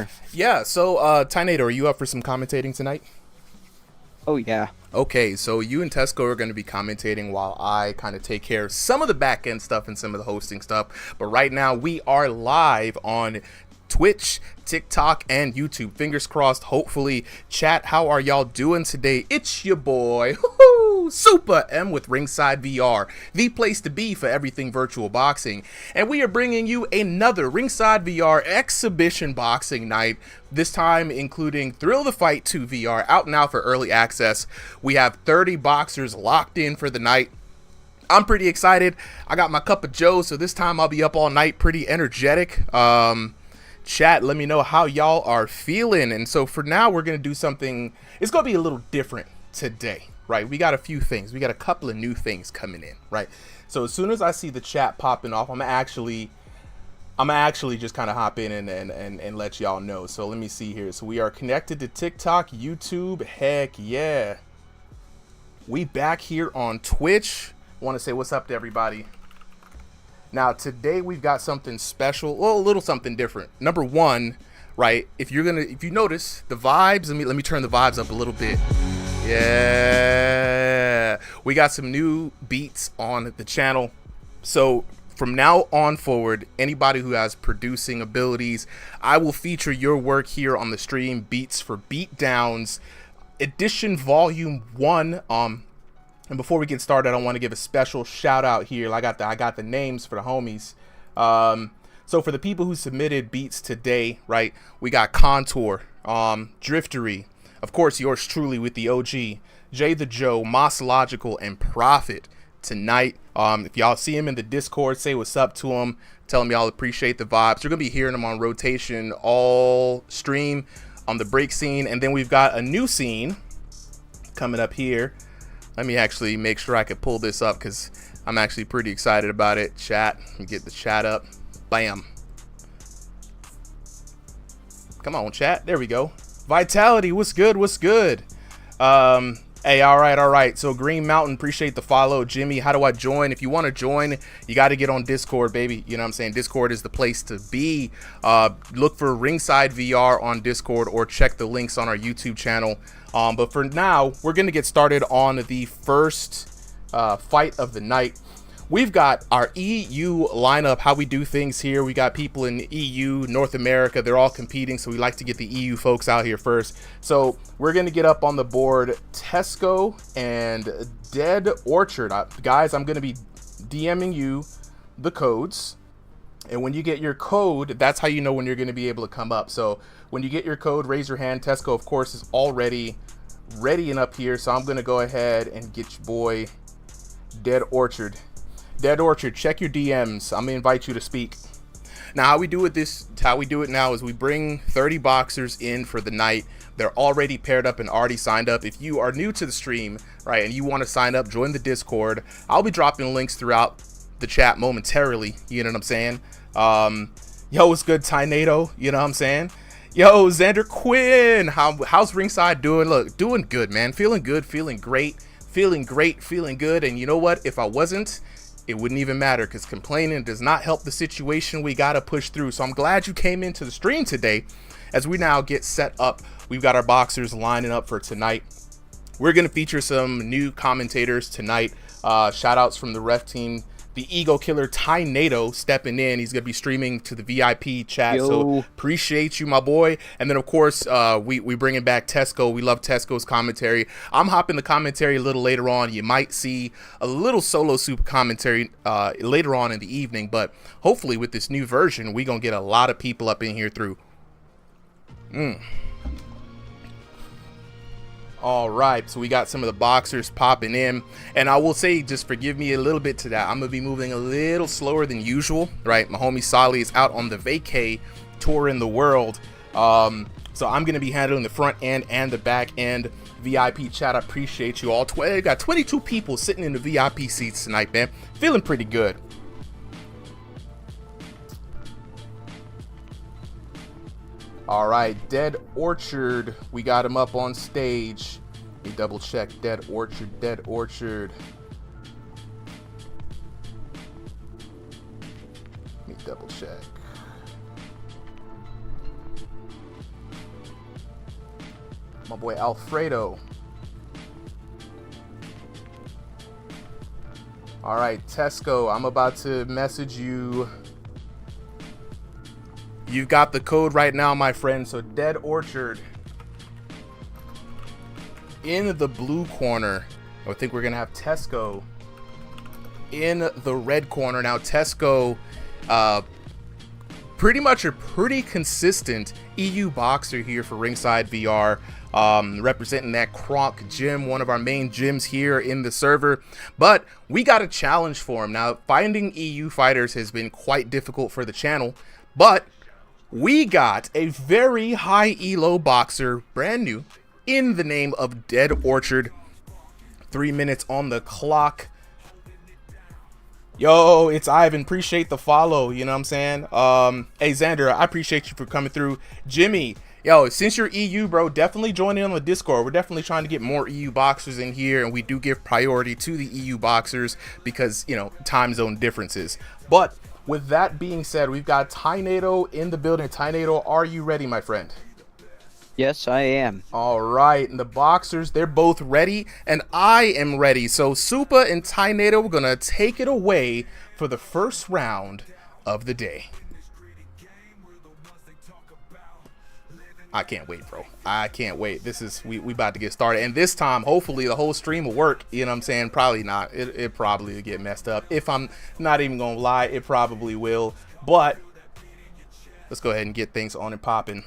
sure. Yeah, so Tynator, are you up for some commentating tonight? Oh yeah. Okay, so you and Tesco are going to be commentating while I kind of take care of some of the back end stuff and some of the hosting stuff. But right now, we are live on Twitch, TikTok, and YouTube. Fingers crossed. Hopefully, chat. How are y'all doing today? It's your boy, Super M with Ringside VR, the place to be for everything virtual boxing. And we are bringing you another Ringside VR exhibition boxing night. This time including Thrill the Fight 2 VR out now for early access. We have 30 boxers locked in for the night. I'm pretty excited. I got my cup of joe, so this time I'll be up all night, pretty energetic. Chat, let me know how y'all are feeling. And so for now, we're going to do something. It's going to be a little different today, right? We got a few things. We got a couple of new things coming in, right? So as soon as I see the chat popping off, I'm actually just kind of hop in and let y'all know. So let me see here. So we are connected to TikTok, YouTube. Heck yeah. We back here on Twitch. Want to say what's up to everybody. Now, today we've got something special, well, a little something different. Number one, right, if you notice the vibes, let me turn the vibes up a little bit. Yeah, we got some new beats on the channel. So from now on forward, anybody who has producing abilities, I will feature your work here on the stream. Beats for Beatdowns, edition volume 1. And before we get started, I want to give a special shout out here. I got the names for the homies. So for the people who submitted beats today, right? We got Contour, Driftery, of course, yours truly with the OG, Jay the Joe, Moss Logical, and Prophet tonight. If y'all see him in the Discord, say what's up to him. Tell him y'all appreciate the vibes. You're gonna be hearing him on rotation all stream on the break scene, and then we've got a new scene coming up here. Let me actually make sure I can pull this up because I'm actually pretty excited about it. Chat, let me get the chat up. Bam. Come on, chat. There we go. Vitality, what's good? What's good? Hey, all right. So Green Mountain, appreciate the follow. Jimmy, how do I join? If you want to join, you got to get on Discord, baby. You know what I'm saying? Discord is the place to be. Look for Ringside VR on Discord or check the links on our YouTube channel. But for now, we're going to get started on the first fight of the night. We've got our EU lineup, how we do things here. We got people in EU, North America. They're all competing, so we like to get the EU folks out here first. So we're going to get up on the board Tesco and Dead Orchard. Guys, I'm going to be DMing you the codes. And when you get your code, that's how you know when you're going to be able to come up. So when you get your code, raise your hand. Tesco, of course, is already ready and up here. So I'm going to go ahead and get your boy Dead Orchard. Dead Orchard, check your DMs. I'm going to invite you to speak. Now, how we do it now is we bring 30 boxers in for the night. They're already paired up and already signed up. If you are new to the stream, right, and you want to sign up, join the Discord. I'll be dropping links throughout the chat momentarily. You know what I'm saying? Yo, what's good, Tynato? You know what I'm saying? Yo, Xander Quinn, how's Ringside doing? Look, doing good, man. Feeling good, feeling great, feeling good. And you know what? If I wasn't, it wouldn't even matter because complaining does not help the situation. We got to push through. So I'm glad you came into the stream today as we now get set up. We've got our boxers lining up for tonight. We're going to feature some new commentators tonight. Shout outs from the ref team. The Ego Killer Tynato stepping in. He's going to be streaming to the VIP chat. Yo. So appreciate you, my boy. And then, of course, we bringing back Tesco. We love Tesco's commentary. I'm hopping the commentary a little later on. You might see a little solo soup commentary later on in the evening. But hopefully with this new version, we're going to get a lot of people up in here through. All right, so we got some of the boxers popping in, and I will say, just forgive me a little bit to that. I'm gonna be moving a little slower than usual, right? My homie Sally is out on the vacay tour in the world, so I'm gonna be handling the front end and the back end. VIP chat, I appreciate you all. Got 22 people sitting in the VIP seats tonight, man. Feeling pretty good. All right, Dead Orchard, we got him up on stage. Let me double check. Dead Orchard. Let me double check. My boy Alfredo. All right, Tesco, I'm about to message you. You've got the code right now, my friend. So Dead Orchard in the blue corner. I think we're going to have Tesco in the red corner. Now, Tesco, pretty much a pretty consistent EU boxer here for Ringside VR. Representing that Kronk gym, one of our main gyms here in the server. But we got a challenge for him. Now, finding EU fighters has been quite difficult for the channel, but we got a very high elo boxer, brand new, in the name of Dead Orchard. 3 minutes on the clock. Yo, it's Ivan. Appreciate the follow. You know what I'm saying? Hey, Xander, I appreciate you for coming through. Jimmy, yo, since you're EU, bro, definitely join in on the Discord. We're definitely trying to get more EU boxers in here, and we do give priority to the EU boxers because, you know, time zone differences. But with that being said, we've got Tynado in the building. Tynado, are you ready, my friend? Yes, I am. All right, and the boxers, they're both ready, and I am ready. So Supa and Tynado, we're going to take it away for the first round of the day. I can't wait, bro. I can't wait. This is, we about to get started. And this time, hopefully, the whole stream will work. You know what I'm saying? Probably not. It probably will get messed up. If I'm not even going to lie, it probably will. But let's go ahead and get things on and popping.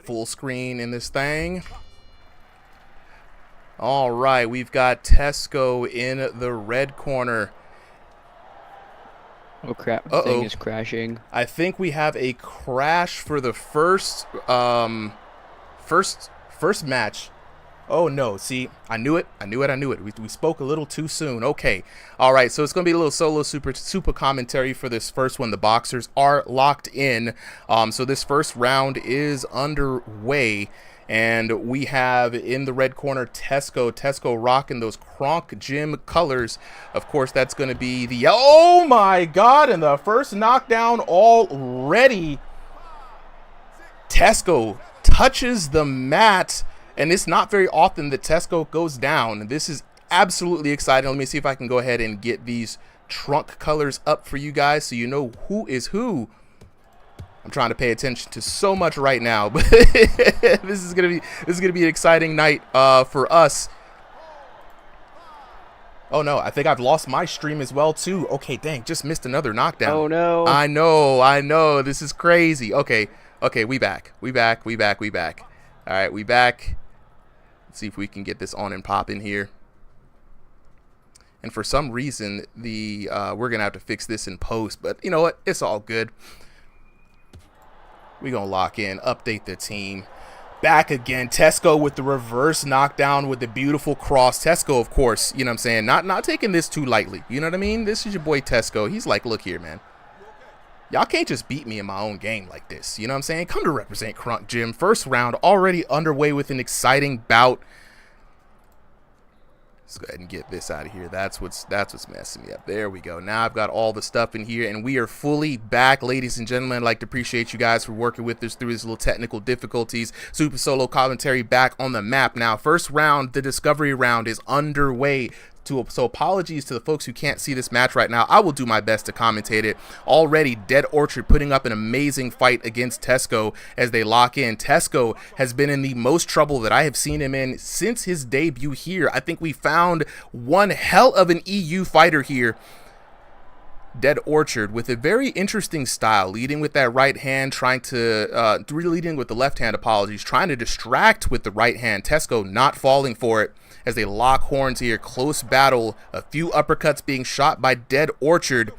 Full screen in this thing. All right, we've got Tesco in the red corner. Oh crap, the thing is crashing. I think we have a crash for the first first match. Oh no, see, I knew it. We spoke a little too soon. Okay. All right, so it's going to be a little solo super commentary for this first one. The boxers are locked in. So this first round is underway. And we have in the red corner Tesco rocking those Kronk gym colors. Of course, that's going to be the, oh my god, and the first knockdown already. Tesco touches the mat, and it's not very often that Tesco goes down. This is absolutely exciting. Let me see if I can go ahead and get these trunk colors up for you guys so you know who is who. I'm trying to pay attention to so much right now, but this is gonna be an exciting night for us. Oh no, I think I've lost my stream as well too. Okay, dang, just missed another knockdown. Oh no. I know. This is crazy. Okay, we back. All right, we back. Let's see if we can get this on and pop in here. And for some reason, we're gonna have to fix this in post, but you know what? It's all good. We're going to lock in, update the team. Back again. Tesco with the reverse knockdown with the beautiful cross. Tesco, of course, you know what I'm saying, not taking this too lightly. You know what I mean? This is your boy Tesco. He's like, look here, man. Y'all can't just beat me in my own game like this. You know what I'm saying? Come to represent Kronk Gym. First round already underway with an exciting bout. Let's go ahead and get this out of here. That's what's messing me up. There we go. Now I've got all the stuff in here, and we are fully back, ladies and gentlemen. I'd like to appreciate you guys for working with us through these little technical difficulties. Super solo commentary back on the map now. First round, the discovery round, is underway. So apologies to the folks who can't see this match right now. I will do my best to commentate it. Already, Dead Orchard putting up an amazing fight against Tesco as they lock in. Tesco has been in the most trouble that I have seen him in since his debut here. I think we found one hell of an EU fighter here. Dead Orchard with a very interesting style, leading with that right hand, leading with the left hand, trying to distract with the right hand. Tesco not falling for it as they lock horns here. Close battle, a few uppercuts being shot by Dead Orchard,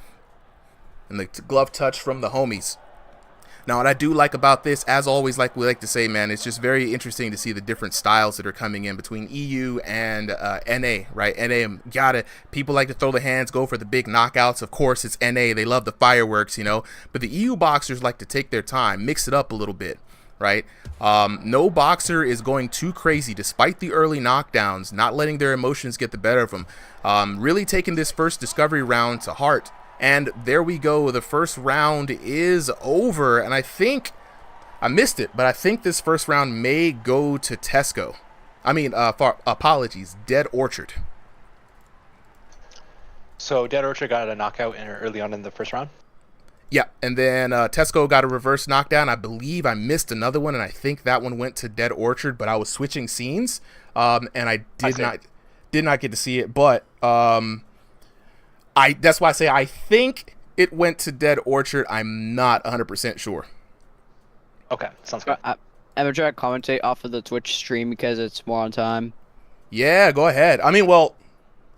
and the glove touch from the homies. Now, what I do like about this, as always, like we like to say, man, it's just very interesting to see the different styles that are coming in between EU and NA, right? NA, people like to throw the hands, go for the big knockouts. Of course, it's NA. They love the fireworks, you know. But the EU boxers like to take their time, mix it up a little bit, right? No boxer is going too crazy, despite the early knockdowns, not letting their emotions get the better of them. Really taking this first discovery round to heart. And there we go. The first round is over. And I think I missed it, but I think this first round may go to Tesco. Apologies, Dead Orchard. So Dead Orchard got a knockout early on in the first round? Yeah, and then Tesco got a reverse knockdown. I believe I missed another one, and I think that one went to Dead Orchard, but I was switching scenes, and I did not get to see it. But that's why I say I think it went to Dead Orchard. I'm not 100% sure. Okay, sounds good. I'm gonna try to commentate off of the Twitch stream because it's more on time. Yeah, go ahead. I mean, well,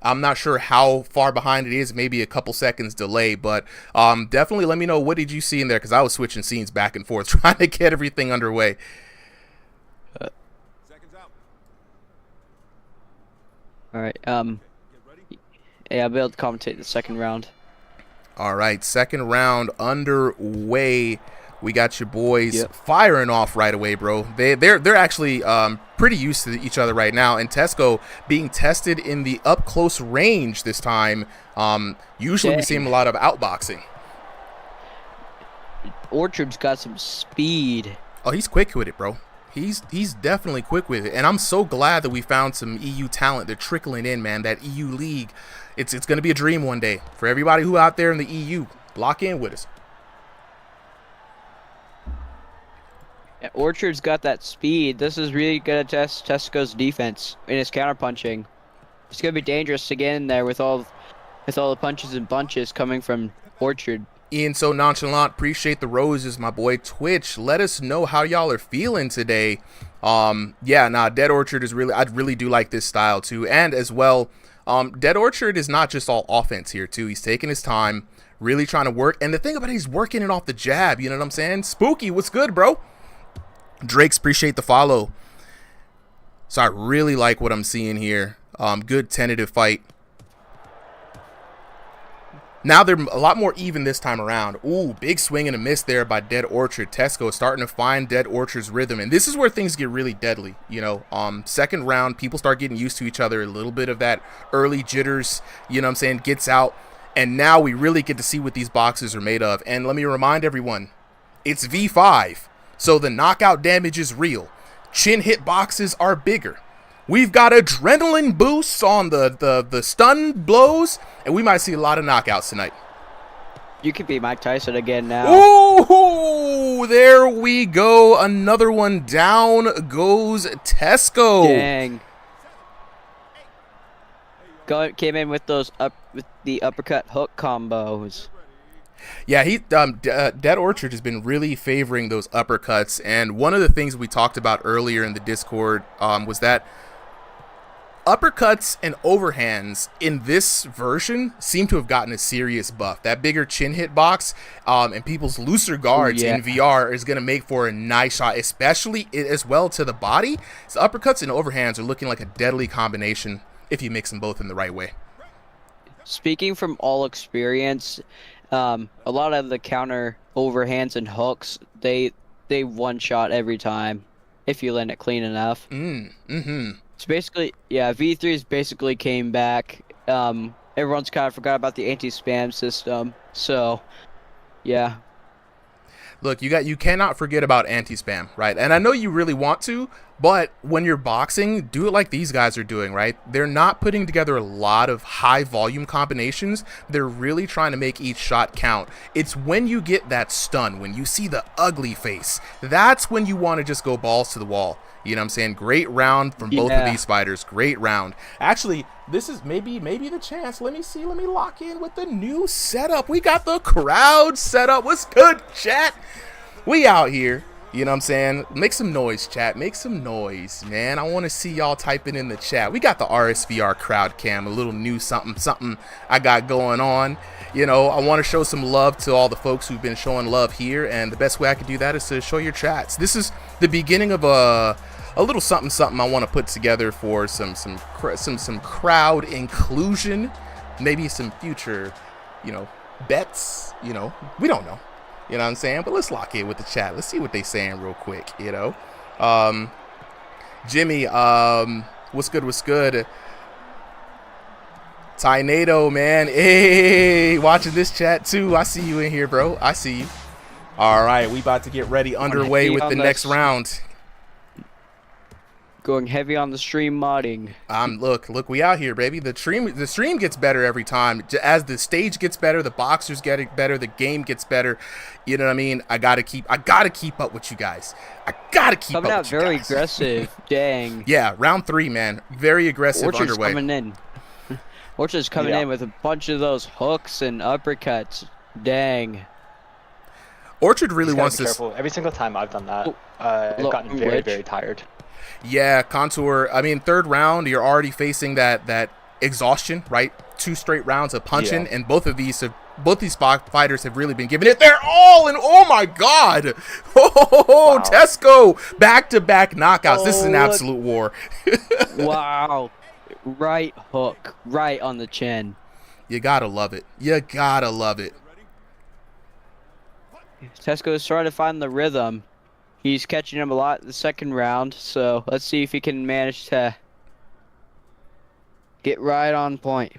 I'm not sure how far behind it is, maybe a couple seconds delay, but definitely let me know what did you see in there, because I was switching scenes back and forth trying to get everything underway. Seconds out. All right. Yeah, I'll be able to commentate the second round. All right, second round underway. We got your boys Yep. firing off right away, bro. They're actually pretty used to each other right now. And Tesco being tested in the up close range this time. Usually we see him a lot of outboxing. Orchard's got some speed. Oh, he's quick with it, bro. He's definitely quick with it. And I'm so glad that we found some EU talent. They're trickling in, man. That EU league, it's going to be a dream one day for everybody who out there in the EU. Lock in with us. Yeah, Orchard's got that speed. This is really gonna test Tesco's defense in his counterpunching. It's gonna be dangerous to get in there with all the punches and bunches coming from Orchard. Ian So Nonchalant, appreciate the roses, my boy. Twitch, let us know how y'all are feeling today. Dead Orchard is I really do like this style too. And as well, Dead Orchard is not just all offense here too. He's taking his time, really trying to work. And the thing about it, he's working it off the jab, you know what I'm saying? Spooky, what's good, bro? Drake's, appreciate the follow. So I really like what I'm seeing here. Good tentative fight. Now they're a lot more even this time around. Ooh, big swing and a miss there by Dead Orchard. Tesco is starting to find Dead Orchard's rhythm. And this is where things get really deadly. You know, second round, people start getting used to each other. A little bit of that early jitters, you know what I'm saying, gets out. And now we really get to see what these boxes are made of. And let me remind everyone, it's V5. So the knockout damage is real. Chin hit boxes are bigger. We've got adrenaline boosts on the stun blows, and we might see a lot of knockouts tonight. You could be Mike Tyson again now. Ooh, there we go. Another one down goes Tesco. Dang. Came in with with the uppercut hook combos. Yeah, Dead Orchard has been really favoring those uppercuts, and one of the things we talked about earlier in the Discord was that uppercuts and overhands in this version seem to have gotten a serious buff. That bigger chin hit box and people's looser guards in VR is going to make for a nice shot, especially as well to the body. So uppercuts and overhands are looking like a deadly combination if you mix them both in the right way. Speaking from all experience, a lot of the counter overhands and hooks, they one shot every time if you land it clean enough. It's basically, yeah, V3's basically came back. Everyone's kind of forgot about the anti-spam system, so yeah. Look, you cannot forget about anti-spam, right? And I know you really want to, but when you're boxing, do it like these guys are doing, right? They're not putting together a lot of high volume combinations. They're really trying to make each shot count. It's when you get that stun, when you see the ugly face, that's when you want to just go balls to the wall. You know what I'm saying? Great round from both of these fighters. Great round. Actually, this is maybe the chance. Let me see. Let me lock in with the new setup. We got the crowd set up. What's good, chat? We out here. You know what I'm saying? Make some noise, chat. Make some noise, man. I want to see y'all typing in the chat. We got the RSVR crowd cam, a little new something I got going on. You know, I want to show some love to all the folks who've been showing love here, and the best way I could do that is to show your chats. This is the beginning of a little something I want to put together for some crowd inclusion, maybe some future, you know, bets. You know, we don't know. You know what I'm saying? But let's lock in with the chat. Let's see what they saying real quick, you know. Jimmy, what's good? Tynado, man. Hey, watching this chat too. I see you in here, bro. I see you. All right, we about to get ready underway with the next round. Going heavy on the stream modding. Look, we out here, baby. The stream gets better every time. As the stage gets better, the boxers get better, the game gets better. You know what I mean? I gotta keep up with you guys. I gotta keep Coming up out with you very guys. aggressive. Dang. Yeah, round 3, man. Very aggressive Orchard's underway. coming in. Orchard's coming in with a bunch of those hooks and uppercuts. Dang. Orchard really wants to be this. careful. Every single time I've done that, I've gotten very, very tired. Yeah, Contour. I mean, third round, you're already facing that exhaustion, right? 2 straight rounds of punching, and both these fighters have really been giving it their all. And oh my God, wow. Tesco, back-to-back knockouts. This is an absolute war. Wow, right hook, right on the chin. You gotta love it. You gotta love it. Tesco is trying to find the rhythm. He's catching him a lot in the second round, so let's see if he can manage to get right on point.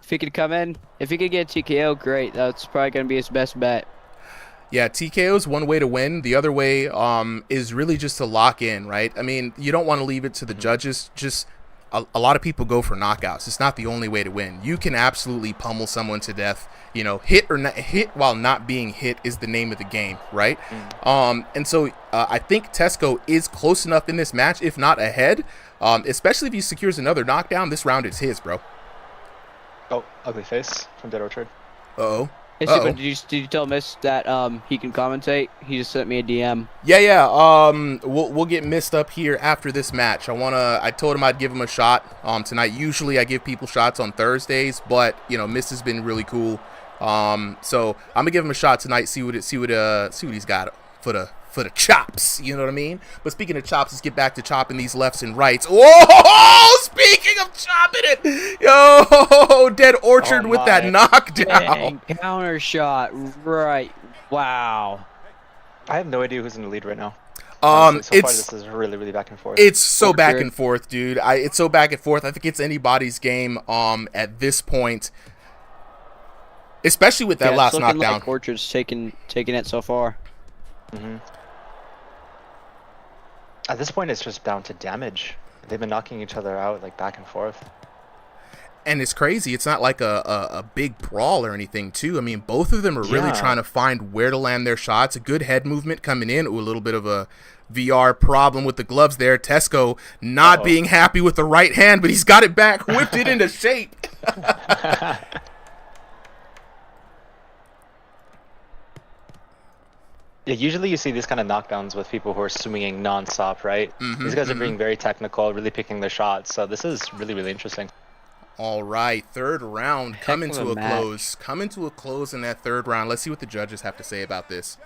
If he could come in, if he could get a TKO, great. That's probably going to be his best bet. Yeah, TKO is one way to win. The other way is really just to lock in, right? I mean, you don't want to leave it to the judges. Just a lot of people go for knockouts. It's not the only way to win. You can absolutely pummel someone to death. You know, hit while not being hit is the name of the game, right? And so I think Tesco is close enough in this match, if not ahead. Especially if he secures another knockdown, this round is his, bro. Oh, ugly face from Dead Orchard. Uh-oh. Hey, but did you tell Mist that he can commentate? He just sent me a DM. Yeah. We'll get Mist up here after this match. I told him I'd give him a shot tonight. Usually I give people shots on Thursdays, but you know, Mist has been really cool. So I'm gonna give him a shot tonight. See what he's got for the chops. You know what I mean? But speaking of chops, let's get back to chopping these lefts and rights. Whoa! Speaking of chopping it, yo, Dead Orchard with that knockdown. Dang, counter shot, right? Wow. I have no idea who's in the lead right now. So far, this is really, really back and forth. It's so back and forth, dude. It's so back and forth. I think it's anybody's game at this point, especially with that last knockdown. Like Orchard's taking it so far. At this point, it's just down to damage. They've been knocking each other out like back and forth. And it's crazy. It's not like a big brawl or anything, too. I mean, both of them are really trying to find where to land their shots. A good head movement coming in. Ooh, a little bit of a VR problem with the gloves there. Tesco not being happy with the right hand, but he's got it back, whipped it into shape. Yeah, usually you see these kind of knockdowns with people who are swinging non-stop, right? These guys are being very technical, really picking their shots. So this is really, really interesting. All right, third round coming to a close. Coming to a close in that third round. Let's see what the judges have to say about this.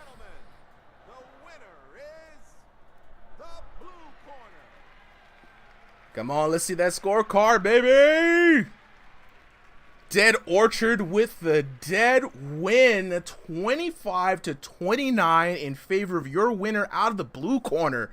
Come on, let's see that scorecard, baby. Dead Orchard with the dead win, 25-29 in favor of your winner out of the blue corner,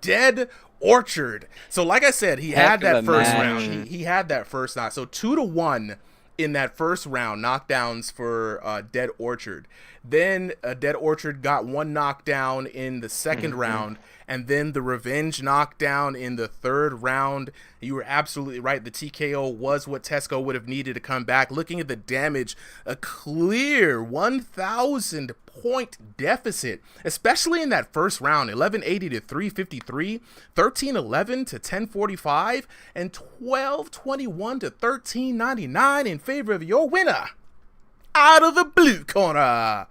Dead Orchard. So like I said, he had that first round. He had that first knock. So 2-1 in that first round, knockdowns for Dead Orchard. Then Dead Orchard got one knockdown in the second round, and then the revenge knockdown in the third round. You were absolutely right. The TKO was what Tesco would have needed to come back. Looking at the damage, a clear 1,000 point deficit, especially in that first round. 1180 to 353, 1311 to 1045, and 1221 to 1399 in favor of your winner out of the blue corner,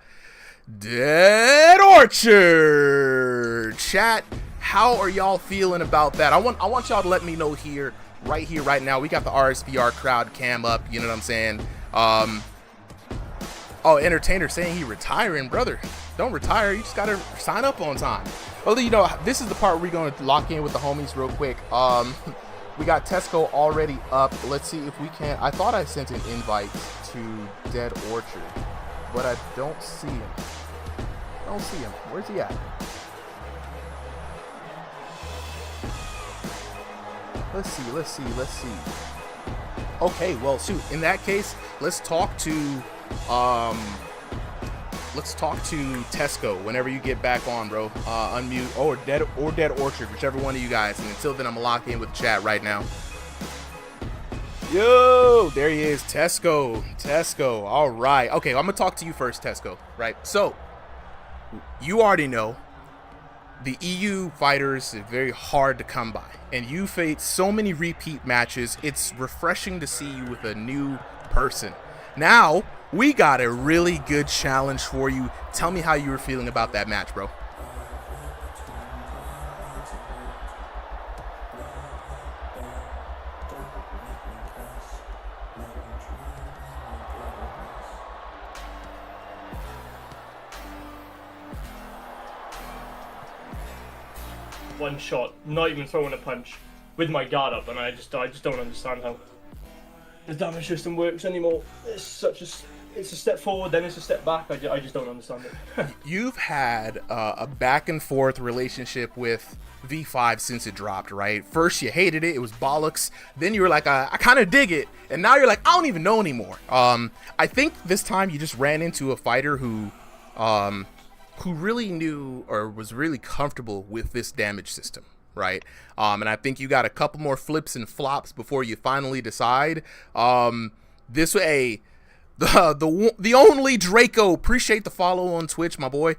Dead Orchard. Chat, how are y'all feeling about that? I want y'all to let me know right now. We got the RSVR crowd cam up, you know what I'm saying? Oh, Entertainer saying he retiring. Brother, don't retire. You just gotta sign up on time. Well, you know, this is the part where we're gonna lock in with the homies real quick. We got Tesco already up. Let's see if we can. I thought I sent an invite to Dead Orchard, but I don't see him. Where's he at? Let's see. Okay, well, shoot. In that case, let's talk to Tesco whenever you get back on, bro. Unmute or Dead Orchard, whichever one of you guys. And until then, I'm gonna lock in with the chat right now. Yo, there he is, Tesco. All right. Okay, I'm gonna talk to you first, Tesco. Right. So, you already know the EU fighters are very hard to come by, and you faced so many repeat matches. It's refreshing to see you with a new person. Now, we got a really good challenge for you. Tell me how you were feeling about that match, bro. One shot, not even throwing a punch, with my guard up, and I just don't understand how the damage system works anymore. It's a step forward, then it's a step back. I just don't understand it. You've had a back and forth relationship with V5 since it dropped, right? First you hated it, it was bollocks. Then you were like, I kind of dig it, and now you're like, I don't even know anymore. I think this time you just ran into a fighter who really knew or was really comfortable with this damage system, right? And I think you got a couple more flips and flops before you finally decide. This way, the only Draco, appreciate the follow on Twitch, my boy.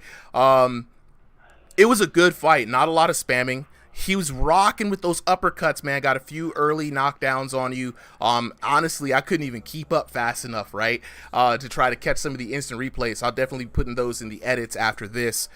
It was a good fight, not a lot of spamming. He was rocking with those uppercuts, man. Got a few early knockdowns on you. Honestly, I couldn't even keep up fast enough, right? To try to catch some of the instant replays. I'll definitely be putting those in the edits after this.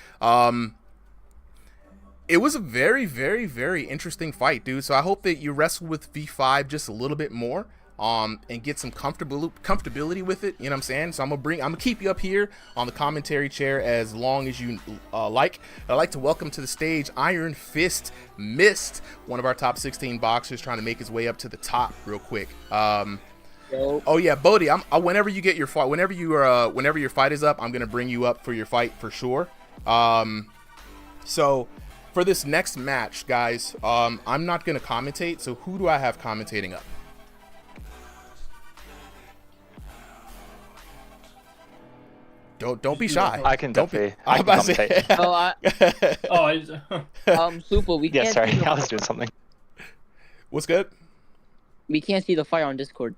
It was a very, very, very interesting fight, dude. So I hope that you wrestle with V5 just a little bit more. And get some comfortability with it, you know what I'm saying? So I'm gonna keep you up here on the commentary chair as long as you like. I'd like to welcome to the stage Iron Fist Mist, one of our top 16 boxers trying to make his way up to the top real quick. Oh yeah, Bodhi, whenever you get your fight, whenever your fight is up, I'm gonna bring you up for your fight for sure. So for this next match, guys, I'm not gonna commentate. So who do I have commentating up? Don't be shy. I can definitely. I'm about to say. Super. We can't. Sorry, I was doing something. What's good? We can't see the fight on Discord.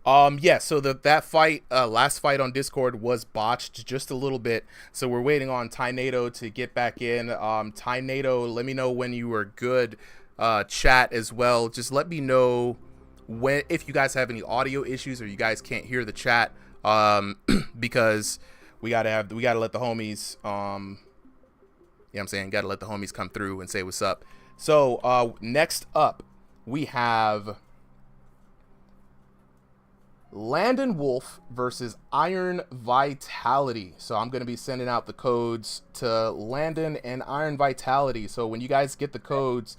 Yeah. So that fight, last fight on Discord was botched just a little bit. So we're waiting on Tynado to get back in. Tynado, let me know when you are good. Chat as well. Just let me know if you guys have any audio issues or you guys can't hear the chat. Because we gotta let the homies, you know what I'm saying? Gotta let the homies come through and say what's up. So, next up, we have Landon Wolf versus Iron Vitality. So I'm going to be sending out the codes to Landon and Iron Vitality. So when you guys get the codes,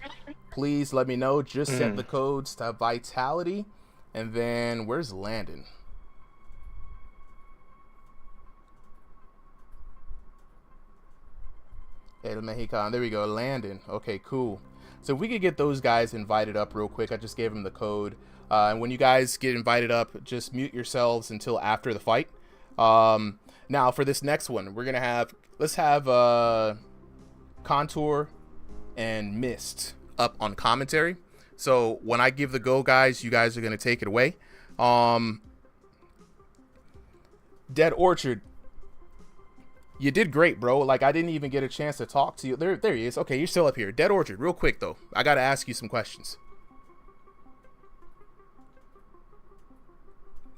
please let me know. Just send the codes to Vitality. And then, where's Landon? El Mexican. There we go. Landon. Okay, cool. So if we could get those guys invited up real quick. I just gave them the code. And when you guys get invited up, just mute yourselves until after the fight. Now for this next one, we're gonna have, let's have Contour and Mist up on commentary. So when I give the go, guys, you guys are gonna take it away. Dead Orchard, you did great, bro. Like, I didn't even get a chance to talk to you. There he is. Okay, you're still up here. Dead Orchard, real quick though, I gotta ask you some questions.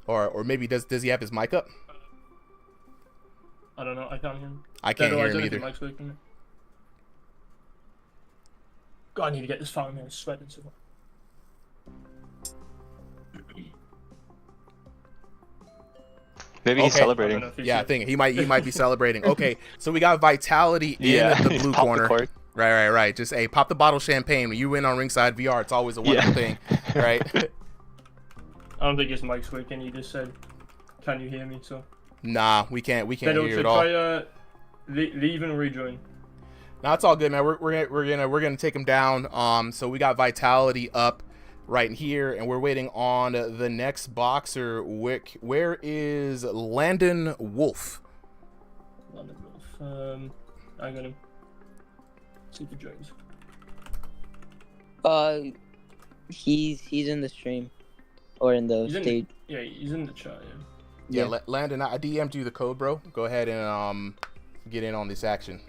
Or maybe does he have his mic up? I don't know. I can't hear him. I can't hear him either. God, I need to get this phone. I'm sweating so much. Maybe he's celebrating. Yeah, I think he might be celebrating. Okay, so we got Vitality in the blue corner. Right. Just pop the bottle of champagne. When you win on Ringside VR, it's always a wonderful thing, right? I don't think his mic's working. He just said, "Can you hear me?" So. Nah, we can't hear you at all. Try leave and rejoin. No, it's all good, man. We're gonna take him down. So we got Vitality up right here, and we're waiting on the next boxer. Wick, where is Landon Wolf? Landon Wolf. I got him. See if he joins. He's in the stream, or in the stage. Yeah, he's in the chat. Yeah. Landon, I DM'd you the code, bro. Go ahead and get in on this action.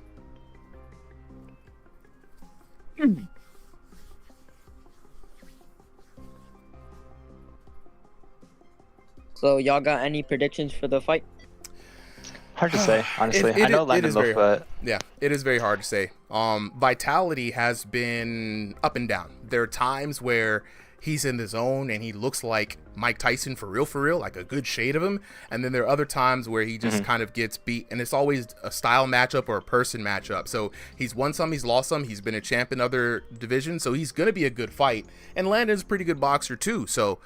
So y'all got any predictions for the fight? Hard to say, honestly. I know Landon Wolf, but yeah, it is very hard to say. Vitality has been up and down. There are times where he's in the zone and he looks like Mike Tyson for real, like a good shade of him. And then there are other times where he just kind of gets beat, and it's always a style matchup or a person matchup. So he's won some, he's lost some. He's been a champ in other divisions, so he's going to be a good fight. And Landon's a pretty good boxer too. So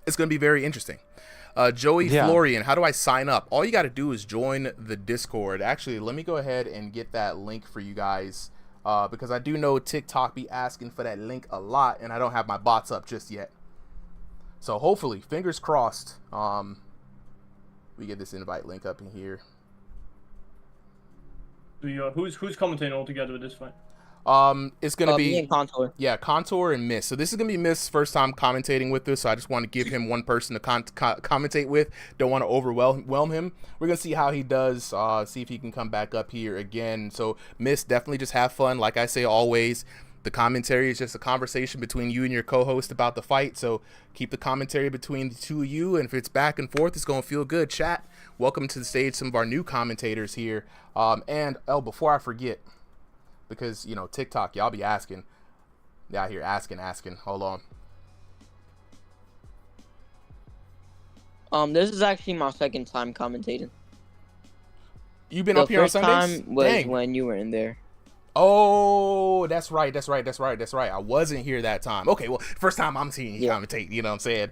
it's going to be very interesting. Joey Florian, how do I sign up? All you got to do is join the Discord. Actually, let me go ahead and get that link for you guys, because I do know TikTok be asking for that link a lot, and I don't have my bots up just yet. So hopefully, fingers crossed, we get this invite link up in here. Who's commentating all together with this fight? It's gonna be me and Contour. Yeah, Contour and Miss. So this is gonna be Miss' first time commentating with us. So I just want to give him one person to commentate with. Don't want to overwhelm him. We're gonna see how he does. See if he can come back up here again. So Miss, definitely just have fun. Like I say always, the commentary is just a conversation between you and your co-host about the fight. So keep the commentary between the two of you, and if it's back and forth, it's gonna feel good. Chat. Welcome to the stage, some of our new commentators here. And before I forget, because, you know, TikTok, y'all be asking. Out here asking. Hold on. This is actually my second time commentating. You've been up here on Sundays? The first time was Dang. when you were in there. Oh, that's right. I wasn't here that time. Okay, well, first time I'm seeing you commentate, you know what I'm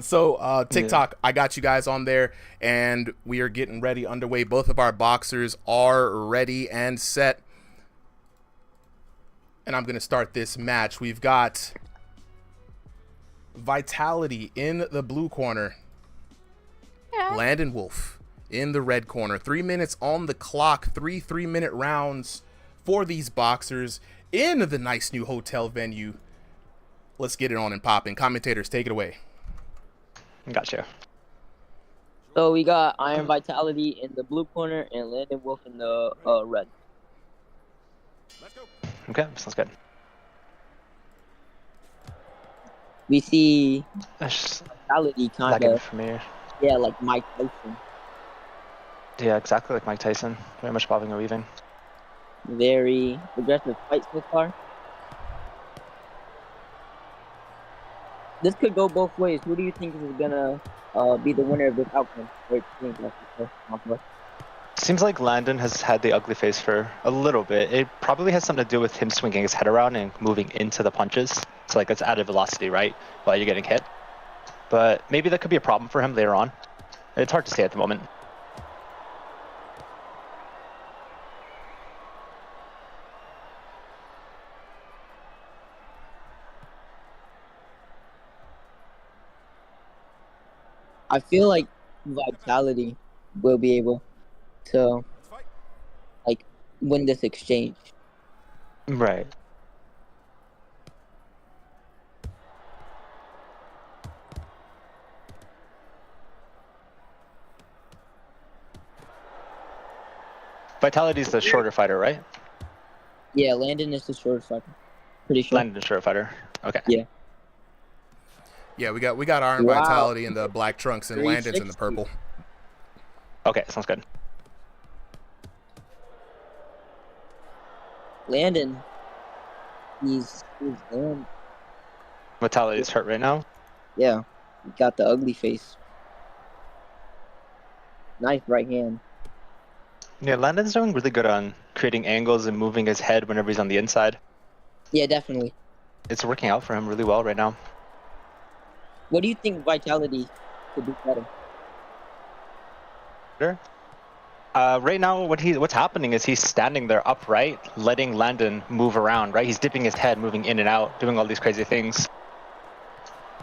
saying? TikTok, I got you guys on there, and we are getting ready, underway. Both of our boxers are ready and set. And I'm going to start this match. We've got Vitality in the blue corner. Landon Wolf in the red corner. 3 minutes on the clock. 3-3-minute rounds for these boxers in the nice new hotel venue. Let's get it on and popping. Commentators, take it away. Gotcha. So we got Iron Vitality in the blue corner and Landon Wolf in the red. Okay, sounds good. We see That's Vitality kind lagging of, for me. yeah, like Mike Tyson. Yeah, exactly like Mike Tyson. Very much bobbing and weaving. Very aggressive fight so far. This could go both ways. Who do you think is gonna be the winner of this outcome? Seems like Landon has had the ugly face for a little bit. It probably has something to do with him swinging his head around and moving into the punches. So like it's added velocity, right, while you're getting hit. But maybe that could be a problem for him later on. It's hard to say at the moment. I feel like Vitality will be able to like win this exchange. Right. Vitality's the shorter fighter, right? Yeah, Landon is the short fighter. Pretty sure. Landon's the shorter fighter. Okay. Yeah. Yeah, we got Iron Vitality in the black trunks and Landon's in the 360. purple. Okay, sounds good. Landon, he's Vitality's hurt right now. yeah, he got the ugly face. Nice right hand. Yeah, Landon's doing really good on creating angles and moving his head whenever he's on the inside. Yeah, definitely. It's working out for him really well right now. What do you think Vitality could do better? Sure. Right now, what's happening is he's standing there upright, letting Landon move around, right? He's dipping his head, moving in and out, doing all these crazy things.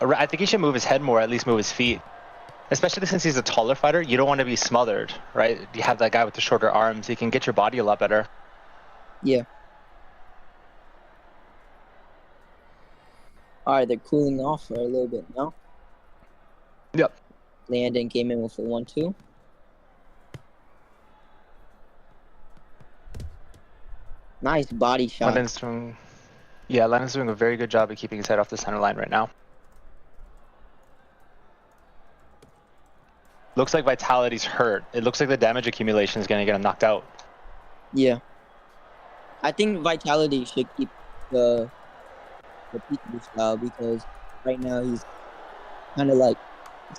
I think he should move his head more, at least move his feet. Especially since he's a taller fighter, you don't want to be smothered, right? You have that guy with the shorter arms, he can get your body a lot better. Yeah. All right, they're cooling off for a little bit now. Yep. Landon came in with a 1-2. Nice body shot. Landon's doing a very good job of keeping his head off the center line right now. Looks like Vitality's hurt. It looks like the damage accumulation is going to get him knocked out. Yeah. I think Vitality should keep the peekaboo style because right now he's kind of like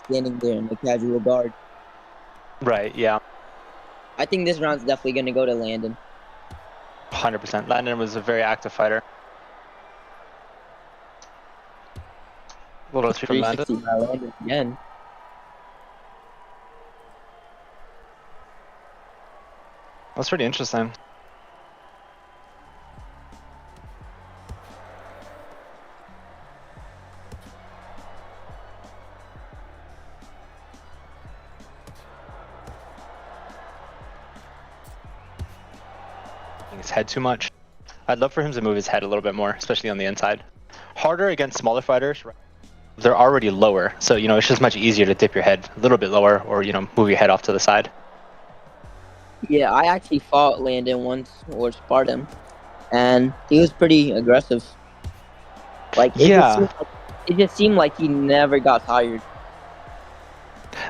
standing there in the casual guard. Right, yeah. I think this round's definitely going to go to Landon. 100%. Landon was a very active fighter. Little from Landon. 360 by Landon again. That's pretty interesting. His head too much. I'd love for him to move his head a little bit more, especially on the inside. Harder against smaller fighters. They're already lower, so it's just much easier to dip your head a little bit lower, or move your head off to the side. Yeah, I actually fought Landon once or sparred him, and he was pretty aggressive. Like it just seemed like he never got tired.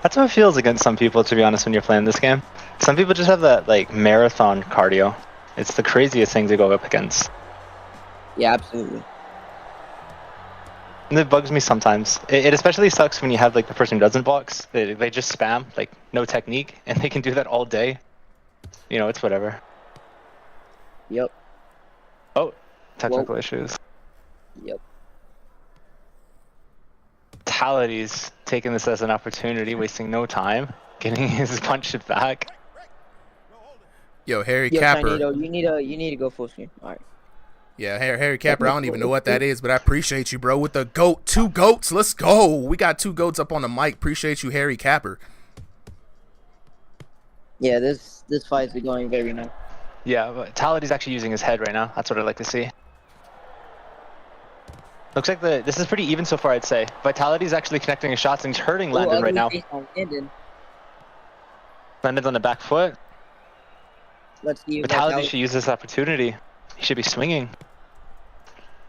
That's how it feels against some people, to be honest, when you're playing this game. Some people just have that marathon cardio. It's the craziest thing to go up against. Yeah, absolutely. And it bugs me sometimes. It especially sucks when you have the person who doesn't box. They just spam, no technique, and they can do that all day. It's whatever. Yep. Oh, technical issues. Yep. Vitality's taking this as an opportunity, wasting no time, getting his punch it back. Yo, Harry Yo, Capper. Chinito, you need to go full screen. All right. Yeah, Harry Capper, I don't even know what that is, but I appreciate you, bro, with the GOAT. 2 GOATs, let's go. We got 2 GOATs up on the mic. Appreciate you, Harry Capper. Yeah, this fight's going very nice. Yeah, Vitality's actually using his head right now. That's what I'd like to see. Looks like this is pretty even so far, I'd say. Vitality's actually connecting his shots, and he's hurting Landon right now. Landon's on the back foot. Let's see. Vitality should use this opportunity. He should be swinging.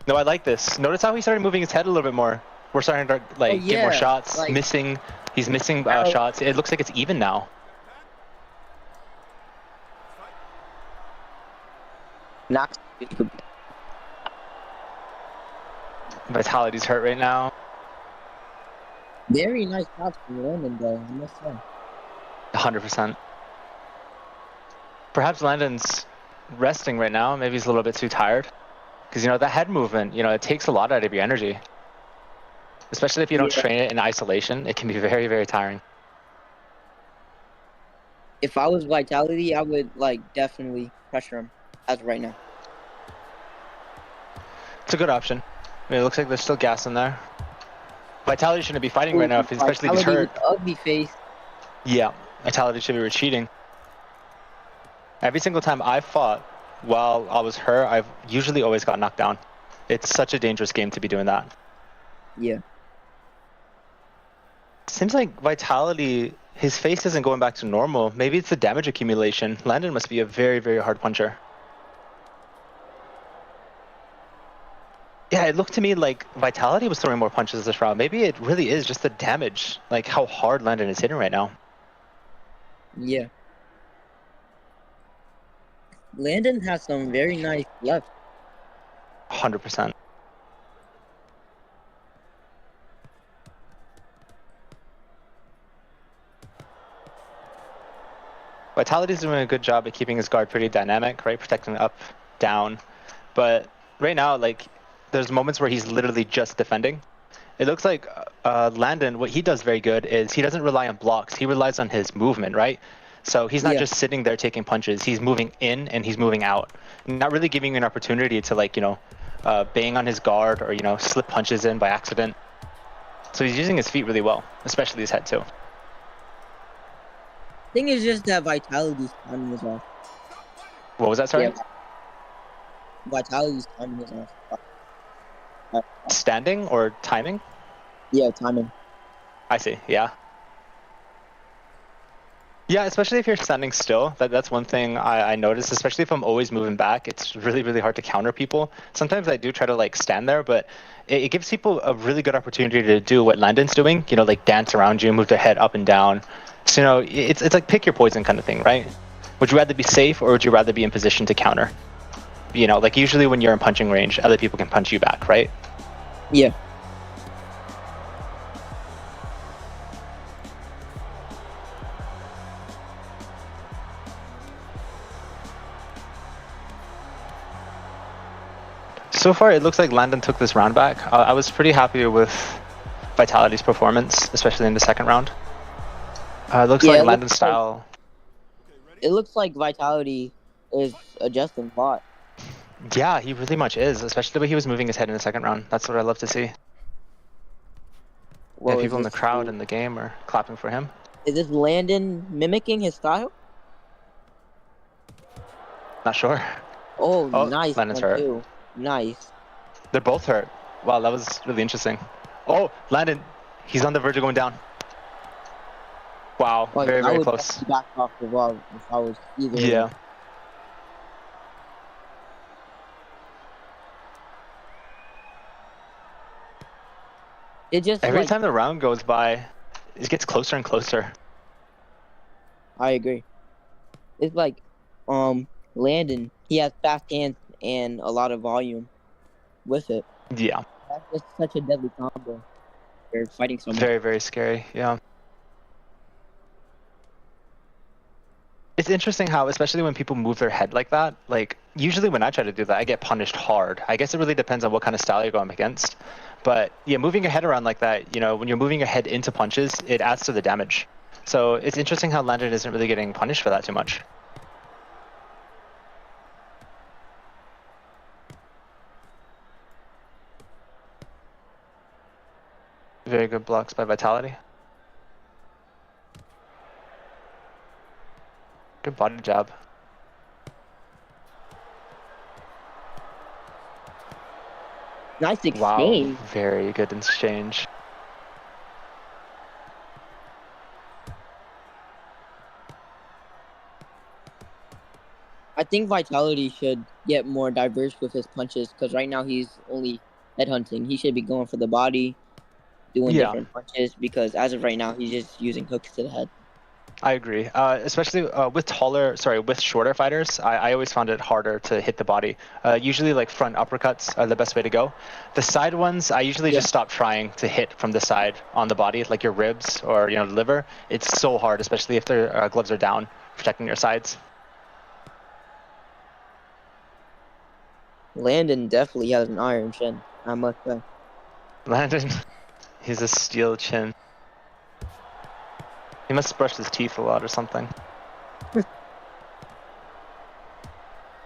No, I like this. Notice how he started moving his head a little bit more. We're starting to get more shots. He's missing shots. It looks like it's even now. Vitality's hurt right now. Very nice shots from Landon, though. I must say. 100%. Perhaps Landon's resting right now. Maybe he's a little bit too tired. Because, that head movement, it takes a lot out of your energy. Especially if you don't train it in isolation. It can be very, very tiring. If I was Vitality, I would, definitely pressure him as of right now. It's a good option. It looks like there's still gas in there. Vitality shouldn't be fighting right now, especially if he's hurt. Ugly face. Yeah, Vitality should be retreating. Every single time I've fought while I was hurt, I've usually always got knocked down. It's such a dangerous game to be doing that. Yeah. Seems like Vitality, his face isn't going back to normal. Maybe it's the damage accumulation. Landon must be a very, very hard puncher. Yeah, it looked to me like Vitality was throwing more punches this round. Maybe it really is just the damage, how hard Landon is hitting right now. Yeah. Landon has some very nice left. 100%. Vitality's doing a good job at keeping his guard pretty dynamic, right? Protecting up, down. But right now, there's moments where he's literally just defending. It looks like Landon, what he does very good is he doesn't rely on blocks. He relies on his movement, right? So he's not Yeah. just sitting there taking punches. He's moving in and he's moving out, not really giving you an opportunity to like bang on his guard or slip punches in by accident. So he's using his feet really well, especially his head too. Thing is just that Vitality's timing is off. What was that? Sorry. Yeah. Vitality's timing is off. Standing or timing? Yeah, timing. I see. Yeah. Yeah, especially if you're standing still. That's one thing I noticed, especially if I'm always moving back. It's really, really hard to counter people. Sometimes I do try to like stand there, but it gives people a really good opportunity to do what Landon's doing, like dance around you, move their head up and down. So, it's like pick your poison kind of thing, right? Would you rather be safe or would you rather be in position to counter? Like usually when you're in punching range, other people can punch you back, right? Yeah. So far, it looks like Landon took this round back. I was pretty happy with Vitality's performance, especially in the second round. It looks like Landon's style. It looks like Vitality is adjusting a lot. Yeah, he really much is, especially the way he was moving his head in the second round. That's what I love to see. Well, People in the crowd in the game are clapping for him. Is this Landon mimicking his style? Not sure. Oh, nice. Landon's hurt. Too. Nice. They're both hurt. Wow, that was really interesting. Oh, Landon, he's on the verge of going down. Wow, very, very close. Back off the wall if I was either. Yeah. It just every time the round goes by, it gets closer and closer. I agree. It's like, Landon. He has fast hands and a lot of volume with it. Yeah. That's just such a deadly combo. They're fighting so much. Very, very scary. Yeah. It's interesting how, especially when people move their head like that, like usually when I try to do that, I get punished hard. I guess it really depends on what kind of style you're going against. But yeah, moving your head around like that, when you're moving your head into punches, it adds to the damage. So it's interesting how Landon isn't really getting punished for that too much. Very good blocks by Vitality. Good body jab. Nice exchange. Wow, very good exchange. I think Vitality should get more diverse with his punches because right now he's only headhunting. He should be going for the body, doing different punches because as of right now he's just using hooks to the head. I agree, especially with shorter fighters. I always found it harder to hit the body. Usually, like front uppercuts are the best way to go. The side ones, I usually just stop trying to hit from the side on the body, like your ribs or the liver. It's so hard, especially if their gloves are down, protecting your sides. Landon definitely has an iron chin, I must say. Landon, he's a steel chin. He must brush his teeth a lot or something.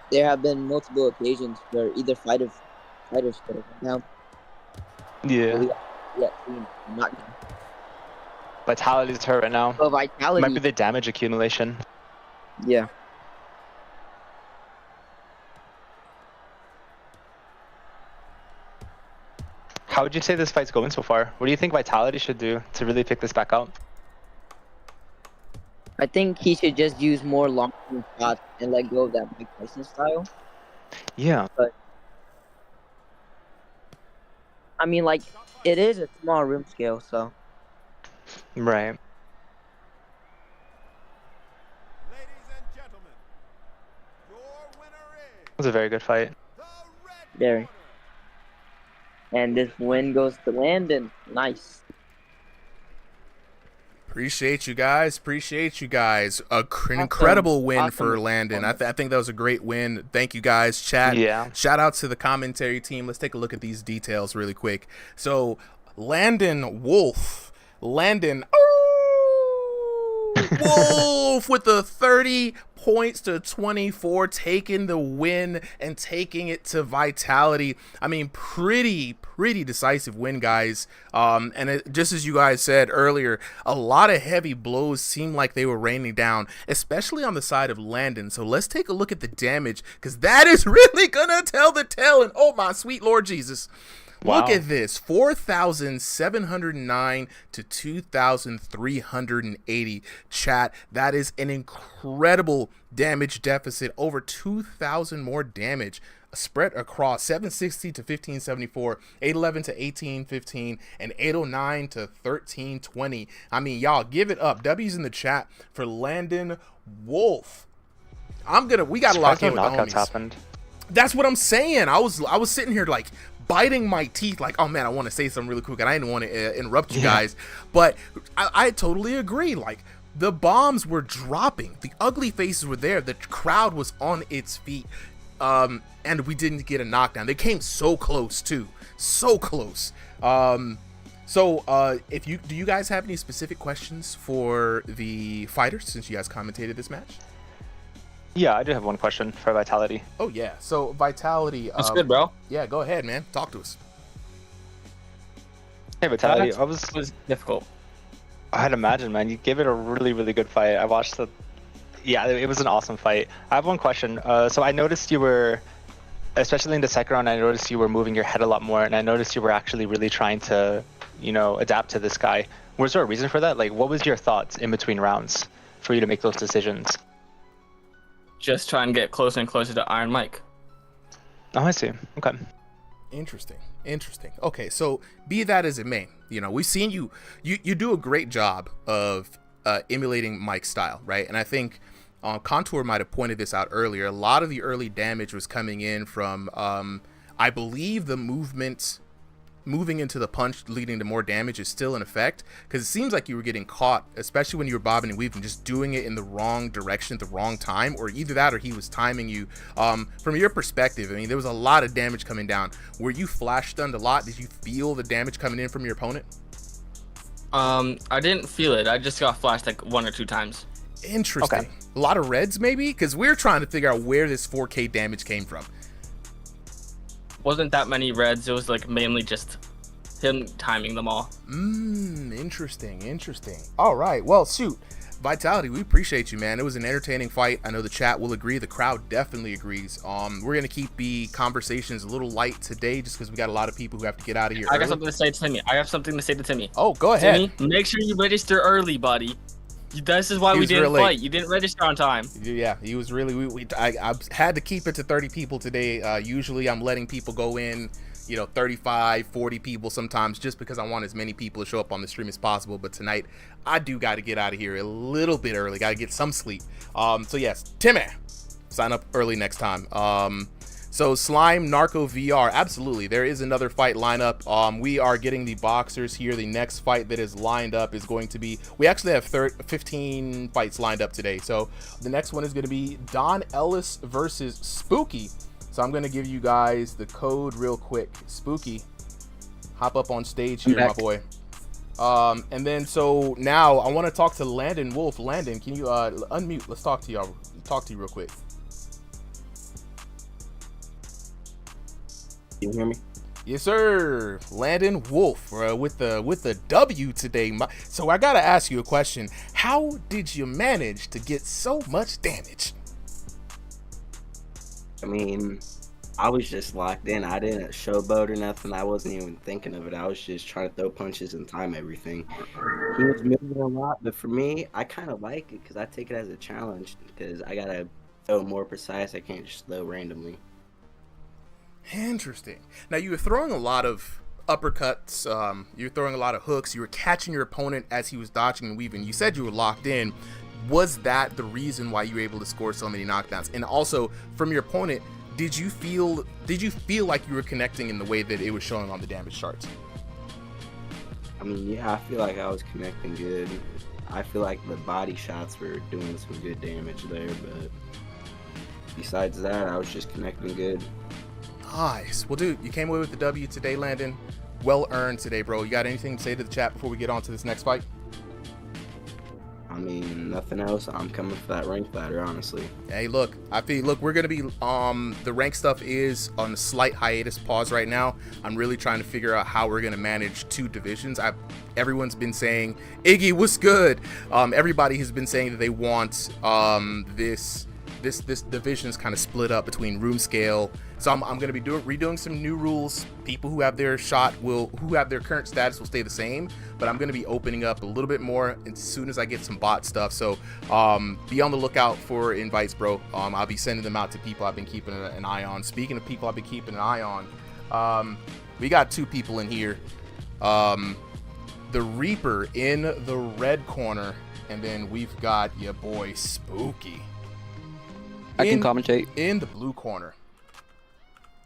There have been multiple occasions where either fighters could have gone down. Yeah. Not Vitality's hurt right now. But Vitality might be the damage accumulation. Yeah. How would you say this fight's going so far? What do you think Vitality should do to really pick this back up? I think he should just use more long-term shots and let go of that Mike Tyson style. Yeah. But I mean, like, it is a small room scale, so. Right. Ladies and gentlemen, your winner is It was a very good fight. the red Very. And this win goes to Landon. Nice. Appreciate you guys. Incredible win Awesome for Landon. I think that was a great win. Thank you guys. Chat. Yeah. Shout out to the commentary team. Let's take a look at these details really quick. So Landon Wolf. Landon. Wolf with the 30 points to 24, taking the win and taking it to Vitality. I mean, pretty decisive win, guys. Just as you guys said earlier, a lot of heavy blows seemed like they were raining down, especially on the side of Landon. So let's take a look at the damage, because that is really gonna tell the tale. And oh my sweet Lord Jesus. Wow. Look at this, 4,709 to 2,380. Chat, that is an incredible damage deficit, over 2,000 more damage spread across 760 to 1574, 811 to 1815, and 809 to 1320. I mean, y'all, give it up. W's in the chat for Landon Wolf. We got to lock in with the homies. Happened. That's what I'm saying. I was sitting here like biting my teeth, like, oh man, I want to say something really quick, and I didn't want to interrupt you guys, but I totally agree. Like, the bombs were dropping, the ugly faces were there, the crowd was on its feet, and we didn't get a knockdown. They came so close too, so close. Do you guys have any specific questions for the fighters, since you guys commentated this match? Yeah, I do have one question for Vitality. Oh yeah, so Vitality. That's good, bro. Yeah, go ahead, man. Talk to us. Hey, Vitality, That was difficult. I'd imagine, man. You gave it a really good fight. I watched the. Yeah, it was an awesome fight. I have one question. So I noticed you were, especially in the second round, I noticed you were moving your head a lot more, and I noticed you were actually really trying to, adapt to this guy. Was there a reason for that? Like, what was your thoughts in between rounds for you to make those decisions? Just try and get closer and closer to Iron Mike. Oh, I see. Okay. Interesting. Okay, so be that as it may, we've seen you do a great job of emulating Mike's style, right? And I think Contour might have pointed this out earlier. A lot of the early damage was coming in from, I believe, the moving into the punch leading to more damage is still in effect, because it seems like you were getting caught, especially when you were bobbing and weaving, just doing it in the wrong direction at the wrong time, or either that or he was timing you. From your perspective, I mean, there was a lot of damage coming down. Were you flash stunned a lot? Did you feel the damage coming in from your opponent? I didn't feel it. I just got flashed like 1 or 2 times. Interesting. Okay. A lot of reds maybe, because we're trying to figure out where this 4K damage came from. Wasn't that many reds. It was like mainly just him timing them all. Interesting. All right, well, shoot, Vitality, we appreciate you, man. It was an entertaining fight. I know the chat will agree. The crowd definitely agrees. We're gonna keep the conversations a little light today, just because we got a lot of people who have to get out of here I early. got something to say to Timmy. Oh, go ahead. Timmy, make sure you register early, buddy. This is why we didn't fight. You didn't register on time. Yeah, he was really. I had to keep it to 30 people today. Usually, I'm letting people go in, 35, 40 people sometimes, just because I want as many people to show up on the stream as possible. But tonight, I do got to get out of here a little bit early. Got to get some sleep. So yes, Timmy, sign up early next time. So Slime Narco VR, absolutely. There is another fight lineup. We are getting the boxers here. The next fight that is lined up is going to be, we actually have 15 fights lined up today. So the next one is going to be Don Ellis versus Spooky. So I'm going to give you guys the code real quick. Spooky, hop up on stage here, my boy. And then so now I want to talk to Landon Wolf. Landon, can you unmute? Let's talk to y'all. Talk to you real quick. You hear me? Yes, sir. Landon Wolf with the W today. So I gotta ask you a question. How did you manage to get so much damage? I mean, I was just locked in. I didn't showboat or nothing. I wasn't even thinking of it. I was just trying to throw punches and time everything. He was moving a lot, but for me, I kind of like it because I take it as a challenge because I gotta throw more precise. I can't just throw randomly. Interesting. Now you were throwing a lot of uppercuts. You were throwing a lot of hooks. You were catching your opponent as he was dodging and weaving. You said you were locked in. Was that the reason why you were able to score so many knockdowns? And also, from your opponent, did you feel like you were connecting in the way that it was showing on the damage charts? I mean, yeah, I feel like I was connecting good. I feel like the body shots were doing some good damage there, but besides that, I was just connecting good. Nice. Well, dude, you came away with the W today, Landon. Well earned today, bro. You got anything to say to the chat before we get on to this next fight? mean, nothing else. I'm coming for that rank ladder, honestly. Hey, look, we're gonna be the rank stuff is on a slight hiatus pause right now. I'm really trying to figure out how we're gonna manage 2 divisions. Everyone's been saying, Iggy, what's good? Everybody has been saying that they want this division is kind of split up between room scale. So I'm going to be redoing some new rules. People who have their who have their current status will stay the same, but I'm going to be opening up a little bit more as soon as I get some bot stuff. So be on the lookout for invites, bro. I'll be sending them out to people I've been keeping an eye on. Speaking of people I've been keeping an eye on, we got 2 people in here. The Reaper in the red corner, and then we've got your boy Spooky. I can commentate in the blue corner.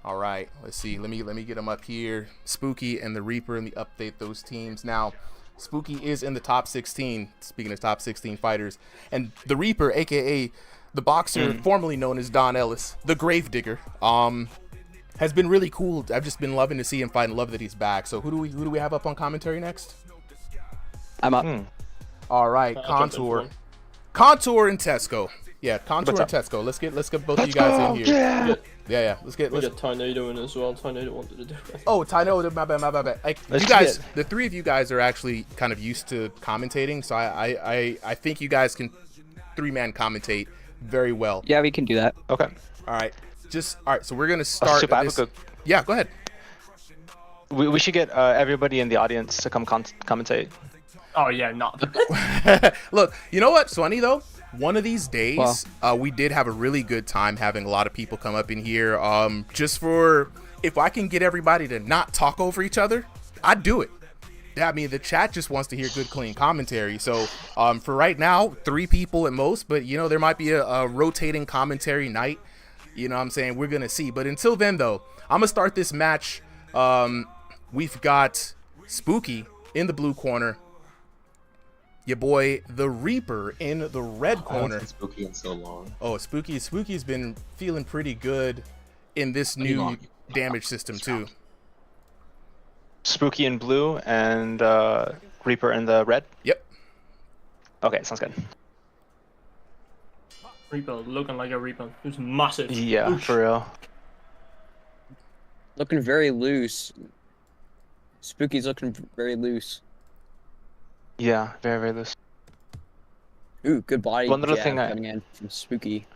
All right, let's see. Let me get him up here. Spooky and the Reaper. Let me update those teams. Now, Spooky is in the top 16. Speaking of top 16 fighters, and the Reaper, aka the boxer formerly known as Don Ellis, the Gravedigger, has been really cool. I've just been loving to see him fight and love that he's back. So who do we have up on commentary next? I'm up. All right, Contour and Tesco. Yeah, Contour and Tesco. Let's get both of you guys in here. Yeah. Let's get Tornado in as well. Tornado wanted to do it. Oh, Tornado, my bad. Like, you guys, the 3 of you guys are actually kind of used to commentating, so I think you guys can 3-man commentate very well. Yeah, we can do that. Okay. All right. So we're gonna start. Yeah, go ahead. We should get everybody in the audience to come commentate. Oh yeah, not. Look, you know what, Swanee though. One of these days, we did have a really good time having a lot of people come up in here. Just for, if I can get everybody to not talk over each other, I'd do it. I mean, the chat just wants to hear good, clean commentary. So for right now, 3 people at most, but you know, there might be a rotating commentary night. You know what I'm saying? We're going to see. But until then, though, I'm going to start this match. We've got Spooky in the blue corner. Your boy, the Reaper, in the red corner. I haven't seen Spooky in so long. Oh, Spooky's been feeling pretty good in this new damage system, too. Spooky in blue and Reaper in the red? Yep. Okay, sounds good. Reaper looking like a Reaper. It was massive. Yeah, oof. For real. Looking very loose. Spooky's looking very loose. Yeah, very, very loose. Ooh, good body One little thing coming in from Spooky.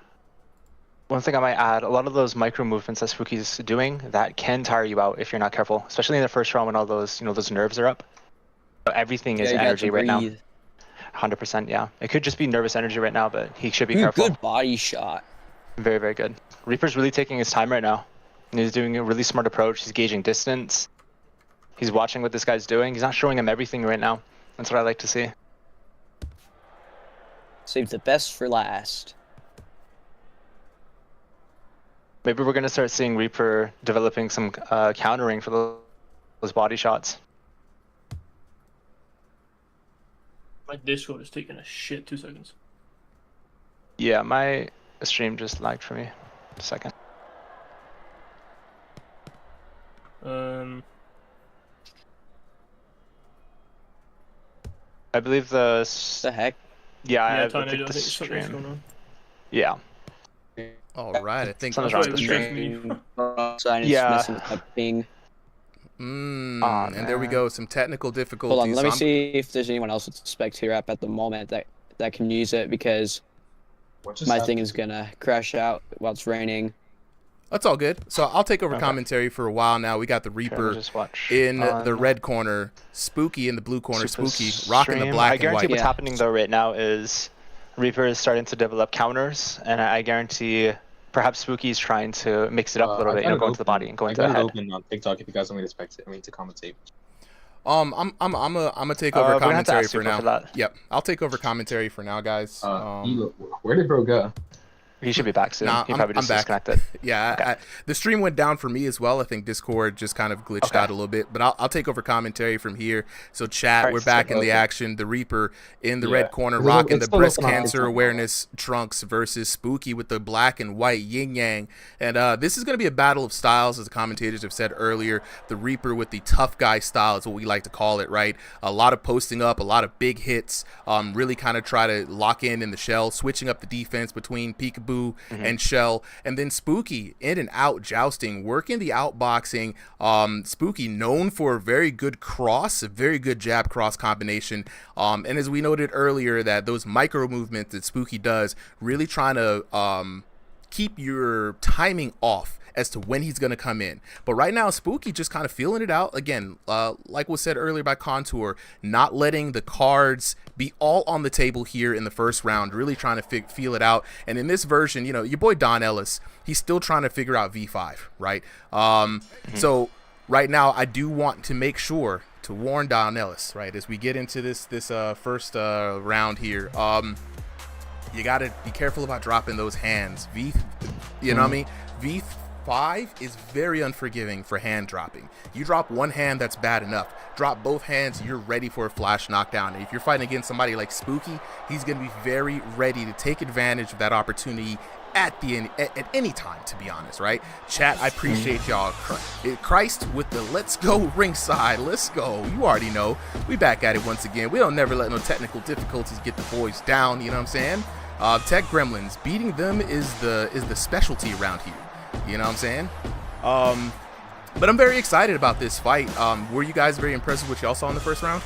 One thing I might add, a lot of those micro movements that Spooky's doing, that can tire you out if you're not careful, especially in the first round when all those, those nerves are up. So everything is energy right now. 100%, yeah. It could just be nervous energy right now, but he should be careful. Good body shot. Very, very good. Reaper's really taking his time right now. And he's doing a really smart approach. He's gauging distance. He's watching what this guy's doing. He's not showing him everything right now. That's what I like to see. Save the best for last. Maybe we're going to start seeing Reaper developing some countering for those body shots. My Discord is taking a shit. 2 seconds. Yeah, my stream just lagged for me. A second. I believe the heck? Yeah, I think the something's going on. Yeah. All right, I think something's wrong with the stream. Yeah. And there we go. Some technical difficulties. Hold on, let me see if there's anyone else with Spectator app at the moment that can use it, because my thing is gonna crash out while it's raining. That's all good. So I'll take over commentary for a while now. We got the Reaper in the red corner, Spooky in the blue corner, Spooky rocking the black and white. I guarantee what's happening though right now is Reaper is starting to develop counters, and I guarantee perhaps Spooky is trying to mix it up a little bit, go into the body and go into the head. I got it open on TikTok if you guys want me to to commentate. I'm gonna take over commentary for now. Yep, I'll take over commentary for now, guys. Where did bro go? He should be back soon. Nah, He probably I'm just back. disconnected. Yeah, Okay. the stream went down for me as well. I think Discord just kind of glitched Okay. out a little bit, but I'll take over commentary from here. So chat, All right, we're back in the okay. action. The Reaper in the Yeah. red corner, It's rocking the still breast looking cancer awesome. awareness trunks versus Spooky with the black and white yin yang. And this is going to be a battle of styles, as the commentators have said earlier. The Reaper with the tough guy style is what we like to call it, right? A lot of posting up, a lot of big hits, really kind of try to lock in the shell, switching up the defense between Peekaboo and Shell, and then Spooky in and out jousting, working the outboxing. Spooky known for a very good cross, a very good jab cross combination. And as we noted earlier, that those micro movements that Spooky does, really trying to keep your timing off as to when he's going to come in. But right now, Spooky just kind of feeling it out. Again, like was said earlier by Contour, not letting the cards be all on the table here in the first round, really trying to feel it out. And in this version, you know, your boy Don Ellis, he's still trying to figure out V5, right? So right now, I do want to make sure to warn Don Ellis, right, as we get into this first round here. You got to be careful about dropping those hands. You know what I mean? V5 is very unforgiving for hand dropping. You drop one hand, that's bad enough. Drop both hands, you're ready for a flash knockdown. And if you're fighting against somebody like Spooky, he's going to be very ready to take advantage of that opportunity at any time, to be honest, right? Chat, I appreciate y'all. Christ with the let's go ringside. Let's go. You already know. We back at it once again. We don't never let no technical difficulties get the boys down, you know what I'm saying? Tech Gremlins, beating them is the specialty around here. You know what I'm saying? But I'm very excited about this fight. Were you guys very impressed with what y'all saw in the first round?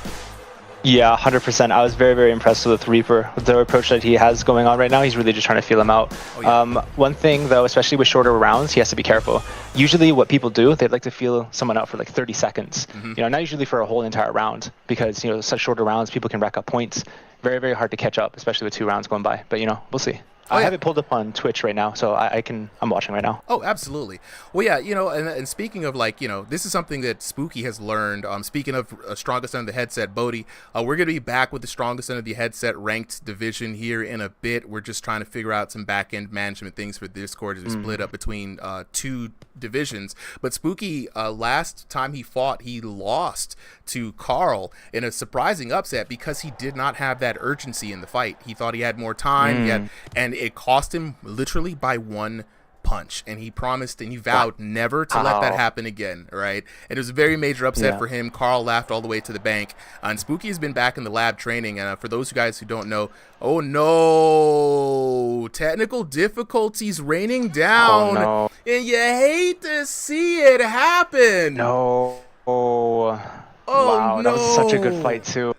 Yeah, 100%. I was very, very impressed with Reaper, with the approach that he has going on right now. He's really just trying to feel him out. Oh, yeah. One thing, though, especially with shorter rounds, he has to be careful. Usually what people do, they'd like to feel someone out for like 30 seconds. You know, not usually for a whole entire round, because, you know, such shorter rounds, people can rack up points. Very, very hard to catch up, especially with 2 rounds going by. But, you know, we'll see. Oh, I yeah. have it pulled up on Twitch right now, so I'm watching right now. Oh, absolutely. Well, yeah, you know, and speaking of, like, you know, this is something that Spooky has learned. Speaking of strongest under the headset, Bodhi, we're going to be back with the strongest under the headset ranked division here in a bit. We're just trying to figure out some back-end management things for Discord as we split up between 2 divisions. But Spooky, last time he fought, he lost to Carl in a surprising upset because he did not have that urgency in the fight. He thought he had more time, and it cost him literally by 1 punch, and he promised and he vowed never to let that happen again, right? And it was a very major upset for him. Carl laughed all the way to the bank, and Spooky has been back in the lab training. And for those guys who don't know, oh no, technical difficulties raining down, and you hate to see it happen. Wow, no. that was such a good fight too.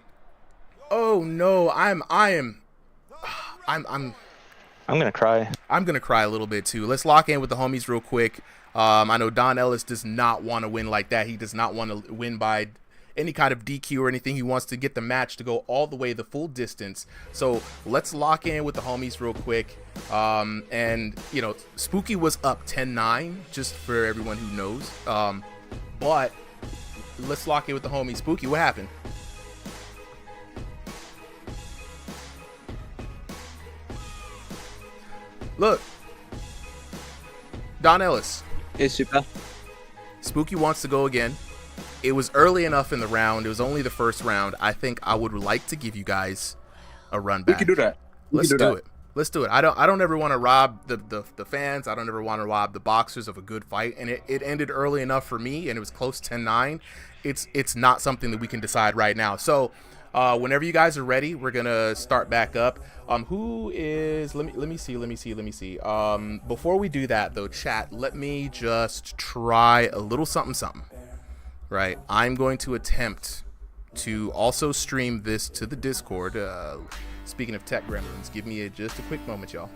Oh no, I'm gonna cry. I'm gonna cry a little bit too. Let's lock in with the homies real quick. I know Don Ellis does not want to win like that. He does not want to win by any kind of DQ or anything. He wants to get the match to go all the way the full distance. So let's lock in with the homies real quick. And you know, Spooky was up 10-9, just for everyone who knows. But let's lock in with the homies. Spooky, what happened? Look, Don Ellis. It's super. Spooky wants to go again. It was early enough in the round. It was only the first round. I think I would like to give you guys a run back. We can do that. Let's do it. Let's do it. I don't ever want to rob the fans. I don't ever want to rob the boxers of a good fight. And it ended early enough for me, and it was close 10-9. It's not something that we can decide right now. So whenever you guys are ready, we're gonna start back up. Who is? Let me see. Before we do that though, chat, let me just try a little something. Right, I'm going to attempt to also stream this to the Discord. Speaking of tech gremlins, give me just a quick moment, y'all.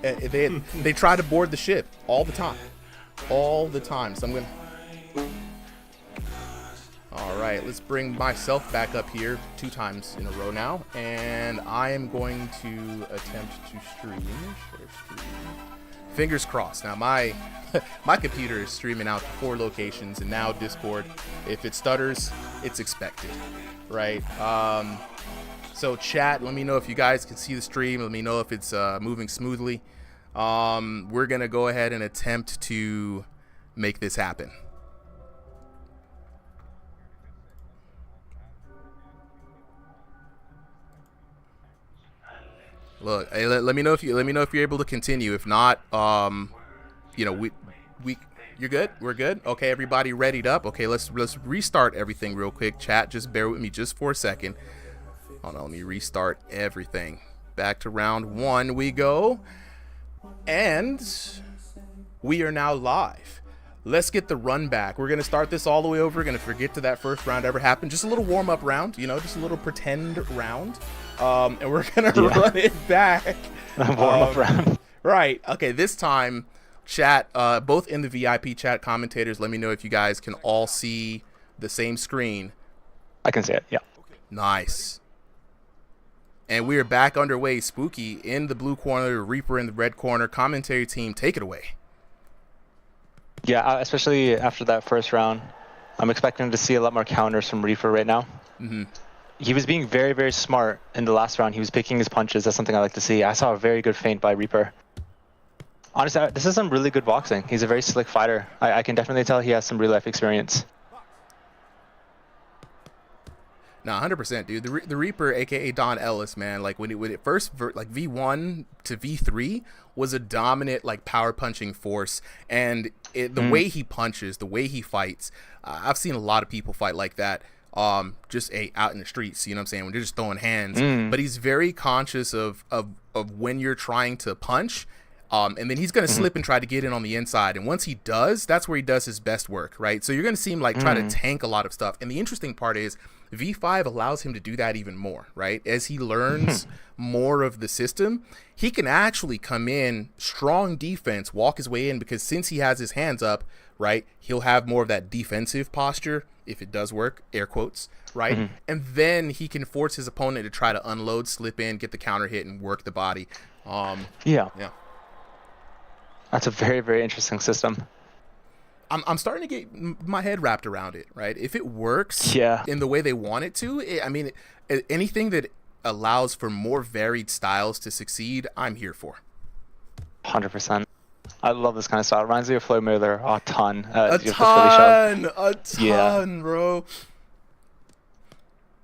They try to board the ship all the time. So I'm gonna. All right, let's bring myself back up here 2 times in a row now, and I am going to attempt to stream. Fingers crossed. Now my computer is streaming out to 4 locations, and now Discord, if it stutters, it's expected, right? So chat, let me know if you guys can see the stream. Let me know if it's moving smoothly. We're gonna go ahead and attempt to make this happen. Look, hey, let me know if you're able to continue. If not, you know, you're good. We're good. Okay, everybody readied up. Okay, let's restart everything real quick. Chat, just bear with me just for a second. Hold on, let me restart everything. Back to round 1 we go, and we are now live. Let's get the run back. We're gonna start this all the way over. We're gonna forget to that first round ever happened. Just a little warm up round, you know, just a little pretend round. And we're gonna run it back. Warm up round. Right. Okay. This time, chat, both in the VIP chat, commentators, let me know if you guys can all see the same screen. I can see it. Yeah. Nice. And we are back underway. Spooky in the blue corner, Reaper in the red corner. Commentary team, take it away. Yeah, especially after that first round, I'm expecting to see a lot more counters from Reaper right now. Mm-hmm. He was being very, very smart in the last round. He was picking his punches. That's something I like to see. I saw a very good feint by Reaper. Honestly, this is some really good boxing. He's a very slick fighter. I can definitely tell he has some real life experience. No, 100%, dude. The Reaper, aka Don Ellis, man. Like when it first like V1 to V3 was a dominant like power punching force, and the way he punches, the way he fights. I've seen a lot of people fight like that. Just out in the streets, you know what I'm saying, when they're just throwing hands. But he's very conscious of when you're trying to punch. And then he's going to slip and try to get in on the inside. And once he does, that's where he does his best work, right? So you're going to see him like try to tank a lot of stuff. And the interesting part is V5 allows him to do that even more, right? As he learns more of the system, he can actually come in strong defense, walk his way in, because since he has his hands up, right, he'll have more of that defensive posture, if it does work, air quotes, right? And then he can force his opponent to try to unload, slip in, get the counter hit, and work the body. Yeah. That's a very, very interesting system. I'm starting to get my head wrapped around it, right? If it works in the way they want it to, anything that allows for more varied styles to succeed, I'm here for. 100%. I love this kind of style. It reminds me of Floyd Mayweather a ton. A ton, bro.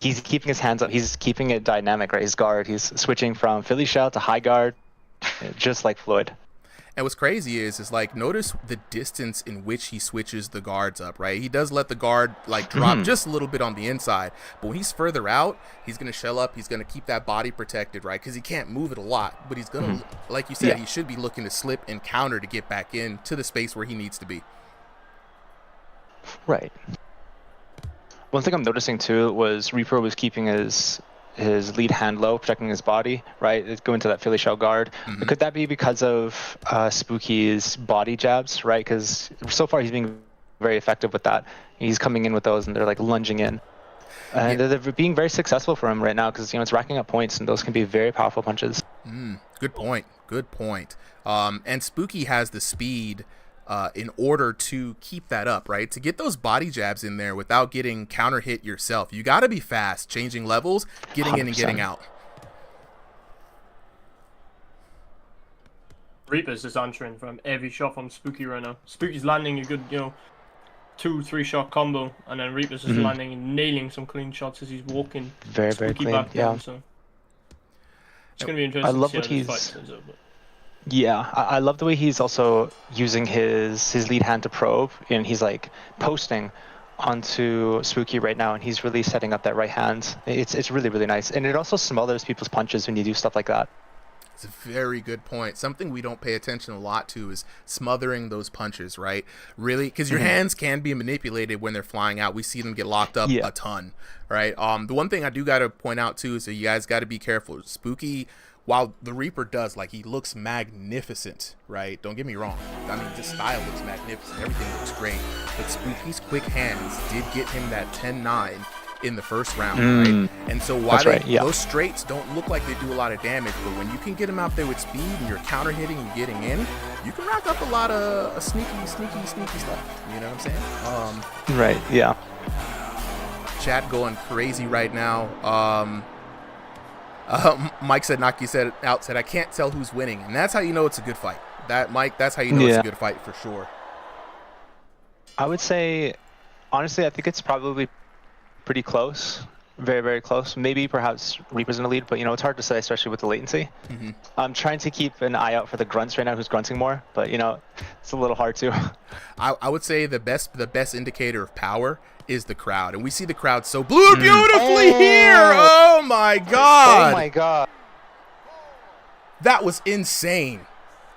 He's keeping his hands up. He's keeping it dynamic, right? His guard. He's switching from Philly shell to high guard, just like Floyd. And what's crazy is like, notice the distance in which he switches the guards up, right? He does let the guard like drop just a little bit on the inside, but when he's further out, he's going to shell up. He's going to keep that body protected, right? Because he can't move it a lot, but he's going to, like you said, he should be looking to slip and counter to get back in to the space where he needs to be. Right. One thing I'm noticing too was Reaper was keeping his lead hand low, protecting his body, right? It's going to that Philly shell guard. Could that be because of Spooky's body jabs, right? Because so far he's being very effective with that. He's coming in with those, and they're like lunging in. And they're being very successful for him right now, because it's racking up points, and those can be very powerful punches. Good point. Good point. And Spooky has the speed in order to keep that up, right? To get those body jabs in there without getting counter hit yourself. You got to be fast, changing levels, getting 100%. In and getting out. Reaper's just answering from every shot from Spooky right now. Spooky's landing a good, 2-3 shot combo, and then Reaper's just landing and nailing some clean shots as he's walking. Very, very clean. Down, so it's gonna be interesting. I love what he's. Yeah, I love the way he's also using his lead hand to probe, and he's like posting onto Spooky right now, and he's really setting up that right hand. It's really, really nice, and it also smothers people's punches when you do stuff like that. It's a very good point. Something we don't pay attention a lot to is smothering those punches, right? Really, because your hands can be manipulated when they're flying out. We see them get locked up a ton, right? The one thing I do got to point out too is that you guys got to be careful. Spooky, while the Reaper does, like, he looks magnificent, right? Don't get me wrong. I mean, this style looks magnificent. Everything looks great. But Spooky's quick hands did get him that 10-9 in the first round, right? And so while those straights don't look like they do a lot of damage, but when you can get them out there with speed and you're counter hitting and getting in, you can rack up a lot of sneaky stuff. You know what I'm saying? Right, yeah. Chat going crazy right now. Mike said, Naki said, I can't tell who's winning. And that's how you know it's a good fight. Mike, that's how you know it's a good fight for sure. I would say, honestly, I think it's probably pretty close. Very, very close. Maybe perhaps Reaper's in the lead, but it's hard to say, especially with the latency. Mm-hmm. I'm trying to keep an eye out for the grunts right now, who's grunting more, but it's a little hard to. I would say the best indicator of power is the crowd, and we see the crowd so beautifully here. Oh my god! Oh my god! That was insane.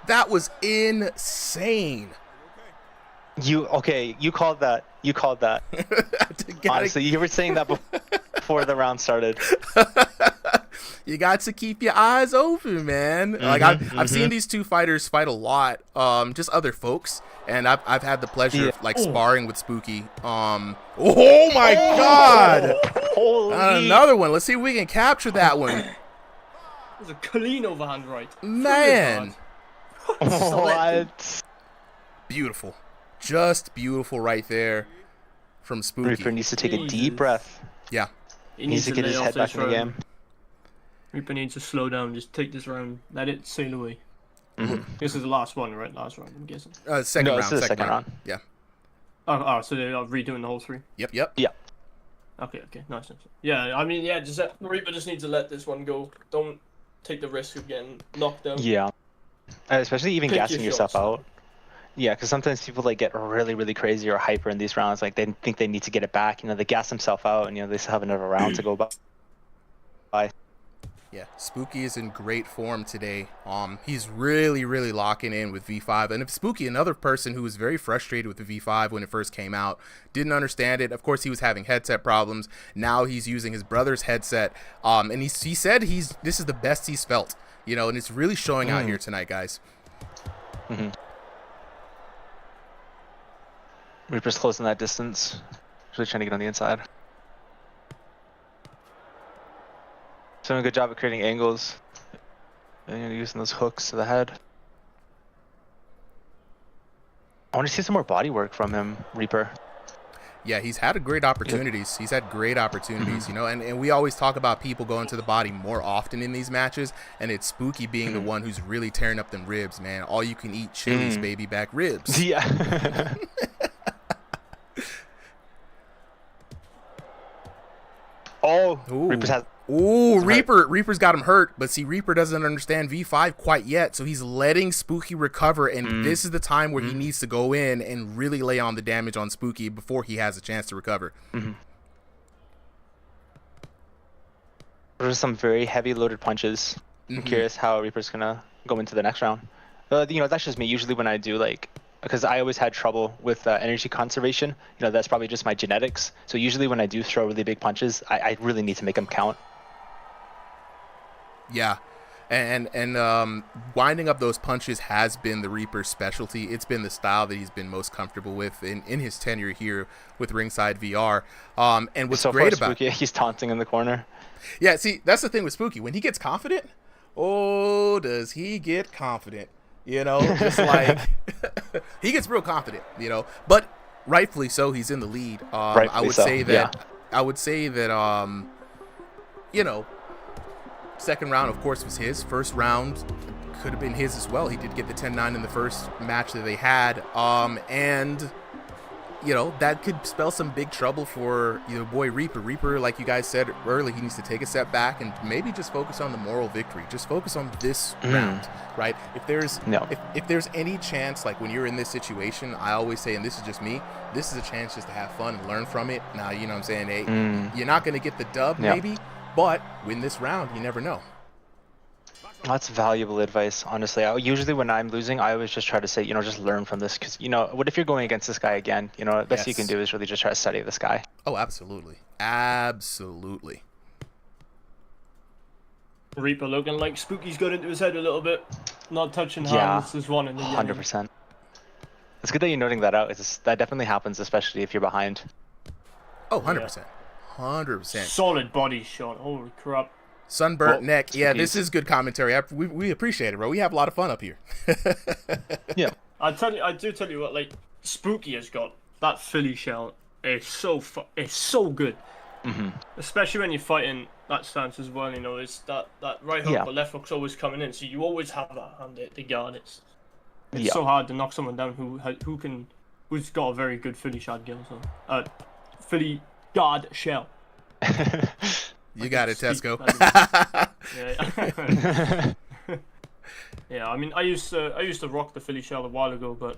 That was insane. You called that. You called that. Honestly, you were saying that before the round started. You got to keep your eyes open, man. Like I've seen these two fighters fight a lot, just other folks, and I've had the pleasure of like sparring with Spooky. Oh my god! Another one. Let's see if we can capture that one. It was a clean overhand right. Man. What? Beautiful. Just beautiful right there from Spooky. Reaper needs to take a deep breath. Yeah. He needs to get his head back in the game. Reaper needs to slow down, just take this round, let it sail away. This is the last one, right? Last round, I'm guessing. Second round. This is the second round. Yeah. So they're redoing the whole 3? Yep. Yeah. Okay, nice. Yeah, I mean, Reaper just needs to let this one go. Don't take the risk of getting knocked down. Yeah. Especially even gassing yourself out. Yeah, because sometimes people get really, really crazy or hyper in these rounds. Like they think they need to get it back. They gas themselves out, and they still have another round to go by. Yeah, Spooky is in great form today. He's really, really locking in with V5. And if Spooky, another person who was very frustrated with the V5 when it first came out, didn't understand it. Of course, he was having headset problems. Now he's using his brother's headset. And he said this is the best he's felt. And it's really showing out here tonight, guys. Reaper's closing that distance. Really trying to get on the inside. Doing a good job of creating angles. And using those hooks to the head. I want to see some more body work from him, Reaper. Yeah, he's had great opportunities. He's had great opportunities, and we always talk about people going to the body more often in these matches, and it's Spooky being the one who's really tearing up them ribs, man. All you can eat Chili's baby back ribs. Yeah. Reaper's got him hurt, but see, Reaper doesn't understand V5 quite yet, so he's letting Spooky recover, and this is the time where he needs to go in and really lay on the damage on Spooky before he has a chance to recover. There's some very heavy loaded punches. I'm curious how Reaper's gonna go into the next round. That's just me. Usually when I do because I always had trouble with energy conservation. That's probably just my genetics. So usually when I do throw really big punches, I really need to make them count. Yeah, and winding up those punches has been the Reaper's specialty. It's been the style that he's been most comfortable with in his tenure here with Ringside VR. And what's great about Spooky, he's taunting in the corner. Yeah, see, that's the thing with Spooky. When he gets confident, does he get confident? Just like he gets real confident, but rightfully so. He's in the lead. I would say that second round, of course, was his. First round could have been his as well. He did get the 10-9 in the first match that they had. And that could spell some big trouble for boy Reaper. Reaper, like you guys said earlier, he needs to take a step back and maybe just focus on the moral victory. Just focus on this round, right? If there's any chance, like when you're in this situation, I always say, and this is just me, this is a chance just to have fun and learn from it. Now, you know what I'm saying? Hey, you're not going to get the dub maybe, but win this round, you never know. That's valuable advice, honestly. Usually when I'm losing, I always just try to say, just learn from this. Because, what if you're going against this guy again? The best you can do is really just try to study this guy. Oh, absolutely. Absolutely. Reaper looking like Spooky's got into his head a little bit. Not touching hands. There's one in the 100%. It's good that you're noting that out. That definitely happens, especially if you're behind. Oh, 100%. 100%. Solid body shot. Holy crap. Sunburnt neck. Yeah, this is good commentary. We appreciate it, bro. We have a lot of fun up here. Yeah. I do tell you what, Spooky has got that Philly shell. It's so good. Especially when you're fighting that stance as well, you know, it's that right hook or left hook's always coming in, so you always have that hand to guard. It's so hard to knock someone down who's got a very good Philly shard kill. So, Philly guard shell. You got it, Tesco. Yeah. Yeah, I mean, I used to rock the Philly shell a while ago, but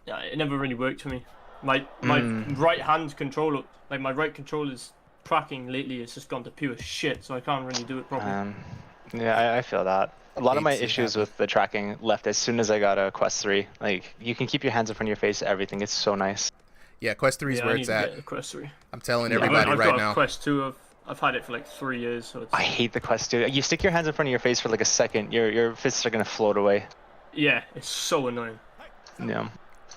yeah, it never really worked for me. My right hand controller, like my right controller's tracking lately, it's just gone to pure shit, so I can't really do it properly. Yeah, I feel that. A lot of my issues with the tracking left as soon as I got a Quest 3. Like, you can keep your hands in front of your face, everything. It's so nice. Yeah, Quest 3 is where it's at. Quest 3. I'm telling everybody right now. I've got Quest 2. I've had it for like 3 years. So it's... I hate the Quest 2. You stick your hands in front of your face for like a second, your fists are gonna float away. Yeah, it's so annoying. Yeah.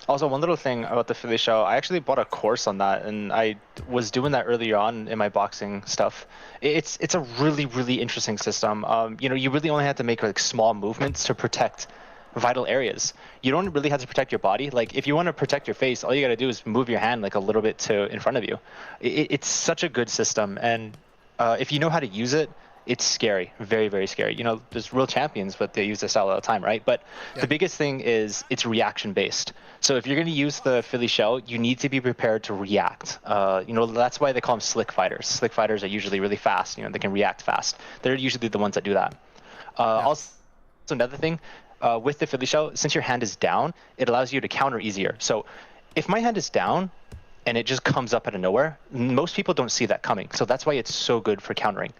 Also, one little thing about the Philly shell, I actually bought a course on that, and I was doing that earlier on in my boxing stuff. It's a really, really interesting system. You know, you really only have to make like small movements to protect vital areas. You don't really have to protect your body. Like, if you want to protect your face, all you got to do is move your hand like a little bit to in front of you. It's such a good system, and if you know how to use it, it's scary, very, very scary. You know, there's real champions, but they use this style all the time, right? But the biggest thing is it's reaction based. So if you're going to use the Philly shell, you need to be prepared to react. You know, that's why they call them slick fighters. Slick fighters are usually really fast. You know, they can react fast. They're usually the ones that do that. Also, another thing, with the Philly shell, since your hand is down, it allows you to counter easier. So if my hand is down and it just comes up out of nowhere, most people don't see that coming. So that's why it's so good for countering.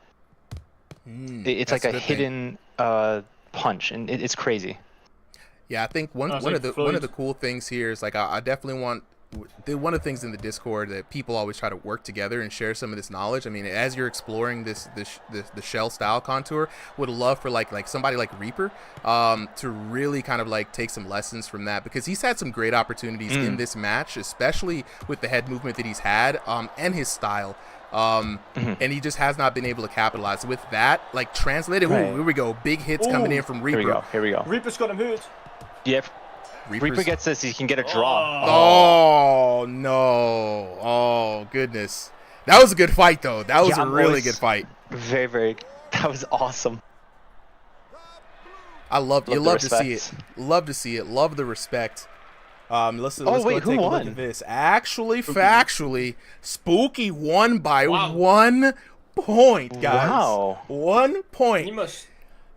It's like a hidden punch, and it's crazy. Yeah, I think one of the cool things here is like I definitely want one of the things in the Discord that people always try to work together and share some of this knowledge. I mean, as you're exploring the shell style contour, would love for like somebody like Reaper to really kind of like take some lessons from that, because he's had some great opportunities in this match, especially with the head movement that he's had and his style. And he just has not been able to capitalize with that. Like, translated. Ooh, here we go. Big hits coming in from Reaper. Here we go. Reaper's got him hurt. Yep. Reaper gets this. He can get a draw. Oh no! Oh goodness! That was a good fight, though. That was a really good fight. Very, very. That was awesome. I love to see it. Love to see it. Love the respect. Let's go take a look at this. Actually, factually, Spooky won by 1 point, guys. Wow. 1 point. He must.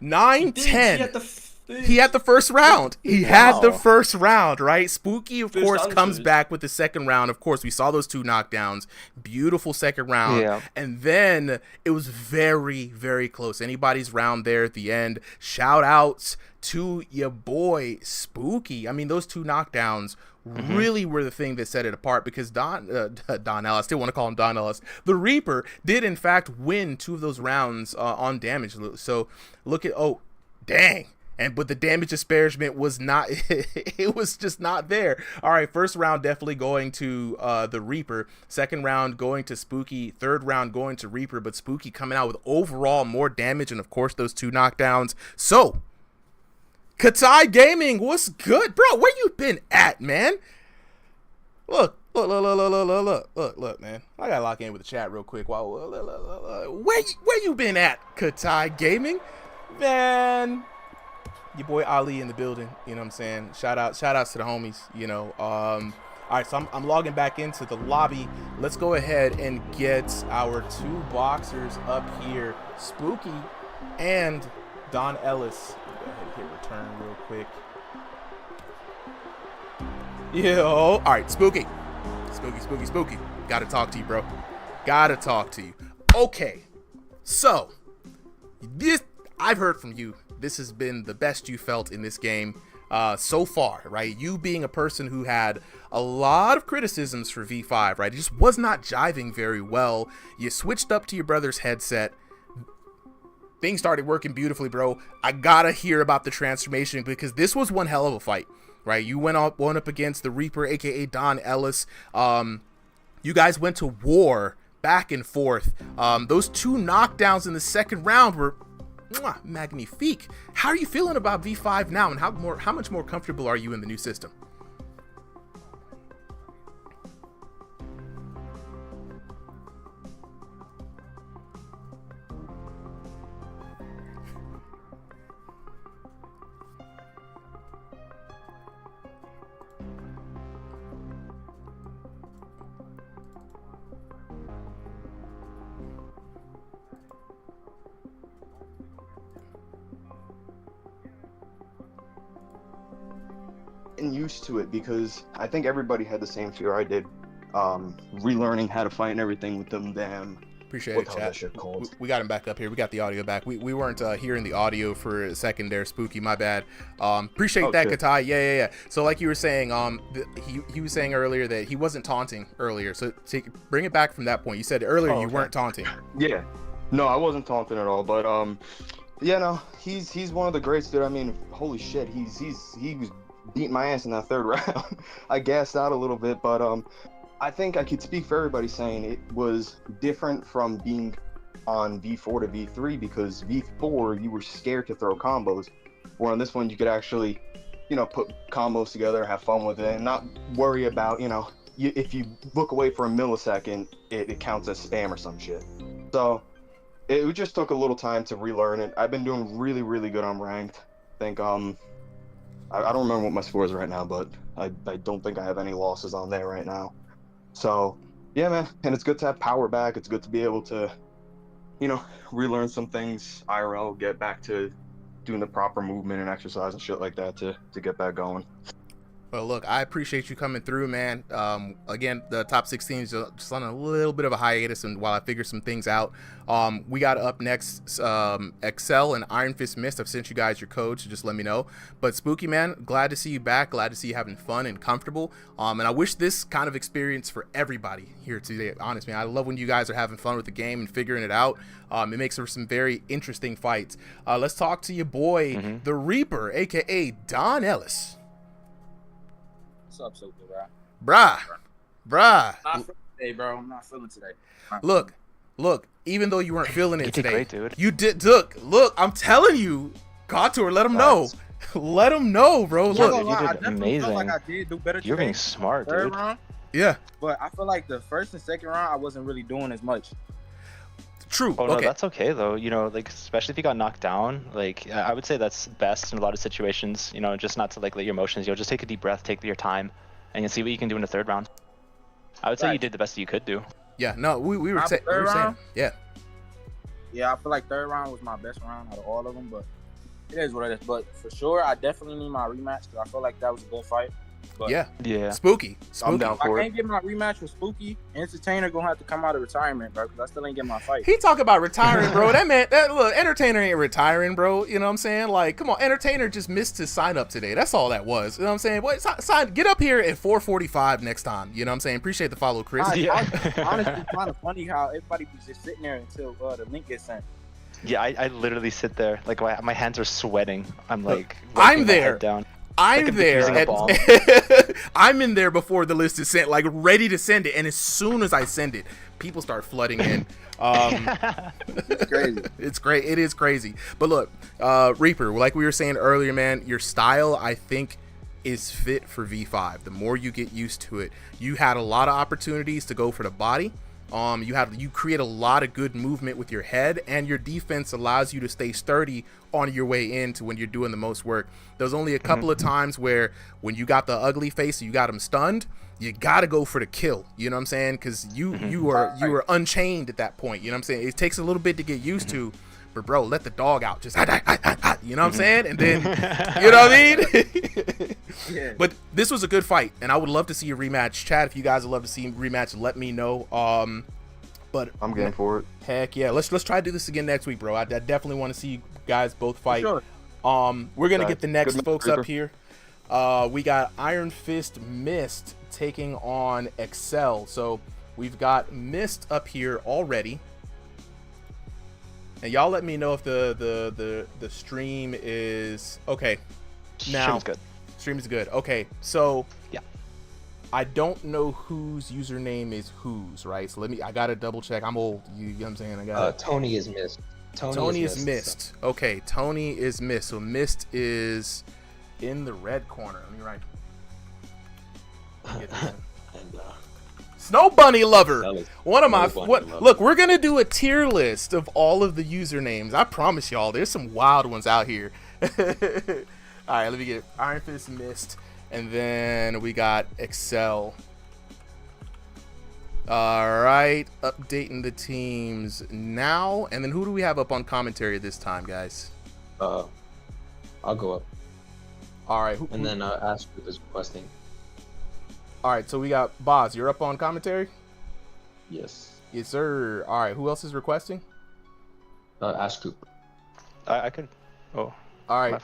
9-10. He had the first round. He had the first round, right? Spooky, of course, comes back with the second round. Of course, we saw those 2 knockdowns. Beautiful second round. Yeah. And then it was very, very close. Anybody's round there at the end. Shout outs to your boy Spooky. I mean, those 2 knockdowns really were the thing that set it apart, because Don Ellis, I still want to call him Don Ellis, the Reaper, did in fact win 2 of those rounds on damage. So look at, dang. But the damage disparagement was not, it was just not there. All right, first round definitely going to the Reaper. Second round going to Spooky. Third round going to Reaper, but Spooky coming out with overall more damage, and of course those 2 knockdowns. So, Katai Gaming, what's good? Bro, where you been at, man? Look, man. I gotta lock in with the chat real quick. Where you been at, Katai Gaming? Man, your boy Ali in the building, you know what I'm saying? Shout outs to the homies, you know. All right, so I'm logging back into the lobby. Let's go ahead and get our 2 boxers up here, Spooky and Don Ellis. Go ahead and hit return real quick. Yo, all right, Spooky. Gotta talk to you, bro. Gotta talk to you. Okay, so this, I've heard from you. This has been the best you felt in this game so far, right? You being a person who had a lot of criticisms for V5, right? It just was not jiving very well. You switched up to your brother's headset. Things started working beautifully, bro. I gotta hear about the transformation, because this was one hell of a fight, right? You went up against the Reaper, aka Don Ellis. You guys went to war back and forth. Those 2 knockdowns in the second round were magnifique. How are you feeling about V5 now, and how much more comfortable are you in the new system? getting used to it, because I think everybody had the same fear I did, relearning how to fight and everything with them damn. Appreciate What it, the hell that chat. shit called? We got him back up here. We got the audio back. We weren't hearing the audio for a second there, Spooky. My bad. Appreciate that, shit. Katai. Yeah. So like you were saying, he was saying earlier that he wasn't taunting earlier. So bring it back from that point. You said earlier you weren't taunting. Yeah, no, I wasn't taunting at all. But yeah, no, he's one of the greats, dude. I mean, holy shit, he was beating my ass in that third round. I gassed out a little bit, but I think I could speak for everybody saying it was different from being on V4 to V3, because V4 you were scared to throw combos, where on this one you could actually, put combos together, have fun with it, and not worry about, if you look away for a millisecond, it counts as spam or some shit. So it just took a little time to relearn it. I've been doing really, really good on ranked. I think I don't remember what my score is right now, but I don't think I have any losses on there right now. So yeah, man, and it's good to have power back. It's good to be able to, relearn some things IRL, get back to doing the proper movement and exercise and shit like that to get back going. Well, look, I appreciate you coming through, man. Again, the top 16 is just on a little bit of a hiatus, and while I figure some things out, we got up next Excel and Iron Fist Mist. I've sent you guys your codes, so just let me know. But Spooky, man, glad to see you back. Glad to see you having fun and comfortable. And I wish this kind of experience for everybody here today. Honestly, man, I love when you guys are having fun with the game and figuring it out. It makes for some very interesting fights. Let's talk to your boy, the Reaper, aka Don Ellis. What's up, so bro? Bruh. Not feeling today, bro. I'm not feeling today. Look. Even though you weren't feeling it today, great, dude. you did. Look. I'm telling you, Contour. Let him know. Let him know, bro. Look, you did amazing. Felt like I did do better. You're being smart, third dude. Round, yeah. But I feel like the first and second round, I wasn't really doing as much. True. Oh, okay. no, that's okay though. Especially if you got knocked down, I would say that's best in a lot of situations. Just not to let your emotions. Just take a deep breath, take your time, and you see what you can do in the third round. I would say you did the best you could do. Yeah. No, we were saying. Yeah. Yeah, I feel like third round was my best round out of all of them, but it is what it is. But for sure, I definitely need my rematch because I feel like that was a good fight. But yeah. Spooky. I'm down for I it. can't get my rematch with Spooky. Entertainer gonna have to come out of retirement, bro, because I still ain't get my fight. He talk about retiring, bro. Look, Entertainer ain't retiring, bro. You know what I'm saying? Like, come on, Entertainer just missed his sign up today. That's all that was. You know what I'm saying? Boy, get up here at 4:45 next time. You know what I'm saying? Appreciate the follow, Chris. Honestly, kind of funny how everybody was just sitting there until the link gets sent. Yeah, I literally sit there like my hands are sweating. I'm like, I'm there. My head down. I'm there. I'm in there before the list is sent, like ready to send it. And as soon as I send it, people start flooding in. It's crazy. It's great. It is crazy. But look, Reaper, like we were saying earlier, man, your style, I think, is fit for V5. The more you get used to it, you had a lot of opportunities to go for the body. You create a lot of good movement with your head, and your defense allows you to stay sturdy on your way into when you're doing the most work. There's only a couple of times where when you got the ugly face, you got him stunned, you gotta go for the kill. You know what I'm saying? Because you were unchained at that point. You know what I'm saying? It takes a little bit to get used to. But bro, let the dog out. Just you know what I'm saying? And then you know what I mean? Yeah. But this was a good fight, and I would love to see a rematch. Chat, if you guys would love to see a rematch, let me know. But I'm game for it. Heck yeah, let's try to do this again next week, bro. I definitely want to see you guys both fight. Sure. We're gonna get the next Good folks Reaper. up here. We got Iron Fist Mist taking on Excel. So we've got Mist up here already. And y'all let me know if the stream is okay. Now Stream's good. Stream is good. Okay, so Yeah. I don't know whose username is whose, right? So I gotta double check. I'm old. You know what I'm saying? I got Tony is missed. Tony is missed. Okay, Tony is missed. So Mist is in the red corner. Let me write. Get that. And, Snow Bunny Lover. That was One of my Snow Bunny Lover. look, we're gonna do a tier list of all of the usernames. I promise y'all, there's some wild ones out here. All right, let me get Iron Fist Mist, and then we got Excel. All right, updating the teams now, and then who do we have up on commentary this time, guys? I'll go up. All right. And then Ash Group is requesting. All right. So we got Boz. You're up on commentary. Yes. Yes, sir. All right. Who else is requesting? Ash Group. I could. Oh. All right.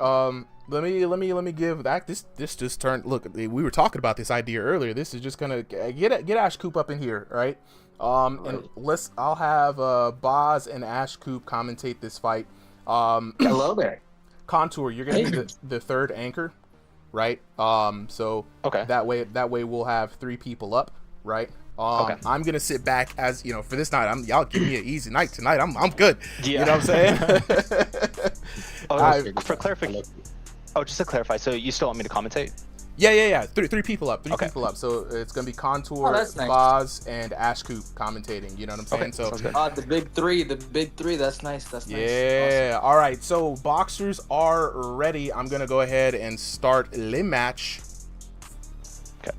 Let me give that. This just turned. Look, we were talking about this idea earlier. This is just gonna get Ash Coop up in here, right? And I'll have Boz and Ash Coop commentate this fight. Hello there. Contour, you're gonna be the third anchor, right? So okay. That way we'll have 3 people up, right? Okay. I'm gonna sit back as for this night. Y'all give me an easy night tonight. I'm good. Yeah. You know what I'm saying? For clarification. Oh, just to clarify, so you still want me to commentate? Yeah. Three people up. Three Okay. people up. So it's gonna be Contour, that's nice. Boz, and Ash Coop commentating. You know what I'm saying? Okay, So sounds good. The big three. That's nice. That's nice. yeah. All right. So boxers are ready. I'm gonna go ahead and start the match. Okay.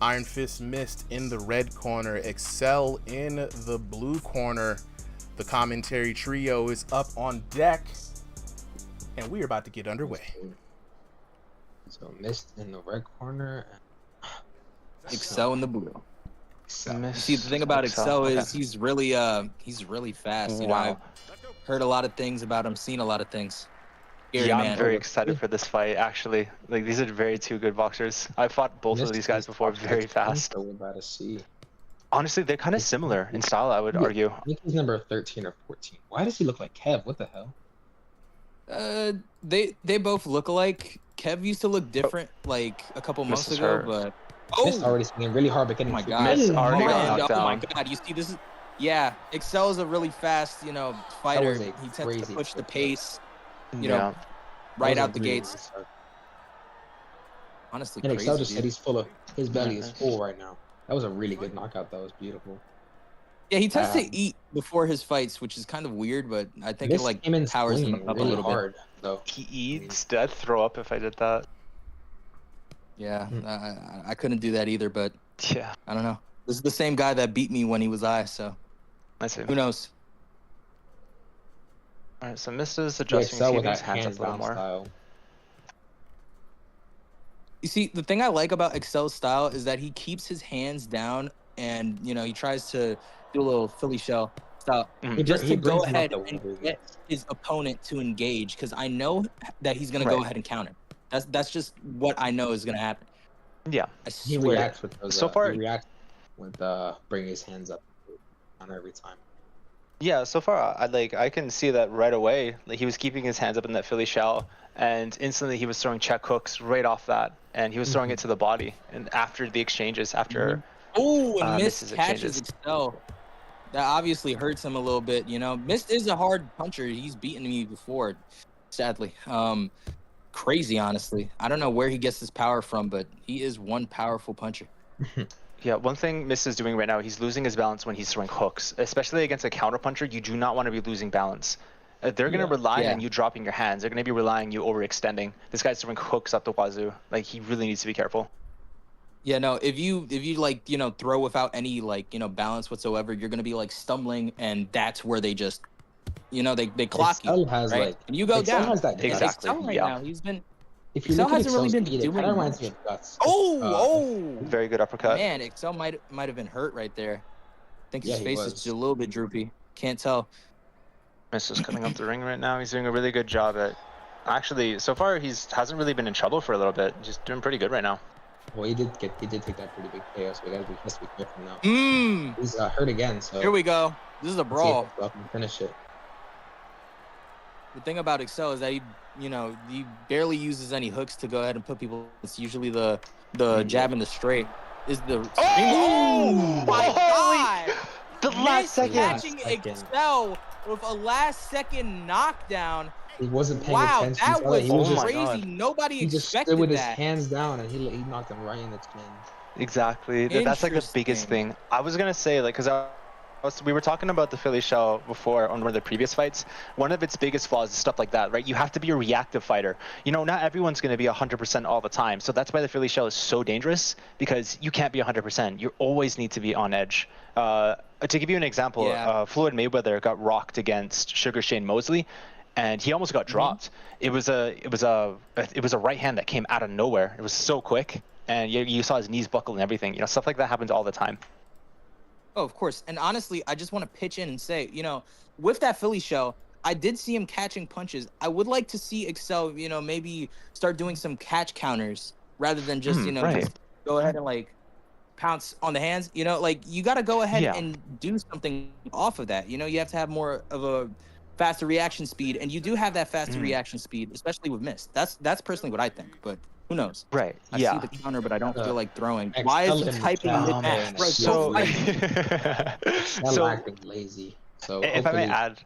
Iron Fist Mist in the red corner. Excel in the blue corner. The commentary trio is up on deck, and we are about to get underway. So Mist in the red corner. Excel in the blue. Excel. See, the thing about Excel okay. is he's really fast. You know, I've heard a lot of things about him, seen a lot of things. Scary Yeah, man. I'm very excited for this two actually. Like, these are very 2 good boxers. I fought both of these guys before, very fast. So we're about to see. Honestly, they're kind of similar in style, I would argue. I think he's number 13 or 14. Why does he look like Kev? What the hell? They both look alike. Kev used to look different like a couple months Mrs. ago, Hurt. but Mist already swinging really hard, but getting oh my god, Miss already got man, knocked oh my down. god, you see this is Excel is a really fast, fighter. was a He tends to crazy push the kick. pace, Yeah. right That out was the a really gates. good start. Honestly, And crazy. Excel just said Dude. he's full of, his belly is full right now. That was a really good knockout. That was beautiful. Yeah, he tends Um, to eat before his fights, which is kind of weird, but I think This it like came in powers him swinging up a really little bit. hard, though. He eats. I'd throw up if I did that. Yeah, I couldn't do that either, but Yeah. I don't know. This is the same guy that beat me when he was I, so I see. who knows? All right, so Mist is Yeah, adjusting, Excel with keeping his that hands hands up a little down more. style. You see, the thing I like about Excel's style is that he keeps his hands down and, he tries to do a little Philly shell style Mhm. just He to go brings him up ahead the and wall. get his opponent to engage because I know that he's going to go Right. ahead and counter. That's just what I know is going to happen. Yeah. I He swear. reacts with those. So far- he reacts with bringing his hands up on every time. Yeah, so far I can see that right away. Like, he was keeping his hands up in that Philly shell, and instantly he was throwing check hooks right off that, and he was throwing it to the body. And after the exchanges, after Oh, and Mist Mist's catches exchanges. Excel. That obviously hurts him a little bit, Mist is a hard puncher. He's beaten me before, sadly. Crazy, honestly. I don't know where he gets his power from, but he is one powerful puncher. Yeah, one thing Mist is doing right now, he's losing his balance when he's throwing hooks, especially against a counter puncher. You do not want to be losing balance. They're going to rely Yeah. on you dropping your hands. They're going to be relying on you overextending. This guy's throwing hooks up the wazoo. Like, he really needs to be careful. Yeah, no, if you throw without any balance whatsoever, you're gonna be like stumbling, and that's where they just they clock Excel you, has, right? like- and you go Excel down. has that And Exactly, Excel right yeah. now, he's been If you Excel look at hasn't really Excel's been speed, it doing kind of reminds much. me of Guts. Oh, Very good uppercut. man, Excel might have been hurt right there. I think his Yeah, he face was. is just a little bit droopy. Can't tell. Mist is coming up the ring right now. He's doing a really good job at... Actually, so far, hasn't really been in trouble for a little bit. Just doing pretty good right now. Well, he did take that pretty big KO, so he has to be careful now. Mmm. He's hurt again, so Here we go. This is a let's see if brawl. Excel can finish it. The thing about Excel is that he barely uses any hooks to go ahead and put people. It's usually the jab and the straight. Is the Oh! my god! The last second! Catching Second. Excel with a last second knockdown. He wasn't paying Wow, attention. that to it. was He was Oh just, my crazy. God. Nobody he just expected stood with his that. hands down, and he knocked him right in the chin. Exactly. That's like the biggest Interesting. thing. I was going to say, like, because we were talking about the Philly shell before on one of the previous fights. One of its biggest flaws is stuff like that, right? You have to be a reactive fighter. Not everyone's going to be 100% all the time. So that's why the Philly shell is so dangerous, because you can't be 100%. You always need to be on edge. To give you an example, Yeah. Floyd Mayweather got rocked against Sugar Shane Mosley, and he almost got dropped. It was a right hand that came out of nowhere. It was so quick, and you saw his knees buckle and everything. You know, stuff like that happens all the time. Oh, of course. And honestly, I just want to pitch in and say, with that Philly show, I did see him catching punches. I would like to see Excel, maybe start doing some catch counters rather than just, Right. just go ahead and like pounce on the hands. Like you got to go ahead Yeah. and do something off of that. You have to have more of a faster reaction speed, and you do have that faster reaction speed, especially with mist. That's personally what I think, but who knows? Right. I Yeah. see the counter, but I don't feel like throwing. Excel Why is he in the typing chat mid-match? saying Bro, So, don't That acting lazy. So if I may hopefully-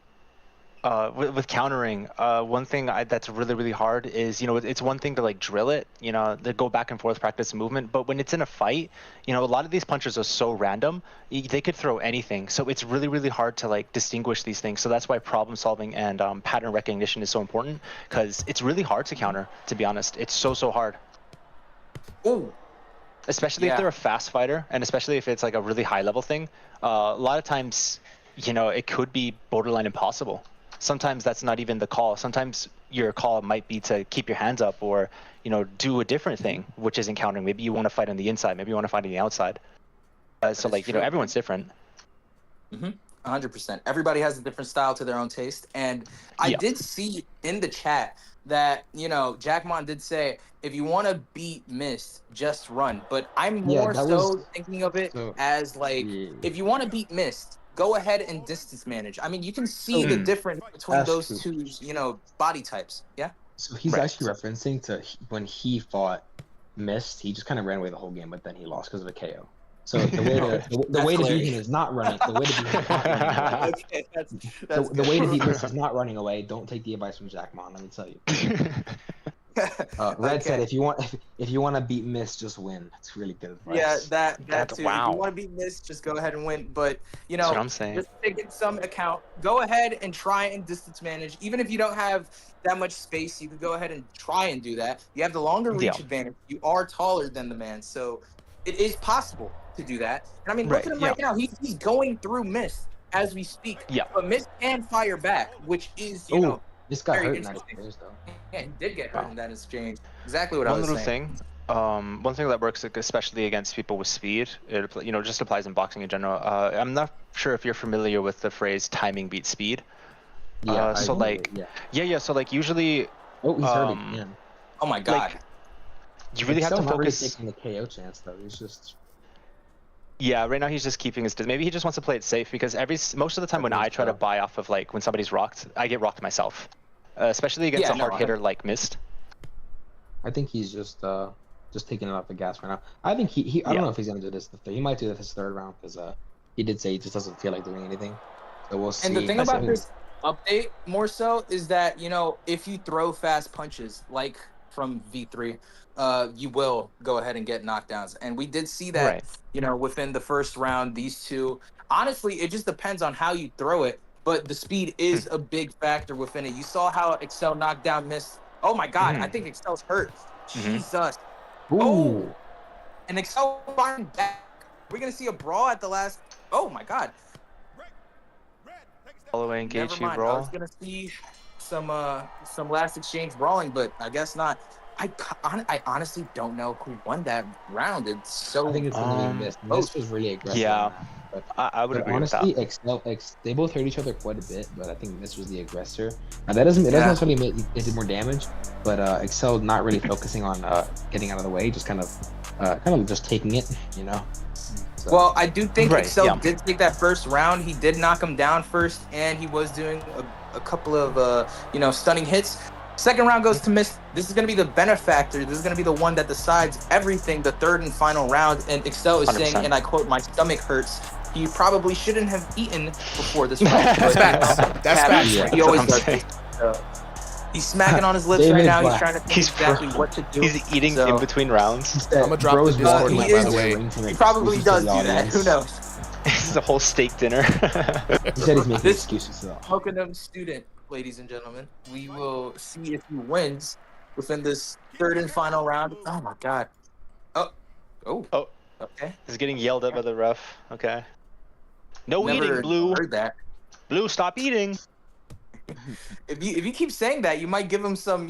add, with countering, one thing that's really, really hard is, it's one thing to like drill it, to go back and forth, practice movement. But when it's in a fight, a lot of these punches are so random, they could throw anything. So it's really, really hard to like distinguish these things. So that's why problem solving and pattern recognition is so important, because it's really hard to counter, to be honest. It's so hard. Ooh. Especially if they're a fast fighter, and especially if it's like a really high level thing. A lot of times, it could be borderline impossible. Sometimes that's not even the call. Sometimes your call might be to keep your hands up or, do a different thing, which is encountering. Maybe you want to fight on the inside. Maybe you want to fight on the outside. So like, everyone's different. 100%. Everybody has a different style to their own taste. And I did see in the chat that, Jackmon did say, if you want to beat Mist, just run. But I'm more thinking of it as like, if you want to beat Mist, go ahead and distance manage. I mean, you can see the difference between those two, body types. Yeah. So he's actually referencing to when he fought Mist, he just kind of ran away the whole game, but then he lost because of a KO. So the way to beat him is not running. The way to beat him is not running away. Okay, that's the way to beat Mist is not running away. Don't take the advice from Jackmon. Let me tell you. Red said, if you want to beat Mist, just win. It's really good advice. Yeah, that too. Wow. If you want to beat Mist, just go ahead and win. But That's what I'm saying. just taking some account, go ahead and try and distance manage. Even if you don't have that much space, you could go ahead and try and do that. You have the longer reach advantage. You are taller than the man, so it is possible to do that. And I mean, look at him right now. He's going through Mist as we speak. Yeah. But Mist can fire back, which is this got very hurt in that interesting. exchange, though. Yeah, he did get hurt in that exchange. Exactly what I was saying. One thing that works, especially against people with speed, it just applies in boxing in general. I'm not sure if you're familiar with the phrase "timing beats speed." Yeah. So usually. Oh, he's hurting again. Oh my god. You really have to focus. Taking the KO chance though. He's just. Yeah, right now he's just keeping his. Maybe he just wants to play it safe because most of the time when I try to buy off of like when somebody's rocked, I get rocked myself, especially against a hard hitter like Mist. I think he's just taking it off the gas right now. I think he I don't know if he's gonna do this. He might do this third round because he did say he just doesn't feel like doing anything. So we'll see. And the thing about this update more so is that if you throw fast punches like from V3, you will go ahead and get knockdowns. And we did see that, within the first round, these two. Honestly, it just depends on how you throw it, but the speed is a big factor within it. You saw how Excel knocked down Mist. Oh my god, I think Excel's hurt. Jesus. Ooh. Oh. And Excel firing back. We're going to see a brawl at the last. Oh my god. Following engage Never mind. I was going to see some last exchange brawling, but I guess not. I honestly don't know who won that round. It's so. I think it's gonna be Mist. Mist was really aggressive. Yeah, but I would agree honestly, with that. they both hurt each other quite a bit, but I think Mist was the aggressor. Now that doesn't necessarily make it did more damage, but Excel not really focusing on getting out of the way, just kind of just taking it, So. Well, I do think Excel did take that first round. He did knock him down first, and he was doing a couple of stunning hits. Second round goes to Mist. This is going to be the benefactor. This is going to be the one that decides everything, the third and final round. And Excel is 100%. Saying, and I quote, "My stomach hurts. He probably shouldn't have eaten before this round." That's facts. That's facts. He always does. He's smacking on his lips right now. He's trying to think exactly what to do. He's eating in between rounds. I'm going to drop the Discord link, by the way. He probably does do that. Who knows? This is a whole steak dinner. He said he's making excuses. Pokemon student, ladies and gentlemen. We will see if he wins within this third and final round. Oh my god. Oh. Okay. He's getting yelled at by the ref. Okay. No Never eating, Blue. Heard that. Blue, stop eating. if you keep saying that, you might give him some,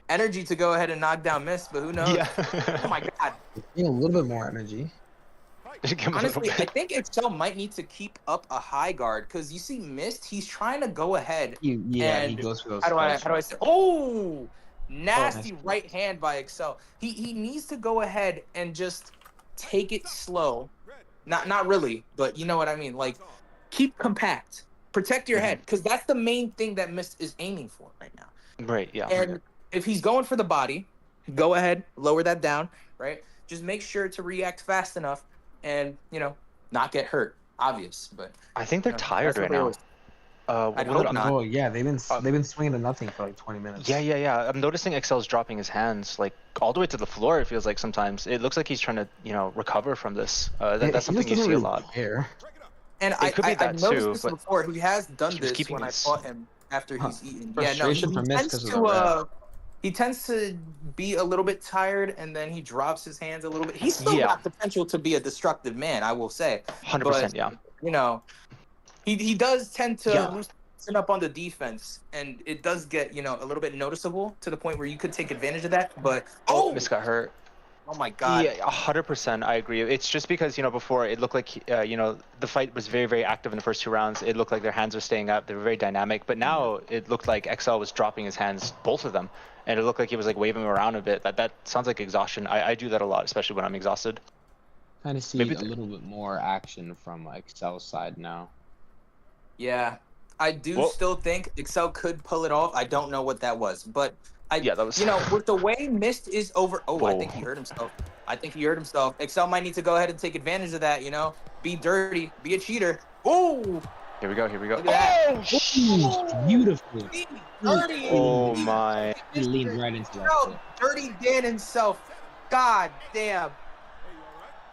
energy to go ahead and knock down Mist. But who knows? Yeah. Oh my God. Yeah, a little bit more energy. Give him a little Honestly, I bit. think Excel might need to keep up a high guard because you see Mist, he's trying to go ahead. He And goes for those. how do I say? Oh, nasty nice. right hand by Excel. He needs to go ahead and just take it slow. Not really, but you know what I mean. Like, keep compact, protect your head, because that's the main thing that Mist is aiming for right now. Right, yeah. And if he's going for the body, go ahead, lower that down, right? Just make sure to react fast enough and, not get hurt. Obvious, but I think they're tired right now. I'd hope not. Oh yeah, they've been swinging to nothing for like 20 minutes. Yeah. I'm noticing Excel's dropping his hands like all the way to the floor. It feels like sometimes it looks like he's trying to, recover from this. That's something you see a lot. And It could be that I've noticed too, this but before. He has done he was this keeping when I his- fought him after he's eaten. Frustration for Mist 'cause of the rep. He tends to be a little bit tired, and then he drops his hands a little bit. He's still got potential to be a destructive man, I will say. 100%, yeah. He does tend to loosen up on the defense, and it does get a little bit noticeable to the point where you could take advantage of that. But Miss got hurt. Oh my God. Yeah, 100%. I agree. It's just because before it looked like the fight was very, very active in the first 2 rounds. It looked like their hands were staying up. They were very dynamic. But now it looked like XL was dropping his hands, both of them, and it looked like he was like waving them around a bit. That sounds like exhaustion. I do that a lot, especially when I'm exhausted. Kind of see a little bit more action from Excel's side now. Yeah, I do still think Excel could pull it off. I don't know what that was, but that was with the way Mist is over. Oh, I think he hurt himself. Excel might need to go ahead and take advantage of that. Be dirty, be a cheater. Oh, here we go. Look at that. Beautiful. Dirty. Oh my. He leaned right into that. Dirty Dan himself. God damn.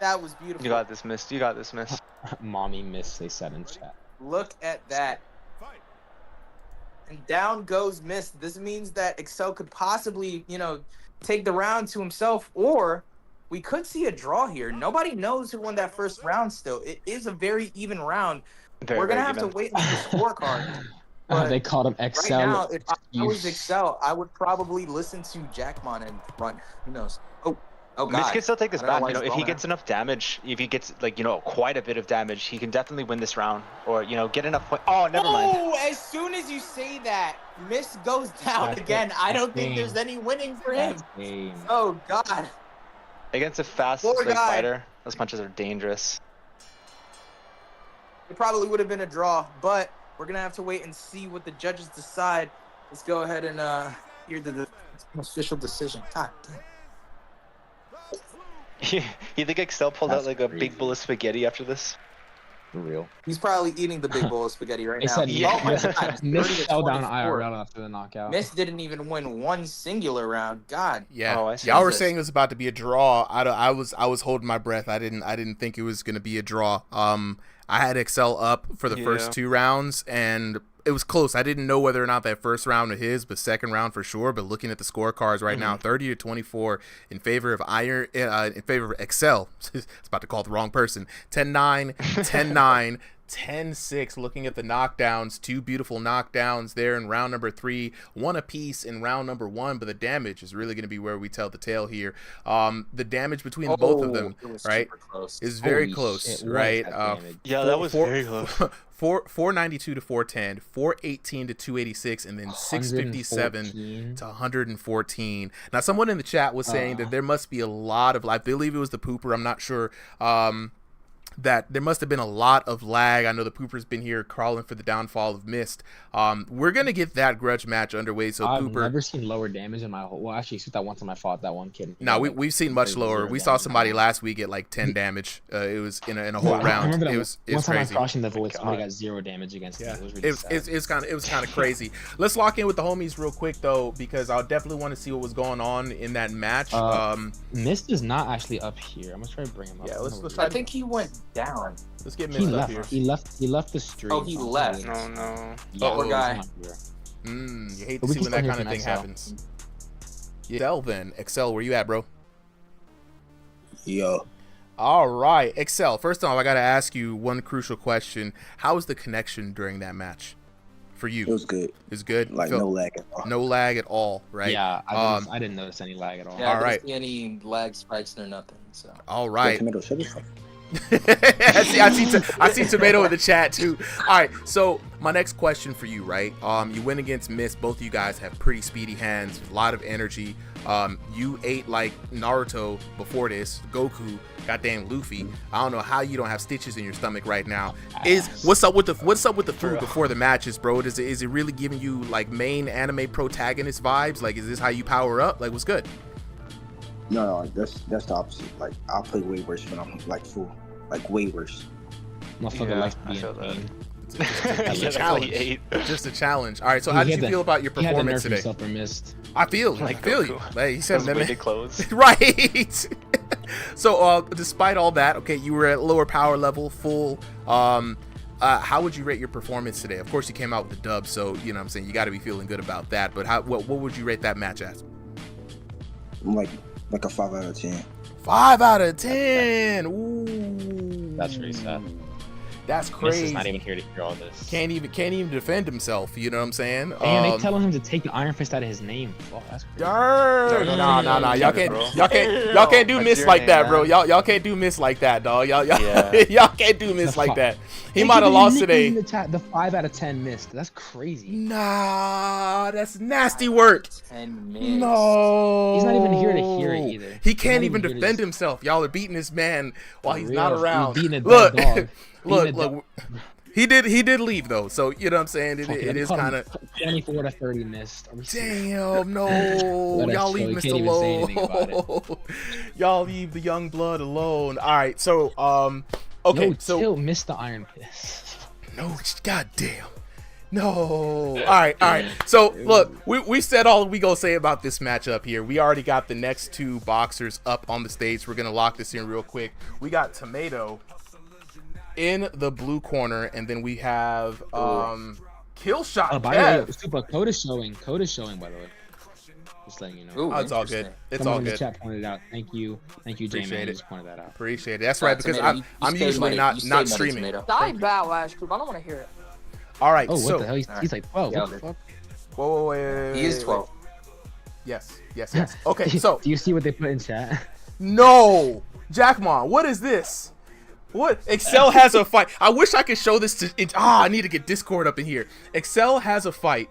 That was beautiful. You got this, Mist. You got this, Mist. Mommy Mist, they said in chat. Look at that. And down goes Mist. This means that Excel could possibly, take the round to himself, or we could see a draw here. Nobody knows who won that first round still. It is a very even round. We're going to have to wait until the scorecard. They called him Excel. Right now, if I was Excel, I would probably listen to Jackmon and run. Who knows? Oh God. Mist can still take this back. If he going gets enough damage, if he gets quite a bit of damage, he can definitely win this round, or get enough point. Oh, never mind. Oh, as soon as you say that, Mist goes down again. I don't think there's any winning for him. Oh God. Against a fast fighter, those punches are dangerous. It probably would have been a draw, but we're gonna have to wait and see what the judges decide. Let's go ahead and hear the official decision. God damn. You think Excel pulled out like a big bowl of spaghetti after this? For real. He's probably eating the big bowl of spaghetti right They now. said Mist fell down IRL after the knockout. Mist didn't even win one singular round. God. Yeah. Y'all were saying it was about to be a draw. I was holding my breath. I didn't think it was gonna be a draw. I had Excel up for the first 2 rounds, and it was close. I didn't know whether or not that first round was his, but second round for sure. But looking at the scorecards right now, 30-24 in favor of in favor of Excel. I was about to call the wrong person. 10-9, 10-9. 10-6. Looking at the knockdowns, 2 beautiful knockdowns there in round number 3, 1 apiece in round number 1, but the damage is really going to be where we tell the tale here. The damage between both of them, right, is very close, right? That was very close. 492 to 410, 418 to 286, and then 657 to 114. Now, someone in the chat was saying that there must be a lot of, I believe it was the Pooper, I'm not sure, that there must have been a lot of lag. I know the Pooper's been here crawling for the downfall of Mist. We're going to get that grudge match underway. So I've Pooper, never seen lower damage in my whole... Well, actually, except that one time I fought that one kid. No, we've seen much lower. We saw somebody last week get like 10 damage. It was in a whole round. I remember that it was one time crazy. I crossing the void, somebody got 0 damage against me. It was really sad. It was kind of crazy. Let's lock in with the homies real quick though, because I'll definitely want to see what was going on in that match. Mist is not actually up here. I'm gonna try to bring him up. Yeah, let's try. I think he went down. Let's get Mist up here. He left the stream. Oh, he left. No. Poor guy. You hate to see when that kind of thing happens. Excel then. Excel, where you at, bro? Yo. All right, Excel. First off, I got to ask you one crucial question. How was the connection during that match? for you? It was good. It's good. Like no lag at all. No lag at all, right? Yeah, I didn't notice any lag at all. Yeah, All I right. didn't see any lag spikes or nothing. So. All right. Tomato sugar. I see tomato in the chat too. All right, so my next question for you, right? You went against Mist. Both of you guys have pretty speedy hands, a lot of energy. You ate like Naruto before this, Goku, goddamn Luffy. I don't know how you don't have stitches in your stomach right now. What's up with the food before the matches, bro? Is it really giving you like main anime protagonist vibes? Like, is this how you power up? Like, what's good? No, that's the opposite. Like I'll play way worse when I'm like full, like way worse. Motherfucker likes to I be feel in pain. Just Yeah, a challenge. that's what he ate. Just a challenge. All right, so how did you feel about your performance today? For Mist. I feel Like you. Goku. Like, he said, Those weighted clothes. right. So, despite all that, okay, you were at lower power level, full. How would you rate your performance today? Of course, you came out with the dub, so you know what I'm saying you got to be feeling good about that. But what would you rate that match as? Like a 5 out of 10. 5 out of 10. Ooh, That's pretty sad. that's Mist crazy. is not even here to hear all this. Can't even defend himself. You know what I'm saying? And they telling him to take the Iron Fist out of his name. Oh, that's crazy. Nah. Y'all can't do What's Mist your like name, that, bro. man? Y'all can't do Mist like that, dog. Y'all Yeah. y'all can't do Mist like that. He They might have giving lost Nick today. in the 5 out of 10 Mist. That's crazy. Nah, that's nasty work. 10 minutes. No, He's not even here to hear it either. He He's can't not even here to defend just- himself. Y'all are beating this man while For he's real. not He's around. beating a dead Look, dog. look, Beating a look. He did leave though, so you know what I'm saying. It is kind of 24 to 30 Mist. damn. No, Let us y'all chill. leave We Mr. can't even say anything about Low. Y'all leave the young blood alone. All right, so okay, No, so chill, Mist the Iron Fist. no, goddamn. No. All right. So look, we said all we gonna say about this matchup here. We already got the next two boxers up on the stage. We're gonna lock this in real quick. We got Tomato in the blue corner, and then we have Killshot. Oh, by the way, Super Code is showing. By the way. Just letting you know. Ooh, Oh, it's all good. interesting. It's Someone all in the good. chat pointed it out. Thank you, Appreciate J-Man. it. You just pointed that out. Appreciate it. That's right, because Tomato, you I'm stay usually money. not You stay not money, streaming. Tomato. Die bow ass group. I don't want to hear it. All right, Oh, what so the hell? He's like 12. Yeah, What the fuck? whoa, wait, He is 12. Yes. Okay, so Do you see what they put in chat? no, Jackmon, what is this? What? Excel has a fight. I wish I could show this to. I need to get Discord up in here. Excel has a fight,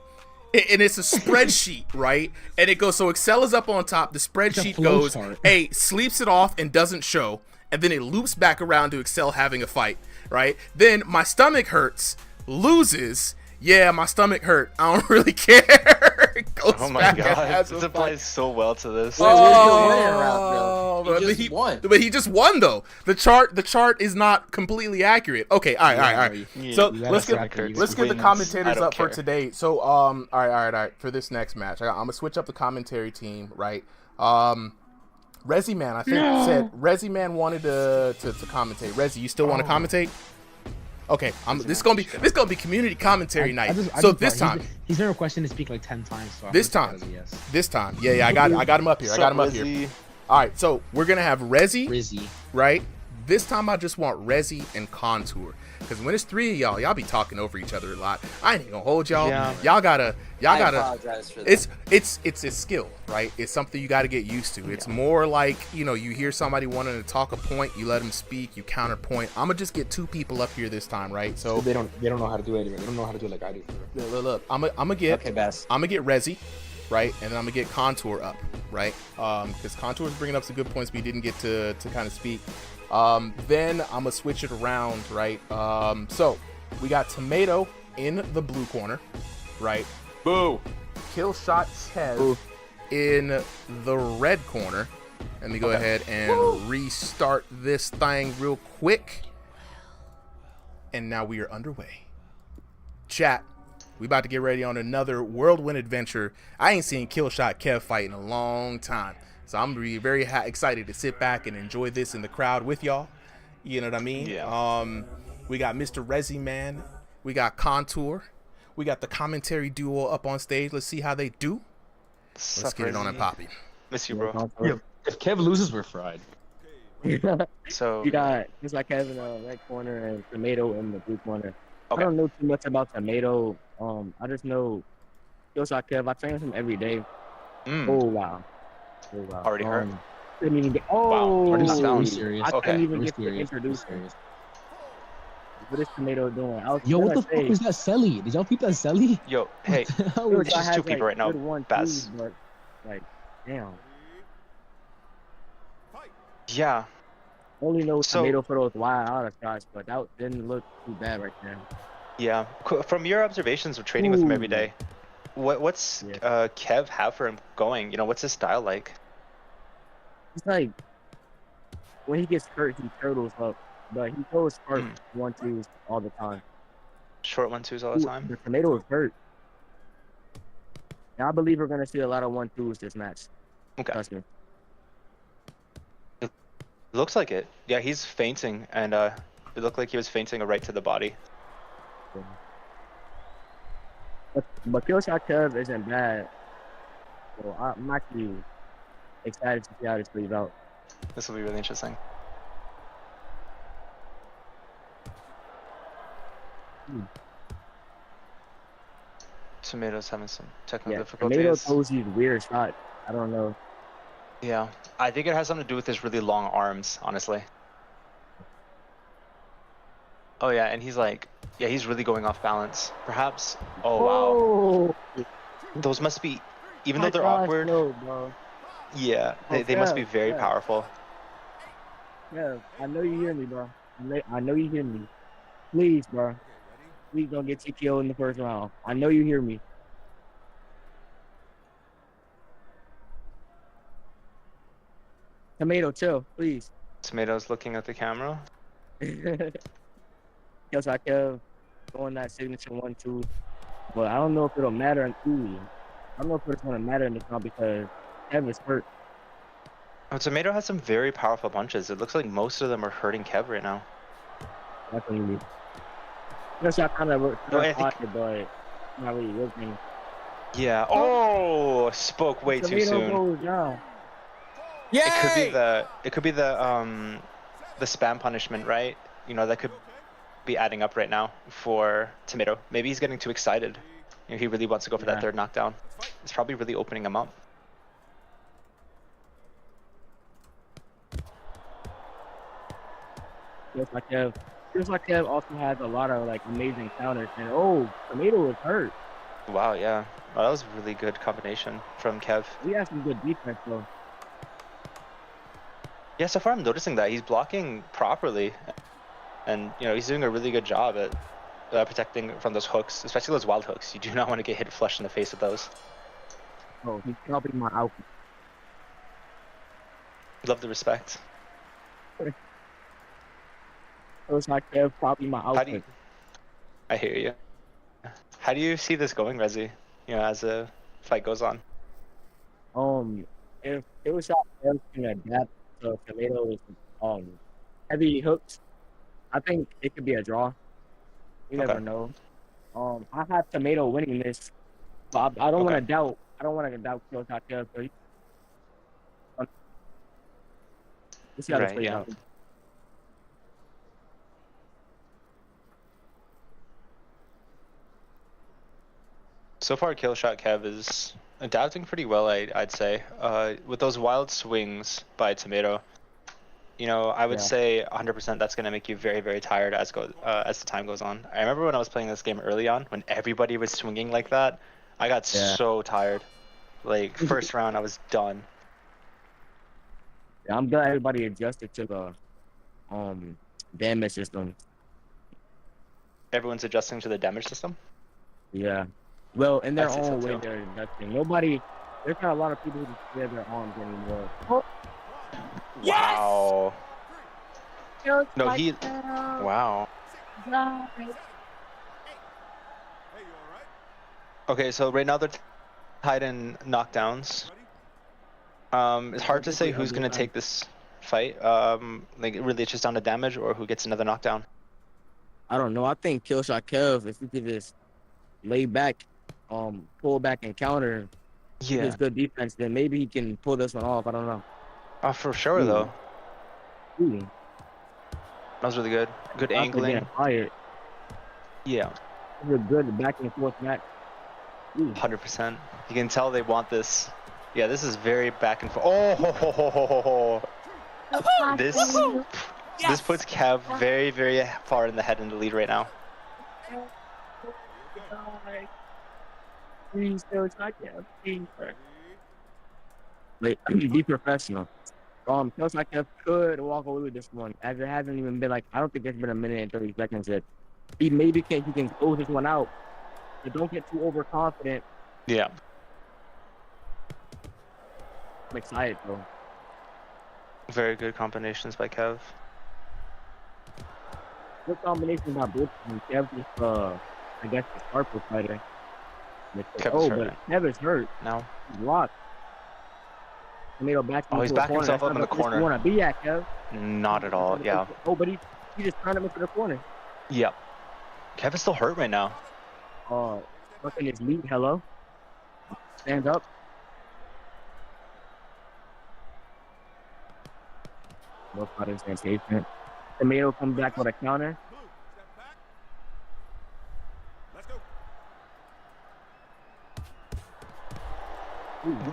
and it's a spreadsheet, right? And it goes. So Excel is up on top. The spreadsheet flow goes, chart. hey, sleeps it off and doesn't show, and then it loops back around to Excel having a fight, right? Then my stomach hurts, loses. Yeah, my stomach hurt. I don't really care. It goes Oh my back and god, has this a fight. applies so well to this. But He just won. But he just won though. The chart is not completely accurate. Okay, all right. Yeah, So you let's gotta get wins. the commentators I don't up for care. today. So all right. For this next match, I'm gonna switch up the commentary team. Right. Resi Man, I think said Resi Man wanted to commentate. Resi, you still want to commentate? Okay, this is gonna be community commentary night. So this time, he's never questioned to speak like 10 times. So this time, yeah, I got him up here. All right, so we're gonna have Resi, right? This time I just want Resi and Contour, because when it's three of y'all be talking over each other a lot. I ain't gonna hold y'all. Yeah. Y'all gotta. I apologize for that. It's a skill, right? It's something you got to get used to. It's more like, you hear somebody wanting to talk a point, you let them speak, you counterpoint. I'm gonna just get two people up here this time, right? So they don't know how to do it. They don't know how to do it like I do. look, I'm gonna get Resi, right, and then I'm gonna get Contour up, right? Because Contour is bringing up some good points, but he didn't get to kind of speak. Then I'm gonna switch it around, right? So we got Tomato in the blue corner, right? Boo. Killshot Kev in the red corner. Let me go ahead and restart this thing real quick. And now we are underway. Chat, we about to get ready on another whirlwind adventure. I ain't seen Killshot Kev fight in a long time. So I'm gonna be very excited to sit back and enjoy this in the crowd with y'all. You know what I mean? Yeah. We got Mr. Resi Man. We got Contour. We got the commentary duo up on stage. Let's see how they do. Let's get it on and popping. Miss you, bro. If Kev loses, we're fried. So You got Kevin in the red corner and Tomato in the blue corner. I Okay. don't know too much about Tomato. I just know Killshot Kev. I train with him every day. Mm. Oh wow. Oh wow. Already hurt. Couldn't even get. Wow. Are Knocked you down. serious? I Okay. couldn't even Are get to serious? Are introduce him. serious? What is Tomato doing? I was Yo, what gonna the fuck say was that Selly? Did y'all peep that Selly? Yo, What hey, the hell was it's Killshot just two has people like right now. good 1-2s, Baz. but like, damn. Yeah. Only know So, Tomato for those wild auto shots, but that didn't look too bad right there. yeah. From your observations of training with him every Ooh. day, what's Yeah. Kev have for him going? You know, what's his style like? It's like when he gets hurt, he turtles up, but he throws short Mm. 1-2s all the time. Short 1-2s all the Ooh, time. the Tomato is hurt. And I believe we're gonna see a lot of 1-2s this match. Okay. Trust me. It looks like it. Yeah, he's fainting, and it looked like he was fainting a right to the body. But Killshot Kev isn't bad. So I'm actually excited to see how this plays out. This will be really interesting. Tomato's having some technical Yeah, Tomato difficulties. throws these weird shots. I don't know. Yeah, I think it has something to do with his really long arms, honestly. Oh yeah, and he's like, yeah, he's really going off balance. Perhaps. Oh wow, Oh those must be, even though my they're gosh, awkward. no, bro. Yeah, Oh, they must be Kev, very Kev, powerful. Kev, I know you hear me, bro. I know you hear me. Please, bro. Please don't get TKO in the first round. I know you hear me. Tomato, chill, please. Tomato's looking at the camera. Yes, I kept going that signature 1-2, but I don't know if it'll matter. Ooh, I don't know if it's gonna matter in this round because Kev is hurt. Oh, Tomato has some very powerful punches. It looks like most of them are hurting Kev right now. Definitely. Yes, I kind of No, I think. pocket, but not really working. Yeah. Oh, spoke way too Tomato soon. goes down. Yay! It could be the spam punishment, right? You know, that could be adding up right now for Tomato. Maybe he's getting too excited. You know, he really wants to go for that third knockdown. It's probably really opening him up. Feels like Kev also has a lot of like amazing counters. And oh, Tomato is hurt. Wow, yeah. Oh, that was a really good combination from Kev. He has some good defense though. Yeah, so far I'm noticing that he's blocking properly, and you know he's doing a really good job at protecting from those hooks, especially those wild hooks. You do not want to get hit flush in the face with those. Oh, he's helping my outfit. Love the respect. Feels like Kev probably my outfit. How do you? I hear you. How do you see this going, Rezi? You know, as the fight goes on. If it was shot Kev can adapt to Tomato's heavy hooks, I think it could be a draw. You never know. I have Tomato winning this, but I don't want to doubt. I don't want to doubt Killshot Kev. So let's see how this plays out. So far, Killshot Kev is adapting pretty well, I'd say. With those wild swings by Tomato, you know, I would say 100% that's going to make you very, very tired as the time goes on. I remember when I was playing this game early on, when everybody was swinging like that, I got so tired. Like, first round, I was done. Yeah, I'm glad everybody adjusted to the damage system. Everyone's adjusting to the damage system? Yeah. Well, in their I'd say so own way, too. they're adjusting. There's not a lot of people who clear their arms anymore. Wow. Yes! No, wow. Okay, so right now they're tied in knockdowns. It's hard to say who's going to take this fight. Like, really, it's just down to damage or who gets another knockdown. I don't know. I think Killshot Kev, if he could just lay back, pull back and counter his good defense, then maybe he can pull this one off. I don't know. Oh, for sure, though. Ooh. That was really good. Good angling. Yeah, It's a good back and forth match. 100%. You can tell they want this. Yeah, this is very back and forth. Oh, ho, ho, ho, ho, ho, ho. This puts Kev very, very far in the head in the lead right now. Please don't touch it. Like, be professional. Kelsey could walk away with this one, as it hasn't even been like, I don't think it's been a minute and 30 seconds yet. He can close this one out, but don't get too overconfident. Yeah. I'm excited though. Very good combinations by Kev. Good combination by both of them. Kev is, I guess, the sharper fighter. Kev's hurt. But Kev is hurt. No. He's locked. Tomato back Oh, he's backing himself up in the corner. You want to be at, Kev? Not at all, yeah. Oh, but he just turned him into the corner. Yep. Kev is still hurt right now. Fucking his lead, hello. Stand up. No fighting sensation. Tomato comes back with a counter.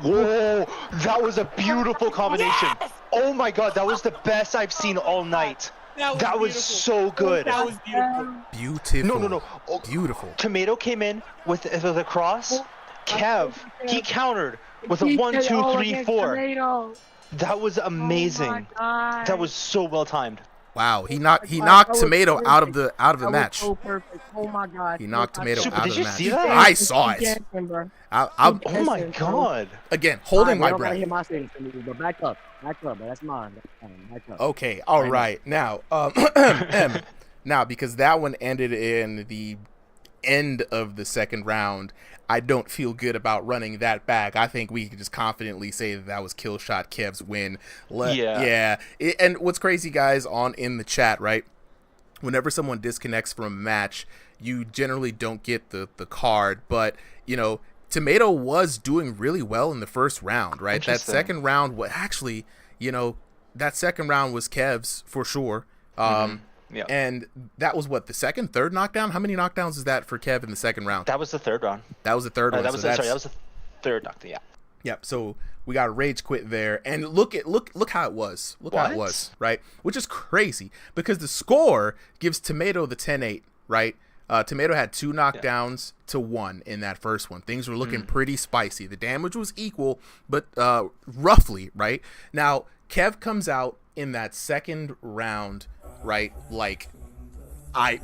Whoa, that was a beautiful combination. Yes! Oh my god, that was the best I've seen all night. That was so good. That was beautiful. Beautiful. No. Oh, beautiful. Tomato came in with the cross. Kev, he countered with a 1, 2, 3, 4. That was amazing. That was so well timed. Wow, he knocked Tomato out of the match. So perfect. Oh my god. He knocked Tomato Super, out did of you the match. see that? I saw it. Oh my god. Again, holding my breath. Hit my but back up. That's mine. Back up. Okay, all right. Now, now because that one ended in the end of the second round, I don't feel good about running that back. I think we can just confidently say that was Killshot Kev's win. Yeah. And what's crazy, guys, in the chat, right? Whenever someone disconnects from a match, you generally don't get the card. But, you know, Tomato was doing really well in the first round, right? That second round, that second round was Kev's for sure. Yeah. And that was what, the third knockdown? How many knockdowns is that for Kev in the second round? That was the third round. That was the third one. That was the third knockdown, yeah. Yep. So we got a rage quit there, and look how it was. How it was, right? Which is crazy because the score gives Tomato the 10-8, right? Tomato had 2 knockdowns to 1 in that first one. Things were looking pretty spicy. The damage was equal, but roughly, right? Now Kev comes out in that second round, right? Like, I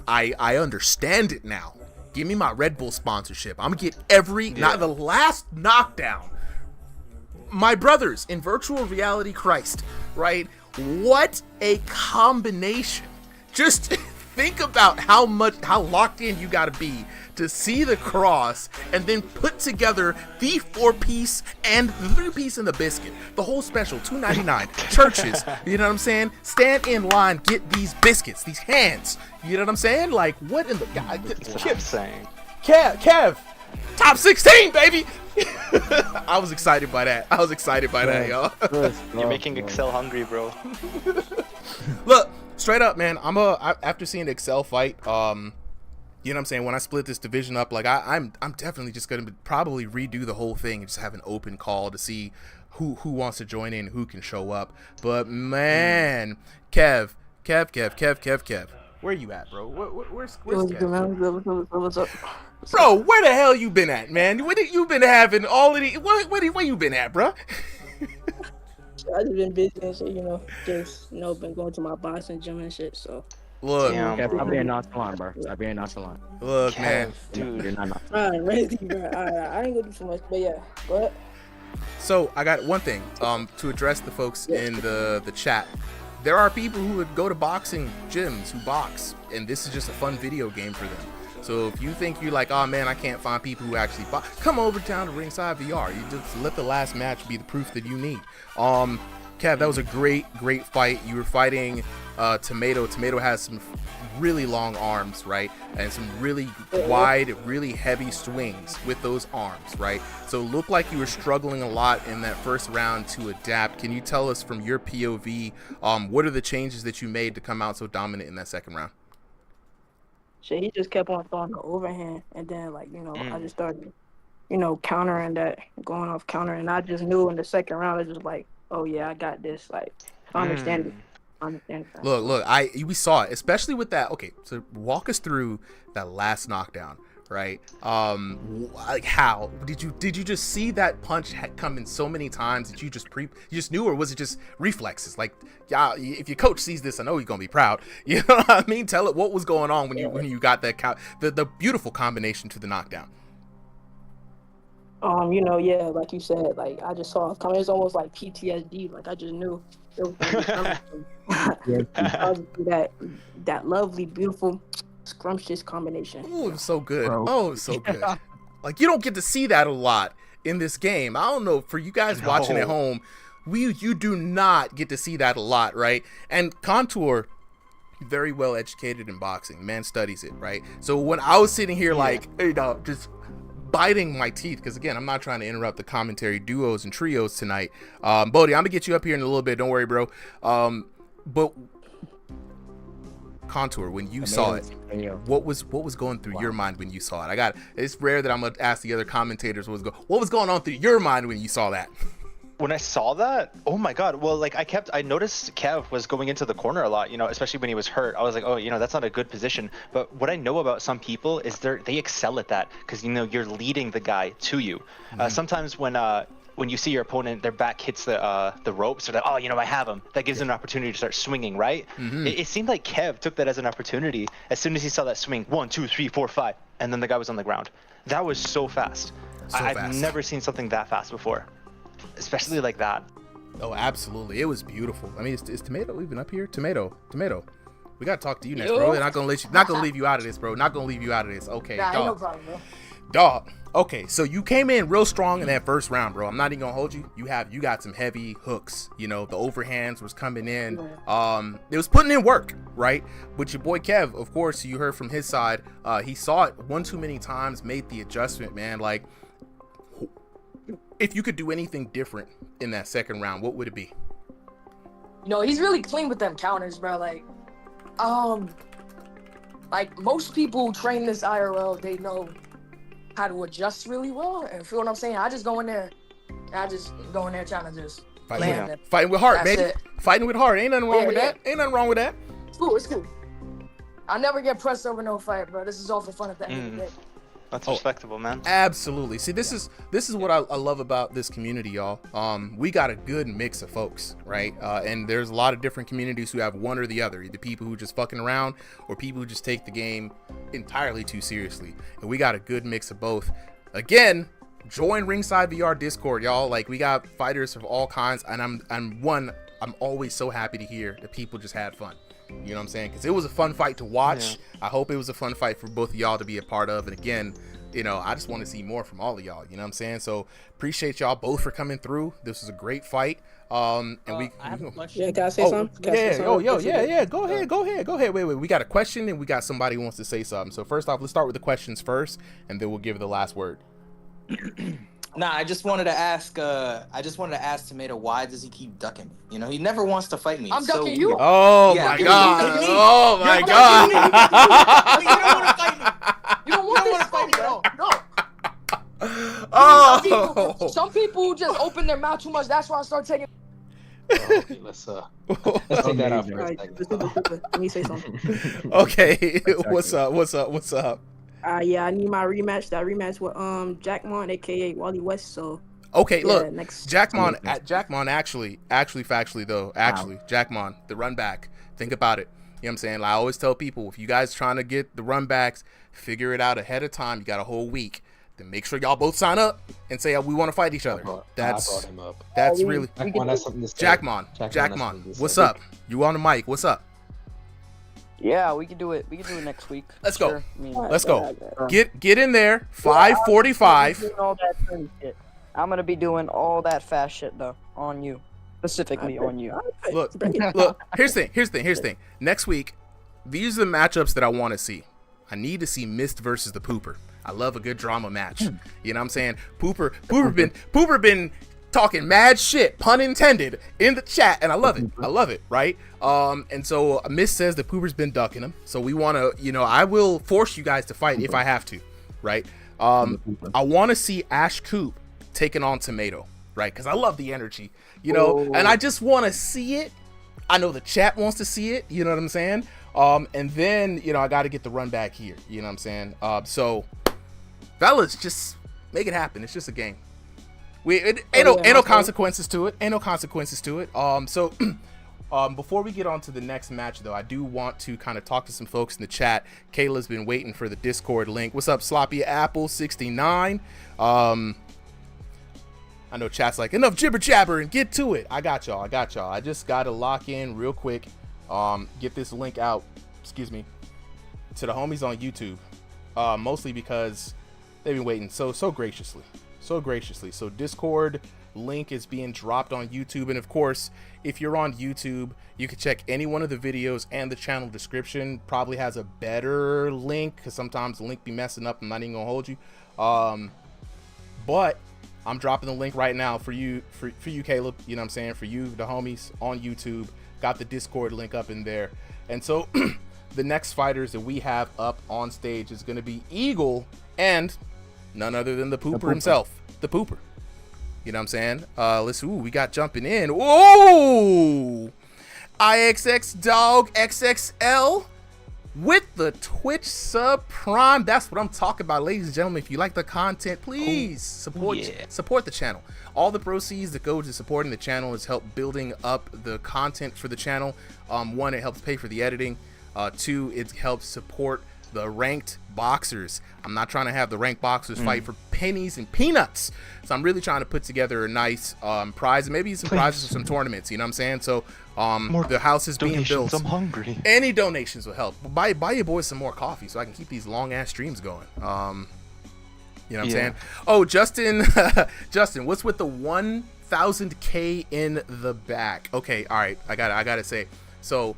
understand it now. Give me my Red Bull sponsorship. I'm gonna get not the last knockdown. My brothers in virtual reality Christ, right? What a combination. Just think about how locked in you gotta be to see the cross and then put together the 4-piece and the 3-piece and the biscuit. The whole special, $2.99. Churches, you know what I'm saying? Stand in line, get these biscuits, these hands. You know what I'm saying? Like, what in the God? That's what I'm saying. Kev, top 16, baby. I was excited by that. Y'all. You're making Excel hungry, bro. Look, straight up, man. After seeing the Excel fight, you know what I'm saying? When I split this division up, like I'm definitely just gonna probably redo the whole thing and just have an open call to see who wants to join in, who can show up. But man, Kev, where you at, bro? Where's Kev? What's up? Bro, where the hell you been at, man? Where you been having all of the? Where you been at, bro? I just been busy and shit, been going to my boxing gym and shit. So. Look, I'm being nonchalant, bro. I'm being nonchalant. Look, man, dude. Alright, ready, bro. Alright, I ain't gonna do too much, but yeah. What? So I got one thing to address the folks in the chat. There are people who would go to boxing gyms who box, and this is just a fun video game for them. So if you think you're like, oh man, I can't find people who actually box, come over down to RingsideVR. You just let the last match be the proof that you need. Kev, that was a great fight. You were fighting Tomato. Tomato has some really long arms, right? And some really wide, really heavy swings with those arms, right? So it looked like you were struggling a lot in that first round to adapt. Can you tell us from your POV, what are the changes that you made to come out so dominant in that second round? shit, he just kept on throwing the overhand, and then like I just Mm. started countering that, going off counter, and I just knew in the second round I was just like, oh yeah, I got this. Like, I understand it. Mm. I understand it. Look, we saw it, especially with that. Okay, so walk us through that last knockdown, right? Like how did you just see that punch coming so many times that you just knew, or was it just reflexes? Like, yeah, if your coach sees this, I know he's gonna be proud. You know what I mean? Tell it what was going on when you got that the beautiful combination to the knockdown. Yeah, like you said, like I just saw it coming. It's almost like PTSD. Like I just knew it was gonna be coming. I just see that lovely, beautiful, scrumptious combination. Oh, it was so good. Bro. Oh, it was so good. Like, you don't get to see that a lot in this game. I don't know, for you guys watching at home, you do not get to see that a lot, right? And Contour, very well educated in boxing. Man studies it, right? So when I was sitting here like, just biting my teeth, because again, I'm not trying to interrupt the commentary duos and trios tonight. Bodie, I'm gonna get you up here in a little bit, don't worry, bro. But Contour, when you saw it, what was going through your mind when you saw it? It's rare that I'm gonna ask the other commentators what was going on through your mind when you saw that. When I saw that, oh my god. Well, like I noticed Kev was going into the corner a lot, especially when he was hurt. I was like, oh, that's not a good position. But what I know about some people is they excel at that, because you're leading the guy to you. Sometimes when you see your opponent, their back hits the ropes, they're like, oh, I have him. That gives them an opportunity to start swinging, right? It seemed like Kev took that as an opportunity. As soon as he saw that swing, 1, 2, 3, 4, 5, and then the guy was on the ground. That was so fast. I've never seen something that fast before, especially like that. Oh, absolutely. It was beautiful. I mean, is Tomato even up here? Tomato. We gotta talk to you next, bro. We're not gonna leave you out of this, bro. Not gonna leave you out of this. Okay, Nah, dog. ain't no problem, bro. Dog. Okay, so you came in real strong in that first round, bro. I'm not even gonna hold you. You got some heavy hooks. The overhands was coming in. It was putting in work, right? But your boy Kev, of course, you heard from his side. He saw it one too many times, made the adjustment, man. Like, if you could do anything different in that second round, what would it be? He's really clean with them counters, bro. Like most people who train this IRL, they know how to adjust really well. And feel what I'm saying? I just go in there trying to just land it. Fighting with heart, That's baby. it. Fighting with heart. Ain't nothing wrong with that. Ain't nothing wrong with that. It's cool. I never get pressed over no fight, bro. This is all for fun at the end of the day. That's respectable, man. Absolutely. See, this is what I love about this community, y'all. We got a good mix of folks, right? And there's a lot of different communities who have one or the other, either people who just fucking around or people who just take the game entirely too seriously. And we got a good mix of both. Again, join Ringside VR Discord, y'all. Like, we got fighters of all kinds, and I'm always so happy to hear that people just had fun. You know what I'm saying? Because it was a fun fight to watch. I hope it was a fun fight for both of y'all to be a part of. And again, I just want to see more from all of y'all. You know what I'm saying? So appreciate y'all both for coming through. This was a great fight. And I have a question. Yeah, can I say something? Yeah. Go ahead. Wait. We got a question and we got somebody who wants to say something. So first off, let's start with the questions first, and then we'll give the last word. Nah, I just wanted to ask Tomato, why does he keep ducking me? He never wants to fight me. I'm It's so ducking you. weird. Oh Yeah, my you're god. ducking me. Oh my You're god. ducking me. You don't want to fight me. You don't want to fight me at all. No. Oh. Some people just open their mouth too much. That's why I start taking. Okay, let's take that out for a second. Let me say something. Okay. What's up? Yeah, I need my rematch. That rematch with Jackmon, aka Wally West. So okay, yeah, look, next Jackmon factually though, Jackmon, the run back. Think about it. You know what I'm saying? Like, I always tell people, if you guys trying to get the run backs, figure it out ahead of time. You got a whole week. Then make sure y'all both sign up and say we want to fight each other. I That's brought him up. really Jackmon has something to say. Jackmon, what's up? You on the mic? What's up? Yeah, we can do it. We can do it next week. Let's go. Sure. I mean, Let's go. Get in there. 5:45. I'm gonna be doing all that fast shit though on you, specifically on you. Look. Here's the thing. Next week, these are the matchups that I want to see. I need to see Mist versus the Pooper. I love a good drama match. You know what I'm saying? Pooper been talking mad shit, pun intended, in the chat, and I love it, right? And so Miss says that Pooper's been ducking him, so we want to, you know, I will force you guys to fight if I have to, right? I want to see Ash Coop taking on Tomato, right? Because I love the energy, you know, and I just want to see it. I know the chat wants to see it, you know what I'm saying? And then, you know, I got to get the run back here, you know what I'm saying? So, fellas, just make it happen. It's just a game. Ain't no consequences to it. Ain't no consequences to it. So, before we get on to the next match, though, I do want to kind of talk to some folks in the chat. Kayla's been waiting for the Discord link. What's up, Sloppy Apple 69? I know chat's like, enough jibber jabber and get to it. I got y'all. I just got to lock in real quick. Get this link out, excuse me, to the homies on YouTube. Mostly because they've been waiting so graciously. So Discord link is being dropped on YouTube. And of course, if you're on YouTube, you can check any one of the videos, and the channel description probably has a better link, because sometimes the link be messing up. I'm not even gonna hold you. But I'm dropping the link right now for you, Caleb, you know what I'm saying? For you, the homies on YouTube, got the Discord link up in there. And so the next fighters that we have up on stage is going to be Eagle and none other than the Pooper himself, the Pooper. You know what I'm saying? We got jumping in. Whoa! IXX Dog XXL with the Twitch sub prime. That's what I'm talking about, ladies and gentlemen. If you like the content, please support the channel. All the proceeds that go to supporting the channel is help building up the content for the channel. One, it helps pay for the editing. Two, it helps support the ranked boxers. I'm not trying to have the ranked boxers fight for pennies and peanuts. So I'm really trying to put together a nice prize, and maybe some prizes for some tournaments. You know what I'm saying? So the house is being built. I'm hungry. Any donations will help. Buy your boys some more coffee so I can keep these long ass streams going. You know what I'm saying? Oh, Justin, what's with the 1,000K in the back? Okay, all right. I gotta say. So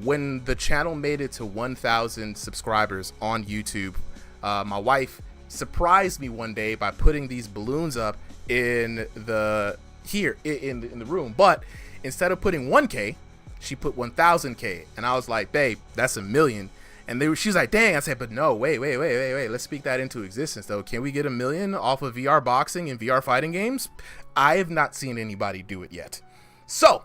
when the channel made it to 1,000 subscribers on YouTube, my wife surprised me one day by putting these balloons up in the room, but instead of putting 1K, she put 1,000K, and I was like, babe, that's $1 million. And she's like, dang. I said, but no, wait, let's speak that into existence though. Can we get $1 million off of VR boxing and VR fighting games? I have not seen anybody do it yet. So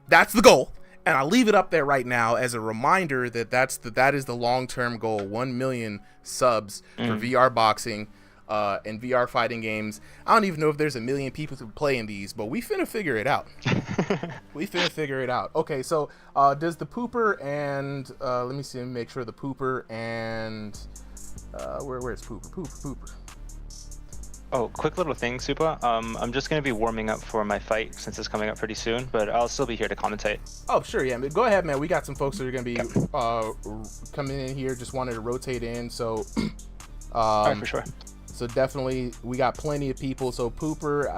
that's the goal. And I'll leave it up there right now as a reminder that that is the long-term goal. 1 million subs for VR boxing and VR fighting games. I don't even know if there's 1 million people who play in these, but we finna figure it out. Okay, so does the Pooper and let me see, make sure the Pooper and where's Pooper? Oh, quick little thing, Supa. I'm just going to be warming up for my fight since it's coming up pretty soon, but I'll still be here to commentate. Oh, sure, yeah. Go ahead, man. We got some folks that are going to be coming in here. Just wanted to rotate in, so... All right, for sure. So definitely, we got plenty of people. So Pooper,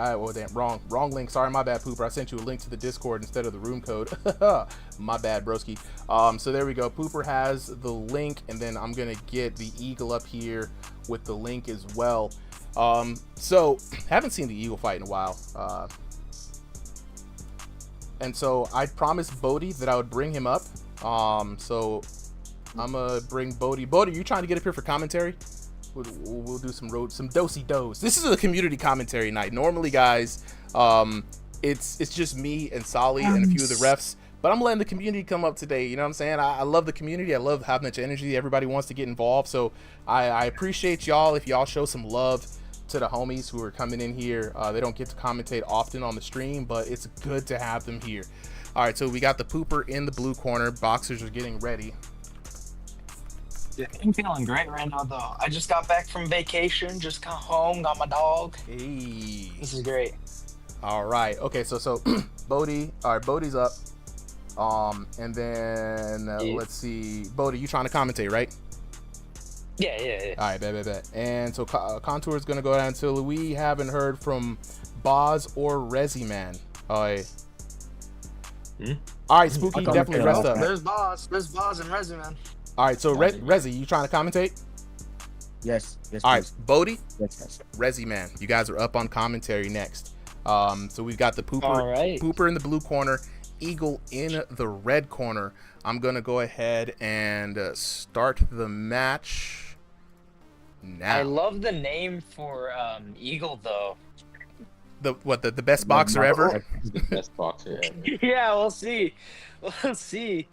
wrong link. Sorry, my bad, Pooper. I sent you a link to the Discord instead of the room code. My bad, broski. So there we go. Pooper has the link, and then I'm going to get the Eagle up here with the link as well. So haven't seen the Eagle fight in a while, and so I promised Bodie that I would bring him up. So I'm gonna bring Bodie. Bodie, you trying to get up here for commentary? We'll do some dosey dos. This is a community commentary night. Normally, guys, it's just me and Solly and a few of the refs. But I'm letting the community come up today. You know what I'm saying? I love the community. I love how much energy everybody wants to get involved. So I appreciate y'all if y'all show some love to the homies who are coming in here. They don't get to commentate often on the stream, but it's good to have them here. All right, so we got the Pooper in the blue corner. Boxers are getting ready. Yeah, I'm feeling great right now, though. I just got back from vacation, just got home, got my dog. Hey. This is great. All right. Okay, so Bodie, all right, Bodie's up. And then let's see, Bodie, you trying to commentate, right? Yeah. All right, bet. And so Contour is gonna go down until we haven't heard from Boz or Resi Man. All right. All right, Spooky, definitely rest up. There's Boz and Resi Man. All right, so Resi, you trying to commentate? Yes. All right, Bodie, yes. Resi Man, you guys are up on commentary next. So we've got the Pooper, All right. Pooper in the blue corner, Eagle in the red corner. I'm gonna go ahead and start the match now. I love the name for Eagle though. The best boxer ever? The best boxer ever. Yeah, we'll see. We'll see.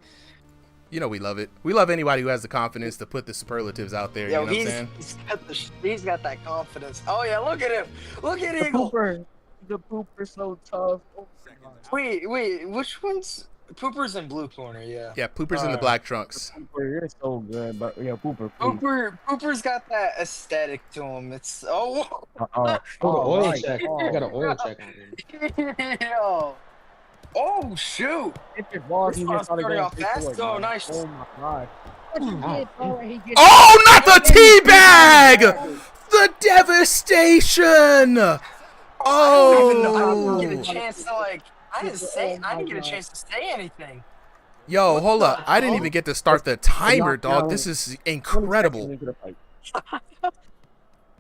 You know we love it. We love anybody who has the confidence to put the superlatives out there. Yo, you know what I'm saying? he's got that confidence. Oh yeah, look at him. Look at Eagle. The Pooper's so tough. Oh, Wait, which one's Pooper's in blue corner? Yeah. Yeah, Pooper's in the black trunks. Pooper, you're so good, but yeah, Pooper. Pooper's got that aesthetic to him. It's Got an oil check. I got an oil check on him. Yo. Oh shoot! This one's starting off fast though. Nice. Oh my god. Oh, not the teabag! The devastation! Oh! I didn't get a chance to I didn't get a chance to say anything. Yo, hold up. I didn't even get to start the timer, dog. This is incredible.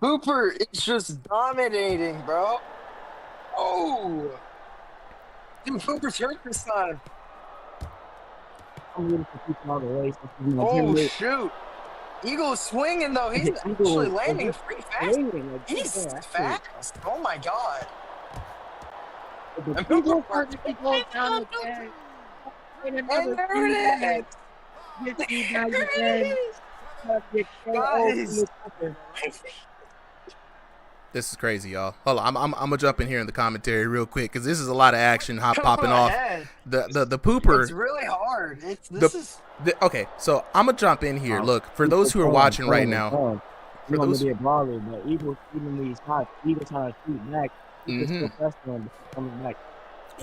Hooper is just dominating, bro. Oh! Dude, Hooper's hurt this time. Oh, shoot. Eagle's swinging, though. He's actually landing pretty fast. He's fast. Oh, my God. And Hooper and there it is. Guys. This is crazy, y'all. Hold on, I'm gonna jump in here in the commentary real quick because this is a lot of action popping off. The Pooper. It's really hard. Okay, so I'm gonna jump in here. Look, for those who are watching right now, for those be a brawler, but Eagles even these hot, Eagles trying to shoot back. Still pressing on coming back.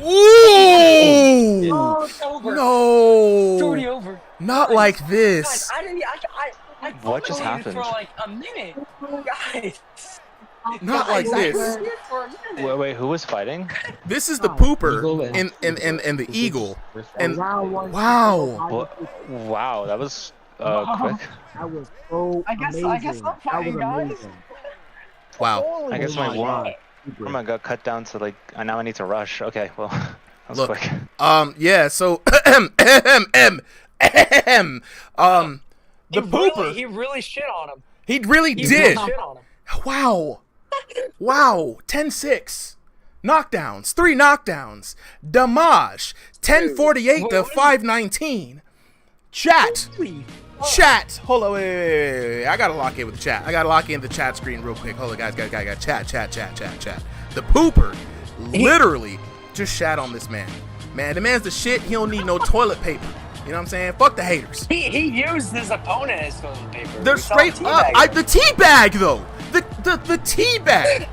Ooh! Oh, it's over. No! It's already over. Not like this. Guys, I What just happened? For like a minute, guys. Not like this. Wait, who was fighting? This is the Pooper and the Eagle. And wow. Wow, that was quick. That was so I guess I'm fighting, guys. Wow. I guess my warm got cut down to now I need to rush. Okay, well, that was Look, quick. Yeah, so the Pooper. He really shit on him. He really did. Really shit on him. Wow. Wow. 10-6. Knockdowns. 3 knockdowns. Damage. 1048 to 519. Chat. Chat. Hold on. Wait. I gotta lock in with the chat. I gotta lock in the chat screen real quick. Hold on, guys. Got chat. The Pooper literally just shat on this man. Man, the man's the shit. He don't need no toilet paper. You know what I'm saying? Fuck the haters. He used his opponent as toilet paper. They're straight up. The tea bag though. The tea bag.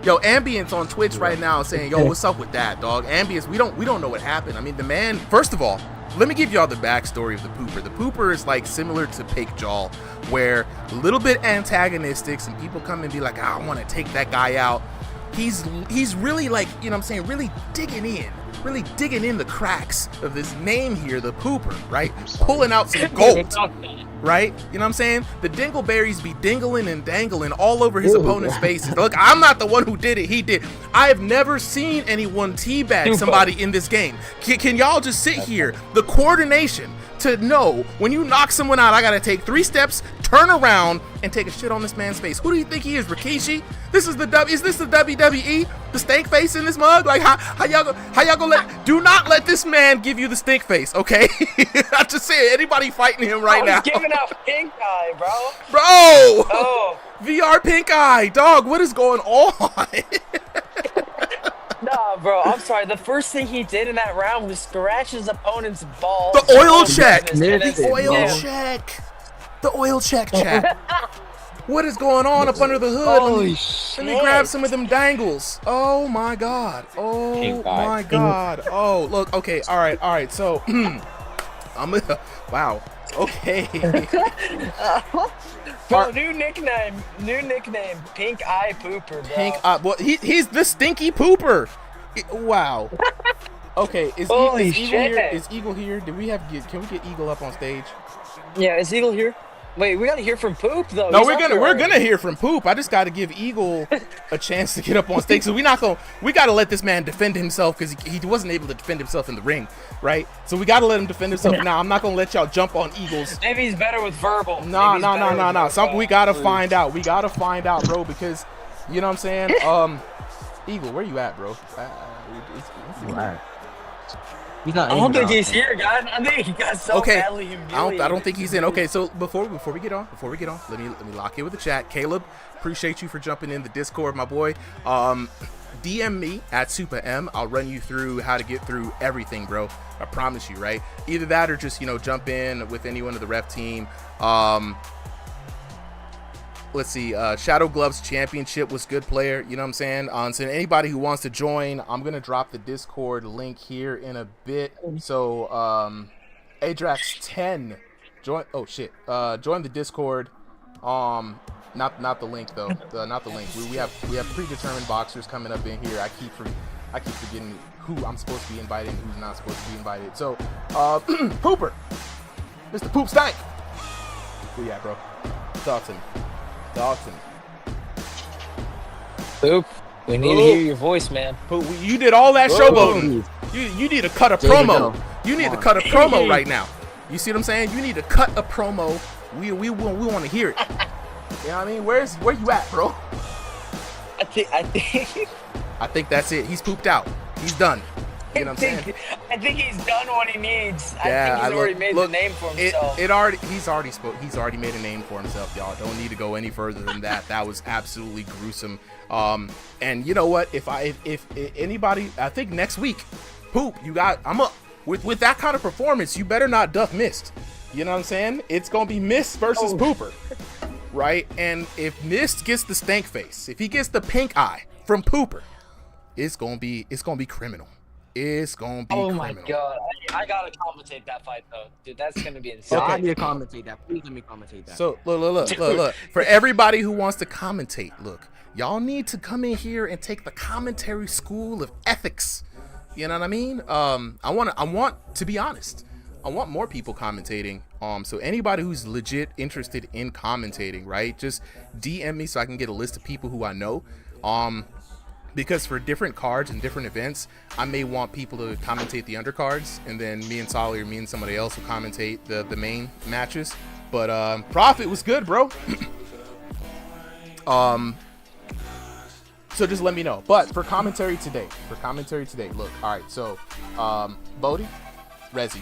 Yo, Ambience on Twitch right now saying, yo, what's up with that, dog? Ambience, we don't know what happened. I mean, the man, first of all, let me give y'all the backstory of the Pooper. The Pooper is similar to Pake Jaw, where a little bit antagonistic. Some people come and be like, I want to take that guy out. He's really you know what I'm saying, really digging in the cracks of this name here, the Pooper, right? Pulling out some gold, right? You know what I'm saying? The dingleberries be dingling and dangling all over his opponent's faces. Look, I'm not the one who did it. He did. I have never seen anyone teabag somebody in this game. Can y'all just sit here? The coordination to know when you knock someone out, I gotta take 3 steps, turn around, and take a shit on this man's face. Who do you think he is, Rikishi? Is this the WWE? The stank face in this mug? How y'all gonna do not let this man give you the stink face, okay? I just say anybody fighting him right now. He's giving out pink eye, bro. Bro! Oh. VR pink eye, dog. What is going on? Nah, bro, I'm sorry. The first thing he did in that round was scratch his opponent's balls. The oil check. The oil check, chat. What is going on up under the hood? Let me grab some of them dangles. Oh my god. Oh my god. Oh, look. Okay. All right. So, wow. Okay. Bro, new nickname, Pink Eye Pooper, bro. Pink Eye. Well, he's the stinky pooper. Wow. Okay. Is Eagle here? Is Eagle here? Can we get Eagle up on stage? Yeah, is Eagle here? Wait, we gotta hear from Poop though. No, He's we're up gonna here we're already. gonna hear from Poop. I just got to give Eagle a chance to get up on stage. So we got to let this man defend himself because he wasn't able to defend himself in the ring, right? So we got to let him defend himself. Now I'm not gonna let y'all jump on Eagles. Maybe he's better with verbal. No. Something we gotta find out. We gotta find out, bro, because you know what I'm saying. Eagle, where you at, bro? He's not. I don't think he's here, guys. I think he got so badly humiliated. I don't think he's in. Okay, so before we get on, let me lock in with the chat. Caleb, appreciate you for jumping in the Discord, my boy. DM me at Super M. I'll run you through how to get through everything, bro. I promise you, right? Either that or just jump in with anyone of the rep team. Let's see, Shadow Gloves Championship was good player, you know what I'm saying? So anybody who wants to join, I'm gonna drop the Discord link here in a bit. So Adrax10, join. Oh shit, join the Discord. Not the link though. Not the link. We have predetermined boxers coming up in here. I keep forgetting who I'm supposed to be inviting, who's not supposed to be invited. So Pooper, Mr. Poop Stank. Who yeah, bro? Talk to me. Poop, we need to hear your voice, man. Poop, you did all that showboating. You need to cut a promo. You need to cut a promo right now. You see what I'm saying? You need to cut a promo. We want to hear it. You know what I mean? Where you at, bro? I think that's it. He's pooped out. He's done. You know what I'm saying? I think he's done what he needs. Yeah, I think he's already made the name for himself. He's already made a name for himself, y'all. Don't need to go any further than that. That was absolutely gruesome. And you know what? If anybody, I think next week, Poop, I'm up with that kind of performance. You better not duck Mist. You know what I'm saying? It's gonna be Mist versus Pooper, right? And if Mist gets the stank face, if he gets the pink eye from Pooper, it's gonna be criminal. It's gonna be criminal. My god, I gotta commentate that fight though, dude. That's gonna be insane. I need to commentate that. Please let me commentate that. So look. For everybody who wants to commentate, look, y'all need to come in here and take the commentary school of ethics. You know what I mean? I want to be honest. I want more people commentating. So anybody who's legit interested in commentating, right? Just DM me so I can get a list of people who I know. Because for different cards and different events, I may want people to commentate the undercards, and then me and Solly or me and somebody else will commentate the main matches. But Profit was good, bro. So just let me know. But for commentary today, look, all right. So Bodie, Rezi,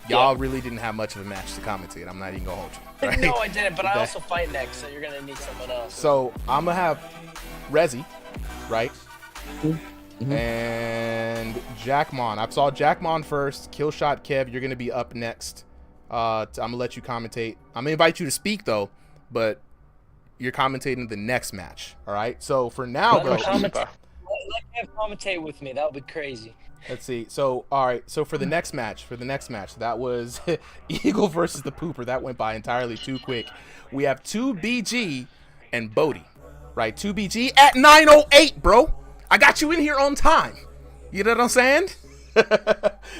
y'all really didn't have much of a match to commentate. I'm not even gonna hold you. Right? No, I didn't. But I also fight next, so you're gonna need someone else. So I'm gonna have Rezi, right? And Jackmon. I saw Jackmon first. Killshot Kev, you're gonna be up next. I'm gonna let you commentate. I'm gonna invite you to speak though, but you're commentating the next match. All right. So for now, bro. Let Kev commentate with me. That would be crazy. Let's see. So all right. So for the next match, that was Eagle versus the Pooper. That went by entirely too quick. We have 2BG and Bodie, right? 2BG at 9:08, bro. I got you in here on time. You know what I'm saying?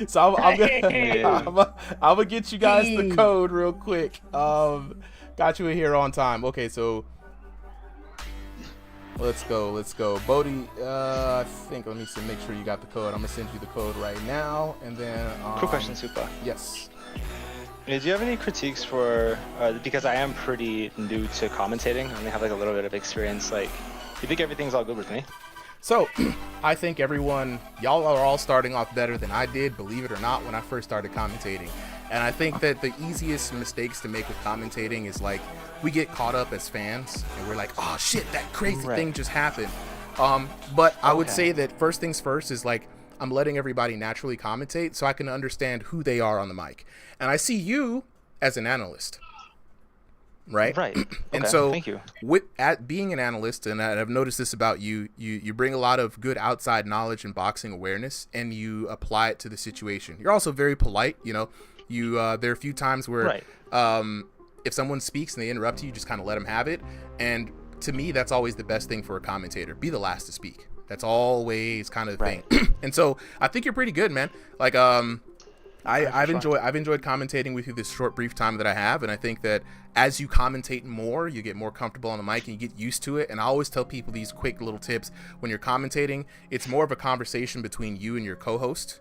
So I'm gonna get you guys the code real quick. Got you in here on time. Okay, so let's go. Bodie, I think let me see, make sure you got the code. I'm gonna send you the code right now, and then Quick question, Supa. Yes. Do you have any critiques for because I am pretty new to commentating. I only have like a little bit of experience. Like, do you think everything's all good with me? So, I think y'all are all starting off better than I did, believe it or not, when I first started commentating. And I think that the easiest mistakes to make with commentating is like, we get caught up as fans, and we're like, oh shit, that crazy thing just happened. But I would say that first things first is like, I'm letting everybody naturally commentate so I can understand who they are on the mic. And I see you as an analyst. Right. And so thank you. At being an analyst, and I've noticed this about you, you bring a lot of good outside knowledge and boxing awareness, and you apply it to the situation. You're also very polite. You know, there are a few times where if someone speaks and they interrupt you, just kind of let them have it. And to me, that's always the best thing for a commentator. Be the last to speak. That's always kind of the thing. And so I think you're pretty good, man. Like I've enjoyed commentating with you this short brief time that I have, and I think that as you commentate more, you get more comfortable on the mic and you get used to it. And I always tell people these quick little tips when you're commentating. It's more of a conversation between you and your co-host,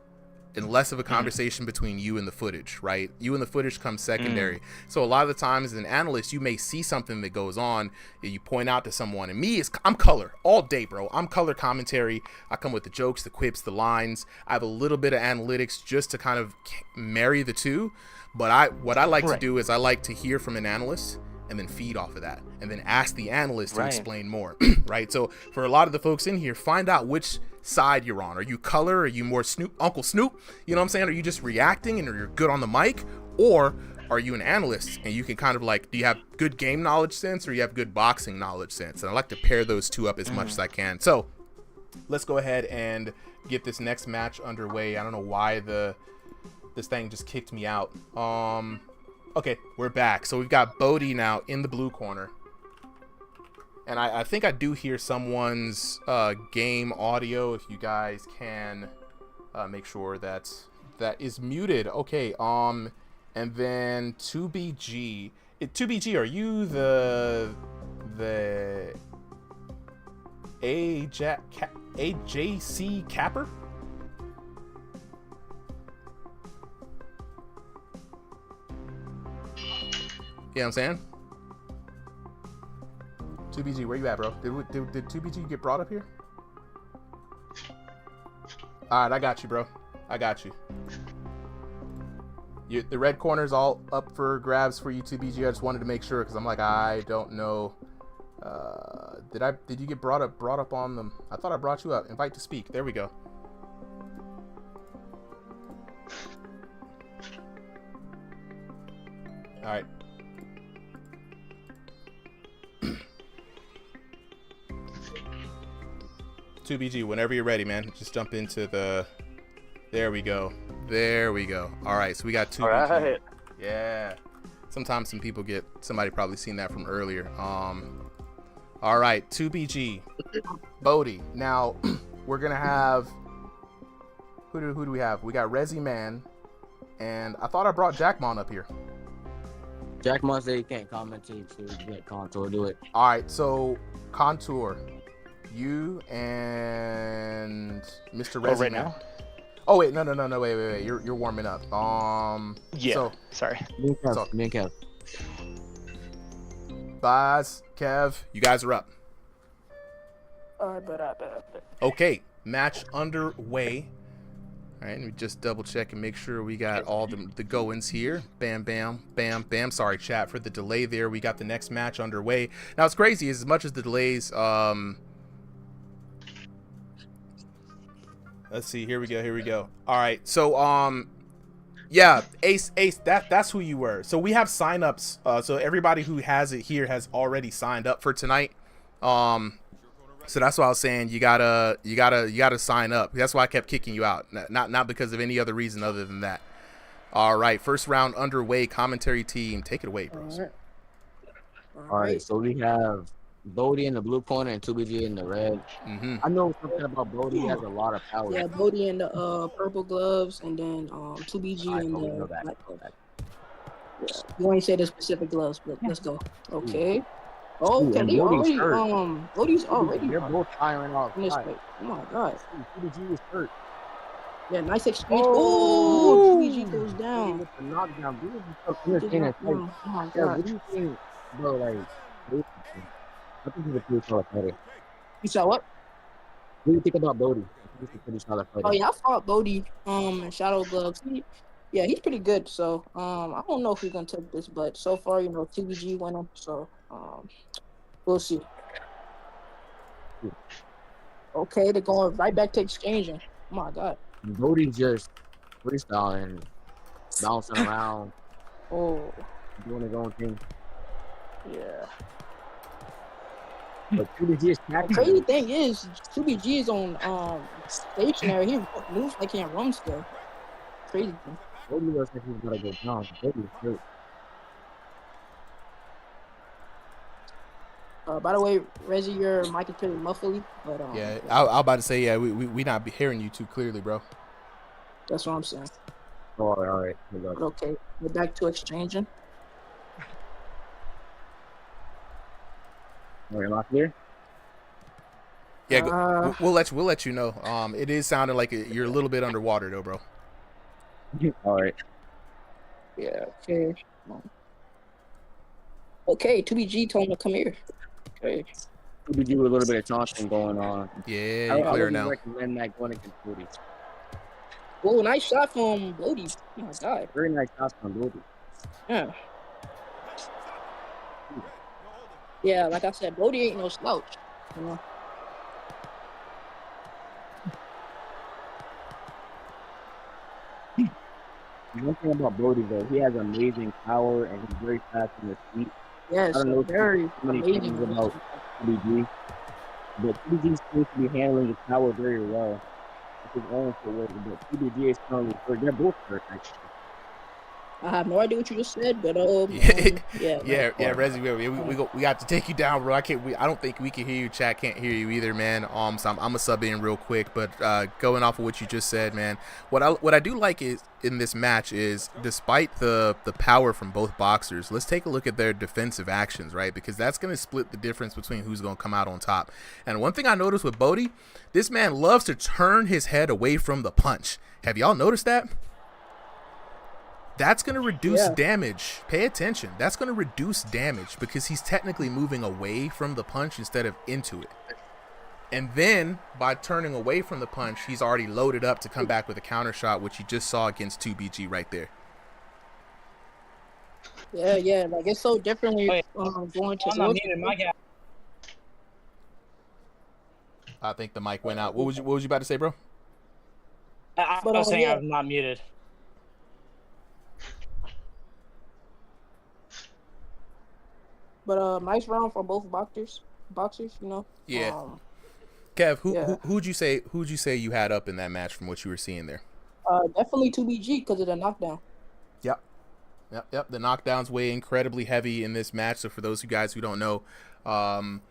and less of a conversation between you and the footage, right? You and the footage comes secondary. So a lot of the times as an analyst, you may see something that goes on, and you point out to someone. And me, I'm color all day, bro. I'm color commentary. I come with the jokes, the quips, the lines. I have a little bit of analytics just to kind of marry the two. But what I like to do is I like to hear from an analyst and then feed off of that, and then ask the analyst to explain more, right? So for a lot of the folks in here, find out which side you're on. Are you color? Are you more Uncle Snoop? You know what I'm saying? Are you just reacting and you're good on the mic? Or are you an analyst and you can kind of like, do you have good game knowledge sense or you have good boxing knowledge sense? And I like to pair those two up as much as I can. So let's go ahead and get this next match underway. I don't know why this thing just kicked me out. Okay, we're back. So we've got Bodie now in the blue corner. And I think I do hear someone's game audio. If you guys can make sure that is muted. Okay, and then 2BG. 2BG, are you the AJC capper? You know what I'm saying? 2BG, where you at, bro? Did 2BG get brought up here? Alright, I got you, bro. I got you. The red corner's all up for grabs for you, 2BG. I just wanted to make sure because I'm like, I don't know. Did you get brought up on them? I thought I brought you up. Invite to speak. There we go. Alright. 2BG, whenever you're ready, man. Just jump into the... There we go. There we go. All right, so we got 2BG. All right. Yeah. Sometimes some people get... Somebody probably seen that from earlier. All right, 2BG. Bodie. Now, we're going to have... Who do we have? We got Resi Man. And I thought I brought Jackmon up here. Jackmon said he can't commentate, so let Contour do it. All right, so Contour... You and Mr. Resi right now? Oh wait, no, wait. You're warming up. Yeah. So, sorry. Me and Kev. Baz, Kev, you guys are up. I bet. Okay, match underway. All right, let me just double check and make sure we got all the go-ins here. Bam, bam, bam, bam. Sorry, chat, for the delay there. We got the next match underway. Now, it's crazy as much as the delays. Let's see. Here we go. All right. So, yeah, Ace, that's who you were. So we have signups. So everybody who has it here has already signed up for tonight. So that's why I was saying you gotta sign up. That's why I kept kicking you out. Not because of any other reason other than that. All right. First round underway. Commentary team, take it away, bros. All right. So we have Bodie in the blue corner and 2BG in the red. I know something about Bodie. He has a lot of power. Yeah, Bodie in the purple gloves, and then 2BG in the black gloves. Yeah. You ain't say the specific gloves, but let's go. Okay. Oh, okay. They already Bodie's already. They're both firing off. Oh my god. 2BG is hurt. Yeah, nice exchange. Oh, 2BG goes down. With the knockdown. Oh my god. What do you think, bro? Like, I think he's a pretty solid fighter. You saw what? What do you think about Bodie? He's a pretty solid fighter. Oh yeah, I fought Bodie in Shadow Gloves. He's pretty good. So I don't know if he's gonna take this, but so far, 2BG winning. So we'll see. Okay, they're going right back to exchanging. Oh my god. Bodie just freestyling, bouncing around. Oh. Doing his own thing. Yeah. But 2BG is the crazy thing is 2BG is on stationary. He moves like he can run still. Crazy thing. Bodie looks like he's gotta go down. Bodie is hurt. By the way, Rezi, your mic is pretty muffly, but yeah, I was about to say, yeah, we not be hearing you too clearly, bro. That's what I'm saying. All right. Good luck. But okay, we're back to exchanging. All right, lock here. Yeah, we'll let you know. It is sounding like you're a little bit underwater though, bro. All right. Yeah. Okay. Okay. 2BG told him to come here. Okay. 2BG with a little bit of taunting going on. Yeah, you I clear wouldn't now. recommend that going against Bodie. Oh, nice shot from Bodie. Oh my God. Very nice shot from Bodie. Yeah. Yeah, like I said, Bodie ain't no slouch. You know. One thing about Bodie though, he has amazing power and he's very fast on his feet. Yes, I don't know very too many amazing. things about 2BG, but 2BG seems to be handling his power very well. With his own footwork, but 2BG is currently hurt. They're both hurt actually. I have no idea what you just said, but yeah, Resi, we got to take you down, bro. I don't think we can hear you. Chat can't hear you either, man. So I'm gonna sub in real quick, but going off of what you just said, man, what I do like is in this match is despite the power from both boxers, let's take a look at their defensive actions, right? Because that's gonna split the difference between who's gonna come out on top. And one thing I noticed with Bodie, this man loves to turn his head away from the punch. Have y'all noticed that? That's going to reduce damage. Pay attention. That's going to reduce damage because he's technically moving away from the punch instead of into it. And then by turning away from the punch, he's already loaded up to come back with a counter shot, which you just saw against 2BG right there. Yeah, like it's so different when you're going to I think the mic went out. What was you about to say, bro? I was saying I was not muted. But nice round from both boxers, you know. Yeah. Kev, who'd you say you had up in that match from what you were seeing there? Definitely 2BG because of the knockdown. Yep. The knockdowns weigh incredibly heavy in this match. So for those of you guys who don't know, knockdowns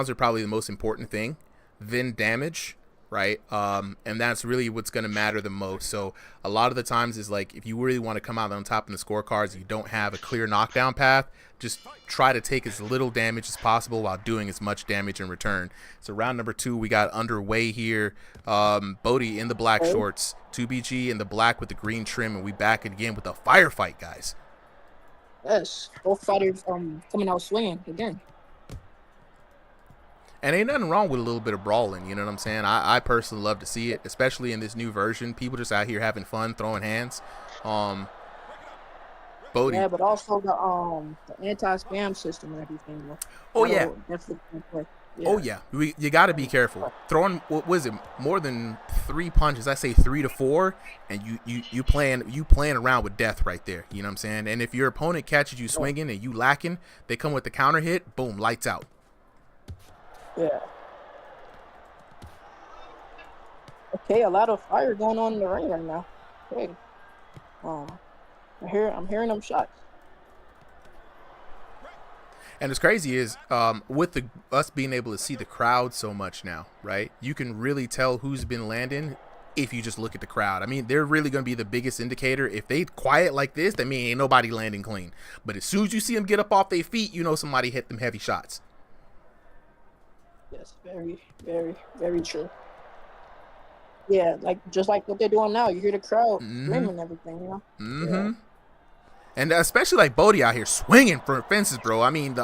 are probably the most important thing. Then damage, right? And that's really what's going to matter the most. So a lot of the times is like if you really want to come out on top in the scorecards, you don't have a clear knockdown path, just try to take as little damage as possible while doing as much damage in return. So round number 2, we got underway here. Bodie in the black shorts, 2BG in the black with the green trim, and we back again with a firefight, guys. Yes, both fighters coming out swinging again. And ain't nothing wrong with a little bit of brawling, you know what I'm saying? I personally love to see it, especially in this new version. People just out here having fun, throwing hands. Bodie. Yeah, but also the anti-spam system and everything. Oh yeah. Yeah. Oh yeah, you got to be careful. Throwing what was it? More than 3 punches. I say 3 to 4, and you playing around with death right there. You know what I'm saying? And if your opponent catches you swinging and you lacking, they come with the counter hit. Boom, lights out. Yeah. Okay, a lot of fire going on in the ring right now. Okay. I'm hearing them shots. And what's crazy is with us being able to see the crowd so much now, right? You can really tell who's been landing if you just look at the crowd. I mean, they're really going to be the biggest indicator. If they quiet like this, that means ain't nobody landing clean. But as soon as you see them get up off their feet, you know somebody hit them heavy shots. Yes, very, very, very true. Yeah, just like what they're doing now. You hear the crowd screaming and everything, you know? Yeah. And especially like Bodie out here swinging for fences, bro. I mean,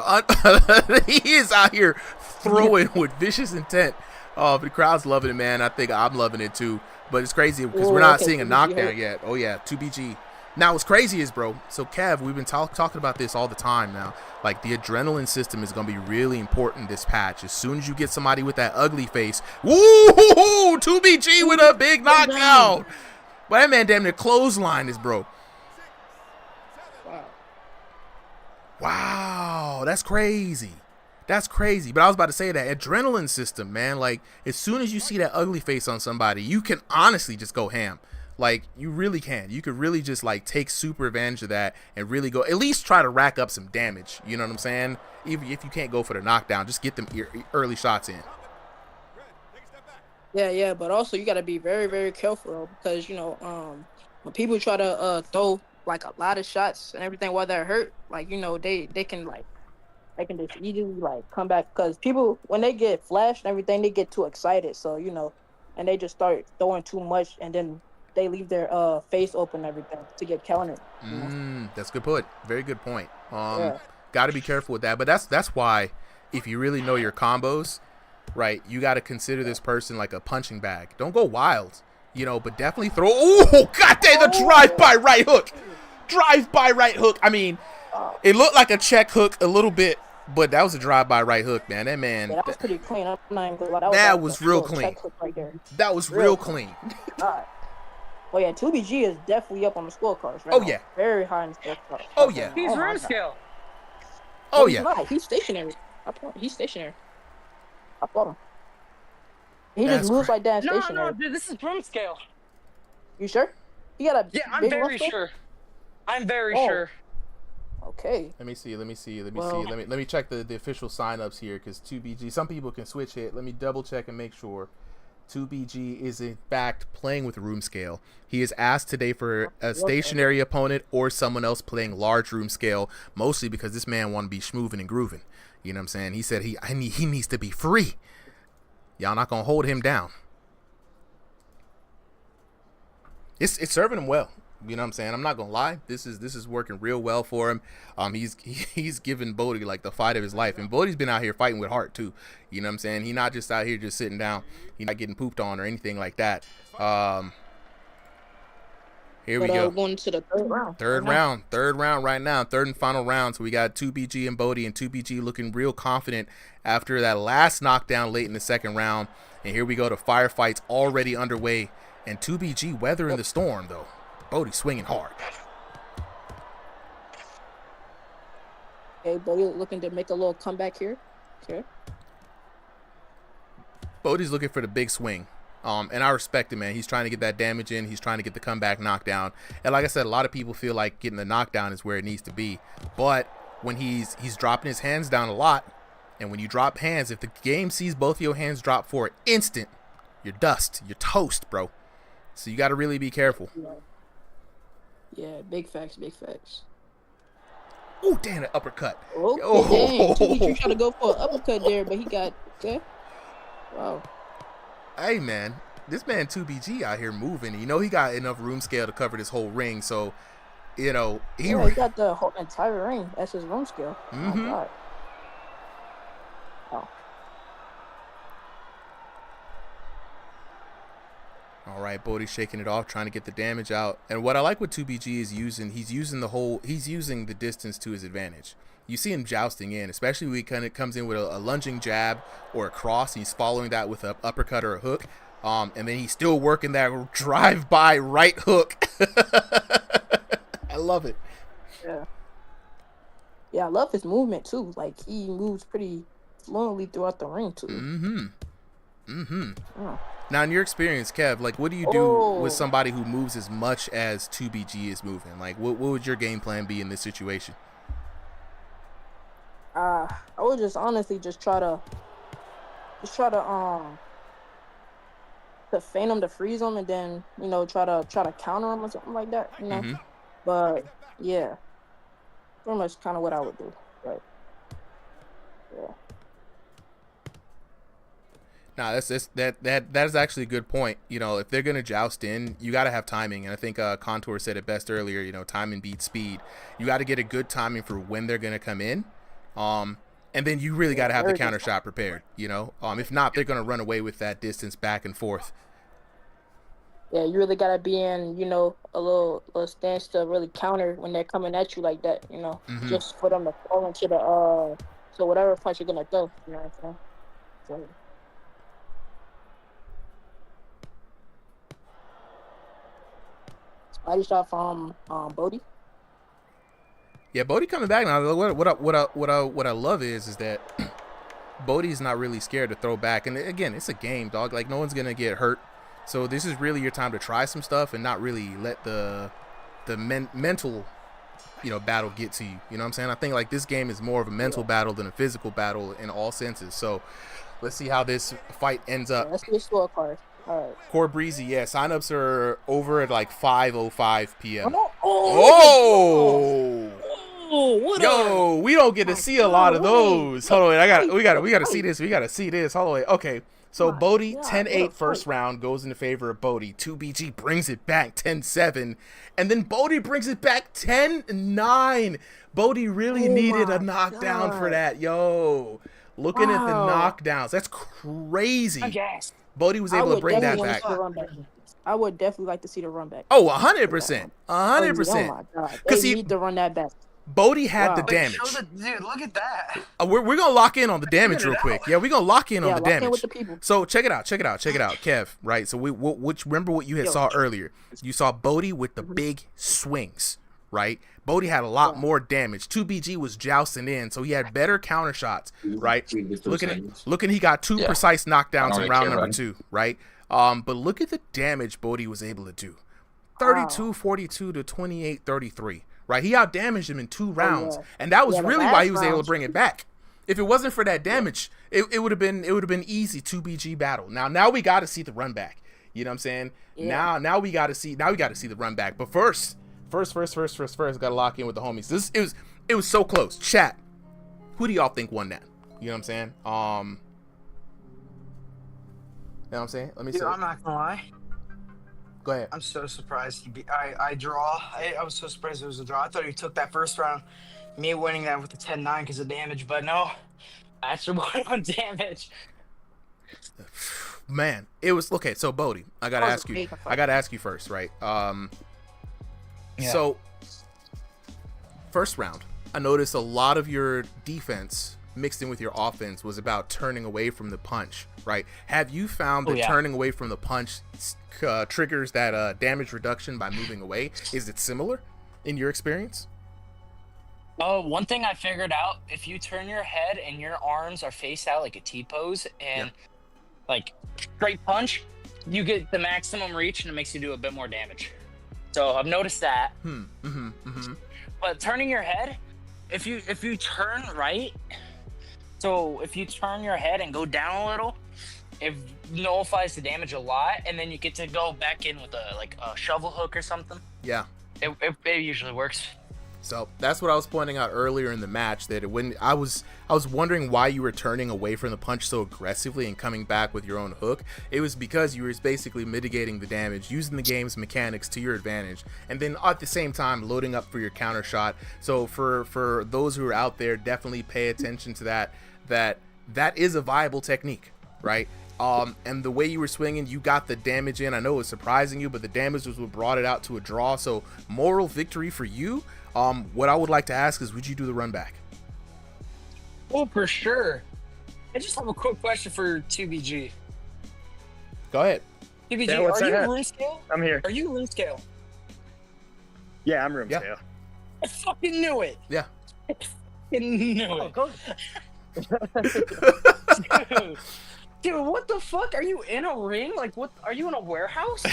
he is out here throwing with vicious intent. But the crowd's loving it, man. I think I'm loving it too. But it's crazy because we're not seeing a knockdown yet. Oh yeah, 2BG. Now what's crazy is, bro, so Kev, we've been talking about this all the time now. Like the adrenaline system is going to be really important this patch. As soon as you get somebody with that ugly face, woo, 2BG with a big knockout. But that man damn near clothesline is broke. Wow, that's crazy. That's crazy. But I was about to say that adrenaline system, man, like as soon as you see that ugly face on somebody, you can honestly just go ham. Like you really can. You could really just like take super advantage of that and really go at least try to rack up some damage. You know what I'm saying? Even if you can't go for the knockdown, just get them early shots in. Yeah, but also you got to be very, very careful because, you know, when people try to throw like a lot of shots and everything while they're hurt, like they can just easily like come back because people when they get flashed and everything they get too excited, so and they just start throwing too much and then they leave their face open and everything to get counted. That's a good point. Very good point. Yeah. Got to be careful with that. But that's why if you really know your combos, right, you got to consider this person like a punching bag. Don't go wild, but definitely throw. Oh, God dang, the drive-by right hook. Drive-by right hook. I mean, it looked like a check hook a little bit, but that was a drive-by right hook, man. That man. Yeah, that was pretty clean. I'm not even gonna lie. That was real clean. Check hook right there. That was real clean. God. Oh yeah, 2BG is definitely up on the scorecards, right? Oh now. yeah. Very high in the scorecards. Oh yeah. He's room scale. Oh he's yeah. Not. He's stationary. He's stationary. I fought him. He That's just moves like that No, stationary. dude, this is room scale. You sure? He got a Yeah, I'm big very room sure. I'm very Oh. sure. Okay. Let me see. Well- Let me check the official signups here because 2BG. Some people can switch hit. Let me double check and make sure. 2BG is in fact playing with room scale. He is asked today for a stationary opponent or someone else playing large room scale, mostly because this man want to be schmooving and grooving. You know what I'm saying? He said he needs to be free. Y'all not gonna hold him down. It's serving him well. You know what I'm saying? I'm not gonna lie. This is working real well for him. He's given Bodie like the fight of his life, and Bodie's been out here fighting with heart too. You know what I'm saying? He's not just out here just sitting down. He's not getting pooped on or anything like that. Here we go. Going to the third round. Third round right now. Third and final round. So we got 2BG and Bodie, and 2BG looking real confident after that last knockdown late in the second round. And here we go to firefights already underway, and 2BG weathering the storm though. Bodie swinging hard. Okay, Bodie looking to make a little comeback here. Okay. Bodie's looking for the big swing. And I respect him, man. He's trying to get that damage in. He's trying to get the comeback knockdown. And like I said, a lot of people feel like getting the knockdown is where it needs to be. But when he's dropping his hands down a lot, and when you drop hands, if the game sees both of your hands drop for an instant, you're dust. You're toast, bro. So you got to really be careful. Yeah, big facts, big facts. Oh, damn, an uppercut. Oh, dang. 2BG trying to go for an uppercut there, but he got, okay. Wow. Hey, man, this man 2BG out here moving. You know he got enough room scale to cover this whole ring, so, he got the whole entire ring. That's his room scale. Mm-hmm. Oh, God. Wow. All right, Bodie's shaking it off, trying to get the damage out. And what I like what 2BG is using, he's using the distance to his advantage. You see him jousting in, especially when he kind of comes in with a lunging jab or a cross, and he's following that with an uppercut or a hook. And then he's still working that drive-by right hook. I love it. Yeah. Yeah, I love his movement, too. Like, he moves pretty fluently throughout the ring, too. Oh. Now, in your experience, Kev, like, what do you do with somebody who moves as much as 2BG is moving? Like, what would your game plan be in this situation? I would just honestly try to feign him to freeze him and then try to counter him or something like that, Mm-hmm. But yeah, pretty much kind of what I would do, right? Yeah. Nah, that is actually a good point. If they're gonna joust in, you got to have timing, and I think Contour said it best earlier. Timing beats speed. You got to get a good timing for when they're gonna come in, and then you really got to have the counter shot prepared. If not, they're gonna run away with that distance back and forth. Yeah, you really gotta be in, a little stance to really counter when they're coming at you like that. Mm-hmm. Just for them to fall into the so whatever punch you're gonna throw. You know what I'm saying? So, body shot from Bodie. Yeah, Bodie coming back now. What I love is that Bodie's not really scared to throw back. And again, it's a game, dog. Like, no one's gonna get hurt. So this is really your time to try some stuff and not really let the mental battle get to you. You know what I'm saying? I think like this game is more of a mental battle than a physical battle in all senses. So let's see how this fight ends up. Yeah, let's see the scorecard. All right. Core Breezy, yeah. Signups are over at like 5:05 p.m. Oh, what Yo, we don't get to see a lot of those. Hold on, wait, we gotta see this. We gotta see this. Hold on, wait. Okay. So Bodie, 10-8 first round goes in favor of Bodie. 2BG brings it back 10-7. And then Bodie brings it back 10-9. Bodie really needed a knockdown for that. Yo. Looking at the knockdowns. That's crazy. Bodie was able to bring that back. I would definitely like to see the run back. Oh, 100%. 100%. Oh my god. They need to run that back. Bodie had the damage. Dude, look at that. We're gonna lock in on the damage real quick. Yeah, we're gonna lock in on the damage. With the people. So check it out, Kev. Right. So remember what you had saw earlier. You saw Bodie with the big swings, right? Bodie had a lot more damage. 2BG was jousting in, so he had better counter shots, right? Looking, he got two precise knockdowns in round number 2, right? But look at the damage Bodie was able to do. 32-42 to 28-33. Right, he outdamaged him in 2 rounds, and that was really why he was able to bring it back. If it wasn't for that damage, it would have been easy 2BG battle. Now we got to see the run back. You know what I'm saying? Yeah. Now we got to see the run back. But first, got to lock in with the homies. It was so close. Chat, who do y'all think won that? You know what I'm saying? You know what I'm saying? Let me see. I'm not gonna lie. Go ahead. I'm so surprised. I draw. I was so surprised it was a draw. I thought he took that first round, me winning that with the 10-9 because of damage, but no. I actually won on damage. Man, it was okay. So Bodie, I gotta ask you first, right? So first round, I noticed a lot of your defense mixed in with your offense was about turning away from the punch, right? Have you found that turning away from the punch triggers that damage reduction by moving away? Is it similar in your experience? One thing I figured out, if you turn your head and your arms are faced out like a T-pose and like straight punch, you get the maximum reach and it makes you do a bit more damage. So I've noticed that. But turning your head, if you turn right, so if you turn your head and go down a little, it nullifies the damage a lot, and then you get to go back in with a shovel hook or something. Yeah. It usually works. So that's what I was pointing out earlier in the match, that when I was wondering why you were turning away from the punch so aggressively and coming back with your own hook. It was because you were basically mitigating the damage, using the game's mechanics to your advantage, and then at the same time loading up for your counter shot. So for those who are out there, definitely pay attention to that is a viable technique, right? And the way you were swinging, you got the damage in. I know it was surprising you, but the damage was what brought it out to a draw. So moral victory for you. What I would like to ask is, would you do the run back? Oh, for sure. I just have a quick question for 2BG. Go ahead. 2BG, Yeah, are you room scale? I'm here. Are you room scale? Yeah, I'm room scale. I fucking knew it. Yeah. I fucking knew it. Go. Dude, what the fuck? Are you in a ring? Like, what? Are you in a warehouse?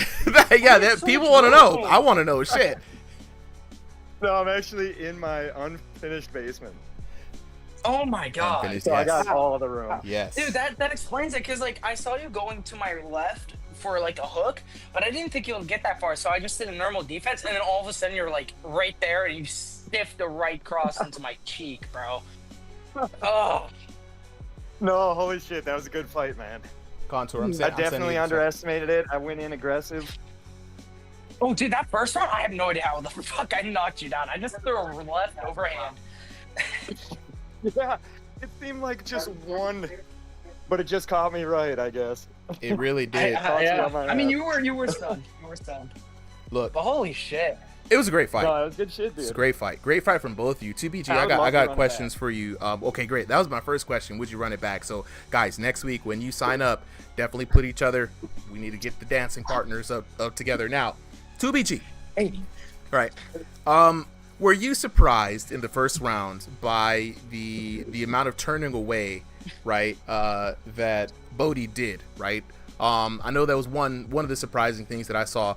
Yeah, people want to know. I want to know. Shit. No, I'm actually in my unfinished basement. Oh my god. Unfinished, So I yes. got all the room. Yes. Dude, that explains it, because like I saw you going to my left for like a hook, but I didn't think you would get that far, so I just did a normal defense, and then all of a sudden you're like right there and you stiffed a right cross into my cheek, bro. Oh. No, holy shit, that was a good fight, man. Contour, I definitely underestimated it. I went in aggressive. Oh, dude, that first round, I have no idea how the fuck I knocked you down. I just threw a left overhand. Yeah, it seemed like just one, but it just caught me right, I guess. It really did. I mean, you were stunned. You were stunned. Look. But holy shit. It was a great fight. No, it was good shit, dude. It's a great fight. Great fight from both of you. 2BG, I got questions for you. Okay, great. That was my first question. Would you run it back? So, guys, next week when you sign up, definitely put each other. We need to get the dancing partners up together. Now, 2BG. Hey. Right. Were you surprised in the first round by the amount of turning away, right, that Bodie did, right? I know that was one of the surprising things that I saw.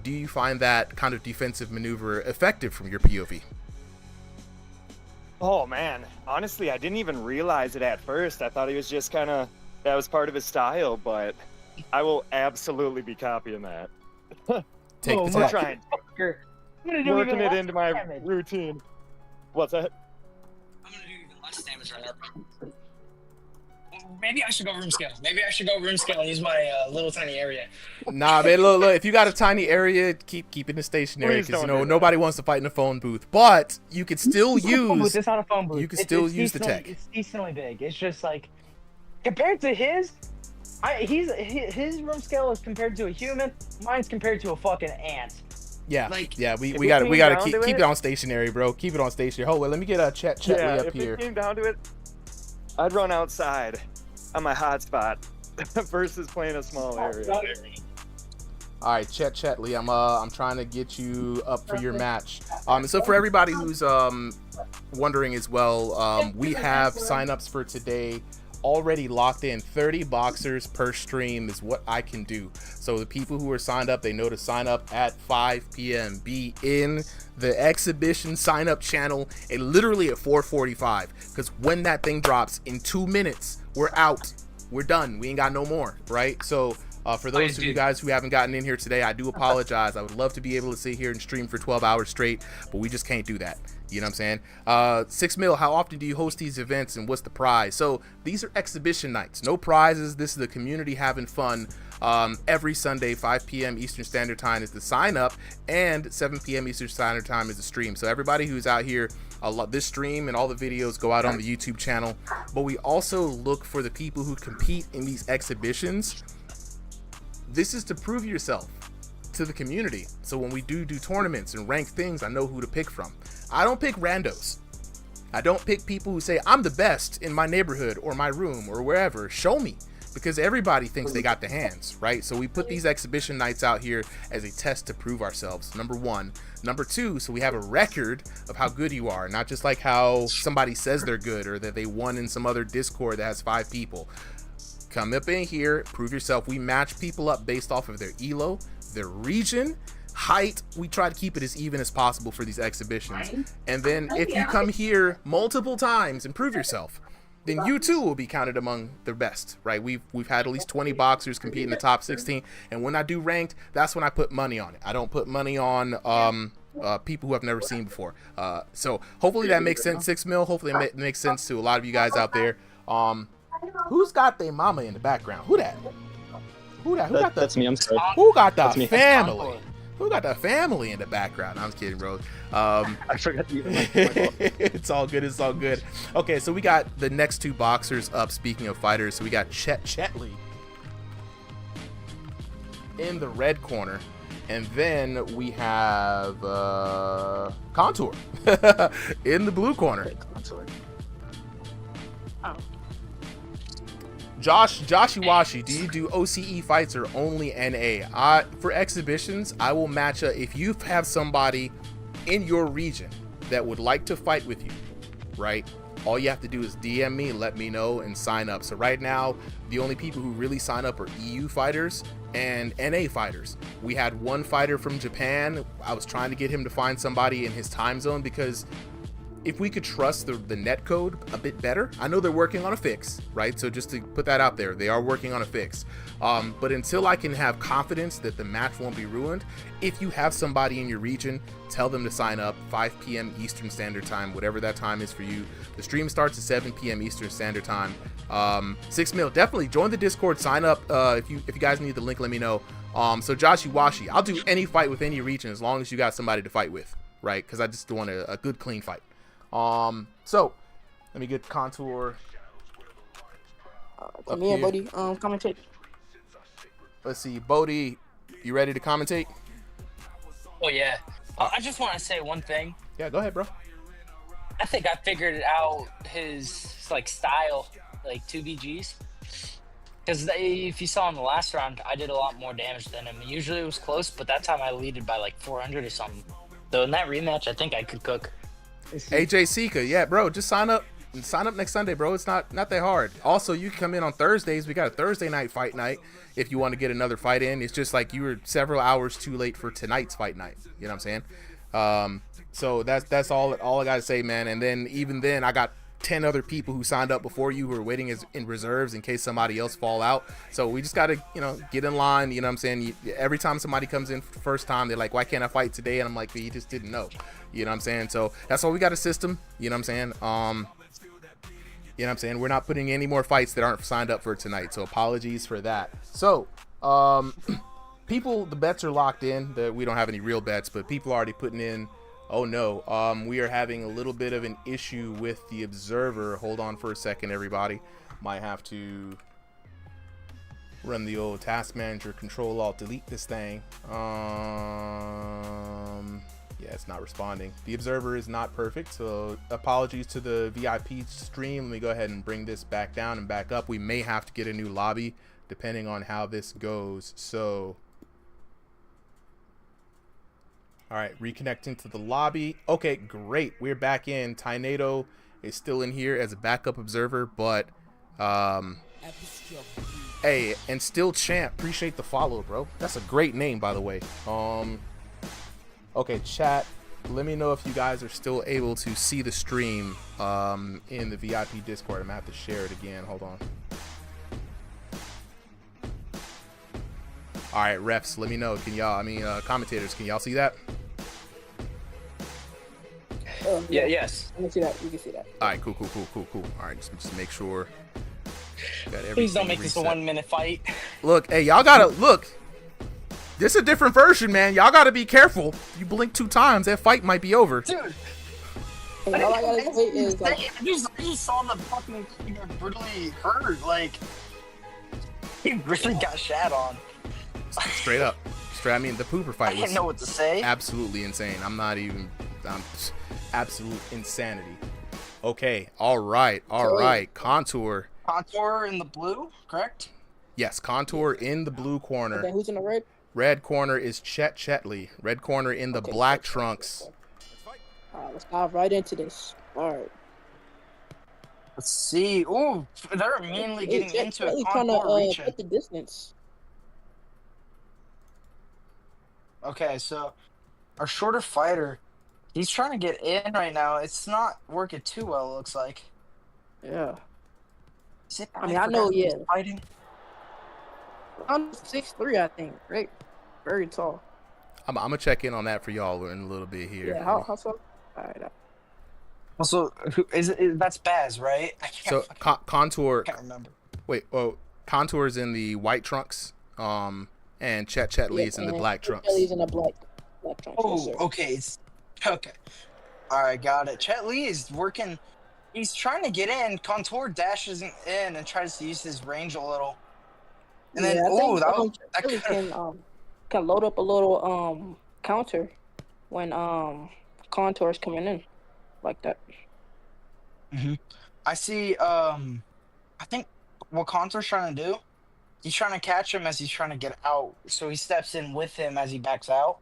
Do you find that kind of defensive maneuver effective from your POV? Oh, man. Honestly, I didn't even realize it at first. I thought he was just kind of, that was part of his style, but I will absolutely be copying that. Take the I'm tech. trying. I'm gonna do Working even it less into my damage. routine. What's that? I'm gonna do even less damage right now. Maybe I should go room scale. Maybe I should go room scale and use my little tiny area. Nah, man, look, if you got a tiny area, keep it stationary Please because don't do that. nobody wants to fight in a phone booth. But you could still It's not a phone booth. use It's not a phone booth. you can It's- still it's use the decently- tech. It's decently big. It's just like compared to his, his room scale is compared to a human. Mine's compared to a fucking ant. Yeah, Like, yeah, if we it gotta came gotta down keep to it it- on stationary, bro. Keep it on stationary. Hold on, let me get a chat Yeah, up if here. it came down to it, I'd run outside on my hotspot versus playing a small area. All right, Chetley, I'm trying to get you up for your match. So for everybody who's wondering as well, we have signups for today already locked in. 30 boxers per stream is what I can do. So the people who are signed up, they know to sign up at 5 p.m. Be in the exhibition sign up channel and literally at 4:45, because when that thing drops in 2 minutes, we're out. We're done. We ain't got no more, right? So for those of you guys who haven't gotten in here today, I do apologize. I would love to be able to sit here and stream for 12 hours straight, but we just can't do that. You know what I'm saying? 6 Mil, how often do you host these events and what's the prize? So these are exhibition nights, no prizes. This is the community having fun. Every Sunday, 5 p.m. Eastern Standard Time is the sign up, and 7 p.m. Eastern Standard Time is the stream. So everybody who's out here, this stream and all the videos go out on the YouTube channel, but we also look for the people who compete in these exhibitions. This is to prove yourself to the community. So when we do tournaments and rank things, I know who to pick from. I don't pick randos. I don't pick people who say, I'm the best in my neighborhood or my room or wherever. Show me. Because everybody thinks they got the hands, right? So we put these exhibition nights out here as a test to prove ourselves, number one. Number two, so we have a record of how good you are, not just like how somebody says they're good or that they won in some other Discord that has 5 people. Come up in here, prove yourself. We match people up based off of their elo, their region, height. We try to keep it as even as possible for these exhibitions. And then if you come here multiple times and prove yourself, then you too will be counted among the best, right? We've had at least 20 boxers compete in the top 16, and when I do ranked, that's when I put money on it. I don't put money on people who I've never seen before. So hopefully that makes sense, 6 Mil. Hopefully it makes sense to a lot of you guys out there. Who's got their mama in the background? Who that? Who that? Who got the? That's me. I'm sorry. Who got the That's me. family? Who got the family in the background? I'm just kidding, bro. I forgot to. It's all good. It's all good. Okay, so we got the next 2 boxers up. Speaking of fighters, so we got Chetley in the red corner, and then we have Contour in the blue corner. Josh Iwashi, do you do OCE fights or only NA? For exhibitions, I will match up. If you have somebody in your region that would like to fight with you, right? All you have to do is DM me, let me know, and sign up. So right now, the only people who really sign up are EU fighters and NA fighters. We had one fighter from Japan. I was trying to get him to find somebody in his time zone because if we could trust the net code a bit better. I know they're working on a fix, right? So just to put that out there, they are working on a fix. But until I can have confidence that the match won't be ruined, if you have somebody in your region, tell them to sign up. 5 p.m. Eastern Standard Time, whatever that time is for you. The stream starts at 7 p.m. Eastern Standard Time. 6 Mil, definitely join the Discord, sign up. If you guys need the link, let me know. So Josh Iwashi, I'll do any fight with any region as long as you got somebody to fight with, right? Because I just want a good, clean fight. So let me get Contour. Come here, buddy. Commentate. Let's see, Bodie, you ready to commentate? Oh yeah. I just want to say one thing. Yeah, go ahead, bro. I think I figured out his style, 2BGs. Because if you saw in the last round, I did a lot more damage than him. Usually it was close, but that time I leaded by 400 or something. So in that rematch, I think I could cook. AJ Sika, yeah, bro, just sign up next Sunday, bro. It's not that hard. Also, you can come in on Thursdays. We got a Thursday night fight night if you want to get another fight in. It's just you were several hours too late for tonight's fight night. You know what I'm saying? So that's all I gotta say, man. And then even then, I got 10 other people who signed up before you who are waiting as in reserves in case somebody else fall out. So we just got to, get in line. You know what I'm saying? Every time somebody comes in for the first time, they're like, why can't I fight today? And I'm like, you just didn't know. You know what I'm saying? So that's why we got a system. You know what I'm saying? You know what I'm saying? We're not putting any more fights that aren't signed up for tonight. So apologies for that. So, people, the bets are locked in. We don't have any real bets, but people are already putting in. Oh no, we are having a little bit of an issue with the observer. Hold on for a second, everybody. Might have to run the old task manager, Control Alt Delete this thing. Yeah, it's not responding. The observer is not perfect, so apologies to the VIP stream. Let me go ahead and bring this back down and back up. We may have to get a new lobby depending on how this goes. So, all right, reconnecting to the lobby. Okay, great. We're back in. Tynado is still in here as a backup observer, but hey, and still champ. Appreciate the follow, bro. That's a great name, by the way. Okay, chat. Let me know if you guys are still able to see the stream in the VIP Discord. I'm gonna have to share it again. Hold on. All right, refs, let me know. Can y'all? Commentators, can y'all see that? Yeah. Yes. I can see that. You can see that. All right, cool. All right, just make sure. Please don't make this a 1 minute fight. Look, hey, y'all gotta look. This is a different version, man. Y'all gotta be careful. You blink 2 times, that fight might be over. Dude. All I gotta say is like, I just saw the fucking get brutally hurt. Like, he really got shat on. Straight up. I mean, the pooper fight was I didn't know what to say. Absolutely insane. I'm absolute insanity. Okay, all right. Contour. Contour in the blue, correct? Yes, Contour in the blue corner. okay, who's in the red? Red corner is Chet Chetley. Red corner in the black trunks. Alright, let's dive right into this. Alright. Let's see. Ooh, they're immediately getting into it. Trying Contour to reaching. put the distance. Okay, so our shorter fighter, he's trying to get in right now. It's not working too well, it looks like. Yeah. Is it I mean, I know, yeah. Fighting? I'm 6'3", I think. Right? Very tall. I'm gonna check in on that for y'all in a little bit here. Yeah, how tall? Alright. Also, that's Baz, right? I can't. So Contour. I can't remember. Wait, Contour is in the white trunks. And Chet Chetley is in the black trunks. Chet's in the black trunks. Oh, yes, okay. Okay. All right, got it. Chet Lee is working. He's trying to get in. Contour dashes in and tries to use his range a little. And then, that can load up a little counter when Contour's coming in like that. I see. I think what Contour's trying to do, he's trying to catch him as he's trying to get out. So he steps in with him as he backs out.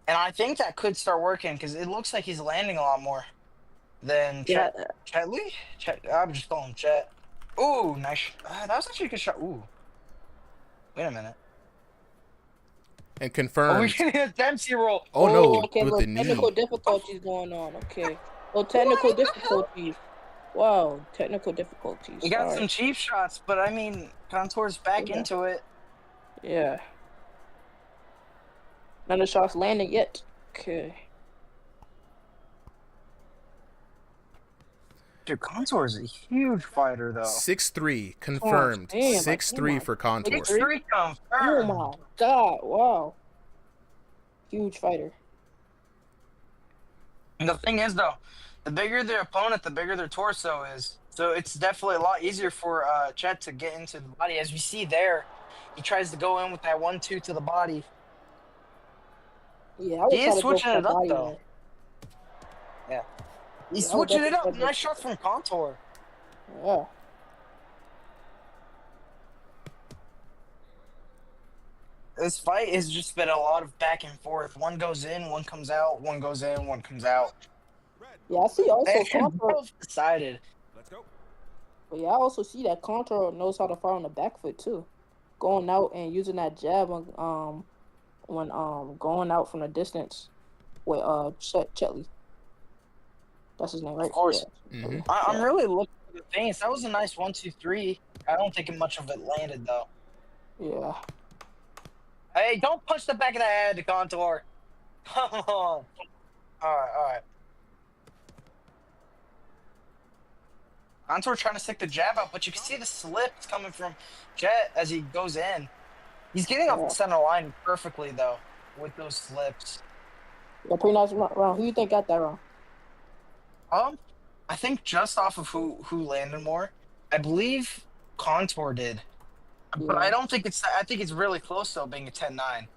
And I think that could start working because it looks like he's landing a lot more than Chet Lee. I'm just calling him Chet. Ooh, nice. That was actually a good shot. Ooh. Wait a minute. And confirmed. Oh, we're getting a Dempsey roll. Oh no, okay, with the knee. Technical difficulties going on. Okay. Oh, technical difficulties. Wow, technical difficulties. He got some cheap shots, but I mean, Contour's back into it. Yeah. None of the shots landed yet. Okay. Dude, Contour is a huge fighter, though. 6'3", confirmed. 6'3" for Contour. 6'3" confirmed. Oh my god! Wow. Huge fighter. And the thing is, though, the bigger their opponent, the bigger their torso is. So it's definitely a lot easier for Chet to get into the body. As we see there, he tries to go in with that 1-2 to the body. Yeah, I would he is switching it up, though. Yeah. He's switching it up. Nice shot from Contour. Yeah. This fight has just been a lot of back and forth. One goes in, one comes out, one goes in, one comes out. Yeah, I see also Contour. Both decided. Let's go. But yeah, I also see that Contour knows how to fire on the back foot too. Going out and using that jab when going out from the distance with Chetley. That's his name, right? Of course. Mm-hmm. I'm really looking for the things. That was a nice 1-2-3. I don't think much of it landed though. Yeah. Hey, don't punch the back of the head, Contour. Come on. All right. Contour trying to stick the jab out, but you can see the slips coming from Jet as he goes in. He's getting off the center line perfectly though, with those slips. Yeah, pretty nice round. Who you think got that round? I think just off of who landed more. I believe Contour did. But I don't think I think it's really close though, being a 10-9.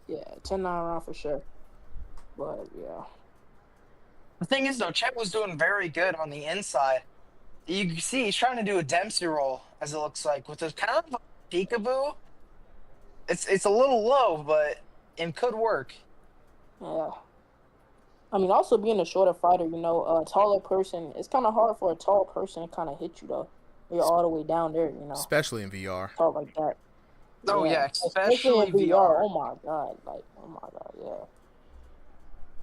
Yeah, 10-9 round for sure. But yeah. The thing is though, Chet was doing very good on the inside. You can see he's trying to do a Dempsey roll, as it looks like, with a kind of a peekaboo. It's a little low, but it could work. Yeah. I mean, also being a shorter fighter, you know, a taller person, it's kind of hard for a tall person to kind of hit you, though. You're all the way down there, you know. Especially in VR. Talk like that. Oh, yeah, especially in VR. VR. Oh, my God. Like, oh, my God, yeah.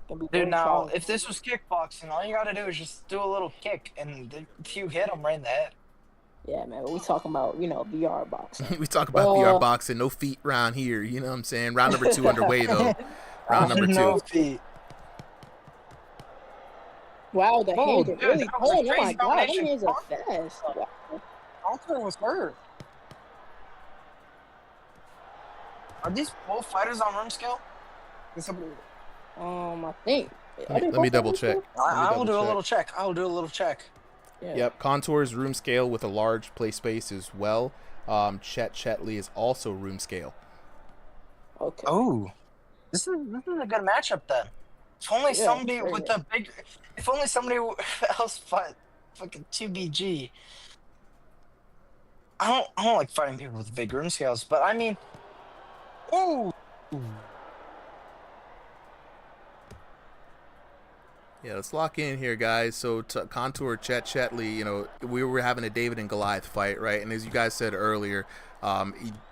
Can be Dude, very now, challenging. if this was kickboxing, all you gotta do is just do a little kick, and if you hit him right in the head. Yeah, man, we talking about, you know, VR boxing. We talk about VR boxing, no feet round here. You know what I'm saying? Round number 2 underway, though. Round number 2. No feet. Wow, the hands are dude, really that was a cold. Oh, my crazy God, them combination. hands are fast. Wow. Contour was hurt. Are these both fighters on room scale? I think. Let me double check. I will do a little check. I will do a little check. Yeah. Yep, Contour's room scale with a large play space as well. Chet Chetley is also room scale. Okay. Oh, this is a good matchup then. If only somebody with the big, if only somebody else fought fucking 2BG. I don't like fighting people with big room scales, but I mean, ooh. Yeah, let's lock in here, guys. So Contour, Chet Chetley, you know, we were having a David and Goliath fight, right? And as you guys said earlier,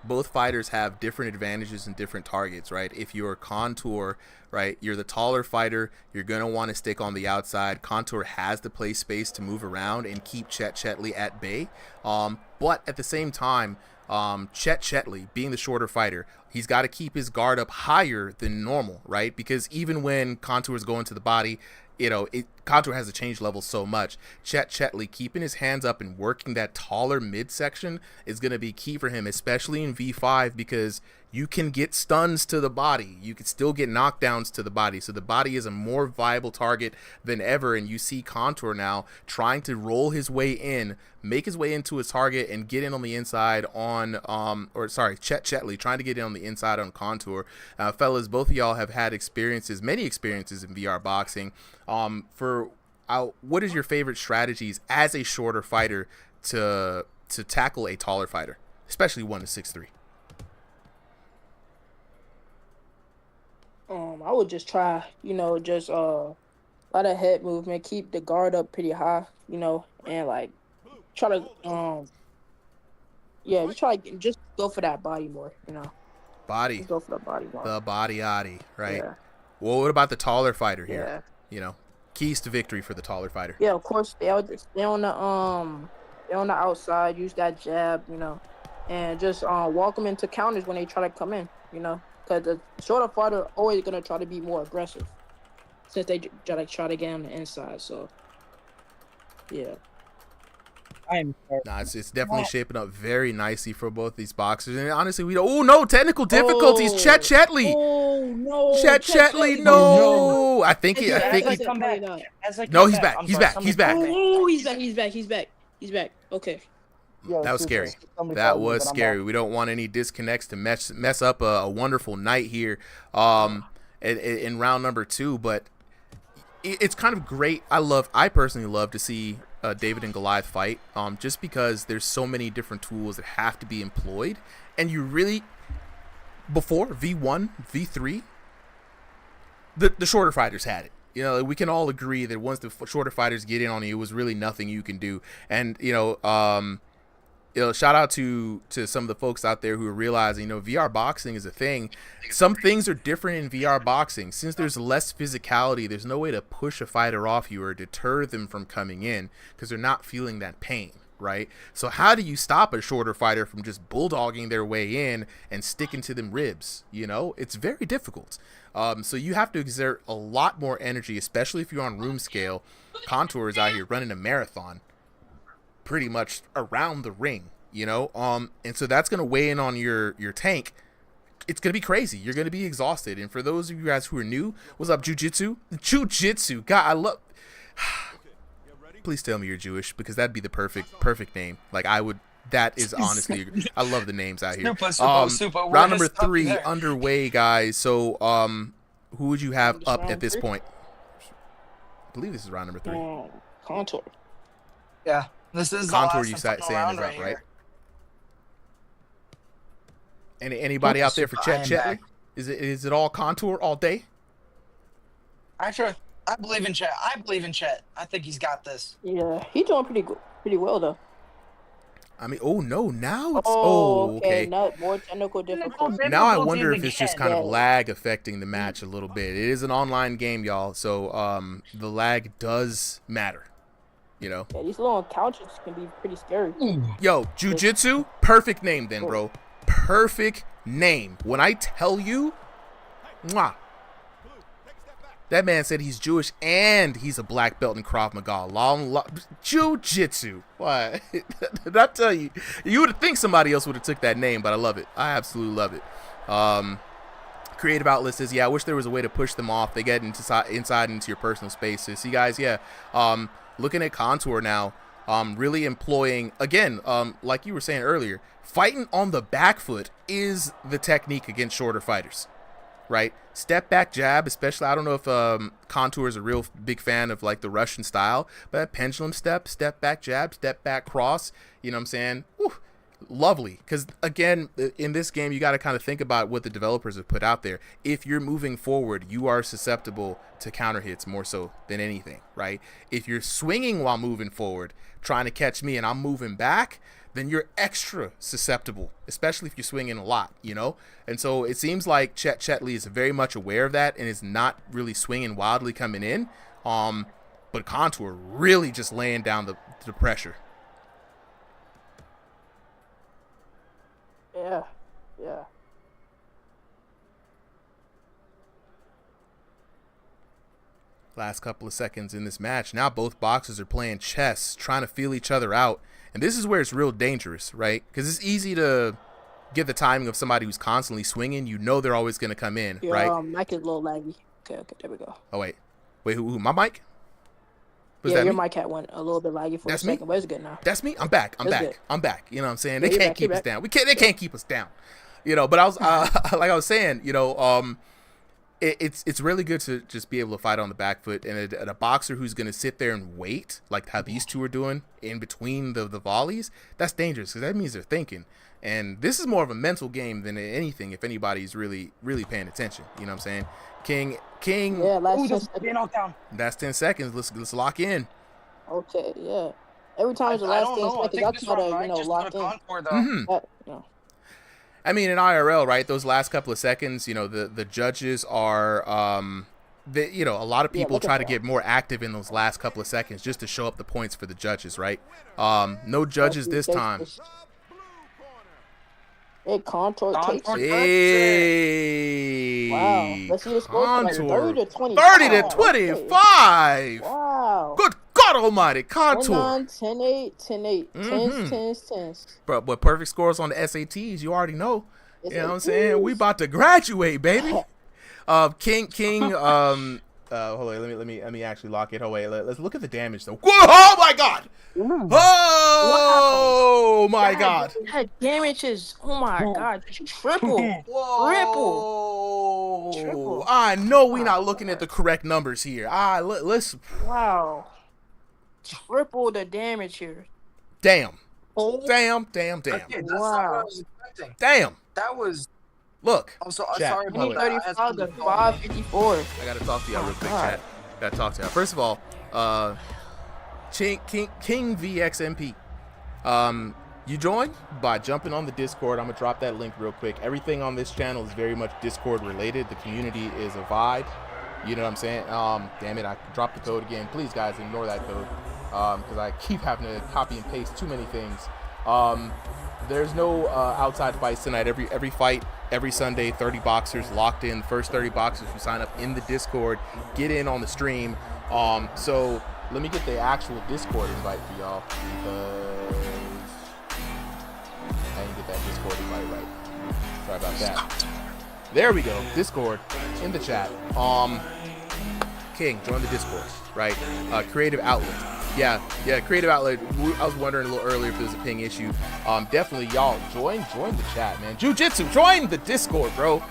both fighters have different advantages and different targets, right? If you're Contour, right, you're the taller fighter, you're going to want to stick on the outside. Contour has the play space to move around and keep Chet Chetley at bay. But at the same time, Chet Chetley, being the shorter fighter, he's got to keep his guard up higher than normal, right? Because even when Contour is going to the body, you know, Contour has to change levels so much. Chet Chetley keeping his hands up and working that taller midsection is going to be key for him, especially in V5, because you can get stuns to the body. You can still get knockdowns to the body. So the body is a more viable target than ever. And you see Contour now trying to roll his way in, make his way into his target and get in on the inside on, Chet Chetley trying to get in on the inside on Contour. Fellas, both of y'all have had many experiences in VR boxing. What is your favorite strategies as a shorter fighter to tackle a taller fighter, especially one to 6'3"? I would just try, you know, just a lot of head movement, keep the guard up pretty high, you know, and like try to just go for that body more, you know. Body. Just go for the body more. The body, right? Yeah. Well, what about the taller fighter here? Yeah. You know, keys to victory for the taller fighter. Yeah, of course stay on the outside, use that jab, you know, and just walk them into counters when they try to come in, you know. Because the shorter fighter always going to try to be more aggressive since they try to get on the inside. So, yeah. It's definitely shaping up very nicely for both these boxers. And honestly, technical difficulties. Chet Chetley. Oh, no. Chet Chetley, no. I think he come back. No, he's back. He's back. He's back. Oh, he's back. Okay. That was scary. That was scary. We don't want any disconnects to mess up a wonderful night here in round number 2. But it's kind of great. I personally love to see a David and Goliath fight, just because there's so many different tools that have to be employed. And you really, before V1, V3, the shorter fighters had it. You know, we can all agree that once the shorter fighters get in on you, it was really nothing you can do. And, shout out to some of the folks out there who are realizing, VR boxing is a thing. Some things are different in VR boxing. Since there's less physicality, there's no way to push a fighter off you or deter them from coming in because they're not feeling that pain, right? So how do you stop a shorter fighter from just bulldogging their way in and sticking to them ribs? It's very difficult. So you have to exert a lot more energy, especially if you're on room scale. Contour is out here running a marathon pretty much around the ring, and so that's going to weigh in on your tank. It's going to be crazy. You're going to be exhausted. And for those of you guys who are new, what's up, Jiu-Jitsu? God, I love... Please tell me you're Jewish, because that'd be the perfect name. Like, that is honestly... I love the names out here. Super. Round number 3 underway, guys. So, who would you have up at this point? I believe this is round number 3. Contour. Yeah. This is Contour. the You last saying is up, right? right? Anybody out there for Chet? Is it all Contour all day? Actually, I believe in Chet. I think he's got this. Yeah, he's doing pretty well though. I mean, oh no, now it's okay. Not more technical difficulty. Now I wonder if it's just kind of lag affecting the match a little bit. It is an online game, y'all, so the lag does matter. Yeah, these little couches can be pretty scary. Yo, Jiu-Jitsu, perfect name then, bro. Perfect name. When I tell you, mwah. That man said he's Jewish and he's a black belt in Krav Maga. Long Jiu-Jitsu. What? Did I tell you? You would think somebody else would have took that name, but I love it. I absolutely love it. Creative Outlet says, yeah, I wish there was a way to push them off. They get inside into your personal spaces. See, guys, yeah. Looking at Contour now, really employing, again, like you were saying earlier, fighting on the back foot is the technique against shorter fighters. Right? Step back jab, especially. I don't know if Contour is a real big fan of like the Russian style, but that pendulum step back jab, step back cross, you know what I'm saying? Whew, lovely. Because again, in this game, you got to kind of think about what the developers have put out there. If you're moving forward, you are susceptible to counter hits more so than anything, right? If you're swinging while moving forward, trying to catch me and I'm moving back, then you're extra susceptible, especially if you're swinging a lot, And so it seems like Chet Lee is very much aware of that and is not really swinging wildly coming in. But Contour really just laying down the pressure. Yeah. Last couple of seconds in this match. Now both boxers are playing chess, trying to feel each other out. And this is where it's real dangerous, right? Because it's easy to get the timing of somebody who's constantly swinging. They're always going to come in, right? Mic is a little laggy. Okay, there we go. Oh, wait, who my mic? Your mic had went a little bit laggy for a second, but it's good now. That's me? I'm back. I'm back. You know what I'm saying? They can't keep us down. They can't keep us down. But I was, like I was saying, it's really good to just be able to fight on the back foot, and a boxer who's going to sit there and wait, like how these two are doing in between the volleys, that's dangerous because that means they're thinking. And this is more of a mental game than anything if anybody's really, really paying attention. You know what I'm saying? King. Yeah, That's 10 seconds. Let's lock in. Okay, yeah. Every time it's the last 10 seconds, I try to, lock in. I mean, in IRL, right, those last couple of seconds, the judges are, a lot of people try to get more active in those last couple of seconds just to show up the points for the judges, right? No judges this time. Hey, Contour takes it. Hey. Wow. Let's see the score. Contour. 30 to 25. 30 to 25. Wow. Good God almighty. Contour. 10-8, 10-8. 10s. Bro, but perfect scores on the SATs, you already know. You know what I'm saying? We about to graduate, baby. King, hold on, let me actually lock it. Let's look at the damage though. Oh my God! Oh my God! That damage is, oh my God, triple. Triple. I know we not looking at the correct numbers here. Let's. Wow. Triple the damage here. Damn. Oh. Damn. Okay, that's not what I was expecting. Damn. That was. Look. I'm sorry about that. 35 to 554. I gotta talk to y'all real quick, chat. Gotta talk to y'all. First of all, King VXMP. You join by jumping on the Discord. I'm gonna drop that link real quick. Everything on this channel is very much Discord related. The community is a vibe. You know what I'm saying? Damn it, I dropped the code again. Please, guys, ignore that code because I keep having to copy and paste too many things. There's no outside fights tonight. Every fight, every Sunday, 30 boxers locked in. First 30 boxers who sign up in the Discord get in on the stream. So let me get the actual Discord invite for y'all because I didn't get that Discord invite right. Sorry about that. There we go. Discord in the chat. King, join the Discord, right? Creative outlet. Yeah, creative outlet. I was wondering a little earlier if there was a ping issue. Definitely, y'all join the chat, man. Jiu-Jitsu, join the Discord, bro.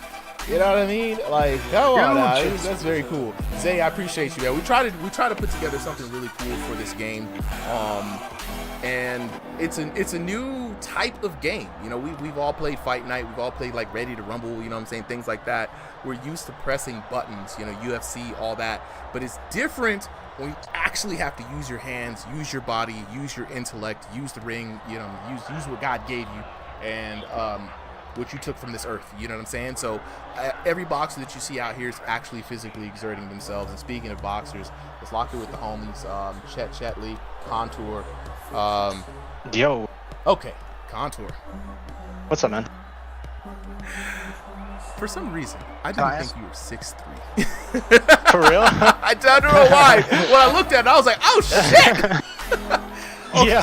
You know what I mean? Like, come on now. That's very cool. Zay, I appreciate you, man. We try to put together something really cool for this game. And it's a new type of game. You know, we've all played Fight Night. We've all played like Ready to Rumble. You know what I'm saying? Things like that. We're used to pressing buttons. You know, UFC, all that. But it's different when you actually have to use your hands, use your body, use your intellect, use the ring. You know, use what God gave you, and what you took from this earth. You know what I'm saying? So every boxer that you see out here is actually physically exerting themselves. And speaking of boxers, let's lock it with the homies. Chet Chetley, Contour. Yo. Okay, Contour. What's up, man? For some reason, I didn't think you were 6'3". For real? I don't know why. When I looked at it, I was like, oh shit! Yeah.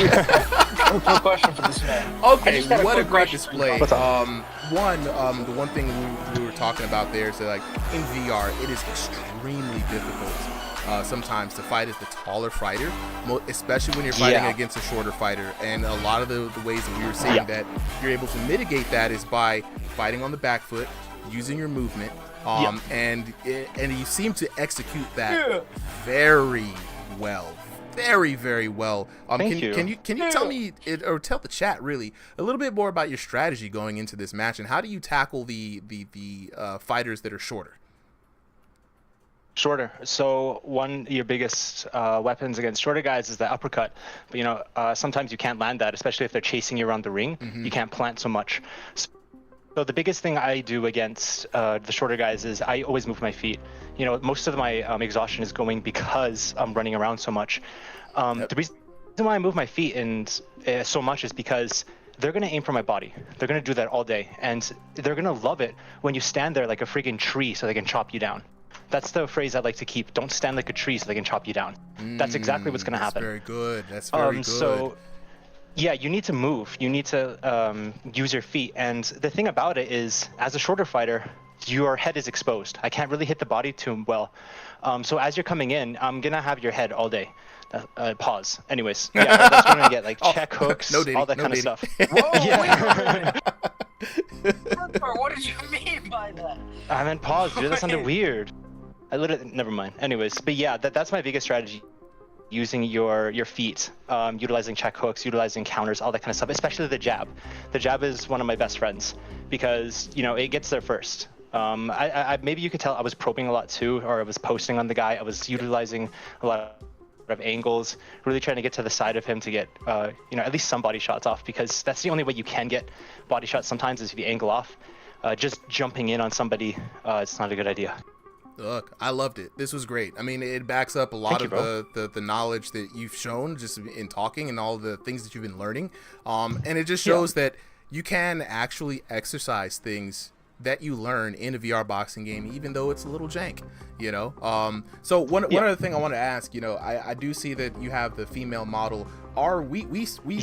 No question for this man. Okay, what a great display. The one thing we were talking about there is that, like, in VR, it is extremely difficult sometimes to fight as the taller fighter, especially when you're fighting against a shorter fighter. And a lot of the ways that we were seeing that you're able to mitigate that is by fighting on the back foot, using your movement, and you seem to execute that very well. Very, very well. Can you tell me, or tell the chat really, a little bit more about your strategy going into this match, and how do you tackle the fighters that are shorter? Shorter. So your biggest weapons against shorter guys is the uppercut. But you know, sometimes you can't land that, especially if they're chasing you around the ring. You can't plant so much. So the biggest thing I do against the shorter guys is I always move my feet. You know, most of my exhaustion is going because I'm running around so much. The reason why I move my feet so much is because they're going to aim for my body. They're going to do that all day. And they're going to love it when you stand there like a freaking tree so they can chop you down. That's the phrase I like to keep. Don't stand like a tree so they can chop you down. That's exactly what's going to happen. Very good. That's very good. So, yeah, you need to move. You need to use your feet. And the thing about it is, as a shorter fighter, your head is exposed. I can't really hit the body too well. So as you're coming in, I'm going to have your head all day. Pause. Anyways, yeah, that's what I'm going to get, like check hooks, all that kind of stuff. Whoa, what did you mean by that? I meant pause, dude. That sounded weird. Never mind. Anyways, but yeah, that's my biggest strategy. Using your feet, utilizing check hooks, utilizing counters, all that kind of stuff, especially the jab. The jab is one of my best friends because, you know, it gets there first. Maybe you could tell I was probing a lot too, or I was posting on the guy. I was utilizing a lot of angles, really trying to get to the side of him to get, you know, at least some body shots off, because that's the only way you can get body shots sometimes is if you angle off. Just jumping in on somebody, it's not a good idea. Look, I loved it. This was great. I mean, it backs up a lot of the knowledge that you've shown just in talking and all the things that you've been learning. And it just shows that you can actually exercise things that you learn in a VR boxing game, even though it's a little jank, you know? So one other thing I want to ask, you know, I do see that you have the female model. Are we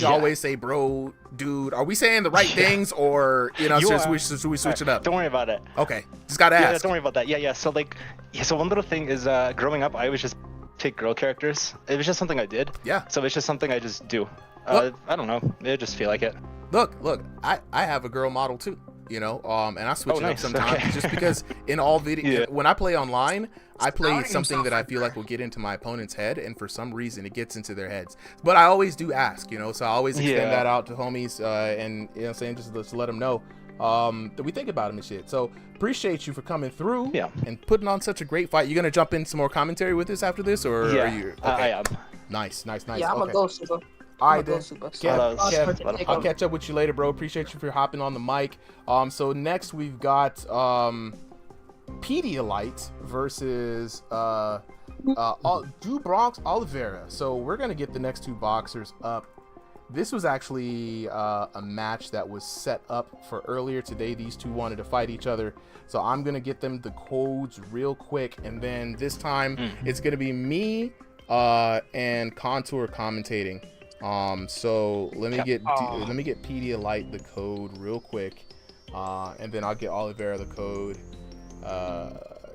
always say bro, dude, are we saying the right things, or, you know, should we switch it up? Don't worry about it. Okay, just gotta ask. Don't worry about that. Yeah. So like, so one little thing is, growing up, I was just pick girl characters. It was just something I did. Yeah. So it's just something I just do. I don't know. It just feel like it. Look, I have a girl model too. You know, and I switch it up sometimes just because in all video, when I play online, I play something that I feel like will get into my opponent's head, and for some reason it gets into their heads. But I always do ask, you know, so I always extend that out to homies, and, you know what I'm saying, just to let them know that we think about them and shit. So appreciate you for coming through and putting on such a great fight. You gonna jump in some more commentary with us after this, or are you? Okay. I am. Nice. Yeah, I'm a ghost. All I'm right, gonna go then. super. Kev, I'll catch up with you later, bro. Appreciate you for hopping on the mic. So next we've got Pedialyte versus Bronx Oliveira. So we're gonna get the next two boxers up. This was actually a match that was set up for earlier today. These two wanted to fight each other, so I'm gonna get them the codes real quick, and then this time it's gonna be me and Contour commentating. So let me get Pedialyte the code real quick, and then I'll get Oliveira the code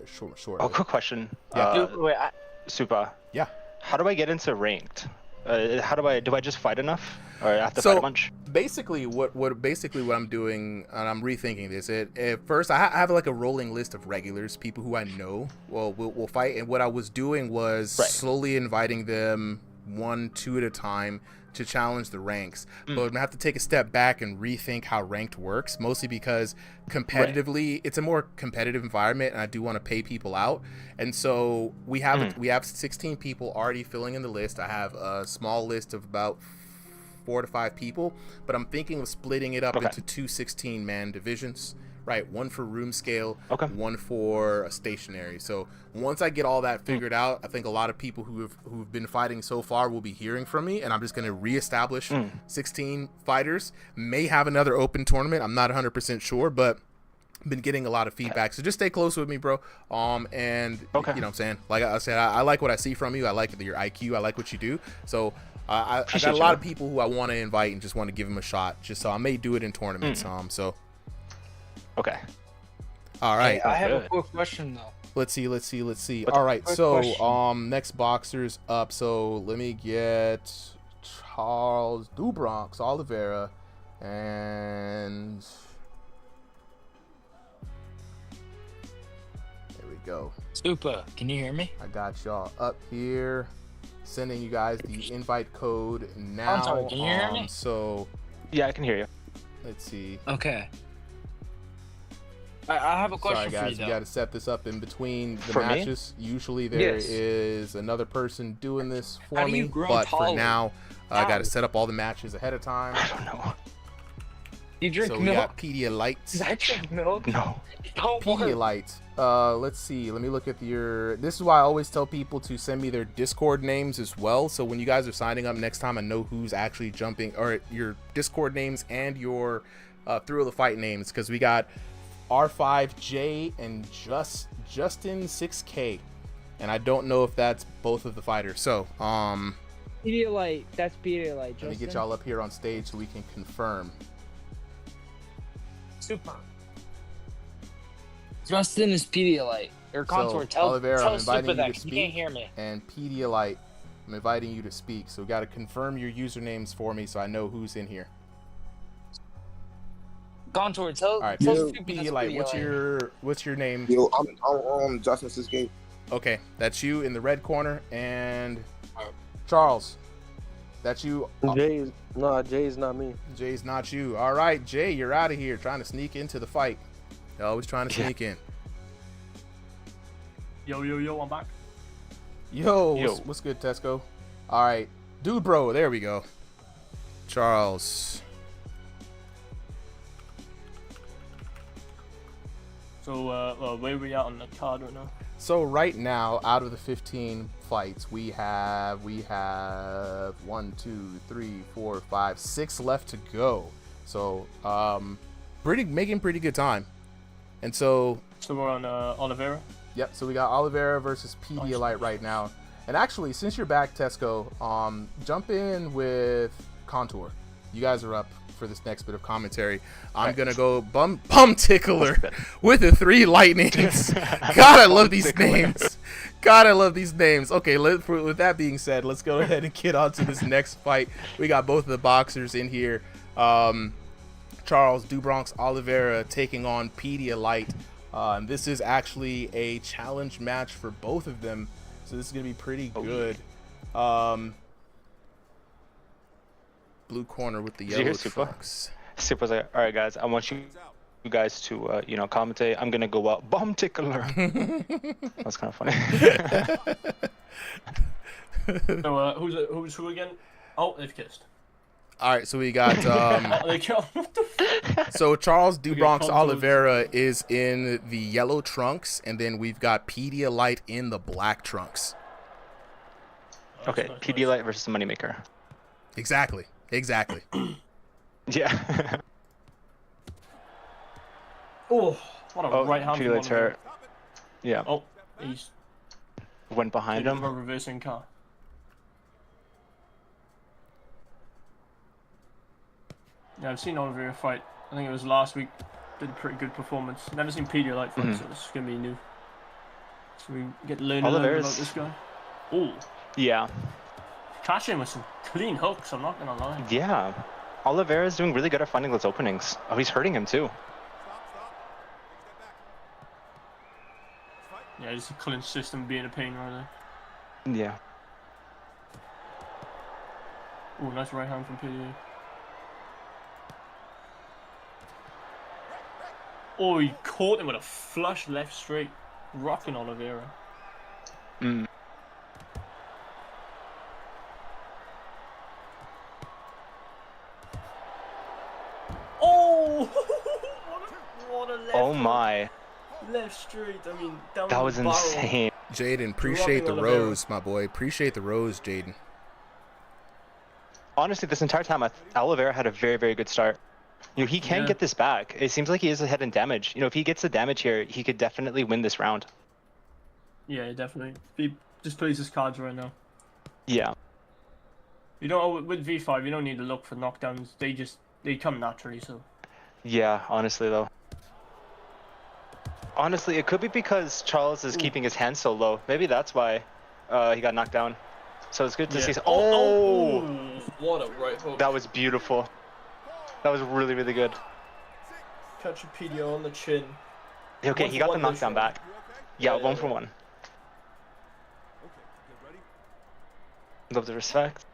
shortly. Oh, quick question. Yeah. Super. Yeah. How do I get into ranked? How do I just fight enough, or I have to fight a bunch? Basically, what I'm doing, and I'm rethinking this. At first, I have like a rolling list of regulars, people who I know will fight, and what I was doing was slowly inviting them 1-2 at a time to challenge the ranks. But I'm gonna have to take a step back and rethink how ranked works, mostly because competitively it's a more competitive environment, and I do want to pay people out. And so we have 16 people already filling in the list. I have a small list of about 4 to 5 people, but I'm thinking of splitting it up into 2 16-man divisions. Right, one for room scale, one for stationary. So once I get all that figured out, I think a lot of people who've been fighting so far will be hearing from me, and I'm just going to reestablish 16 fighters. May have another open tournament. I'm not 100% sure, but I've been getting a lot of feedback. So just stay close with me, bro. And you know what I'm saying? Like I said, I like what I see from you. I like your IQ. I like what you do. So I got a lot of people who I want to invite and just want to give them a shot. Just so I may do it in tournaments. Okay. All right. Hey, I have a quick question though. Let's see. All right. So next boxer's up. So let me get Charles Dubronx Oliveira, and there we go. Super. Can you hear me? I got y'all up here. Sending you guys the invite code now. Contour, can you hear me? So yeah, I can hear you. Let's see. Okay. I have a question. Sorry, guys. for you, We got to set this up in between the For me? matches. Usually there Yes. is another person doing this for How do me, you grow but for taller? now, I got to set up all the matches ahead of time. I don't know. You drink So we milk? got Pedialyte. Does that drink milk? No. Don't work. Pedialyte. Let's see. Let me look at your. This is why I always tell people to send me their Discord names as well. So when you guys are signing up next time, I know who's actually jumping, or your Discord names and your Thrill of the Fight names, because we got R5J and Justin 6K, and I don't know if that's both of the fighters. So Pedialyte, that's Pedialyte. Let me get y'all up here on stage so we can confirm. Super. Justin is Pedialyte. Or Contour, So, tell Oliveira, I'm Super inviting you that to 'cause speak. he can't hear me. And Pedialyte, I'm inviting you to speak. So we got to confirm your usernames for me so I know who's in here. Contour, tell, All right, tell Pedialyte, Super that's Pedialyte. what's your name? Yo, I'm Justin Siskate. Okay, that's you in the red corner, and Charles, that's you. Jay's not me. Jay's not you. All right, Jay, you're out of here trying to sneak into the fight. You're always trying to sneak in. Yo, I'm back. Yo. What's good, Tesco? All right, dude, bro, there we go. Charles. So, where are we at on the card right now? So right now, out of the 15 fights, we have 1, 2, 3, 4, 5, 6 left to go. So making pretty good time. And so we're on Oliveira. Yep. So we got Oliveira versus Pedialyte right now. And actually, since you're back, Tesco, jump in with Contour. You guys are up for this next bit of commentary. I'm gonna go bum tickler with the 3 lightnings. God, I love these names. God, I love these names. Okay, with that being said, let's go ahead and get on to this next fight. We got both of the boxers in here. Charles Dubronx Oliveira taking on Pedialyte. And this is actually a challenge match for both of them, so this is gonna be pretty good. Blue corner with the yellow trunks. Super's like, all right, guys, I want you guys to, commentate. I'm gonna go out bum tickler. That's kind of funny. So, who's who again? Oh, they've kissed. All right, so we got They killed. What the so Charles DuBronx consoles. Oliveira is in the yellow trunks, and then we've got Pedialyte in the black trunks. Okay, Pedialyte versus the Moneymaker. Exactly. Yeah. Oh, what a right hand. Pedialyte's hurt. Yeah. Oh, he's went behind him. A reversing car. Yeah, I've seen Oliveira fight. I think it was last week. Did a pretty good performance. Never seen Pedialyte fight, so this is gonna be new. So we get to learn a little bit about this guy. Oh. Yeah. Catching with some clean hooks. I'm not gonna lie. Yeah. Oliveira's doing really good at finding those openings. Oh, he's hurting him too. Yeah, just a clinch system being a pain right there. Yeah. Oh, nice right hand from Pedialyte. Oh, he caught him with a flush left straight. Rocking Oliveira. Mm. Oh! what a left Oh hook. my. Left straight. I mean, down That the was barrel. insane. Jaden, appreciate the Rocking Oliveira. rose, my boy. Appreciate the rose, Jaden. Honestly, this entire time, Oliveira had a very, very good start. You know, he can get this back. It seems like he is ahead in damage. You know, if he gets the damage here, he could definitely win this round. Yeah, definitely. He just plays his cards right now. Yeah. You don't with V5. You don't need to look for knockdowns. They come naturally. So. Yeah, honestly though. Honestly, it could be because Charles is keeping his hand so low. Maybe that's why he got knocked down. So it's good to see. Oh! What a right hook. That was beautiful. That was really, really good. Catch a PDO on the chin. Okay, he got the knockdown back. Yeah, one for one. Love the respect.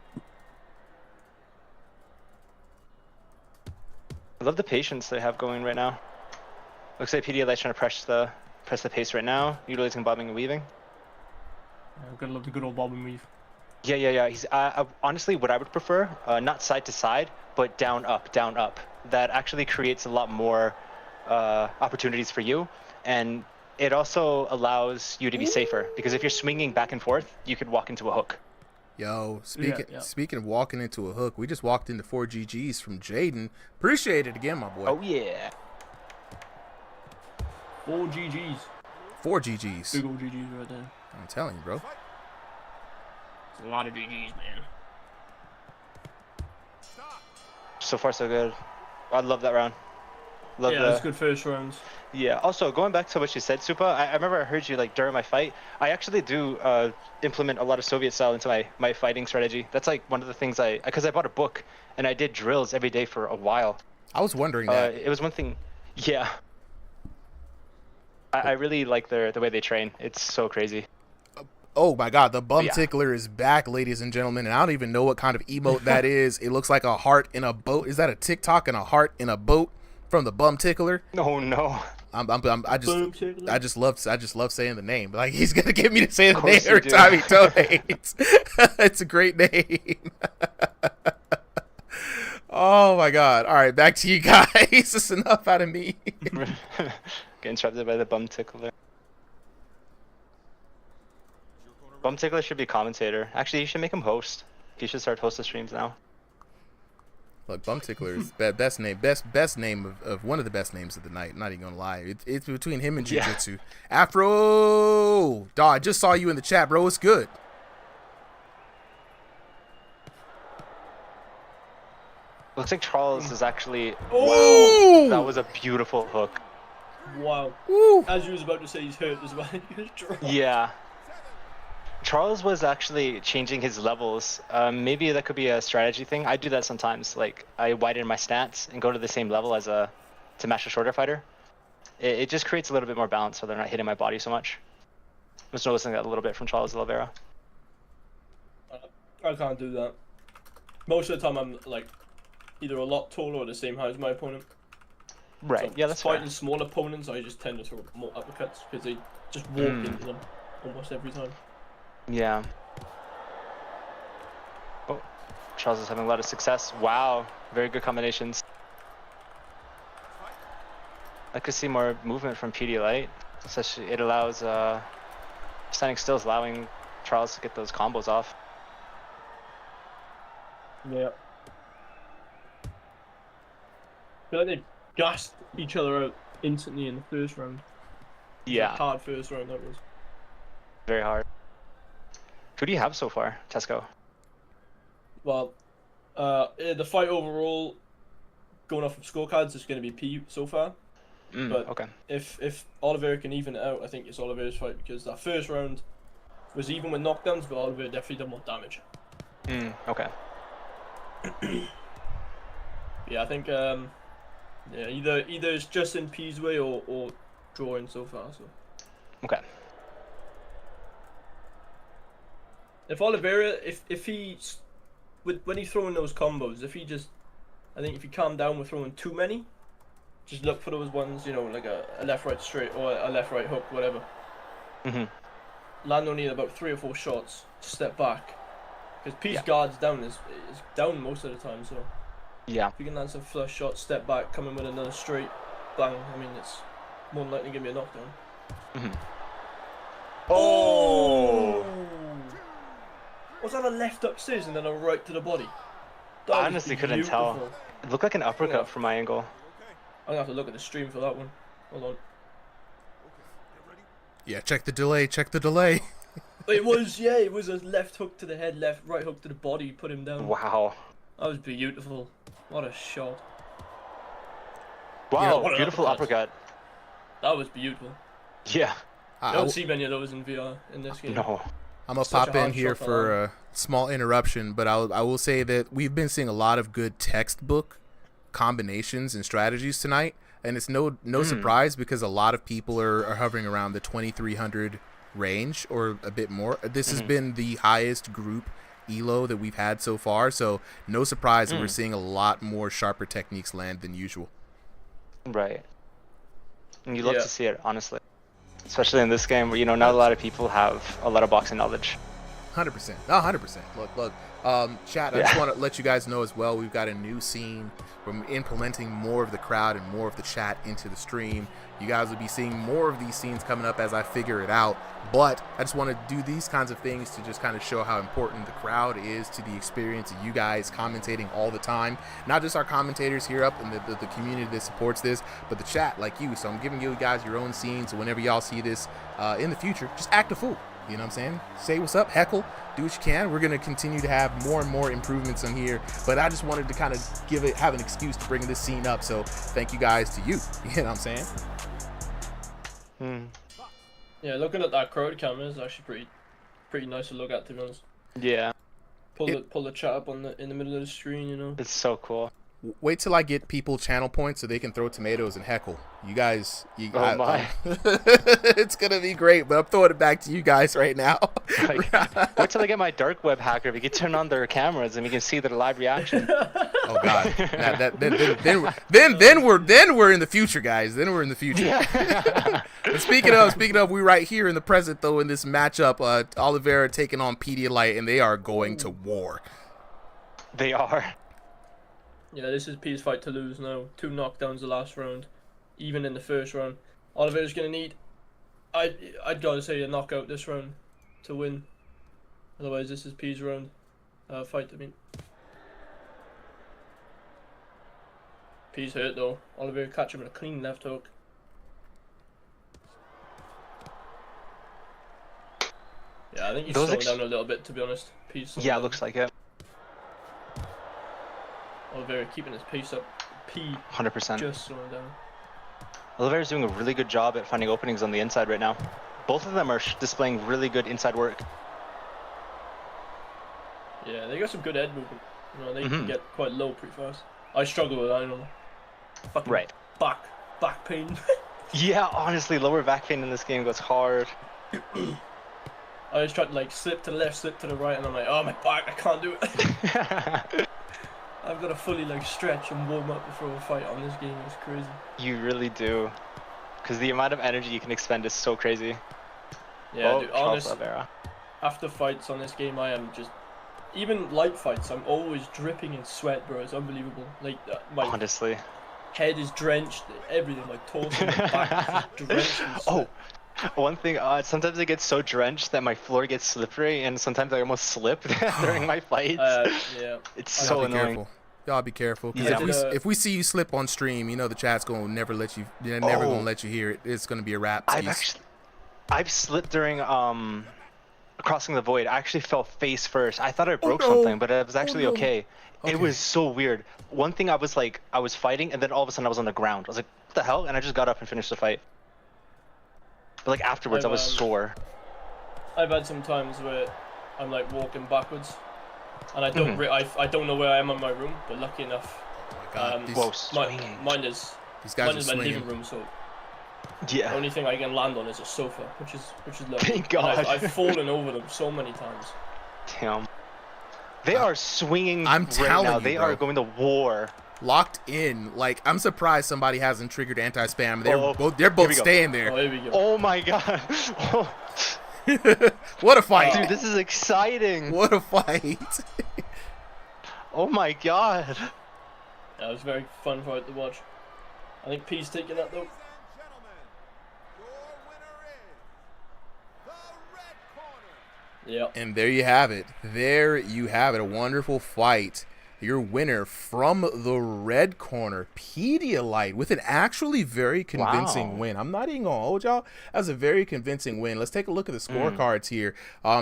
I love the patience they have going right now. Looks like Pedialyte's trying to press the pace right now, utilizing bobbing and weaving. Yeah, gotta love the good old bob and weave. Yeah. He's honestly what I would prefer, not side to side, but down up. That actually creates a lot more opportunities for you, and it also allows you to be safer because if you're swinging back and forth, you could walk into a hook. Yo, speaking of walking into a hook, we just walked into 4 GGs from Jaden. Appreciate it again, my boy. Oh yeah. 4 GGs. 4 GGs. Big old GGs right there. I'm telling you, bro. It's a lot of GGs, man. So far, so good. I love that round. Love yeah, that's good first rounds. Yeah. Also, going back to what you said, Supa, I remember I heard you like during my fight. I actually do implement a lot of Soviet style into my fighting strategy. That's like one of the things because I bought a book and I did drills every day for a while. I was wondering that. It was one thing. Yeah. I really like the way they train. It's so crazy. Oh my god, the bum tickler is back, ladies and gentlemen, and I don't even know what kind of emote that is. It looks like a heart in a boat. Is that a TikTok and a heart in a boat from the bum tickler? No. I just love saying the name. Like he's gonna get me to say the name every time he donates. It's a great name. Oh my god. All right, back to you guys. It's enough out of me. Get interrupted by the bum tickler. Bum tickler should be commentator. Actually, you should make him host. He should start hosting streams now. Look, bum tickler is best name of one of the best names of the night. Not even gonna lie, it's between him and Jiu-Jitsu. Afro, dog, I just saw you in the chat, bro. It's good. Looks like Charles is actually. Oh! Wow, that was a beautiful hook. Wow. As you was about to say, he's hurt as well. Yeah. Charles was actually changing his levels. Maybe that could be a strategy thing. I do that sometimes. Like I widen my stance and go to the same level as to match a shorter fighter. It just creates a little bit more balance, so they're not hitting my body so much. I'm just noticing that a little bit from Charles Oliveira. I can't do that. Most of the time, I'm like either a lot taller or the same height as my opponent. Right. So Yeah, that's fighting fair. small opponents, I just tend to throw more uppercuts because they just walk into them almost every time. Yeah. Oh, Charles is having a lot of success. Wow, very good combinations. I could see more movement from Pedialyte. Especially it allows standing still is allowing Charles to get those combos off. Yeah. I feel like they gassed each other out instantly in the first round. It was Yeah. a hard first round, that was. Very hard. Who do you have so far, Tesco? Well, the fight overall, going off of scorecards, is going to be P so far. But Okay. if Oliveira can even it out, I think it's Oliveira's fight, because that first round was even with knockdowns, but Oliveira definitely did more damage. Okay. Yeah, I think yeah, either it's just in P's way or drawing so far. So. Okay. If Oliveira, if he, when he's throwing those combos, I think if you calm down with throwing too many, just look for those ones, you know, like a left right straight or a left right hook, whatever. Land only about 3 or 4 shots, step back, because P's guard's down is down most of the time. So yeah, if you can land some flush shots, step back, come in with another straight bang, I mean it's more than likely gonna be a knockdown. Oh! Was that a left upstairs and then a right to the body? That I was honestly couldn't tell. beautiful. It looked like an uppercut from my angle. I'm gonna have to look at the stream for that one. Hold on. Yeah, check the delay. Check the delay. It was a left hook to the head, right hook to the body, put him down. Wow. That was beautiful. What a shot. Wow, what an beautiful uppercut. That was beautiful. Yeah. I don't see many of those in VR in this game. No. I'm gonna Such pop a in hard here shot to for land. a small interruption, but I will say that we've been seeing a lot of good textbook combinations and strategies tonight, and it's no surprise because a lot of people are hovering around the 2300 range or a bit more. This has been the highest group elo that we've had so far, so no surprise that we're seeing a lot more sharper techniques land than usual. Right. And you love to see it, honestly. Especially in this game where, you know, not a lot of people have a lot of boxing knowledge. 100%. 100%. Look. Chat, I just want to let you guys know as well, we've got a new scene. We're implementing more of the crowd and more of the chat into the stream. You guys will be seeing more of these scenes coming up as I figure it out. But I just want to do these kinds of things to just kind of show how important the crowd is to the experience of you guys commentating all the time. Not just our commentators here up and the community that supports this, but the chat like you. So I'm giving you guys your own scenes. So whenever y'all see this in the future, just act a fool. You know what I'm saying? Say what's up, heckle, do what you can. We're going to continue to have more and more improvements on here, but I just wanted to kind of have an excuse to bring this scene up. So thank you guys to you. You know what I'm saying? Yeah, looking at that crowd camera is actually pretty nice to look at, to be honest. Yeah. Pull the chat up in the middle of the screen, you know. It's so cool. Wait till I get people channel points so they can throw tomatoes and heckle. You guys, my. It's gonna be great, but I'm throwing it back to you guys right now. Wait till I get my dark web hacker. We can turn on their cameras and we can see their live reaction. Oh God, then we're in the future, guys. Then we're in the future. Yeah. But speaking of, we're right here in the present though in this matchup. Oliveira taking on Pedialyte, and they are going to war. They are. Yeah, this is P's fight to lose now. 2 knockdowns the last round, even in the first round. Oliveira's gonna need, I'd gotta say, a knockout this round to win. Otherwise, this is P's round fight. I mean, P's hurt though. Oliveira catch him with a clean left hook. Yeah, I think he's slowing down a little bit, to be honest. P's yeah, looks like it. Oliveira keeping his pace up. P 100%. Just slowing down. Oliveira's doing a really good job at finding openings on the inside right now. Both of them are displaying really good inside work. Yeah, they got some good head movement. You know, they can get quite low pretty fast. I struggle with that, I don't know. Fucking back pain. Yeah, honestly, lower back pain in this game goes hard. I just try to like slip to the left, slip to the right, and I'm like, oh my back, I can't do it. I've got to fully like stretch and warm up before a fight on this game. It's crazy. You really do, because the amount of energy you can expend is so crazy. Yeah, oh, dude, Charles honestly, Oliveira. after fights on this game, I am just even light fights, I'm always dripping in sweat, bro. It's unbelievable. Like my Honestly. head is drenched, everything, my torso, my back is just drenched in sweat. One thing, sometimes I get so drenched that my floor gets slippery, and sometimes I almost slip during my fights. Yeah. It's so annoying. Careful. Y'all be careful, because Yeah. if we see you slip on stream, you know the chat's gonna never let you. They're never gonna let you hear it. It's gonna be a wrap. I've slipped during crossing the void. I actually fell face first. I thought I broke something, but it was actually okay. It was so weird. One thing, I was fighting, and then all of a sudden I was on the ground. I was like, what the hell? And I just got up and finished the fight. But like afterwards, I was sore. I've had some times where I'm like walking backwards, and I don't I don't know where I am in my room. But lucky enough, mine is my living room. So yeah, the only thing I can land on is a sofa, which is lovely. Thank And God. I've fallen over them so many times. Damn. They are swinging I'm right telling now. you, They bro. are going to war. Locked in. Like, I'm surprised somebody hasn't triggered anti-spam. They're Here both we go. staying there. Here we go. Oh my God. What a fight. Dude, this is exciting. What a fight. Oh my God. Yeah, it was a very fun fight to watch. I think P's taking that though. Yeah. And there you have it. There you have it. A wonderful fight. Your winner from the red corner, Pedialyte, with an actually very convincing win. I'm not even going to hold y'all. That was a very convincing win. Let's take a look at the scorecards here.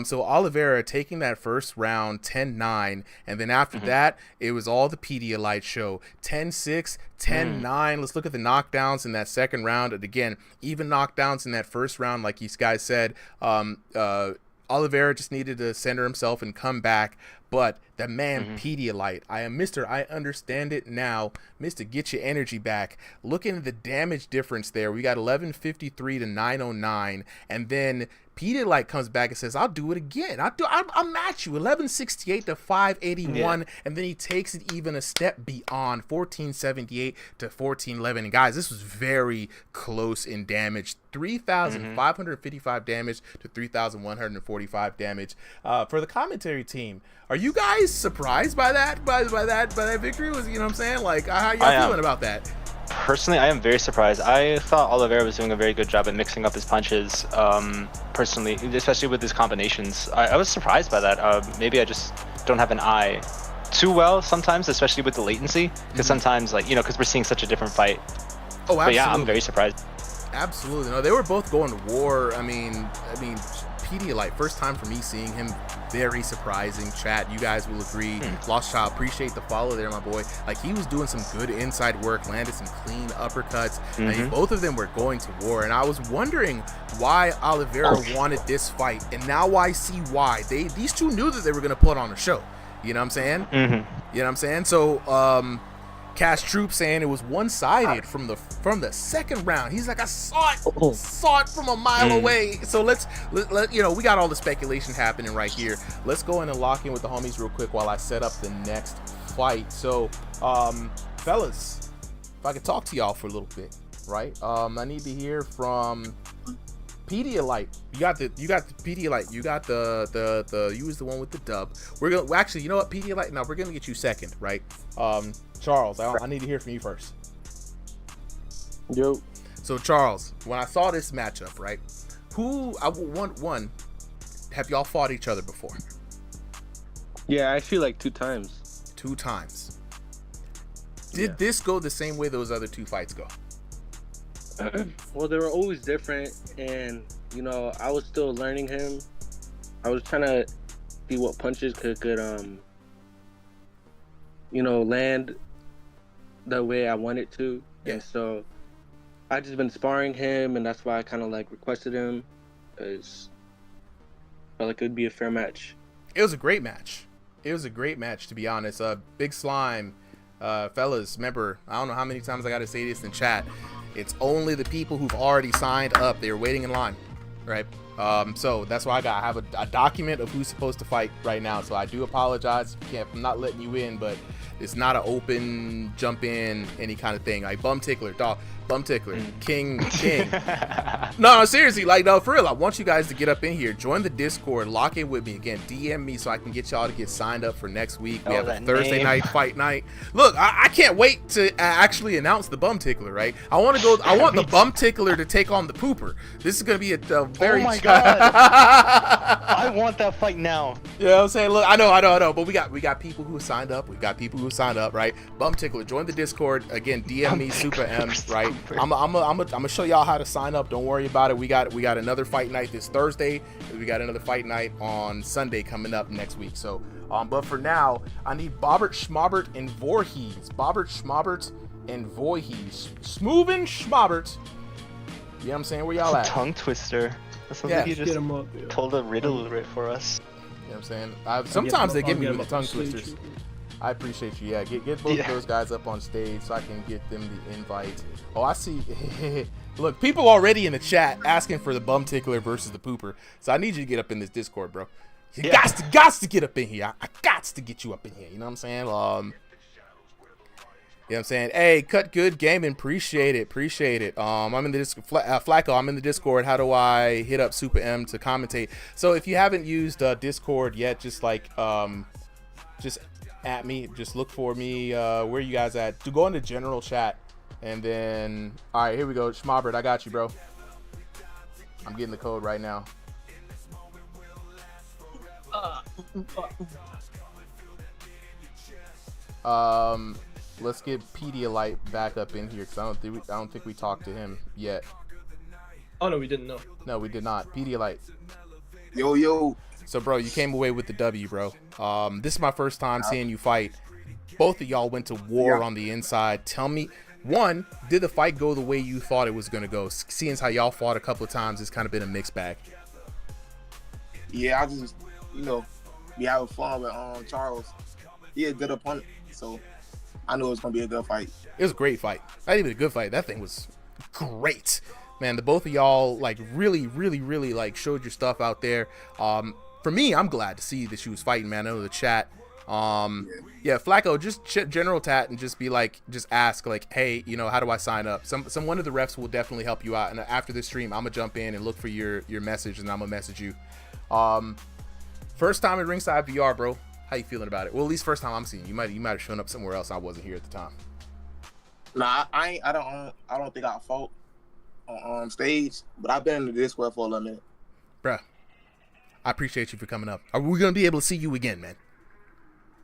So Oliveira taking that first round 10-9, and then after that, it was all the Pedialyte show. 10-6, 10-9. Let's look at the knockdowns in that second round. And again, even knockdowns in that first round, like you guys said, Oliveira just needed to center himself and come back. But the man, Pedialyte, I understand it now. Mr. Get Your Energy Back. Looking at the damage difference there, we got 1153 to 909. And then Pedialyte comes back and says, I'll do it again. I'll match you. 1168 to 581. Yeah. And then he takes it even a step beyond, 1478 to 1411. And guys, this was very close in damage. 3,555 damage to 3,145 damage. For the commentary team, are you guys surprised by that? By that victory? Was, you know what I'm saying? Like, how y'all feeling about that? Personally, I am very surprised. I thought Oliveira was doing a very good job at mixing up his punches. Personally, especially with his combinations, I was surprised by that. Maybe I just don't have an eye too well sometimes, especially with the latency, because sometimes, like, because we're seeing such a different fight. Oh, absolutely. But yeah, I'm very surprised. Absolutely. No, they were both going to war. I mean, Pedialyte, first time for me seeing him, very surprising. Chat, you guys will agree. Lost Child, appreciate the follow there, my boy. Like, he was doing some good inside work, landed some clean uppercuts. And both of them were going to war. And I was wondering why Oliveira wanted this fight. And now I see why. These two knew that they were going to put on a show. You know what I'm saying? You know what I'm saying? So, Cash Troop saying it was one-sided from the second round. He's like, I saw it from a mile away. So let we got all the speculation happening right here. Let's go in and lock in with the homies real quick while I set up the next fight. So, fellas, if I could talk to y'all for a little bit, right? I need to hear from Pedialyte. You got the Pedialyte. You got the you was the one with the dub. We're gonna actually, you know what, Pedialyte? Now we're gonna get you second, right? Charles, I need to hear from you first. Yo. So Charles, when I saw this matchup, right? One, have y'all fought each other before? Yeah, actually like 2 times. 2 times. Did this go the same way those other 2 fights go? Well, they were always different, and I was still learning him. I was trying to see what punches could land the way I wanted to. Yeah. And so I just been sparring him, and that's why I kind of like requested him, because I felt like it would be a fair match. It was a great match. To be honest. Big Slime, fellas, remember, I don't know how many times I got to say this in chat. It's only the people who've already signed up. They're waiting in line, right? So that's why I have a document of who's supposed to fight right now. So I do apologize if I'm not letting you in, but it's not an open jump in any kind of thing. Like Bum Tickler, dog, Bum Tickler, King. No, seriously, like no, for real. I want you guys to get up in here, join the Discord, lock in with me again, DM me so I can get y'all to get signed up for next week. We have a Thursday night fight night. Look, I can't wait to actually announce the Bum Tickler. Right? I want the Bum Tickler to take on the Pooper. This is gonna be a very. Oh my god! I want that fight now. You know what I'm saying? Look, I know, but we got people who signed up. We got people who signed up, right? Bum Tickler, join the Discord again. DM me, Super M, right? I'm gonna show y'all how to sign up. Don't worry about it. We got another fight night this Thursday. We got another fight night on Sunday coming up next week. So, but for now, I need Bobbert, Schmobbert, and Voorhees. Bobbert, Schmobbert, and Voorhees. Smoovin' Schmobbert. You know what I'm saying? Where y'all at? Tongue twister. That sounds like you just told a riddle for us. You know what I'm saying? Sometimes they give me the tongue twisters. I appreciate you. Yeah, get both of those guys up on stage so I can get them the invite. Oh, I see. Look, people already in the chat asking for the Bum Tickler versus the Pooper. So I need you to get up in this Discord, bro. You got to get up in here. I got to get you up in here. You know what I'm saying? You know what I'm saying? Hey, Cut Good Gaming, appreciate it. I'm in the Flacco, I'm in the Discord. How do I hit up Super M to commentate? So if you haven't used Discord yet, just like just at me, just look for me. Where you guys at? To go into general chat, and then all right, here we go. Schmobbert, I got you, bro. I'm getting the code right now. Let's get Pedialyte back up in here because I don't think we talked to him yet. Oh no, we didn't know. No, we did not. Pedialyte. Yo. So, bro, you came away with the W, bro. This is my first time seeing you fight. Both of y'all went to war on the inside. Tell me, one, did the fight go the way you thought it was gonna go? Seeing as how y'all fought a couple of times, it's kind of been a mixed bag. Yeah, I just, be having fun with Charles. He a good opponent, so I knew it was gonna be a good fight. It was a great fight. Not even a good fight. That thing was great, man. The both of y'all like really like showed your stuff out there. For me, I'm glad to see that she was fighting, man. I know the chat. Yeah, Flacco, just general tat and just be like, just ask like, hey, how do I sign up? One of the refs will definitely help you out. And after this stream, I'm gonna jump in and look for your message, and I'm gonna message you. First time at Ringside VR, bro. How you feeling about it? Well, at least first time I'm seeing you. You might have shown up somewhere else. I wasn't here at the time. Nah, I don't think I fought on stage, but I've been in the Discord for a little minute. Bruh, I appreciate you for coming up. Are we gonna be able to see you again, man?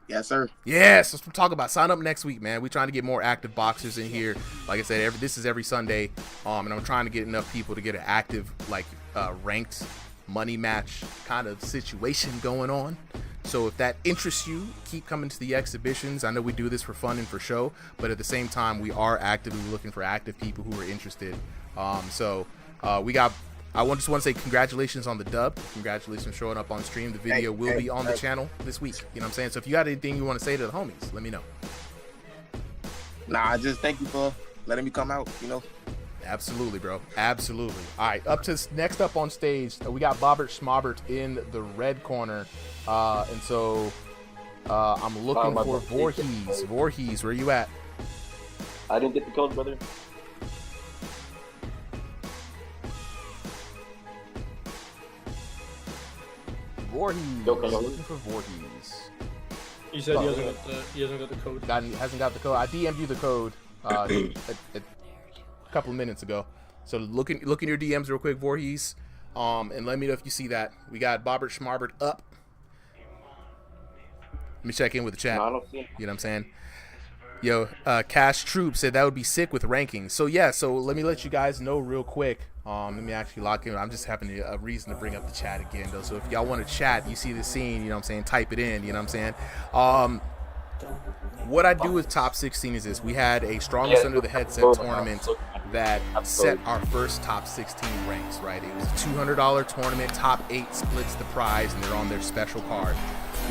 Yes, sir. Yes, let's talk about sign up next week, man. We're trying to get more active boxers in here. Like I said, this is every Sunday, and I'm trying to get enough people to get an active, like ranked money match kind of situation going on. So if that interests you, keep coming to the exhibitions. I know we do this for fun and for show, but at the same time, we are actively looking for active people who are interested. I just want to say congratulations on the dub. Congratulations on showing up on stream. The video will be on the channel this week. You know what I'm saying? So if you got anything you want to say to the homies, let me know. Nah, just thank you for letting me come out, Absolutely, bro. Absolutely. All right, next up on stage, we got Bobbert Schmobbert in the red corner. And so I'm looking for Voorhees. Voorhees, where you at? I didn't get the code, brother. Voorhees. Looking for Voorhees. He said he hasn't got the code. Hasn't got the code. I DM'd you the code a couple of minutes ago. So look in your DMs real quick, Voorhees, and let me know if you see that. We got Bobbert Schmobbert up. Let me check in with the chat. No, I don't see him. You know what I'm saying? Yo, Cash Troop said that would be sick with rankings. So yeah, so let me let you guys know real quick. Let me actually lock in. I'm just having a reason to bring up the chat again, though. So if y'all want to chat, you see the scene, you know what I'm saying, type it in, you know what I'm saying? What I do with top 16 is this. We had a Strongest Under the Headset tournament that set our first top 16 ranks, right? It was a $200 tournament. Top 8 splits the prize, and they're on their special card.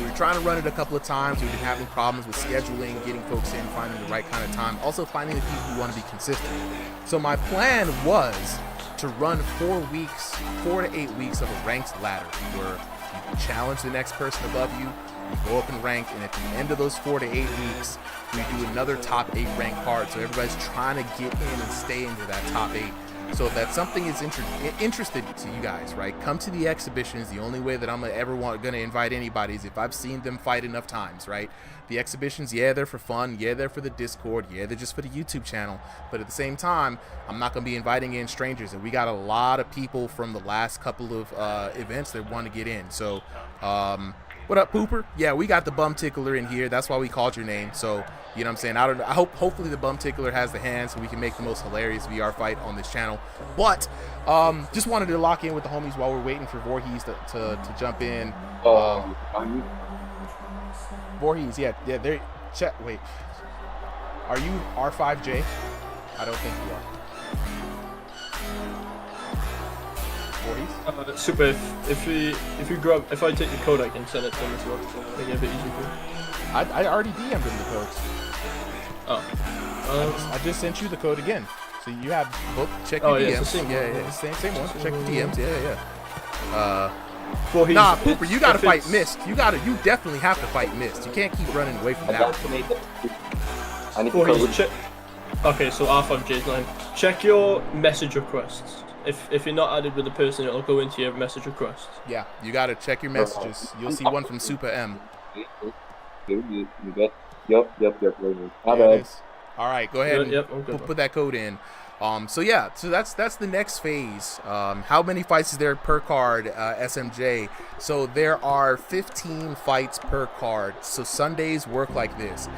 We were trying to run it a couple of times. We've been having problems with scheduling, getting folks in, finding the right kind of time, also finding the people who want to be consistent. So my plan was to run 4 weeks, 4 to 8 weeks of a ranked ladder where you challenge the next person above you, you go up in rank, and at the end of those 4 to 8 weeks, we do another top 8 rank card. So everybody's trying to get in and stay into that top 8. So if that's something that's interested to you guys, right, come to the exhibitions. The only way that I'm ever going to invite anybody is if I've seen them fight enough times, right? The exhibitions, yeah, they're for fun. Yeah, they're for the Discord. Yeah, they're just for the YouTube channel. But at the same time, I'm not going to be inviting in strangers. And we got a lot of people from the last couple of events that want to get in. So, what up, Pooper? Yeah, we got the bum tickler in here. That's why we called your name. So, you know what I'm saying? I hope hopefully the bum tickler has the hand so we can make the most hilarious VR fight on this channel. But just wanted to lock in with the homies while we're waiting for Voorhees to jump in. Voorhees, yeah, there. Check. Wait, are you R5J? I don't think you are. Voorhees? Super. If I take the code, I can send it to him as well. So make it a bit easier for you. I already DM'd him the codes. Oh. I just sent you the code again. So you have both. Check your DMs. Yeah, it's the same yeah, same one. Check the DMs. Yeah. Voorhees, nah, Pooper, you gotta fight Mist. You definitely have to fight Mist. You can't keep running away from that. Okay, so R5J's line. Check your message requests. If you're not added with the person, it'll go into your message requests. Yeah, you gotta check your messages. You'll see one from Super M. Yep. My There it bad. is. All right, go ahead and put that code in. So that's the next phase. How many fights is there per card, SMJ? So there are 15 fights per card. So Sundays work like this: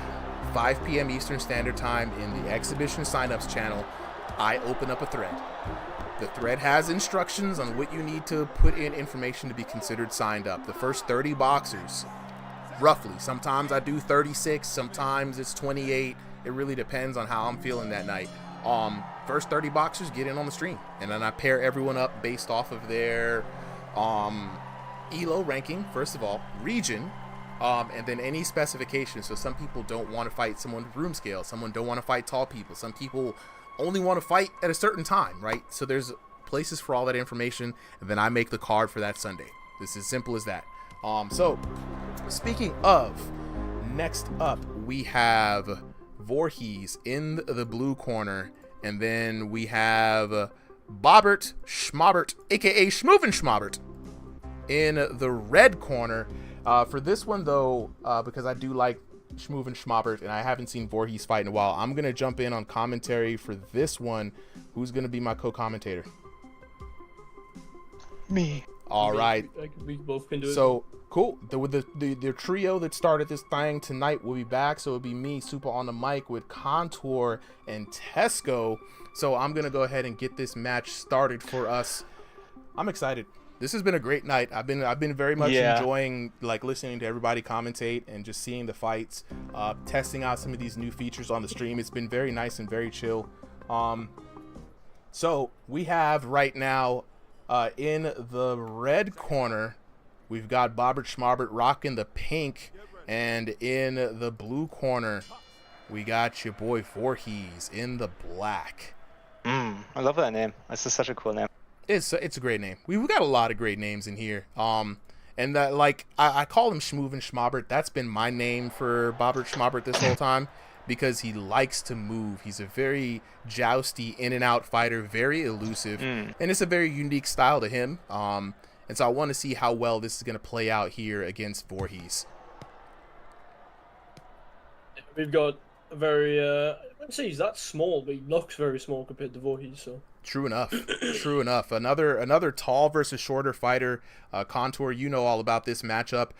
5 p.m. Eastern Standard Time in the exhibition signups channel. I open up a thread. The thread has instructions on what you need to put in information to be considered signed up. The first 30 boxers, roughly. Sometimes I do 36, sometimes it's 28. It really depends on how I'm feeling that night. First 30 boxers get in on the stream, and then I pair everyone up based off of their ELO ranking, first of all, region, and then any specification. So some people don't want to fight someone with room scale, someone don't want to fight tall people, some people only want to fight at a certain time, right? So there's places for all that information, and then I make the card for that Sunday. This is as simple as that. So speaking of, next up we have Voorhees in the blue corner, and then we have Bobbert Schmobert, aka Schmoovin Schmobert, in the red corner. For this one though, because I do like Schmoovin Schmobert and I haven't seen Voorhees fight in a while, I'm gonna jump in on commentary for this one. Who's gonna be my co-commentator? Me. All right. We both can do it. So cool. The trio that started this thing tonight will be back. So it'll be me, Super on the mic, with Contour and Tesco. So I'm gonna go ahead and get this match started for us. I'm excited. This has been a great night. I've been very much enjoying like listening to everybody commentate and just seeing the fights, testing out some of these new features on the stream. It's been very nice and very chill. So we have right now in the red corner, we've got Bobbert Schmarbert rocking the pink, and in the blue corner, we got your boy Voorhees in the black. I love that name. That's just such a cool name. It's a great name. We've got a lot of great names in here. And that, like, I call him Schmoovin Schmobert. That's been my name for Bobbert Schmobert this whole time, because he likes to move. He's a very jousty, in and out fighter, very elusive, and it's a very unique style to him. And so I want to see how well this is going to play out here against Voorhees. We've got a very, I wouldn't say he's that small, but he looks very small compared to Voorhees, so. True enough. True enough. Another tall versus shorter fighter. Contour, you know all about this matchup.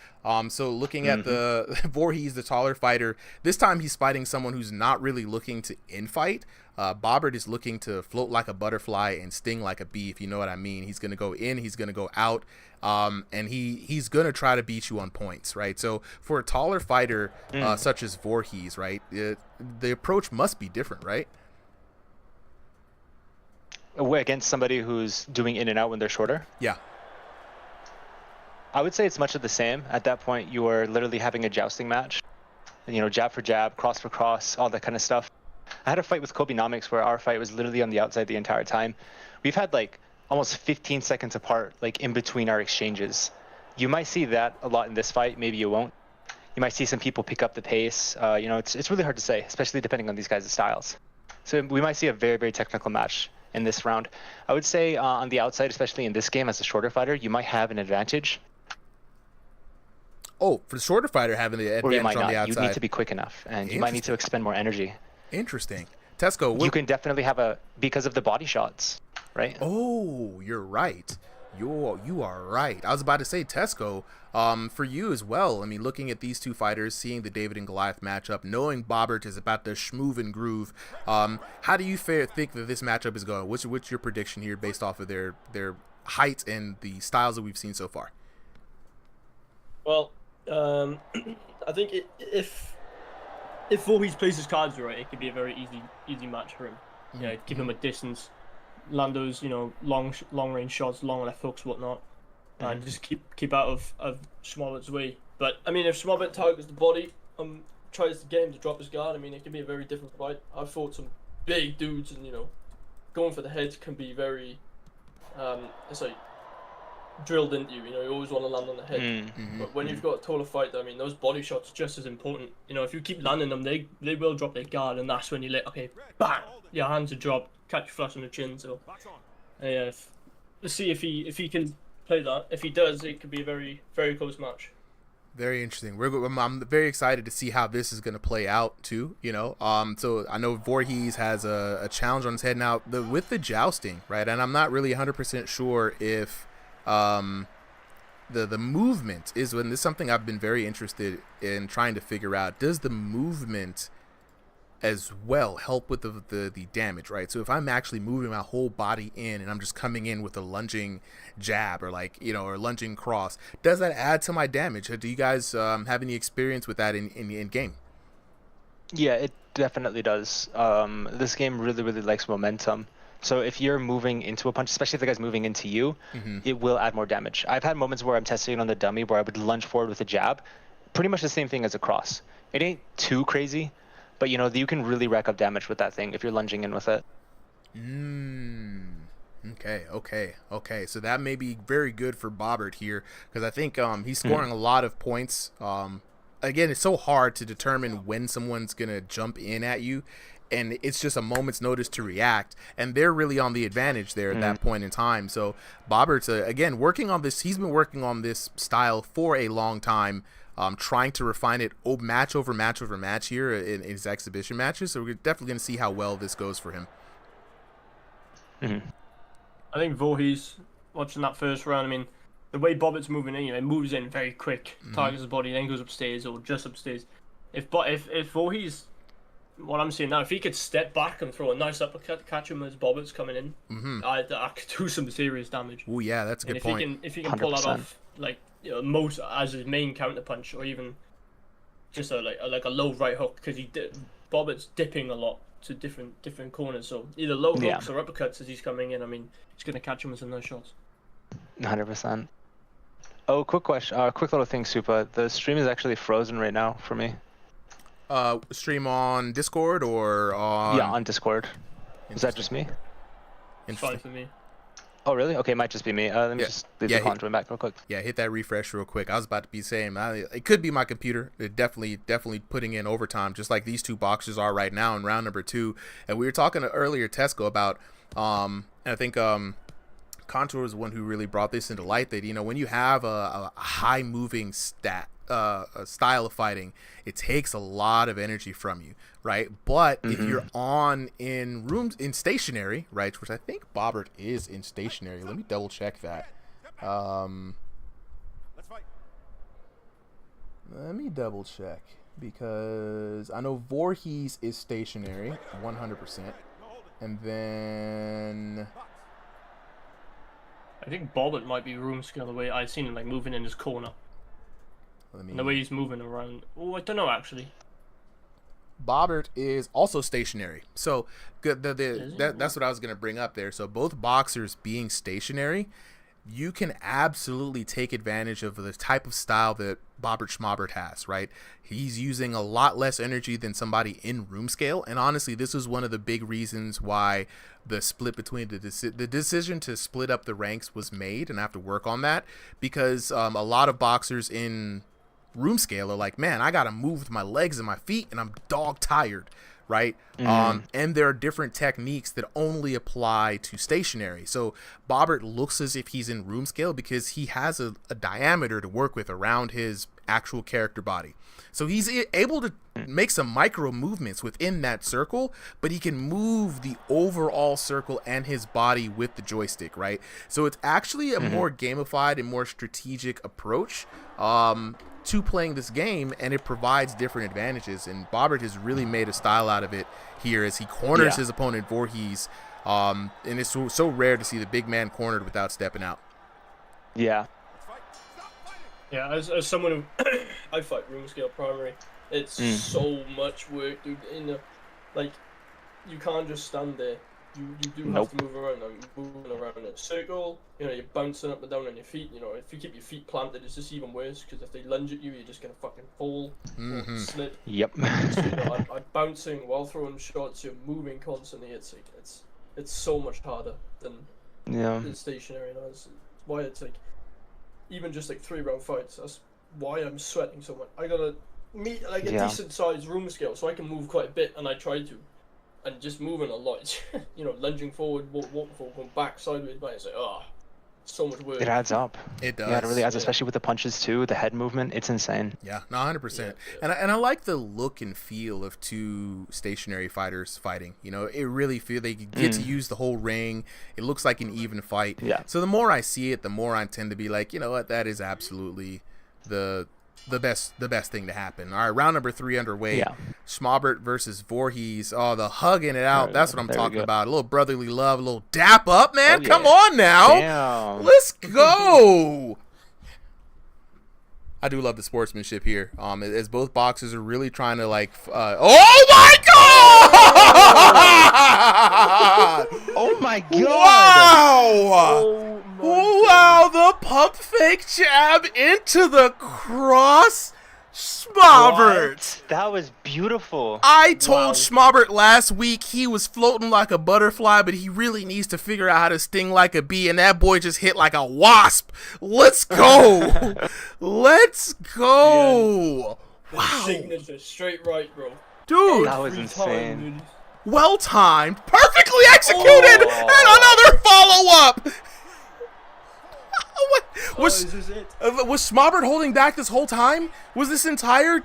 So looking at the Voorhees, the taller fighter, this time he's fighting someone who's not really looking to infight. Bobbert is looking to float like a butterfly and sting like a bee, if you know what I mean. He's going to go in, he's going to go out, and he's going to try to beat you on points, right? So for a taller fighter such as Voorhees, right, the approach must be different, right? Against somebody who's doing in and out when they're shorter? Yeah. I would say it's much of the same. At that point, you are literally having a jousting match. You know, jab for jab, cross for cross, all that kind of stuff. I had a fight with Kobenomics where our fight was literally on the outside the entire time. We've had like almost 15 seconds apart, like in between our exchanges. You might see that a lot in this fight. Maybe you won't. You might see some people pick up the pace. You know, it's really hard to say, especially depending on these guys' styles. So we might see a very, very technical match in this round. I would say on the outside, especially in this game as a shorter fighter, you might have an advantage. Oh, for the shorter fighter having the Or you advantage might on not. the outside. You need to be quick enough, and you might need to expend more energy. Interesting. Tesco, you can definitely have because of the body shots, right? Oh, you're right. You are right. I was about to say, Tesco, for you as well. I mean, looking at these two fighters, seeing the David and Goliath matchup, knowing Bobbert is about to schmoove and groove, how do you think that this matchup is going? What's your prediction here based off of their height and the styles that we've seen so far? Well, I think if Voorhees plays his cards right, it could be a very easy match for him. You know, give him a distance. Lando's, you know, long range shots, long left hooks, whatnot, and just keep out of Schmobbert's way. But I mean, if Schmobbert targets the body, tries to get him to drop his guard, I mean, it can be a very different fight. I've fought some big dudes, and you know, going for the head can be very, it's like drilled into you. You know, you always want to land on the head. But when you've got a taller fighter, I mean, those body shots are just as important. You know, if you keep landing them, they will drop their guard, and that's when you let bang, your hands are dropped. Catch flush on the chin. So yeah, let's see if he can play that. If he does, it could be a very, very close match. Very interesting. I'm very excited to see how this is going to play out too. You know, so I know Voorhees has a challenge on his head now with the jousting, right? And I'm not really 100% sure if the movement is when this is something I've been very interested in trying to figure out. Does the movement as well help with the damage, right? So if I'm actually moving my whole body in and I'm just coming in with a lunging jab or like, you know, or lunging cross, does that add to my damage? Do you guys have any experience with that in game? Yeah, it definitely does. This game really, really likes momentum. So if you're moving into a punch, especially if the guy's moving into you, it will add more damage. I've had moments where I'm testing it on the dummy where I would lunge forward with a jab. Pretty much the same thing as a cross. It ain't too crazy, but you know, you can really rack up damage with that thing if you're lunging in with it. Okay. So that may be very good for Bobbert here because I think he's scoring a lot of points. Again, it's so hard to determine when someone's gonna jump in at you, and it's just a moment's notice to react, and they're really on the advantage there at that point in time. So Bobbert's again working on this. He's been working on this style for a long time. Trying to refine it match over match here in his exhibition matches. So we're definitely going to see how well this goes for him. I think Voorhees, watching that first round, I mean, the way Bobbitt's moving in, you know, it moves in very quick, targets the body, then goes upstairs or just upstairs. If Voorhees, what I'm seeing now, if he could step back and throw a nice uppercut, catch him as Bobbitt's coming in, I could do some serious damage. Oh yeah, that's a good point. If he can pull that off, like, you know, most as his main counter punch, or even just a low right hook, because Bobbitt's dipping a lot to different corners. So either low hooks or uppercuts as he's coming in. I mean, he's gonna catch him with some nice shots. 100%. Oh, quick question. Quick little thing, Supa. The stream is actually frozen right now for me. Stream on Discord or on? Yeah, on Discord. Is that just me? It's fine for me. Oh, really? Okay, it might just be me. Let me just leave the conjoin back real quick. Yeah, hit that refresh real quick. I was about to be saying, it could be my computer. It definitely putting in overtime, just like these two boxers are right now in round number 2. And we were talking earlier, Tesco, about, and I think Contour was the one who really brought this into light, that, you know, when you have a high moving a style of fighting, it takes a lot of energy from you, right? But if you're on in rooms in stationary, right, which I think Bobbert is in stationary. Let me double check that. Let me double check, because I know Voorhees is stationary 100%, and then I think Bobbert might be room scale the way I've seen him, like, moving in his corner. And the way he's moving around. Oh, I don't know, actually. Bobbert is also stationary. So that's what I was going to bring up there. So both boxers being stationary, you can absolutely take advantage of the type of style that Bobbert Schmobbert has, right? He's using a lot less energy than somebody in room scale, and honestly, this was one of the big reasons why the split between the decision to split up the ranks was made, and I have to work on that, because a lot of boxers in room scale are like, man, I gotta move with my legs and my feet, and I'm dog tired, right? And there are different techniques that only apply to stationary. So Bobbert looks as if he's in room scale because he has a diameter to work with around his actual character body. So he's able to make some micro movements within that circle, but he can move the overall circle and his body with the joystick, right? So it's actually a more gamified and more strategic approach to playing this game, and it provides different advantages. And Bobbert has really made a style out of it here as he corners his opponent Voorhees, and it's so rare to see the big man cornered without stepping out. Yeah. Yeah, as someone who I fight room scale primary, it's so much work, dude. Like, you can't just stand there. You do have to move around. Moving around in a circle. You know, you're bouncing up and down on your feet. You know, if you keep your feet planted, it's just even worse, because if they lunge at you, you're just gonna fucking fall or slip. Yep. So, you know, I'm bouncing while throwing shots. You're moving constantly. It's like it's so much harder than stationary. And that's why it's like, even just like 3-round fights, that's why I'm sweating so much. I gotta meet like a decent sized room scale so I can move quite a bit, and I try to. And just moving a lot, you know, lunging forward, walking forward, going back, sideways, back. It's like, so much work. It adds up. It does. Yeah, it really adds, especially with the punches too, the head movement. It's insane. Yeah, no, 100%. And I like the look and feel of two stationary fighters fighting. You know, it really feel they get to use the whole ring. It looks like an even fight. Yeah. So the more I see it, the more I tend to be like, you know what, that is absolutely the best thing to happen. All right, round number 3 underway. Yeah. Schmobbert versus Voorhees. Oh, the hugging it out. That's what I'm talking about. A little brotherly love, a little dap up, man. Come on now. Damn. Let's go. I do love the sportsmanship here. As both boxers are really trying to like. Oh my god! Oh my god! Wow! Wow! The pump fake jab into the cross. Schmobbert. That was beautiful. I told Schmobbert last week he was floating like a butterfly, but he really needs to figure out how to sting like a bee, and that boy just hit like a wasp. Let's go. Let's go. Yeah. Wow. Signature, straight right, bro. Dude. That was insane. Well timed, perfectly executed, and another follow-up. Was Schmobbert holding back this whole time? Was this entire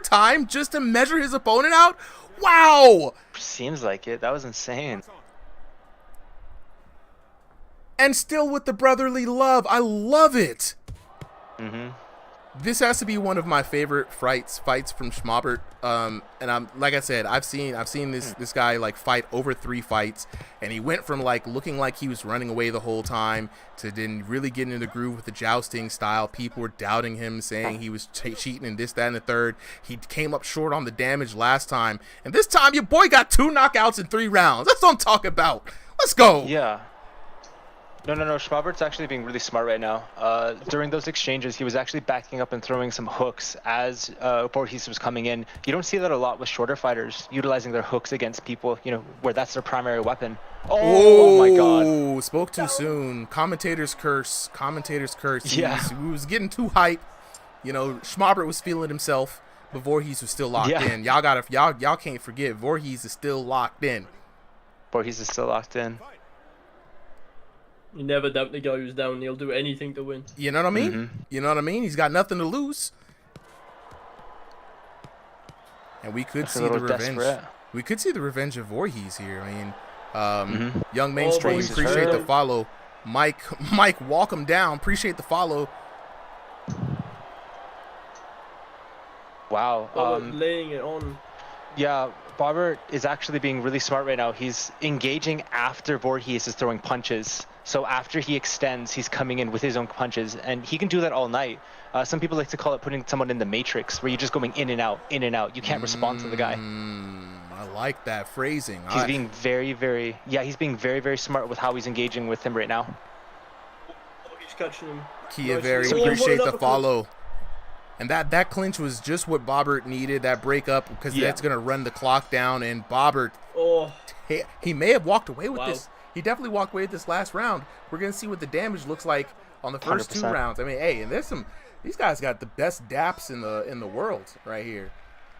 time just to measure his opponent out? Wow! Seems like it. That was insane. And still with the brotherly love. I love it. This has to be one of my favorite fights from Schmobbert. And I'm like I said, I've seen this guy like fight over 3 fights, and he went from like looking like he was running away the whole time to then really getting in the groove with the jousting style. People were doubting him, saying he was cheating and this, that, and the third. He came up short on the damage last time, and this time your boy got 2 knockouts in 3 rounds. That's what I'm talking about. Let's go. Yeah. No. Schmobbert's actually being really smart right now. During those exchanges, he was actually backing up and throwing some hooks as Voorhees was coming in. You don't see that a lot with shorter fighters, utilizing their hooks against people, you know, where that's their primary weapon. Oh my god. Spoke too soon. Commentator's curse. Yeah. He was getting too hype. You know, Schmobbert was feeling himself, but Voorhees was still locked in. Y'all can't forget, Voorhees is still locked in. Voorhees is still locked in. You never doubt the guy who's down. He'll do anything to win. You know what I mean? You know what I mean? He's got nothing to lose. And we could see the revenge. Desperate. We could see the revenge of Voorhees here. I mean, Young Mainstream, appreciate the follow. Mike, walk him down. Appreciate the follow. Wow. Laying it on. Yeah, Bobbert is actually being really smart right now. He's engaging after Voorhees is throwing punches. So after he extends, he's coming in with his own punches, and he can do that all night. Some people like to call it putting someone in the matrix, where you're just going in and out, in and out. You can't respond to the guy. I like that phrasing. He's being very, very, he's being very, very smart with how he's engaging with him right now. She's catching him. Kia Nice. very Oh, appreciate what an the uppercut. follow. And that clinch was just what Bobbert needed, that breakup, because Yeah. that's going to run the clock down. And Bobbert, Oh. he may have walked away with Wow. this. He definitely walked away with this last round. We're going to see what the damage looks like on the first 2 100%. rounds. I mean, hey, and these guys got the best daps in the world right here.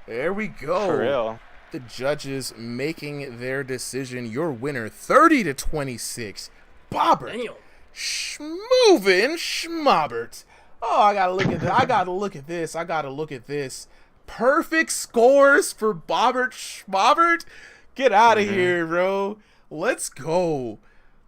There we go. For real. The judges making their decision. Your winner, 30-26. Bobbert. Damn. Schmovin' Schmobbert. Oh, I gotta look at this. I gotta look at this. Perfect scores for Bobbert Schmobbert. Get out of here, bro. Let's go.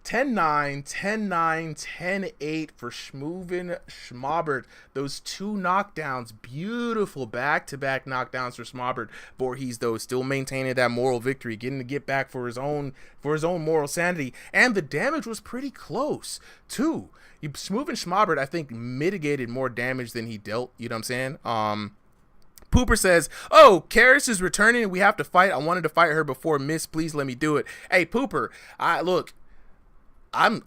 10-9, 10-9, 10-8 for Schmovin' Schmobbert. Those 2 knockdowns, beautiful back-to-back knockdowns for Schmobbert. Voorhees, though, still maintaining that moral victory, getting to get back for his own moral sanity. And the damage was pretty close, too. Schmovin' Schmobbert, I think, mitigated more damage than he dealt. You know what I'm saying? Pooper says, "Oh, Karis is returning and we have to fight. I wanted to fight her before Miss. Please let me do it." Hey, Pooper, I'm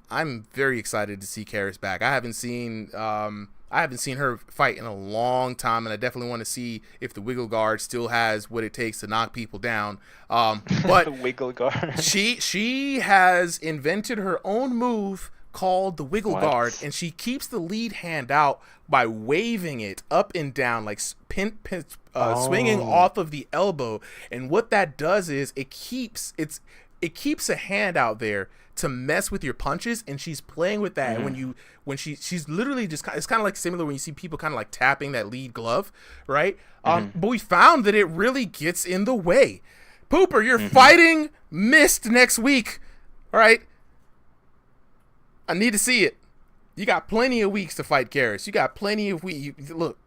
very excited to see Karis back. I haven't seen her fight in a long time, and I definitely want to see if the Wiggle Guard still has what it takes to knock people down. But The Wiggle Guard. she has invented her own move called the Wiggle What? Guard, and she keeps the lead hand out by waving it up and down, like swinging off of the elbow. And what that does is it keeps a hand out there to mess with your punches, and she's playing with that. And when she's literally just, it's kind of like similar when you see people kind of like tapping that lead glove, right? But we found that it really gets in the way. Pooper, you're fighting Mist next week, all right? I need to see it. You got plenty of weeks to fight Karis. You got plenty of weeks. Look.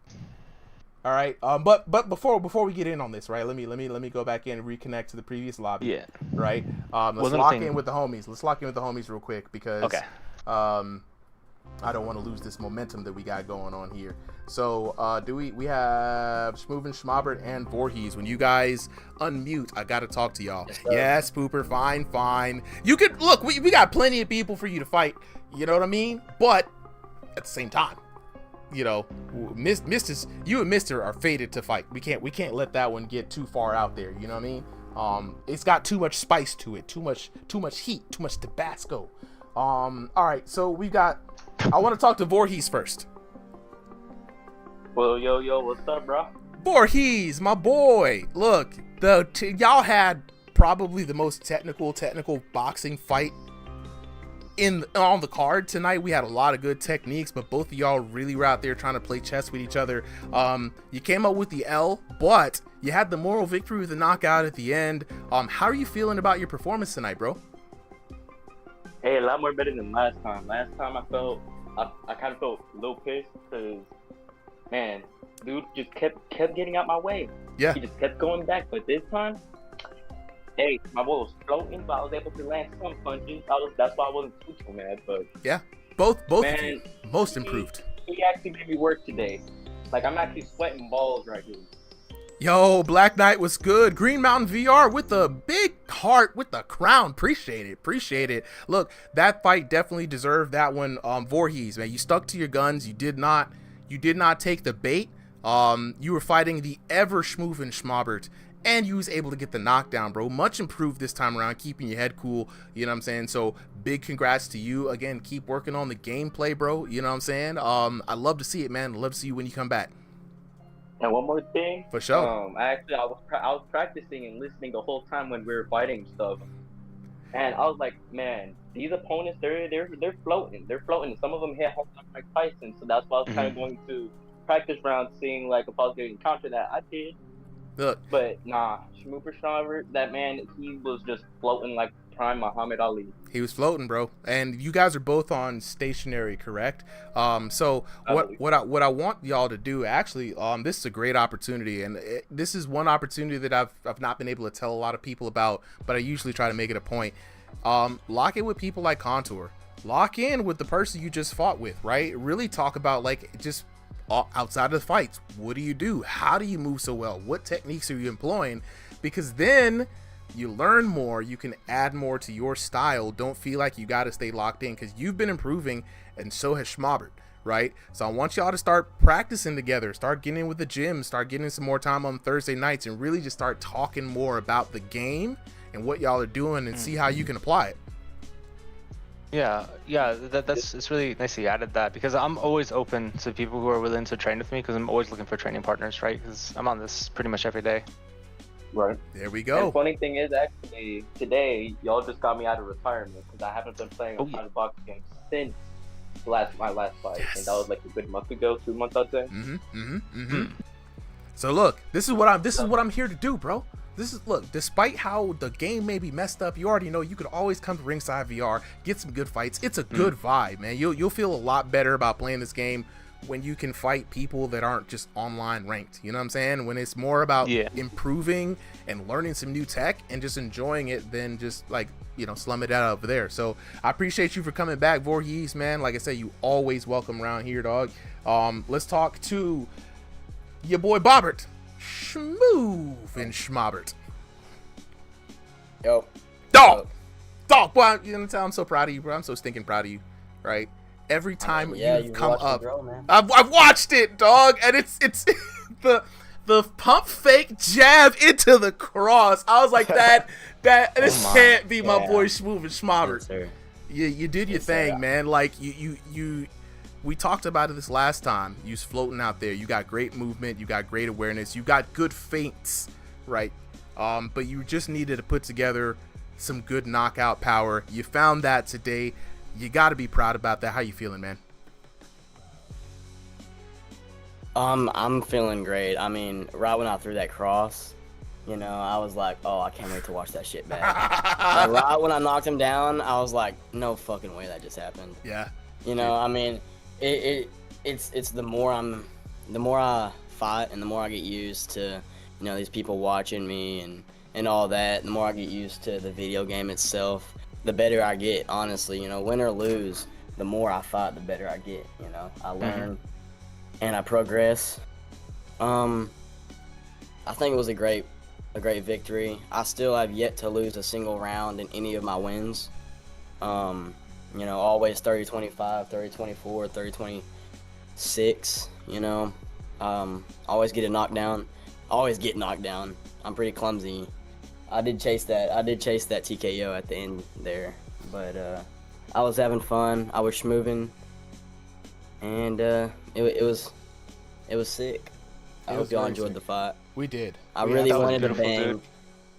All right. But before we get in on this, right? Let me go back in and reconnect to the previous lobby. Yeah. Right. Let's lock in with the homies. Let's lock in with the homies real quick because I don't want to lose this momentum that we got going on here. So we have Schmovin' Schmobbert and Voorhees. When you guys unmute, I gotta talk to y'all. Yes, Pooper, fine. You could look, we got plenty of people for you to fight, you know what I mean? But at the same time, you know, you and Mister are fated to fight. We can't let that one get too far out there, you know what I mean? It's got too much spice to it, too much heat, too much Tabasco. All right, so I want to talk to Voorhees first. Well, yo, what's up, bro? Voorhees, my boy. Look, y'all had probably the most technical boxing fight on the card tonight. We had a lot of good techniques, but both of y'all really were out there trying to play chess with each other. You came up with the L, but you had the moral victory with the knockout at the end. How are you feeling about your performance tonight, bro? Hey, a lot more better than last time. Last time I kind of felt a little pissed because, man, dude just kept getting out my way. Yeah. He just kept going back. But this time, hey, my boy was floating, but I was able to land some punches. That's why I wasn't too mad. But yeah, both man, of you, most improved. He actually made me work today. Like, I'm actually sweating balls right here. Yo, Black Knight was good. Green Mountain VR with the big heart with the crown. Appreciate it. Look, that fight definitely deserved that one. Voorhees, man, you stuck to your guns. You did not take the bait. You were fighting the ever Schmovin' Schmobbert, and you was able to get the knockdown, bro. Much improved this time around, keeping your head cool. You know what I'm saying? So big congrats to you. Again, keep working on the gameplay, bro. You know what I'm saying? I love to see it, man. I love to see you when you come back. And one more thing. For sure. I was practicing and listening the whole time when we were fighting stuff, and I was like, man, these opponents, they're floating. They're floating. Some of them hit home like Mike Tyson, so that's why I was kind of going to practice round, seeing like if I was going to encounter that. I did. Look. But nah, Schmooper Schnover, that man, he was just floating like prime Muhammad Ali. He was floating, bro. And you guys are both on stationary, correct? So what I want y'all to do, actually, this is a great opportunity, and this is one opportunity that I've not been able to tell a lot of people about, but I usually try to make it a point. Lock in with people like Contour. Lock in with the person you just fought with, right? Really talk about, like, just outside of the fights, what do you do? How do you move so well? What techniques are you employing? Because then you learn more, you can add more to your style. Don't feel like you got to stay locked in, because you've been improving, and so has Schmaubert, right? So I want y'all to start practicing together, start getting in with the gym, start getting some more time on Thursday nights, and really just start talking more about the game and what y'all are doing, and see how you can apply it. Yeah, that's it's really nice that you added that, because I'm always open to people who are willing to train with me, because I'm always looking for training partners, right? Because I'm on this pretty much every day. Right. There we And go. funny thing is, actually, today y'all just got me out of retirement because I haven't been playing a boxing game since my last fight, and that was like a good month ago, 2 months I'd say. So look, this is what I'm here to do, bro. Look, despite how the game may be messed up, you already know you could always come to Ringside VR, get some good fights. It's a good vibe, man. You'll feel a lot better about playing this game when you can fight people that aren't just online ranked. You know what I'm saying? When it's more about improving and learning some new tech and just enjoying it than just like, slum it out over there. So I appreciate you for coming back, Voorhees, man. Like I said, you always welcome around here, dog. Let's talk to your boy Bobbert. Schmoove and Schmaubert. Yo. Dog, boy, I'm so proud of you, bro. I'm so stinking proud of you, right? Every time you've come up, I've watched it, dog, and it's the pump fake jab into the cross. I was like, this can't be my boy Schmoove and Schmaubert. You did your thing, man. Like you. We talked about it this last time. You was floating out there. You got great movement. You got great awareness. You got good feints, right? But you just needed to put together some good knockout power. You found that today. You got to be proud about that. How you feeling, man? I'm feeling great. I mean, right when I threw that cross, I was like, oh, I can't wait to watch that shit back. Like, right when I knocked him down, I was like, no fucking way that just happened. Yeah. I mean, it's the more I fight and the more I get used to, these people watching me and all that, the more I get used to the video game itself, the better I get, honestly. Win or lose, the more I fight, the better I get. I learn and I progress. I think it was a great victory. I still have yet to lose a single round in any of my wins. Always 30-25, 30-24, 30-26, always get knocked down. I'm pretty clumsy. I did chase that TKO at the end there, but I was having fun. I was schmooving, and it was sick. I hope y'all enjoyed the fight. We did. I really wanted to bang. Dude.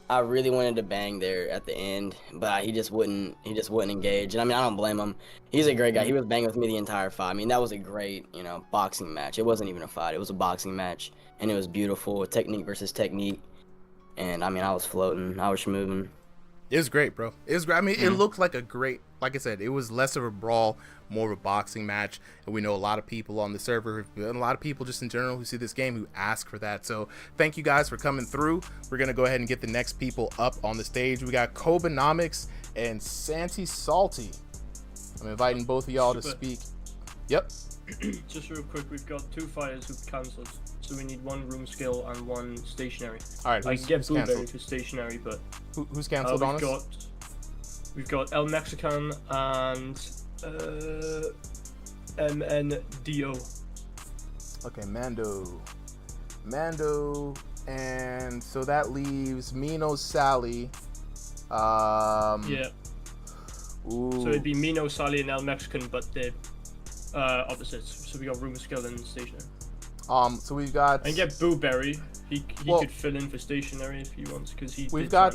I really wanted to bang there at the end, but he just wouldn't engage. And I mean, I don't blame him. He's a great guy. He was banging with me the entire fight. I mean, that was a great, boxing match. It wasn't even a fight. It was a boxing match, and it was beautiful. Technique versus technique. And I mean, I was floating. I was moving. It was great, bro. It was great. I mean, it looked like a great, like I said, it was less of a brawl, more of a boxing match. And we know a lot of people on the server, and a lot of people just in general who see this game who ask for that. So thank you guys for coming through. We're going to go ahead and get the next people up on the stage. We got Kobenomics and Santi Salty. I'm inviting both of y'all to speak. Yep. Just real quick, we've got 2 fighters who've cancelled. So we need 1 room skill and 1 stationary. All right, I can get Blueberry for stationary, but who's cancelled on us? We've got El Mexican and MNDO. Okay, Mando, and so that leaves Mino, Sally. Yeah. Ooh. So it'd be Mino, Sally, and El Mexican, but they're opposites. So we got room skill and stationary. So we've got. And get Blueberry. He could fill in for stationary if he wants, because he. We've got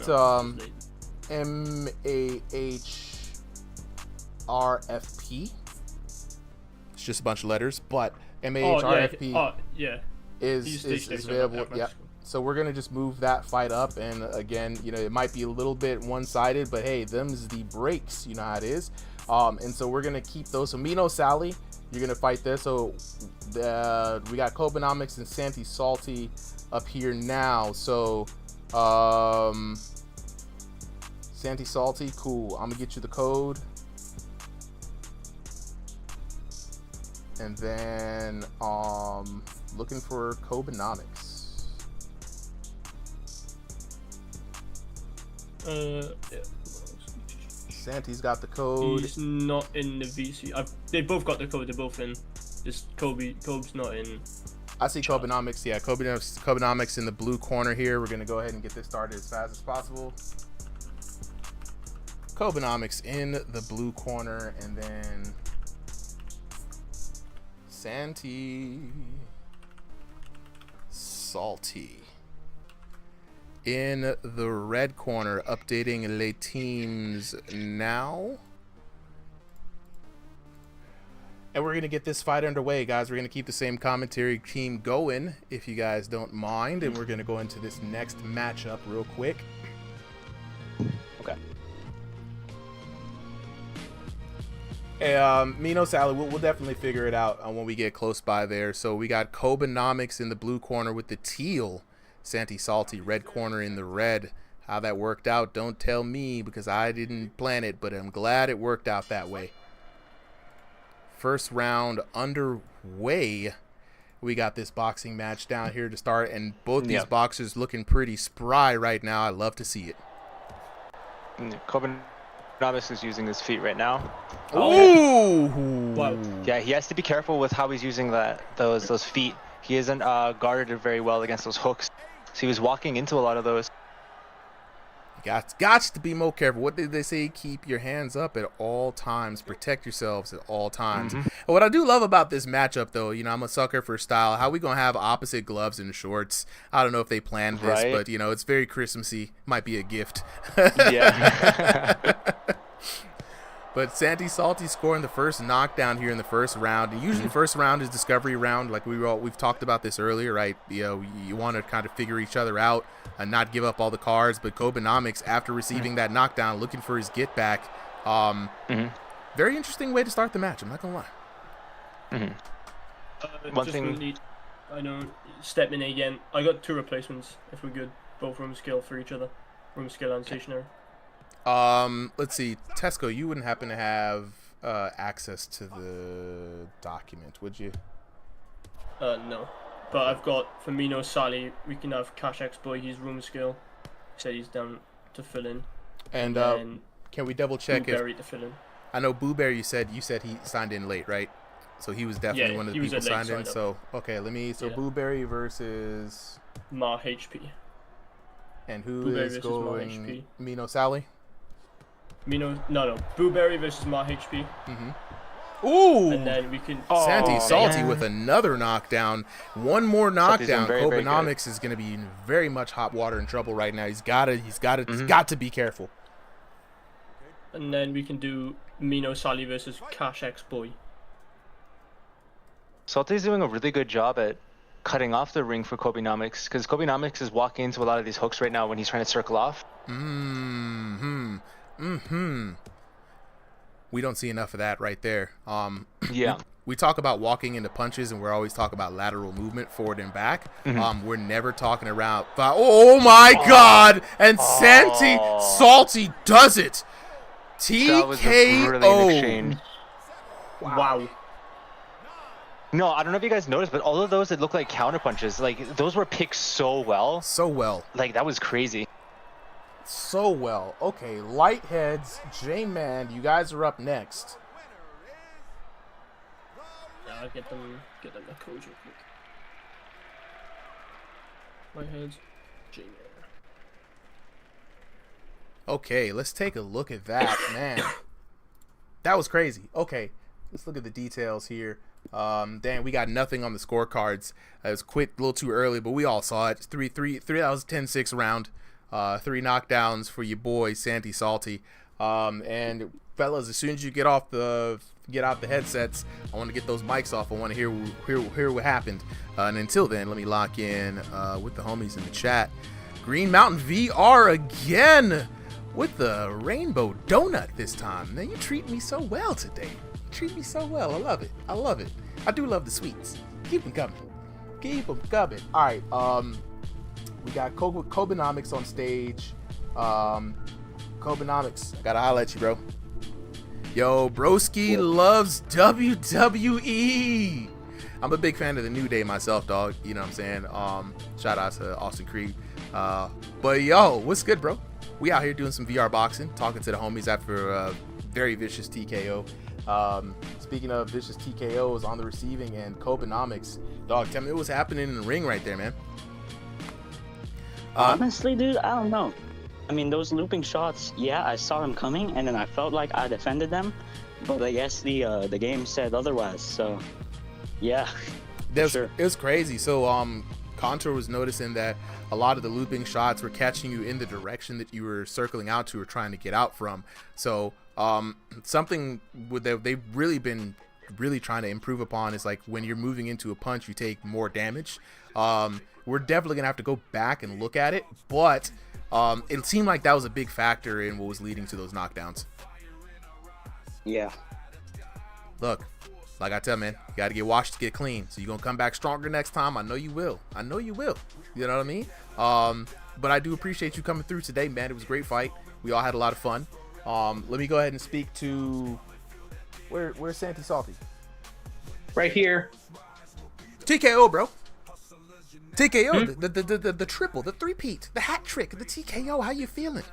MAHRFP. It's just a bunch of letters, but MAHRFP is available. Yeah. So we're gonna just move that fight up, and again, it might be a little bit one-sided, but hey, them's the breaks. You know how it is. And so we're gonna keep those. So Mino, Sally, you're gonna fight this. So we got Kobenomics and Santi Salty up here now. So Santi Salty, cool. I'm gonna get you the code, and then looking for Kobenomics. Yeah. Santi's got the code. He's not in the VC. They both got the code. They're both in. Just Kobe's not in. I see Kobenomics. Yeah, Kobenomics in the blue corner here. We're gonna go ahead and get this started as fast as possible. Kobenomics in the blue corner, and then Santi Salty in the red corner, updating les teams now. And we're going to get this fight underway, guys. We're going to keep the same commentary team going, if you guys don't mind. And we're going to go into this next matchup real quick. Okay. Mino, Sally, we'll definitely figure it out when we get close by there. So we got Kobenomics in the blue corner with the teal. Santi Salty, red corner in the red. How that worked out, don't tell me, because I didn't plan it, but I'm glad it worked out that way. First round underway. We got this boxing match down here to start, and both these boxers looking pretty spry right now. I love to see it. Kobenomics is using his feet right now. Ooh! Wow. Yeah, he has to be careful with how he's using those feet. He isn't guarded very well against those hooks. So he was walking into a lot of those. Got to be more careful. What did they say? Keep your hands up at all times. Protect yourselves at all times. And what I do love about this matchup, though, you know, I'm a sucker for style. How we going to have opposite gloves and shorts? I don't know if they planned this, but, you know, it's very Christmassy. Might be a gift. Yeah. But Santi Salty scoring the first knockdown here in the first round. And usually first round is discovery round, like we've talked about this earlier, right? You know, you want to kind of figure each other out and not give up all the cards. But Kobenomics, after receiving that knockdown, looking for his get back. Very interesting way to start the match. I'm not gonna lie. One thing. Really, I know, step in again. I got 2 replacements if we're good. Both room skill for each other. Room skill and stationary. Let's see. Tesco, you wouldn't happen to have access to the document, would you? No. But I've got, for Mino Sally, we can have Cash X Boy, he's room skill. Said he's down to fill in. And can we double check if... to fill in. I know Booberry, you said he signed in late, right? So he was definitely one of the people signed in. So, okay, let me... So Booberry versus... Mar HP. And who is going... Mino Sally? No. Booberry versus Mar HP. Ooh! And then we can... Santi Salty with another knockdown. One more knockdown. Kobenomics is going to be in very much hot water and trouble right now. He's got to be careful. And then we can do Mino Sally versus Cash X Boy. Salty's doing a really good job at cutting off the ring for Kobenomics, because Kobenomics is walking into a lot of these hooks right now when he's trying to circle off. We don't see enough of that right there. Yeah. We talk about walking into punches, and we're always talking about lateral movement, forward and back. We're never talking around. Oh my God! And Santi Salty does it. TKO. Wow. No, I don't know if you guys noticed, but all of those that look like counter punches, like those were picked so well. Like that was crazy. So well. Okay, Lightheads, J-Man, you guys are up next. Yeah, I'll get them the code real quick. Lightheads, J-Man. Okay, let's take a look at that, man. That was crazy. Okay, let's look at the details here. Damn, we got nothing on the scorecards. It was quit a little too early, but we all saw it. 3-3. That was 10-6 round. 3 knockdowns for your boy Santi Salty. And fellas, as soon as you get out the headsets, I want to get those mics off. I want to hear what happened. And until then, let me lock in with the homies in the chat. Green Mountain VR again with the rainbow donut this time. Man, you treat me so well today. You treat me so well. I love it. I do love the sweets. Keep them coming. All right. We got Kobenomics on stage. Kobenomics, gotta holla at you, bro. Yo, broski loves WWE. I'm a big fan of the New Day myself, dog. You know what I'm saying? Shout out to Austin Creed. But yo, what's good, bro? We out here doing some VR boxing, talking to the homies after a very vicious TKO. Speaking of vicious TKOs on the receiving end, Kobenomics, dog, tell me what's happening in the ring right there, man. Honestly, dude, I don't know. I mean, those looping shots, yeah, I saw them coming, and then I felt like I defended them, but I guess the game said otherwise. So, yeah, It was crazy. So, Contour was noticing that a lot of the looping shots were catching you in the direction that you were circling out to or trying to get out from. So, something that they've really been trying to improve upon is like when you're moving into a punch, you take more damage. We're definitely gonna have to go back and look at it, but it seemed like that was a big factor in what was leading to those knockdowns. Yeah. Look, like I tell, man, you got to get washed to get clean. So you're going to come back stronger next time. I know you will. I know you will. You know what I mean? But I do appreciate you coming through today, man. It was a great fight. We all had a lot of fun. Let me go ahead and speak to... Where's Santi Salty? Right here. TKO, bro. TKO, the triple, the three-peat, the hat trick, the TKO. How you feeling?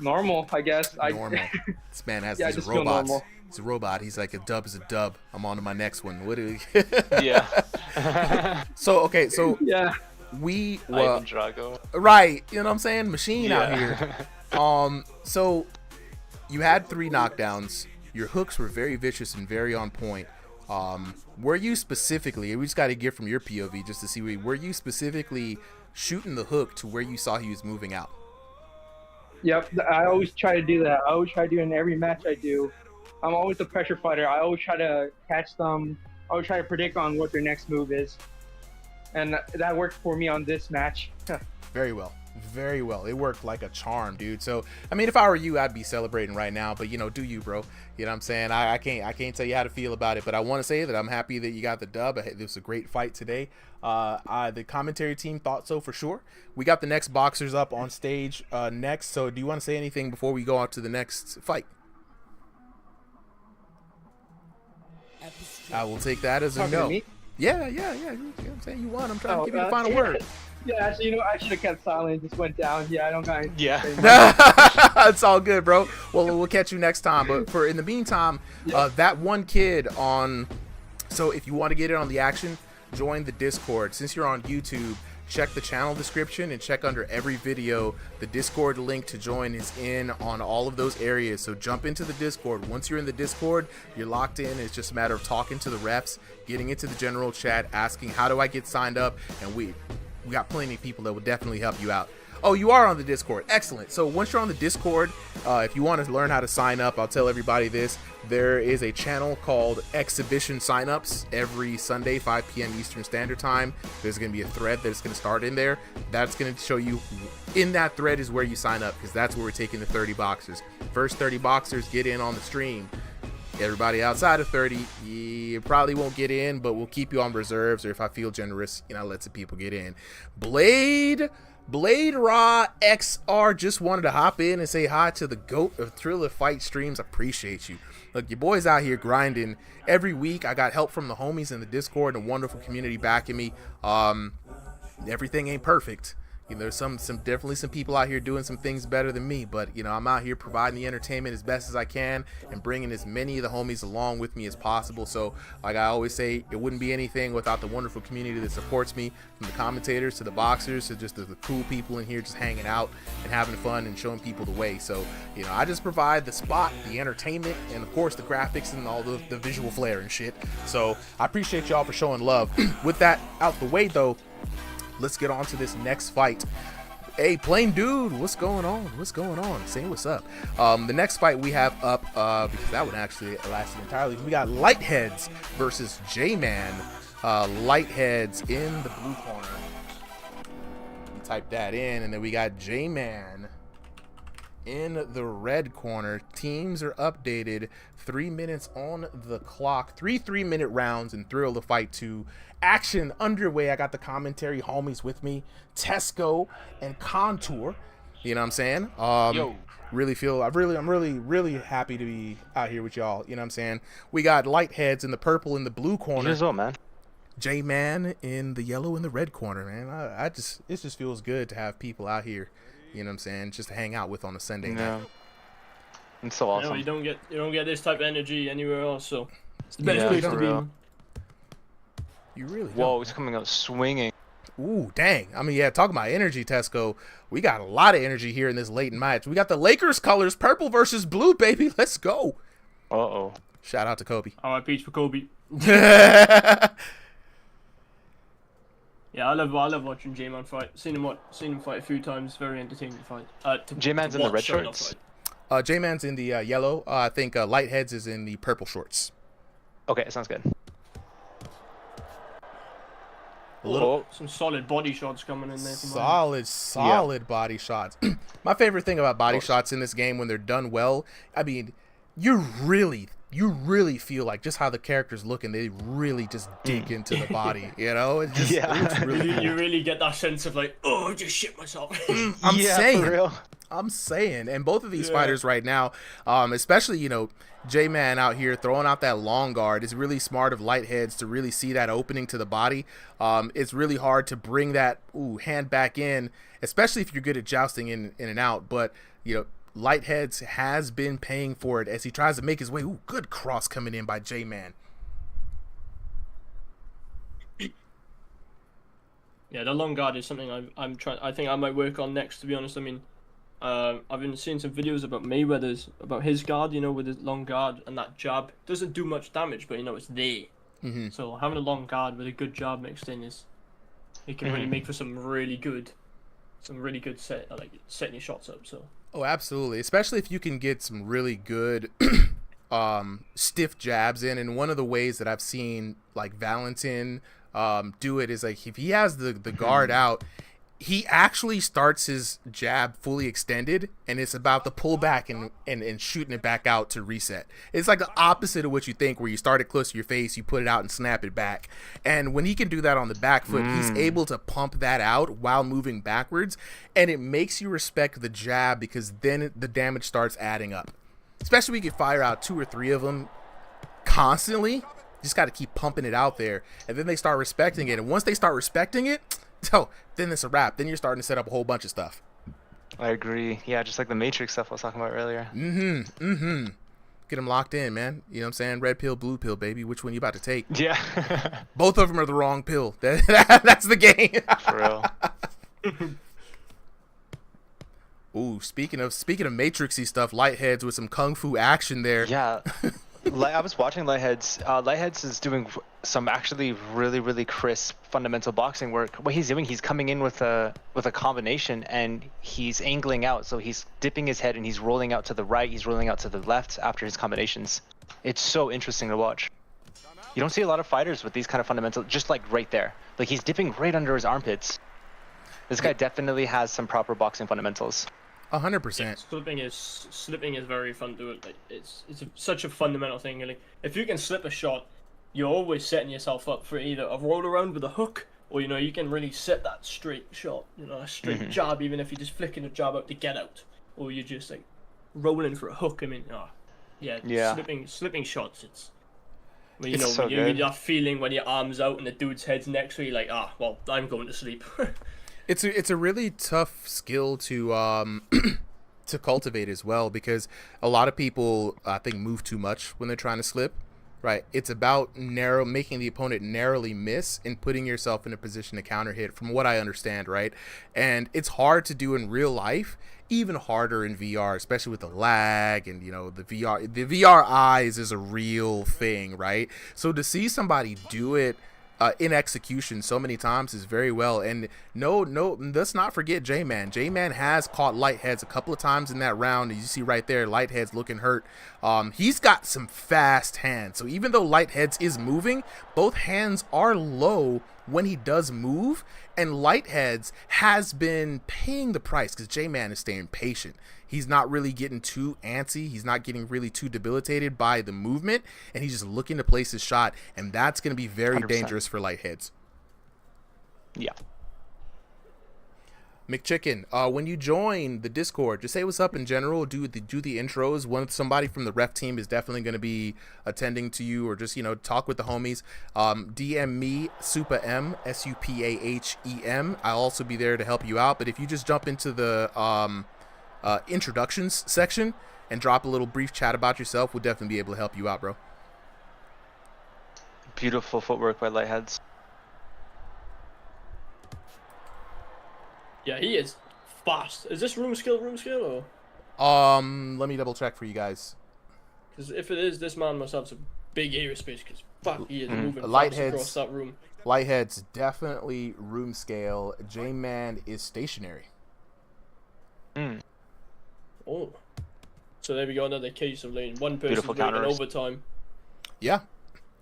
Normal, I guess. Normal. This man has Yeah, these just feel robots. normal. He's a robot. He's like, a dub is a dub. I'm on to my next one. What do we... Yeah. So, okay, so... Yeah. We... Ivan Drago. Right. You know what I'm saying? Machine out Yeah. here. So, you had 3 knockdowns. Your hooks were very vicious and very on point. Were you specifically... We just got to get from your POV just to see... Were you specifically shooting the hook to where you saw he was moving out? Yep, I always try to do that. I always try to do it in every match I do. I'm always a pressure fighter. I always try to catch them. I always try to predict on what their next move is. And that worked for me on this match. Very well. Very well. It worked like a charm, dude. So, I mean, if I were you, I'd be celebrating right now. But, you know, do you, bro? You know what I'm saying? I can't tell you how to feel about it. But I want to say that I'm happy that you got the dub. This was a great fight today. The commentary team thought so for sure. We got the next boxers up on stage next. So, do you want to say anything before we go on to the next fight? I will take that as a Talking to no. me? Yeah. You know what I'm saying? You won. I'm trying to give you the final word. Yeah, actually, you know, I should have kept silent. Just went down. Yeah, I don't got anything. Yeah. It's all good, bro. Well, we'll catch you next time. But in the meantime, that one kid on... So if you want to get in on the action, join the Discord. Since you're on YouTube, check the channel description and check under every video. The Discord link to join is in on all of those areas. So jump into the Discord. Once you're in the Discord, you're locked in. It's just a matter of talking to the refs, getting into the general chat, asking, how do I get signed up? And we got plenty of people that will definitely help you out. Oh, you are on the Discord. Excellent. So once you're on the Discord, if you want to learn how to sign up, I'll tell everybody this. There is a channel called Exhibition Signups every Sunday, 5 p.m. Eastern Standard Time. There's going to be a thread that's going to start in there. That's going to show you, in that thread is where you sign up, because that's where we're taking the 30 boxers. First 30 boxers get in on the stream. Everybody outside of 30, you probably won't get in, but we'll keep you on reserves, or if I feel generous, you know, let some people get in. Blade Raw XR just wanted to hop in and say hi to the GOAT of Thriller Fight Streams. Appreciate you. Look, your boy's out here grinding every week. I got help from the homies in the Discord and a wonderful community backing me. Everything ain't perfect. You know, there's definitely some people out here doing some things better than me, but you know, I'm out here providing the entertainment as best as I can and bringing as many of the homies along with me as possible. So like I always say, it wouldn't be anything without the wonderful community that supports me, from the commentators to the boxers to just the cool people in here just hanging out and having fun and showing people the way. So, you know, I just provide the spot, the entertainment, and of course the graphics and all the visual flair and shit. So I appreciate y'all for showing love. With that out the way though, let's get on to this next fight. Hey, Plain Dude, what's going on? What's going on? Say what's up. The next fight we have up, because that one actually lasted entirely. We got Lightheads versus J-Man. Lightheads in the blue corner. Type that in, and then we got J-Man in the red corner. Teams are updated. 3 minutes on the clock. 3-minute rounds and Thrill the Fight 2. Action underway. I got the commentary homies with me, Tesco and Contour. You know what I'm saying? Yo. I'm really happy to be out here with y'all. You know what I'm saying? We got Lightheads in the purple in the blue corner. You as well, man. J-Man in the yellow and the red corner, man. It just feels good to have people out here, you know what I'm saying, just to hang out with on a Sunday night. It's so awesome. You don't get this type of energy anywhere else, so it's the best place to be. You really Whoa, he's coming out swinging. Ooh, dang. I mean, yeah, talking about energy, Tesco. We got a lot of energy here in this late match. We got the Lakers colors, purple versus blue, baby. Let's go. Uh-oh. Shout out to Kobe. R.I.P. for Kobe. Yeah, I love watching J-Man fight. Seen him fight a few times. Very entertaining fight. J-Man's in the red shorts? J-Man's in the yellow. I think Lightheads is in the purple shorts. Okay, sounds good. Some solid body shots coming in there. Solid body shots. My favorite thing about body shots in this game when they're done well, I mean, you really feel like just how the characters look and they really just dig into the body, you know? It just, it looks really cool. You really get that sense of like, oh, I just shit myself. I'm saying, and both of these fighters right now, especially, you know, J-Man out here throwing out that long guard is really smart of Lightheads to really see that opening to the body. It's really hard to bring that hand back in, especially if you're good at jousting in and out. But, you know, Lightheads has been paying for it as he tries to make his way. Ooh, good cross coming in by J-Man. Yeah, the long guard is something I'm trying. I think I might work on next. To be honest, I mean, I've been seeing some videos about Mayweather's, about his guard, you know, with his long guard and that jab. Doesn't do much damage, but, you know, it's there. Mm-hmm. So having a long guard with a good jab mixed in it can really make for some really good setting your shots up. So. Oh, absolutely. Especially if you can get some really good stiff jabs in. And one of the ways that I've seen like Valentin do it is like if he has the guard out, he actually starts his jab fully extended, and it's about the pull back and shooting it back out to reset. It's like the opposite of what you think, where you start it close to your face, you put it out and snap it back. And when he can do that on the back foot, he's able to pump that out while moving backwards, and it makes you respect the jab because then the damage starts adding up. Especially when you can fire out 2 or 3 of them constantly. You just got to keep pumping it out there, and then they start respecting it. And once they start respecting it, so then it's a wrap. Then you're starting to set up a whole bunch of stuff. I agree. Yeah, just like the Matrix stuff I was talking about earlier. Get them locked in, man. You know what I'm saying? Red pill, blue pill, baby. Which one you about to take? Yeah. Both of them are the wrong pill. That's the game. For real. Ooh, speaking of Matrixy stuff, Lightheads with some kung fu action there. Yeah. I was watching Lightheads. Lightheads is doing some actually really, really crisp fundamental boxing work. What he's doing, he's coming in with a combination and he's angling out. So he's dipping his head and he's rolling out to the right. He's rolling out to the left after his combinations. It's so interesting to watch. You don't see a lot of fighters with these kind of fundamental, just like right there. Like he's dipping right under his armpits. This guy definitely has some proper boxing fundamentals. 100%. Yeah, slipping is very fun to it. Like, it's such a fundamental thing. Like, if you can slip a shot, you're always setting yourself up for either a roll around with a hook, or, you know, you can really set that straight shot, you know, a straight jab, even if you're just flicking a jab out to get out, or you're just like rolling for a hook. I mean, slipping shots. It's when, you know, so you get that feeling when your arm's out and the dude's head's next to you, like, well, I'm going to sleep. It's a really tough skill to to cultivate as well, because a lot of people I think move too much when they're trying to slip, right? It's about making the opponent narrowly miss and putting yourself in a position to counter hit, from what I understand, right? And it's hard to do in real life, even harder in VR, especially with the lag and, you know, the VR eyes is a real thing, right? So to see somebody do it in execution so many times is very well. And no, let's not forget J-Man. J-Man has caught Lightheads a couple of times in that round. As you see right there, Lightheads looking hurt. He's got some fast hands. So even though Lightheads is moving, both hands are low when he does move. And Lightheads has been paying the price because J-Man is staying patient. He's not really getting too antsy. He's not getting really too debilitated by the movement, and he's just looking to place his shot, and that's going to be very 100%. Dangerous for Lightheads. Yeah. McChicken, when you join the Discord, just say what's up in general. Do the intros. Somebody from the ref team is definitely going to be attending to you, or just talk with the homies. DM me Supa M SUPAHEM. I'll also be there to help you out. But if you just jump into the introductions section and drop a little brief chat about yourself, we'll definitely be able to help you out, bro. Beautiful footwork by Lightheads. Yeah, he is fast. Is this room skill or? Let me double check for you guys. Because if it is, this man must have some big aerospace. Because fuck, he is moving fast Lightheads across that room. Lightheads definitely room scale. J-Man is stationary. Oh, so there we go, another case of lane. One person Beautiful waiting counters. overtime. Yeah.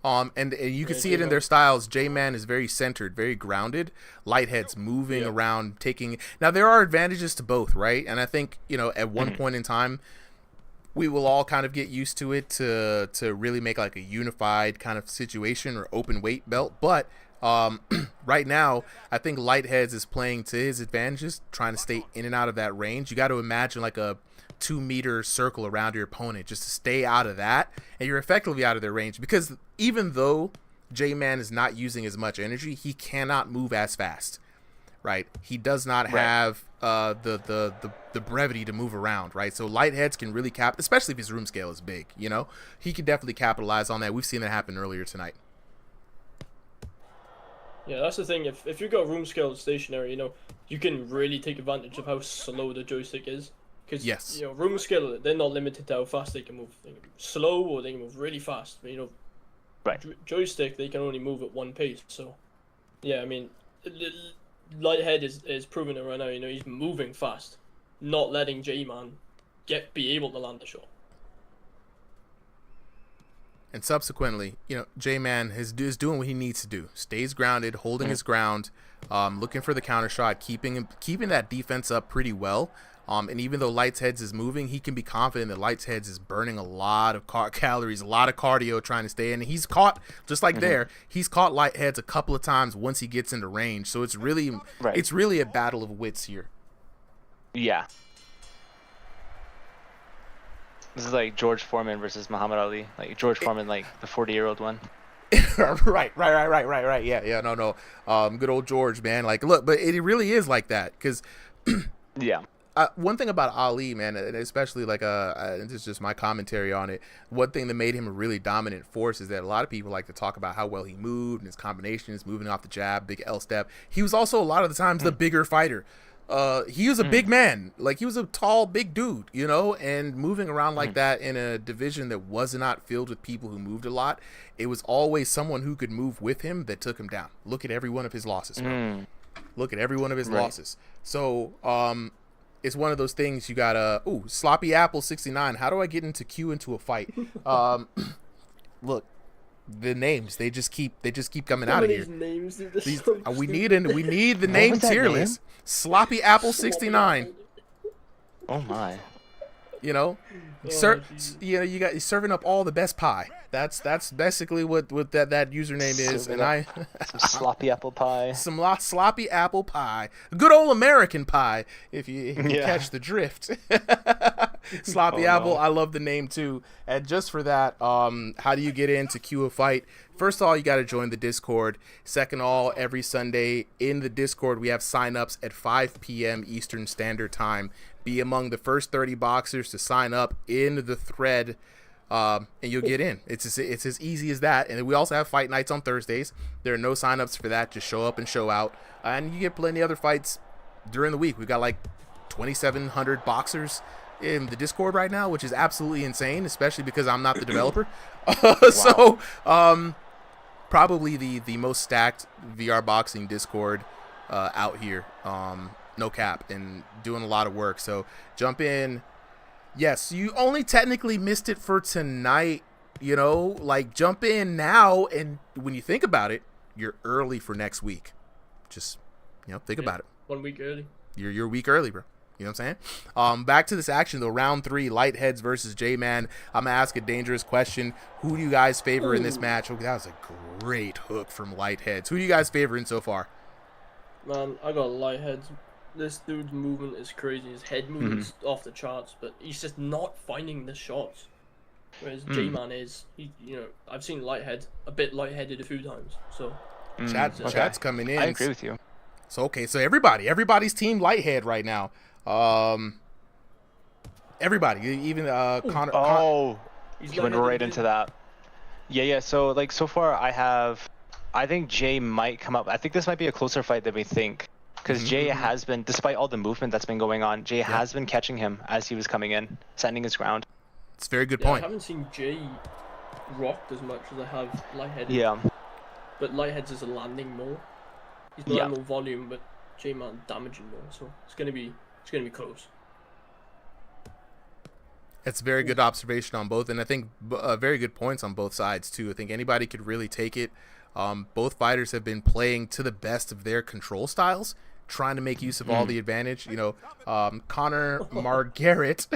And you can see it in their styles. J-Man is very centered, very grounded. Lighthead's moving around, taking... Now, there are advantages to both, right? And I think, at one point in time, we will all kind of get used to it to really make like a unified kind of situation or open weight belt. But right now, I think Lightheads is playing to his advantages, trying to stay in and out of that range. You got to imagine like a 2-meter circle around your opponent just to stay out of that, and you're effectively out of their range, because even though J-Man is not using as much energy, he cannot move as fast, right? He does not have the brevity to move around, right? So Lightheads can really especially if his room scale is big, he can definitely capitalize on that. We've seen that happen earlier tonight. Yeah, that's the thing. If you got room scale stationary, you can really take advantage of how slow the joystick is. Because room scale, they're not limited to how fast they can move. They can move slow or they can move really fast. But, joystick, they can only move at one pace. So, yeah, I mean, Lighthead is proving it right now. He's moving fast, not letting J-Man be able to land the shot. And subsequently, J-Man is doing what he needs to do. Stays grounded, holding his ground, looking for the counter shot, keeping that defense up pretty well. And even though Lightheads is moving, he can be confident that Lightheads is burning a lot of calories, a lot of cardio trying to stay in. And he's caught, just like he's caught Lightheads a couple of times once he gets into range. So it's really a battle of wits here. Yeah. This is like George Foreman versus Muhammad Ali. Like George Foreman, like the 40-year-old one. Right. Yeah. No. Good old George, man. Like, look, but it really is like that, because yeah. One thing about Ali, man, and especially like this is just my commentary on it. One thing that made him a really dominant force is that a lot of people like to talk about how well he moved and his combinations, moving off the jab, big L step. He was also a lot of the times the bigger fighter. He was a big man, like he was a tall, big dude, and moving around like that in a division that was not filled with people who moved a lot. It was always someone who could move with him that took him down. Look at every one of his losses, bro. Look at every one of his losses. So, it's one of those things you gotta. Ooh, Sloppy Apple 69. How do I get into a fight? Look, the names they just keep coming out of here. We need the name tier list. Sloppy Apple 69. Oh my. You got serving up all the best pie. That's basically what that username is, and some sloppy apple pie. Some sloppy apple pie, good old American pie. If you catch the drift. Sloppy apple. No. I love the name too. And just for that, how do you get in to queue a fight? First of all, you got to join the Discord. Second of all, every Sunday in the Discord, we have signups at 5 p.m. Eastern Standard Time. Be among the first 30 boxers to sign up in the thread, and you'll get in. It's as easy as that. And we also have fight nights on Thursdays. There are no signups for that. Just show up and show out. And you get plenty of other fights during the week. We've got like 2,700 boxers in the Discord right now, which is absolutely insane, especially because I'm not the developer. So probably the most stacked VR boxing Discord out here. No cap, and doing a lot of work. So jump in. Yes, you only technically missed it for tonight, like jump in now, and when you think about it, you're early for next week. Just think about it. 1 week early. You're a week early, bro. You know what I'm saying? Back to this action though. Round 3, Lightheads versus J-Man. I'm gonna ask a dangerous question. Who do you guys favor in this match? Oh, that was a great hook from Lightheads. Who do you guys favor in so far? Man, I got Lightheads. this dude's movement is crazy. His head movement's off the charts, but he's just not finding the shots. Whereas J-Man is, I've seen a bit lightheaded a few times. So Chat's coming in. I agree with you. So so everybody's team lighthead right now. Everybody, even Connor. He went right into that. Yeah. So so far I think Jay might come up. I think this might be a closer fight than we think. Because Jay has been, despite all the movement that's been going on, Jay has been catching him as he was coming in, standing his ground. It's a very good point. I haven't seen Jay rocked as much as I have lightheaded. Yeah. But lightheads is landing more. He's landing more volume, but J-Man damaging more. So it's gonna be close. It's a very good observation on both, and I think very good points on both sides too. I think anybody could really take it. Both fighters have been playing to the best of their control styles, trying to make use of all the advantage. Connor Margaret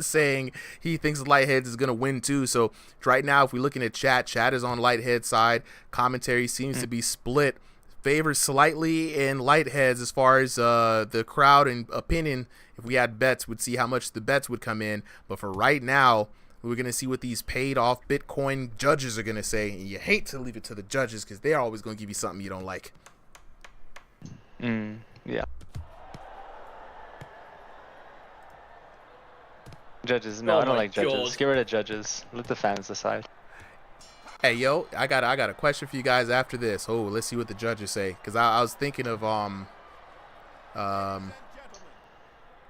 saying he thinks Lightheads is going to win too. So right now, if we're looking at chat is on Lighthead side. Commentary seems to be split. Favors slightly in Lightheads as far as the crowd and opinion. If we had bets, we'd see how much the bets would come in. But for right now, we're going to see what these paid off Bitcoin judges are going to say. And you hate to leave it to the judges because they're always going to give you something you don't like. Yeah. Judges, no, I don't like judges. Get rid of judges. Let the fans decide. Hey, yo, I got a question for you guys after this. Oh, let's see what the judges say. Because I was thinking of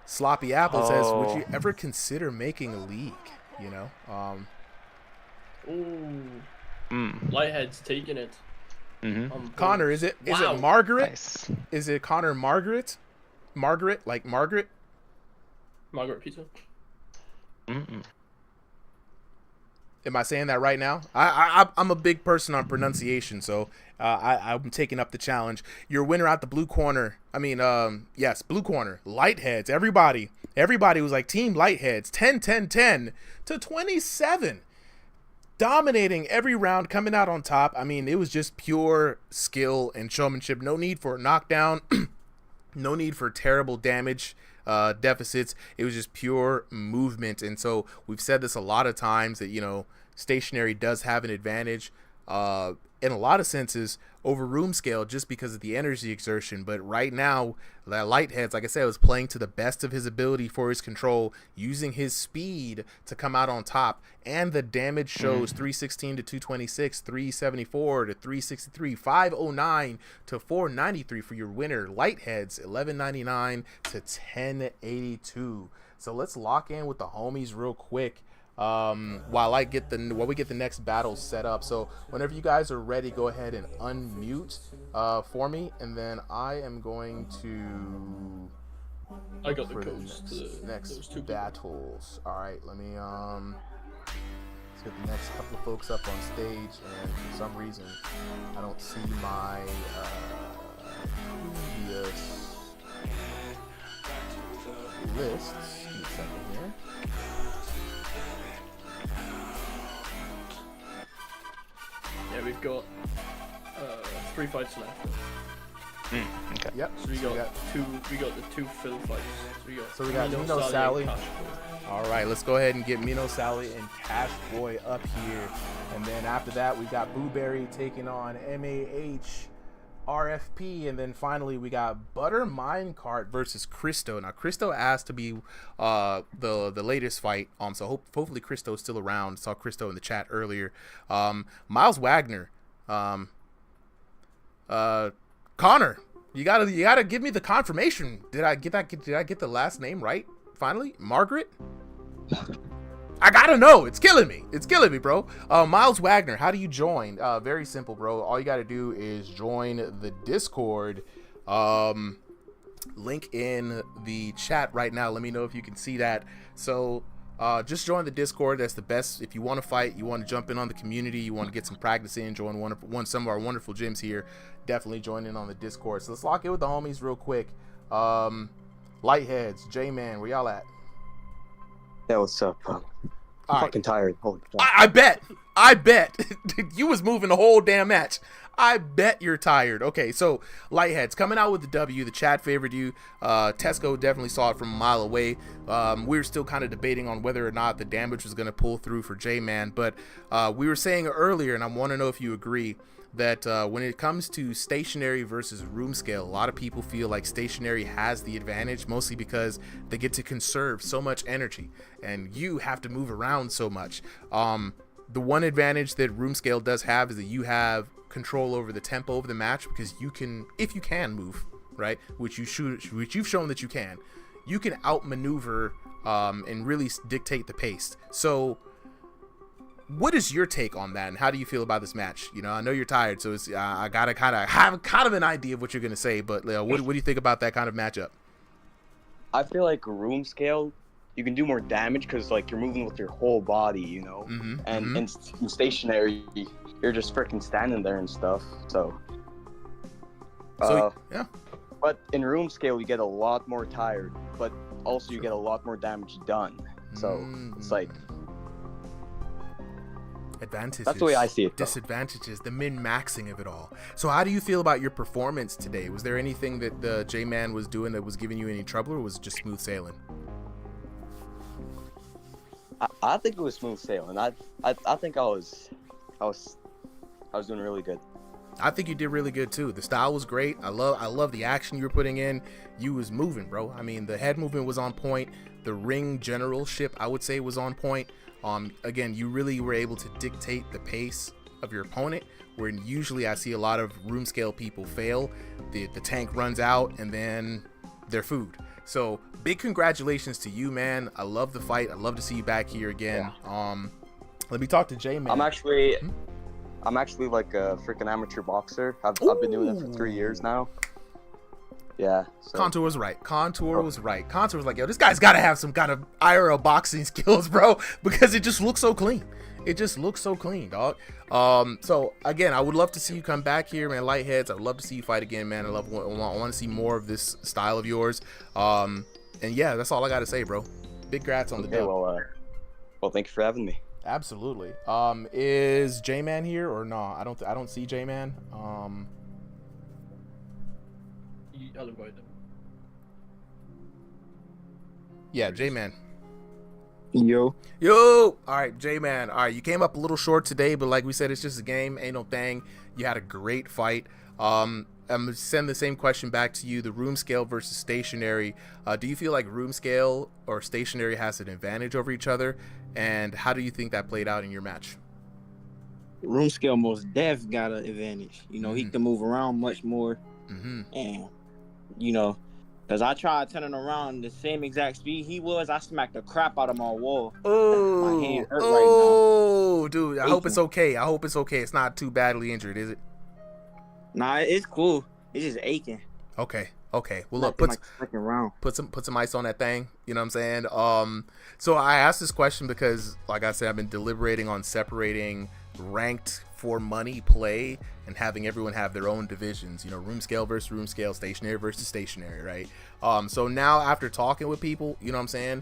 Sloppy Apple says, would you ever consider making a league? Lighthead's taking it. Connor, is it Margaret? Nice. Is it Connor Margaret? Margaret, like Margaret? Margaret Pizza. Am I saying that right now? I'm a big person on pronunciation, so I'm taking up the challenge. Your winner out the blue corner. I mean, yes, blue corner. Lightheads. Everybody was like Team Lightheads. 10 to 27. Dominating every round, coming out on top. I mean, it was just pure skill and showmanship. No need for a knockdown. No need for terrible damage deficits. It was just pure movement. And so we've said this a lot of times that, stationary does have an advantage in a lot of senses over room scale just because of the energy exertion. But right now, that Lightheads, like I said, was playing to the best of his ability for his control, using his speed to come out on top. And the damage shows 316 to 226, 374 to 363, 509 to 493 for your winner. Lightheads, 1199 to 1082. So let's lock in with the homies real quick. While we get the next battle set up. So whenever you guys are ready, go ahead and unmute for me, and then I am going to got the codes to next battles. All right, let me let's get the next couple of folks up on stage, and for some reason I don't see my previous lists. Give me a second here. Yeah, we've got 3 fights left. Okay. Yep. So we got the 2 fill fights. So we got Mino Sally. All right, let's go ahead and get Mino Sally and Cash Boy up here, and then after that we got Booberry taking on MAH RFP, and then finally we got Butter Minecart versus Christo. Now Christo asked to be the latest fight, so hopefully Christo's still around. Saw Christo in the chat earlier. Miles Wagner, Connor, you gotta give me the confirmation. Did I get the last name right finally? Margaret? I gotta know. It's killing me, bro. Miles Wagner, how do you join? Very simple, bro. All you gotta do is join the Discord. Link in the chat right now. Let me know if you can see that. So just join the Discord. That's the best. If you want to fight, you want to jump in on the community, you want to get some practice in, join some of our wonderful gyms here, definitely join in on the Discord. So let's lock in with the homies real quick. Lightheads, J-Man, where y'all at? Yeah, what's up? I'm fucking tired. Holy fuck. I bet. I bet you was moving the whole damn match. I bet you're tired. Okay, so Lightheads coming out with the W. The chat favored you. Tesco definitely saw it from a mile away. We were still kind of debating on whether or not the damage was going to pull through for J-Man, but we were saying earlier, and I want to know if you agree, that when it comes to stationary versus room scale, a lot of people feel like stationary has the advantage, mostly because they get to conserve so much energy, and you have to move around so much. The one advantage that room scale does have is that you have control over the tempo of the match, because you can, if you can move, right, which you've shown that you can outmaneuver and really dictate the pace. So what is your take on that, and how do you feel about this match? You know, I know you're tired, so it's, I gotta kind of have an idea of what you're gonna say, but what do you think about that kind of matchup? I feel like room scale, you can do more damage because like you're moving with your whole body, you know. And in stationary, you're just freaking standing there and stuff. So yeah. But in room scale, you get a lot more tired, but also you get a lot more damage done. So it's like advantages. That's the way I see it, though. Disadvantages, the min-maxing of it all. So how do you feel about your performance today? Was there anything that the J-Man was doing that was giving you any trouble, or was it just smooth sailing? I think it was smooth sailing. I think I was doing really good. I think you did really good too. The style was great. I love the action you were putting in. You was moving, bro. I mean, the head movement was on point. The ring generalship, I would say, was on point. Again, you really were able to dictate the pace of your opponent, where usually I see a lot of room scale people fail. The tank runs out and then they're food. So big congratulations to you, man. I love the fight. I'd love to see you back here again. Yeah. Let me talk to J-Man. I'm actually like a freaking amateur boxer. I've been doing it for 3 years now. Yeah. So. Contour was right. Contour was like, yo, this guy's got to have some kind of IRL boxing skills, bro, because it just looks so clean. It just looks so clean, dog. So again, I would love to see you come back here, man. Lightheads, I'd love to see you fight again, man. I want to see more of this style of yours. And yeah, that's all I got to say, bro. Big grats on the dub. Well, thank you for having me. Absolutely. Is J-Man here or no? I don't see J-Man. I'll avoid them. Yeah, J-Man. Yo. All right, J-Man. All right, you came up a little short today, but like we said, it's just a game. Ain't no thing. You had a great fight. I'm going to send the same question back to you. The room scale versus stationary. Do you feel like room scale or stationary has an advantage over each other? And how do you think that played out in your match? Room scale most def got an advantage. You know, he can move around much more. And, you know, because I tried turning around the same exact speed he was, I smacked the crap out of my wall. My hand hurt right now. Dude, I hope it's okay. I hope it's okay. It's not too badly injured, is it? Nah, it's cool. It's just aching. Okay. Well, look, put some ice on that thing. You know what I'm saying? So I asked this question because, like I said, I've been deliberating on separating ranked for money play and having everyone have their own divisions. You know, room scale versus room scale, stationary versus stationary, right? So now after talking with people, you know what I'm saying?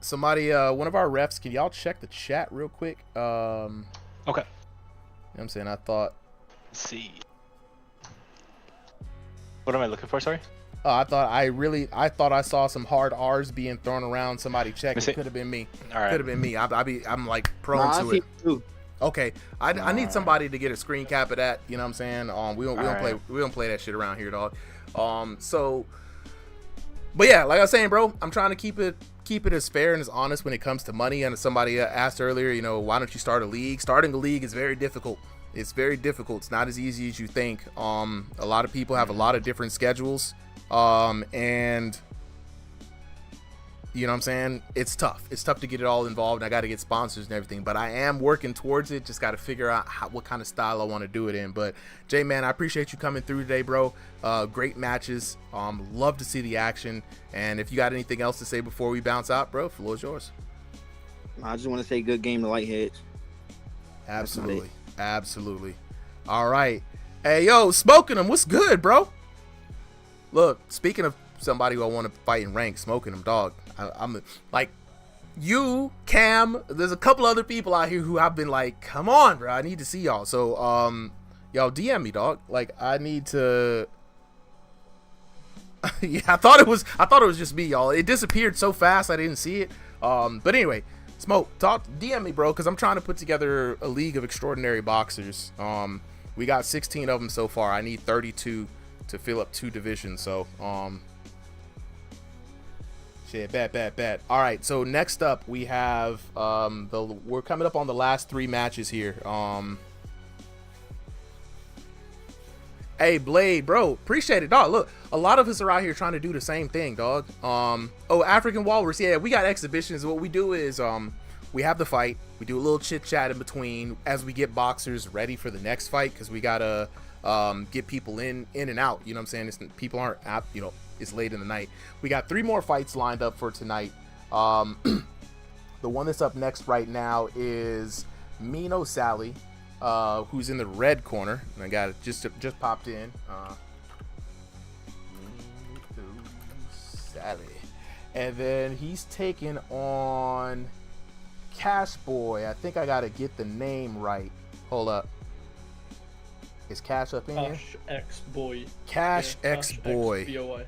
Somebody, one of our refs, can y'all check the chat real quick? Okay. You know what I'm saying? Let's see. What am I looking for, sorry? I thought I saw some hard R's being thrown around. Somebody check. It could have been me. All right. Could have been me. I'm like prone to it. Okay. I need somebody to get a screen cap of that. You know what I'm saying? We don't play that shit around here, dog. But yeah, like I was saying, bro, I'm trying to keep it as fair and as honest when it comes to money. And somebody asked earlier, you know, why don't you start a league? Starting a league is very difficult. It's very difficult. It's not as easy as you think. A lot of people have a lot of different schedules. And you know what I'm saying? It's tough. It's tough to get it all involved. And I got to get sponsors and everything, but I am working towards it. Just got to figure out what kind of style I want to do it in. But J-Man, I appreciate you coming through today, bro. Great matches. Love to see the action. And if you got anything else to say before we bounce out, bro, floor is yours. I just want to say good game to Lightheads. Absolutely. All right. Hey, yo, Smoking them. What's good, bro? Look, speaking of somebody who I want to fight in rank, smoking them, dog. I'm like, you, Cam, there's a couple other people out here who I've been like, come on, bro, I need to see y'all. So, y'all DM me, dog. Like, I need to. Yeah, I thought it was just me, y'all. It disappeared so fast I didn't see it. But anyway, Smoke, DM me, bro, because I'm trying to put together a league of extraordinary boxers. We got 16 of them so far. I need 32 to fill up 2 divisions. So, shit, bad. All right, so next up we have we're coming up on the last 3 matches here. Hey, Blade, bro, appreciate it, dog. Look, a lot of us are out here trying to do the same thing, dog. Oh, African Walrus, yeah, we got exhibitions. What we do is we have the fight. We do a little chit chat in between as we get boxers ready for the next fight, because we gotta get people in and out. You know what I'm saying? People aren't apt, you know. It's late in the night. We got 3 more fights lined up for tonight. The one that's up next right now is Mino Sally, who's in the red corner. And I got it just popped in. Mino Sally, and then he's taking on Cash Boy. I think I gotta get the name right. Hold up. Is Cash up in here? Cash X Boy. Cash X Boy. BOY.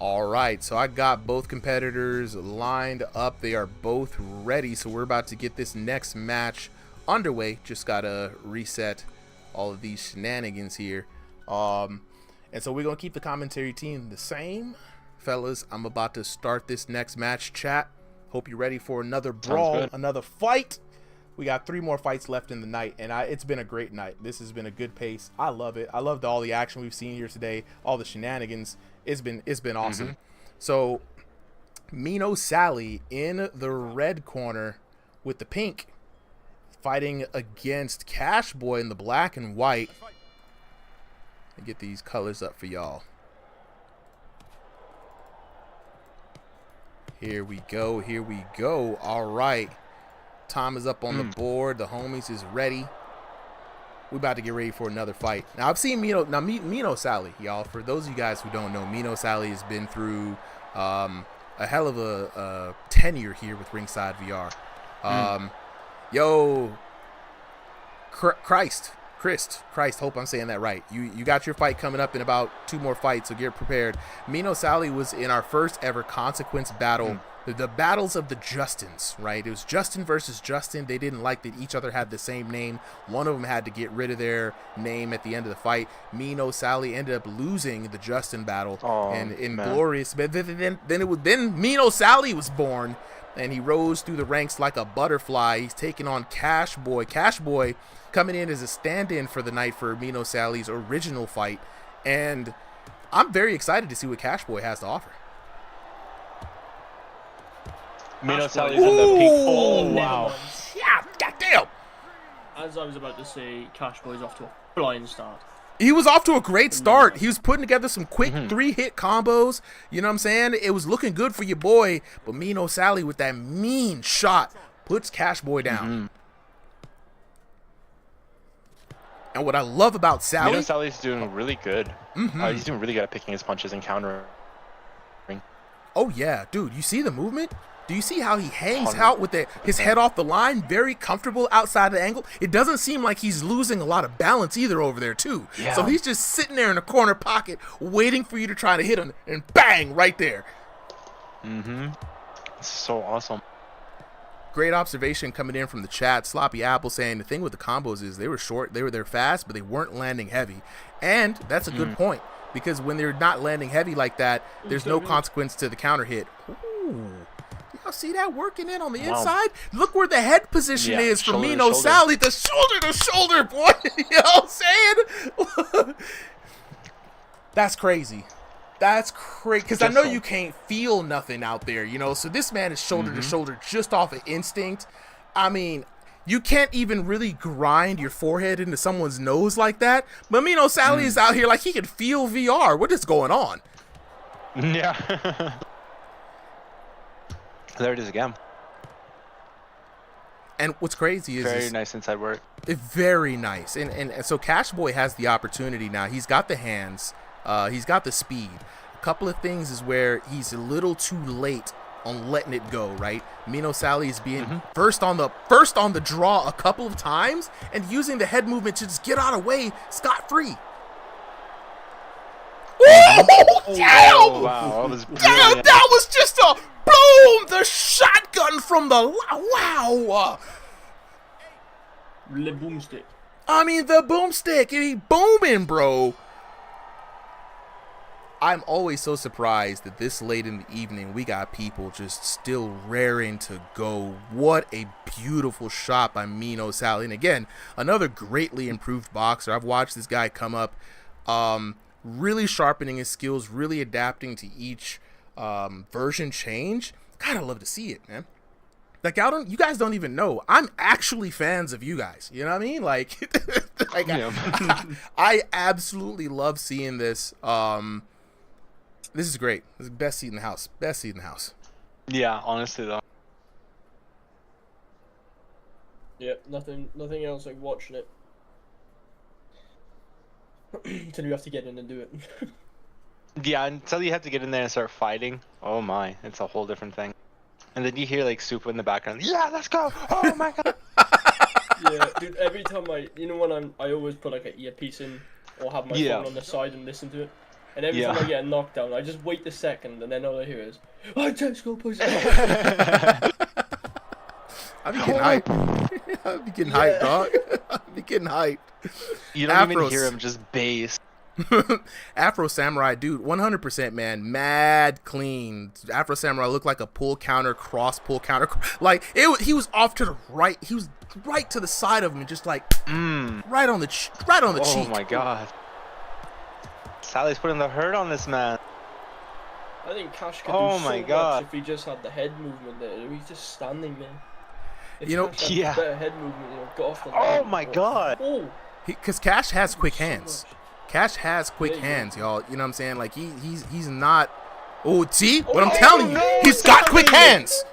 All right, so I got both competitors lined up. They are both ready, so we're about to get this next match underway. Just gotta reset all of these shenanigans here. And so we're gonna keep the commentary team the same. Fellas, I'm about to start this next match. Chat, hope you're ready for another brawl, another fight. We got 3 more fights left in the night, and it's been a great night. This has been a good pace. I love it. I loved all the action we've seen here today, all the shenanigans. It's been awesome. So, Mino Sally in the red corner with the pink, fighting against Cash Boy in the black and white. Let me get these colors up for y'all. Here we go. Here we go. All right. Time is up on the board. The homies is ready. We're about to get ready for another fight. Now, I've seen Mino Sally, y'all. For those of you guys who don't know, Mino Sally has been through a hell of a tenure here with RingsideVR. Yo, Christ, hope I'm saying that right. You got your fight coming up in about 2 more fights, so get prepared. Mino Sally was in our first ever consequence battle. The battles of the Justins, right? It was Justin versus Justin. They didn't like that each other had the same name. One of them had to get rid of their name at the end of the fight. Mino Sally ended up losing the Justin battle, and inglorious. But then Mino Sally was born, and he rose through the ranks like a butterfly. He's taking on Cash Boy. Cash Boy coming in as a stand-in for the night for Mino Sally's original fight, and I'm very excited to see what Cash Boy has to offer. Mino Sally's in the peak. Oh, wow. Yeah, goddamn. As I was about to say, Cash Boy's off to a flying start. He was off to a great start. He was putting together some quick 3-hit combos. You know what I'm saying? It was looking good for your boy, but Mino Sally with that mean shot puts Cash Boy down. And what I love about Sally... Mino Sally's doing really good. He's doing really good at picking his punches and countering. Oh, yeah. Dude, you see the movement? Do you see how he hangs out with his head off the line? Very comfortable outside the angle. It doesn't seem like he's losing a lot of balance either over there, too. Yeah. So he's just sitting there in the corner pocket waiting for you to try to hit him, and bang, right there. It's so awesome. Great observation coming in from the chat. Sloppy Apple saying the thing with the combos is they were short, they're fast, but they weren't landing heavy. And that's a good point, because when they're not landing heavy like that, there's no consequence to the counter hit. Ooh. Y'all see that working in on the inside? Look where the head position is for Mino Sally. The shoulder, boy. You know what I'm saying? That's crazy. That's crazy. Because I know you can't feel nothing out there, you know? So this man is shoulder to shoulder just off of instinct. I mean, you can't even really grind your forehead into someone's nose like that. But Mino Sally is out here like he can feel VR. What is going on? Yeah. There it is again. And what's crazy is very nice inside work. Very nice. And so Cash Boy has the opportunity now. He's got the hands. He's got the speed. A couple of things is where he's a little too late on letting it go, right? Mino Sally is being first on the draw a couple of times and using the head movement to just get out of the way scot-free. Oh, wow, that was brilliant. That was just a boom! The shotgun from the wow. The boomstick. I mean, the boomstick. He booming, bro. I'm always so surprised that this late in the evening we got people just still raring to go. What a beautiful shot by Mino Sally. And again, another greatly improved boxer. I've watched this guy come up, really sharpening his skills, really adapting to each version change. God, I love to see it, man. Like, you guys don't even know. I'm actually fans of you guys. You know what I mean? Like, I absolutely love seeing this. This is great. This is the best seat in the house. Best seat in the house. Yeah, honestly though. Yep, nothing else like watching it. Until you have to get in and do it. Yeah, until you have to get in there and start fighting. Oh my, it's a whole different thing. And then you hear like Super in the background. Yeah, let's go! Oh my god! Yeah, dude. Every time when I always put like an earpiece in or have my phone on the side and listen to it. And every time I get a knockdown, I just wait a second, and then all I hear is, "Oh, Tesco, please." I'll be getting hyped. I'll be getting hyped, dog. I'll be getting hyped. You don't even hear him, just bass. Afro Samurai, dude, 100%, man, mad clean. Afro Samurai looked like a pull counter, cross pull counter, like he was off to the right. He was right to the side of him, and just like right on the cheek. Oh my god. Sally's putting the hurt on this man. I think Cash could do so much if he just had the head movement there. He's just standing there. If Cash had better head movement, got off the Oh my god. Because Cash has quick hands. Cash has quick hands, y'all. You know what I'm saying? Like he's not. Oh, see what I'm telling you? He's got quick hands.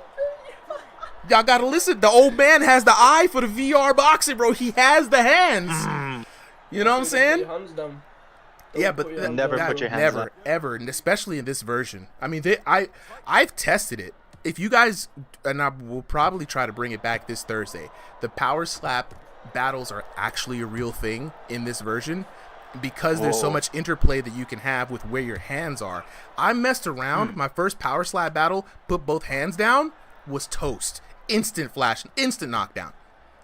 Y'all gotta listen. The old man has the eye for the VR boxing, bro. He has the hands. You know what I'm saying? Yeah, but never put your hands up. Ever, and especially in this version. I mean, I've tested it. If you guys, and I will probably try to bring it back this Thursday, the power slap battles are actually a real thing in this version because there's so much interplay that you can have with where your hands are. I messed around. My first power slap battle, put both hands down, was toast. Instant flash, instant knockdown.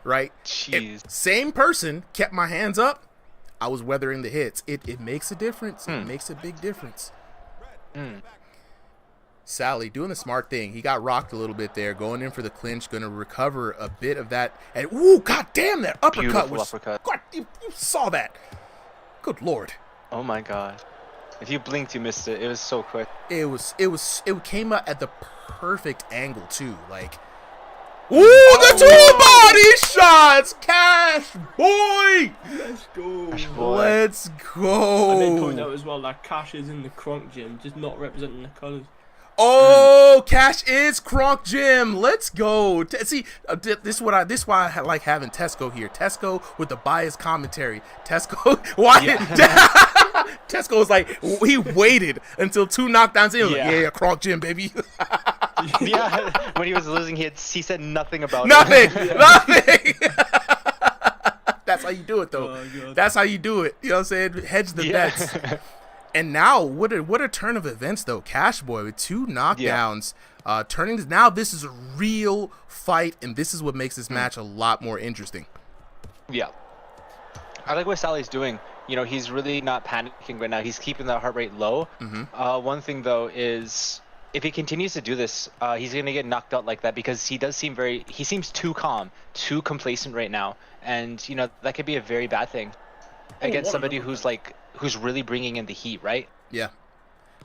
Right? Jeez. Same person, kept my hands up. I was weathering the hits. It makes a difference. It makes a big difference. Sally doing the smart thing. He got rocked a little bit there, going in for the clinch, going to recover a bit of that. And god damn, that uppercut was. God, you saw that. Good lord. Oh my god. If you blinked, you missed it. It was so quick. It came out at the perfect angle too. Like, the two body shots, Cash Boy. Let's go. Let's go. I may point out as well that Cash is in the Kronk gym, just not representing the colors. Oh, Cash is Kronk Gym. Let's go. See, this is why I like having Tesco here. Tesco with the biased commentary. Tesco, why? Yeah. Tesco was like, he waited until 2 knockdowns in. He was like, yeah, Kronk Gym, baby. Yeah, when he was losing, he said nothing about it. Nothing. That's how you do it, though. That's how you do it. You know what I'm saying? Hedge the bets. And now, what a turn of events, though. Cash Boy with 2 knockdowns, turning this. Now this is a real fight, and this is what makes this match a lot more interesting. Yeah, I like what Sally's doing. You know, he's really not panicking right now. He's keeping the heart rate low. One thing though is, if he continues to do this, he's gonna get knocked out like that because he seems too calm, too complacent right now, and you know that could be a very bad thing against somebody who's really bringing in the heat, right? Yeah,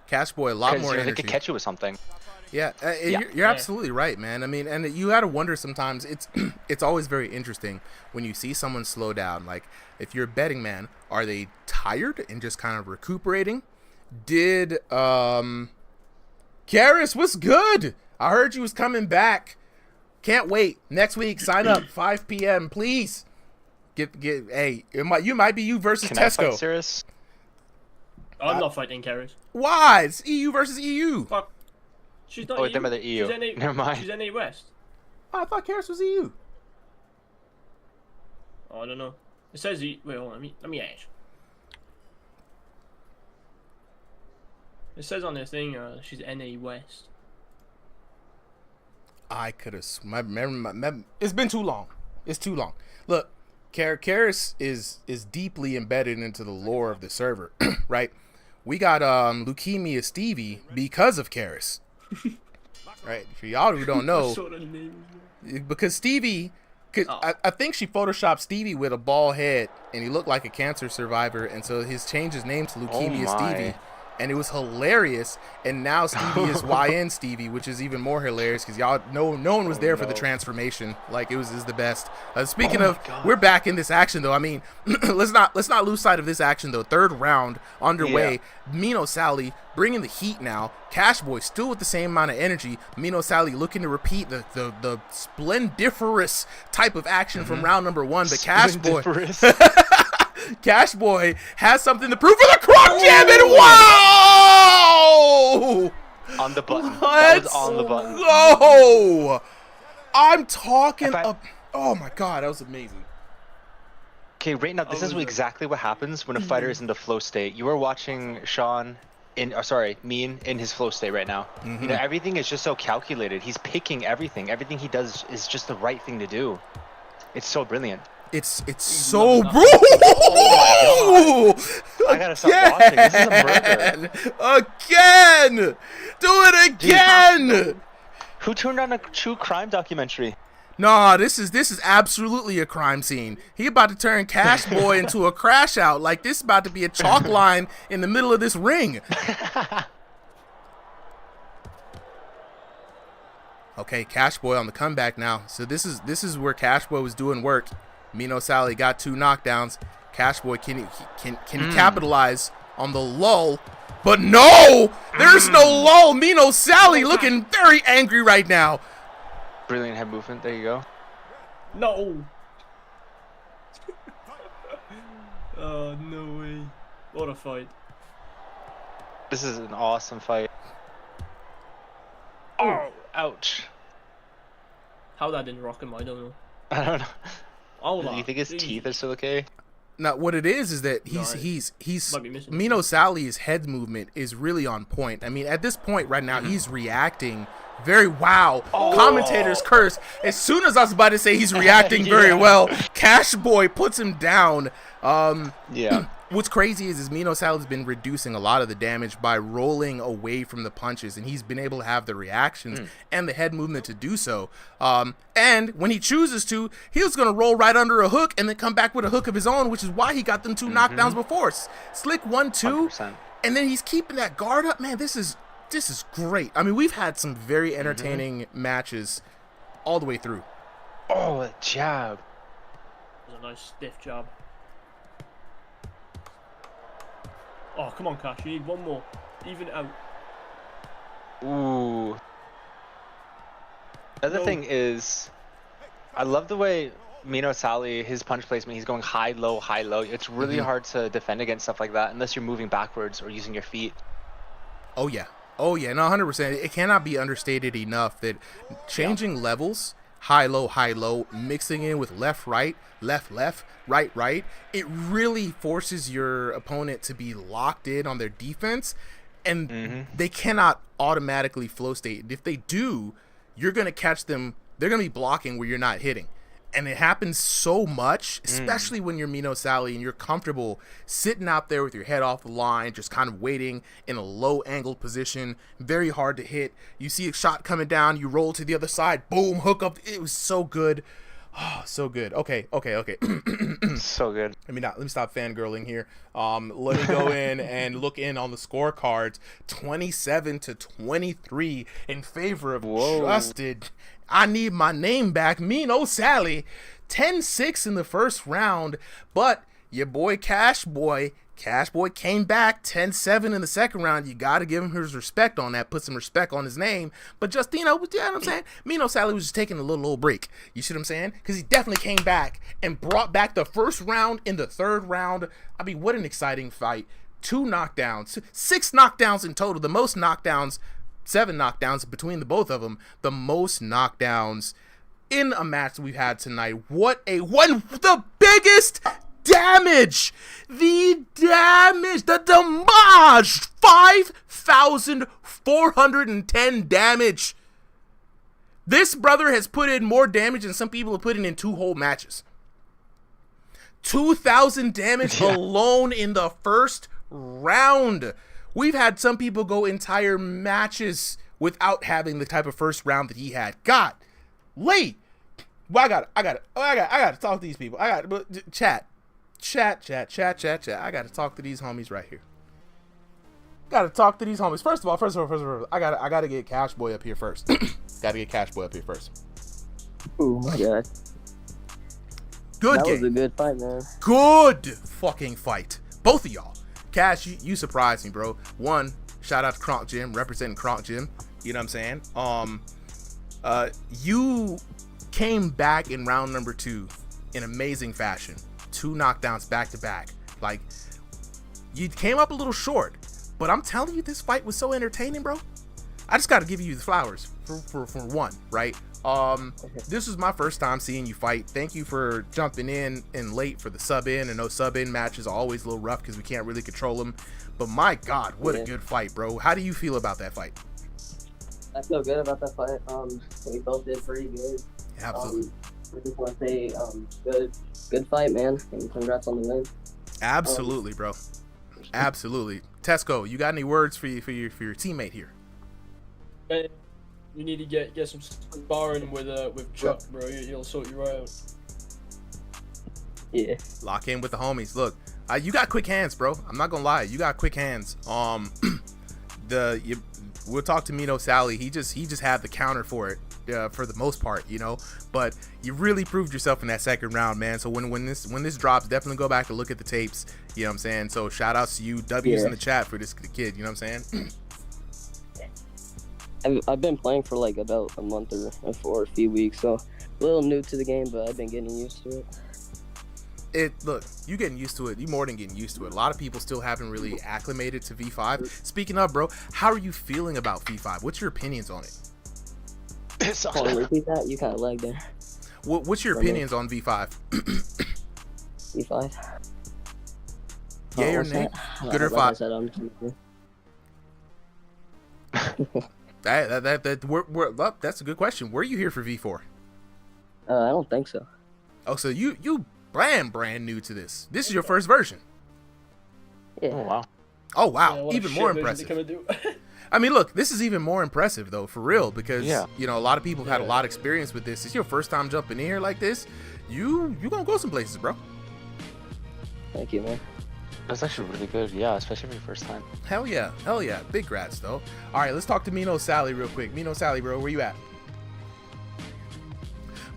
Cash Boy, a lot more energy. They could catch you with something. Yeah, you're absolutely right, man. I mean, and you got to wonder sometimes. It's always very interesting when you see someone slow down. Like, if you're a betting man, are they tired and just kind of recuperating? Did Karis, what's good? I heard you was coming back. Can't wait. Next week, sign up 5 p.m. Please. Hey, you might be you versus Can I fight Tesco. Cirrus? I'm not fighting Keris. Why? It's EU versus EU. Fuck. She's not Oh, EU. them are the EU. She's NA, Never mind. She's NA West. Oh, I thought Keris was EU. Oh, I don't know. It says wait, hold on, let me ask. It says on this thing she's NA West. I could have. It's been too long. It's too long. Look, Keris is deeply embedded into the lore of the server, right? We got Leukemia Stevie because of Keris. Right? For y'all who don't know, because Stevie, I think she photoshopped Stevie with a bald head, and he looked like a cancer survivor, and so he's changed his name to Leukemia Stevie. And it was hilarious, and now Stevie is YN Stevie, which is even more hilarious because y'all no one was there for the transformation. Like it was the best. Speaking of, we're back in this action though. I mean, let's not lose sight of this action though. Third round underway. Yeah. Mino Sally bringing the heat now. Cash Boy still with the same amount of energy. Mino Sally looking to repeat the splendiferous type of action from round number 1, but Cash Boy. Cash Boy has something to prove for the croc jam, and wow! On the button. That was on the button. Go! I'm talking. Oh my god, that was amazing. Okay, right now, this is exactly what happens when a fighter is in the flow state. You are watching Sean Mean in his flow state right now. You know, everything is just so calculated. He's picking everything. Everything he does is just the right thing to do. It's so brilliant. It's so bro. Oh I gotta stop watching. This is a murder. Again! Do it again! Dude, who turned on a true crime documentary? Nah, this is absolutely a crime scene. He about to turn Cash Boy into a crash out. Like this about to be a chalk line in the middle of this ring. Okay, Cash Boy on the comeback now. So this is where Cash Boy was doing work. Mino Sally got 2 knockdowns. Cash Boy, can he capitalize on the lull? But no! There's no lull! Mino Sally looking very angry right now. Brilliant head movement. There you go. No! Oh, no way. What a fight. This is an awesome fight. Oh, ouch. How that didn't rock him, I don't know. I don't know. Oh, do you think his teeth are still okay? Now, what it is that he's Mino Sally's head movement is really on point. I mean, at this point right now, he's reacting very commentators curse. As soon as I was about to say he's reacting very well, Cash Boy puts him down. Yeah. What's crazy is Mino Sally's been reducing a lot of the damage by rolling away from the punches, and he's been able to have the reactions and the head movement to do so. And when he chooses to, he was going to roll right under a hook and then come back with a hook of his own, which is why he got them 2 knockdowns before. Slick 1-2, 100%. And then he's keeping that guard up. Man, this is great. I mean, we've had some very entertaining matches all the way through. Oh, a jab. That was a nice stiff jab. Oh, come on, Cash. You need one more. Even out. Ooh. The other thing is, I love the way Mino Sally, his punch placement, he's going high, low, high, low. It's really hard to defend against stuff like that unless you're moving backwards or using your feet. Oh, yeah. Oh, yeah. No, 100%. It cannot be understated enough that changing levels, high, low, mixing in with left, right, right, it really forces your opponent to be locked in on their defense, and they cannot automatically flow state. If they do, you're going to catch them. They're going to be blocking where you're not hitting. And it happens so much, especially when you're Mino Sally and you're comfortable sitting out there with your head off the line, just kind of waiting in a low angled position, very hard to hit. You see a shot coming down, you roll to the other side, boom, hook up. It was so good. Oh, so good. Okay. So good. Let me stop fangirling here. Let me go in and look in on the scorecards. 27-23 in favor of Trusted. I need my name back. Mino Sally. 10-6 in the first round, but your boy Cash Boy Cash Boy came back 10-7 in the second round. You got to give him his respect on that. Put some respect on his name. But just, you know what I'm saying? Mino Sally was just taking a little break. You see what I'm saying? Because he definitely came back and brought back the first round in the third round. I mean, what an exciting fight. 2 knockdowns, 6 knockdowns in total. The most knockdowns, 7 knockdowns between the both of them. The most knockdowns in a match that we've had tonight. The biggest damage, the damage, 5,410 damage. This brother has put in more damage than some people have put in 2 whole matches. 2,000 damage alone in the first round. We've had some people go entire matches without having the type of first round that he had. God, late. Well, I got to talk to these people. Chat. I got to talk to these homies right here. Got to talk to these homies. First of all, I got to get Cash Boy up here first. Oh my god. Good that game. Was a good fight, man. Good fucking fight. Both of y'all. Cash, you surprised me, bro. One, shout out to Kronk Gym, representing Kronk Gym. You know what I'm saying? You came back in round number 2 in amazing fashion. 2 knockdowns back to back. Like, you came up a little short, but I'm telling you, this fight was so entertaining, bro. I just got to give you the flowers for one, right? This was my first time seeing you fight. Thank you for jumping in late for the sub-in. And those sub-in matches are always a little rough because we can't really control them. But my God, what a good fight, bro. How do you feel about that fight? I feel good about that fight. We both did pretty good. Absolutely. I just want to say, good fight, man, and congrats on the win. Absolutely, bro. Absolutely. Tesco, you got any words for your teammate here? Man, you need to get some sparring with Chuck, bro. He'll sort you right out. Yeah. Lock in with the homies. Look, you got quick hands, bro. I'm not gonna lie, you got quick hands. We'll talk to Mino Sally. He just had the counter for it. For the most part, you know, but you really proved yourself in that second round, man. So when this drops, definitely go back and look at the tapes. You know what I'm saying? So shout outs to you, W's in the chat for this kid. You know what I'm saying? I've been playing for like about a month or a few weeks, so a little new to the game, but I've been getting used to it. Look, you getting used to it. You more than getting used to it. A lot of people still haven't really acclimated to V5. Speaking of, bro, how are you feeling about V5? What's your opinions on it? Repeat that? You kind of lagged there. What's your opinions on V5? V5? Yay or nay? Good or five? That's a good question. Were you here for V4? I don't think so. Oh, so you brand new to this. This is your first version. Yeah. Oh wow. Yeah, even more impressive. I mean, look, this is even more impressive though, for real, because you know, a lot of people have had a lot of experience with this. It's your first time jumping in here like this. You gonna go some places, bro. Thank you, man. That's actually really good, yeah, especially for your first time. Hell yeah. Big grats though. All right, let's talk to Mino Sally real quick. Mino Sally, bro, where you at?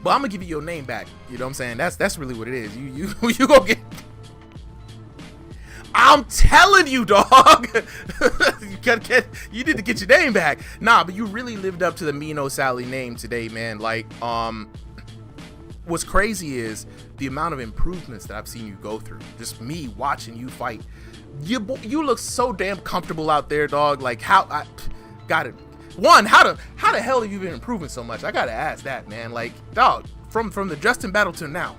But I'm gonna give you your name back. You know what I'm saying? That's really what it is. You gonna get. I'm telling you, dog. You need to get your name back. Nah, but you really lived up to the Mino Sally name today, man. Like, what's crazy is the amount of improvements that I've seen you go through. Just me watching you fight. You look so damn comfortable out there, dog. Like, how the hell have you been improving so much? I gotta ask that, man. Like, dog, from the Justin battle to now.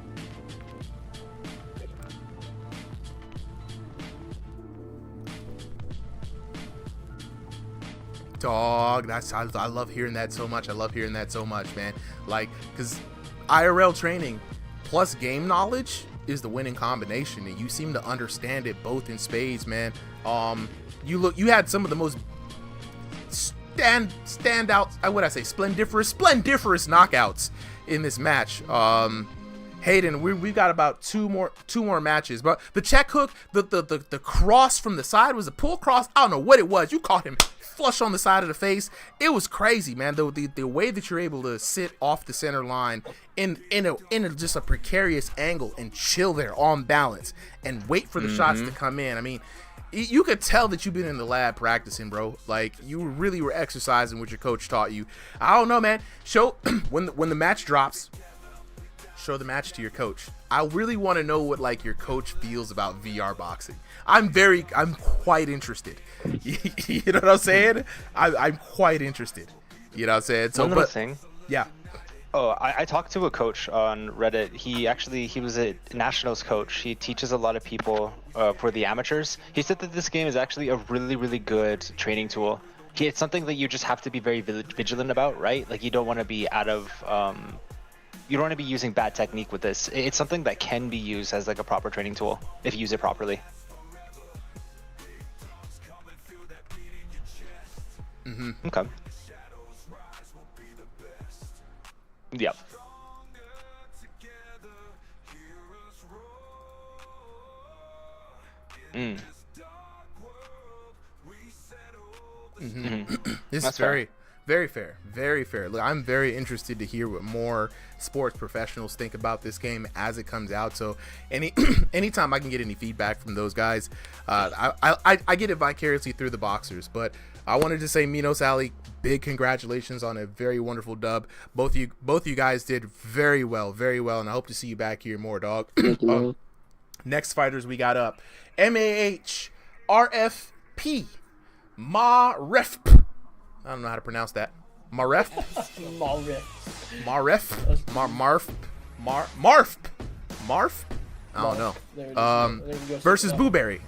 Dog, I love hearing that so much. Man. Like, because IRL training plus game knowledge is the winning combination, and you seem to understand it both in spades, man. You had some of the most standout, splendiferous knockouts in this match. Hayden, we've got about two more matches, but the check hook, the cross from the side was a pull cross. I don't know what it was. You caught him flush on the side of the face. It was crazy, man. The way that you're able to sit off the center line in just a precarious angle and chill there on balance and wait for the shots to come in. I mean, you could tell that you've been in the lab practicing, bro. Like, you really were exercising what your coach taught you. I don't know, man. Show when the match drops. Show the match to your coach. I really want to know what like your coach feels about VR boxing. I'm quite interested. You know what I'm saying? I'm quite interested. You know what I'm saying? So, One little thing. Yeah. Oh, I talked to a coach on Reddit. He was a nationals coach. He teaches a lot of people for the amateurs. He said that this game is actually a really, really good training tool. It's something that you just have to be very vigilant about, right? Like, you don't want to be you don't want to be using bad technique with this. It's something that can be used as like a proper training tool if you use it properly. Okay. Yep. This is very fair. Very fair. Look, I'm very interested to hear what more sports professionals think about this game as it comes out. So anytime I can get any feedback from those guys, I get it vicariously through the boxers. But I wanted to say, Minos Ali, big congratulations on a very wonderful dub. Both of you guys did very well, and I hope to see you back here more, dog. Next fighters we got up, MAH RFP Maref. I don't know how to pronounce that. Maref. Marf. I don't know. Versus Booberry.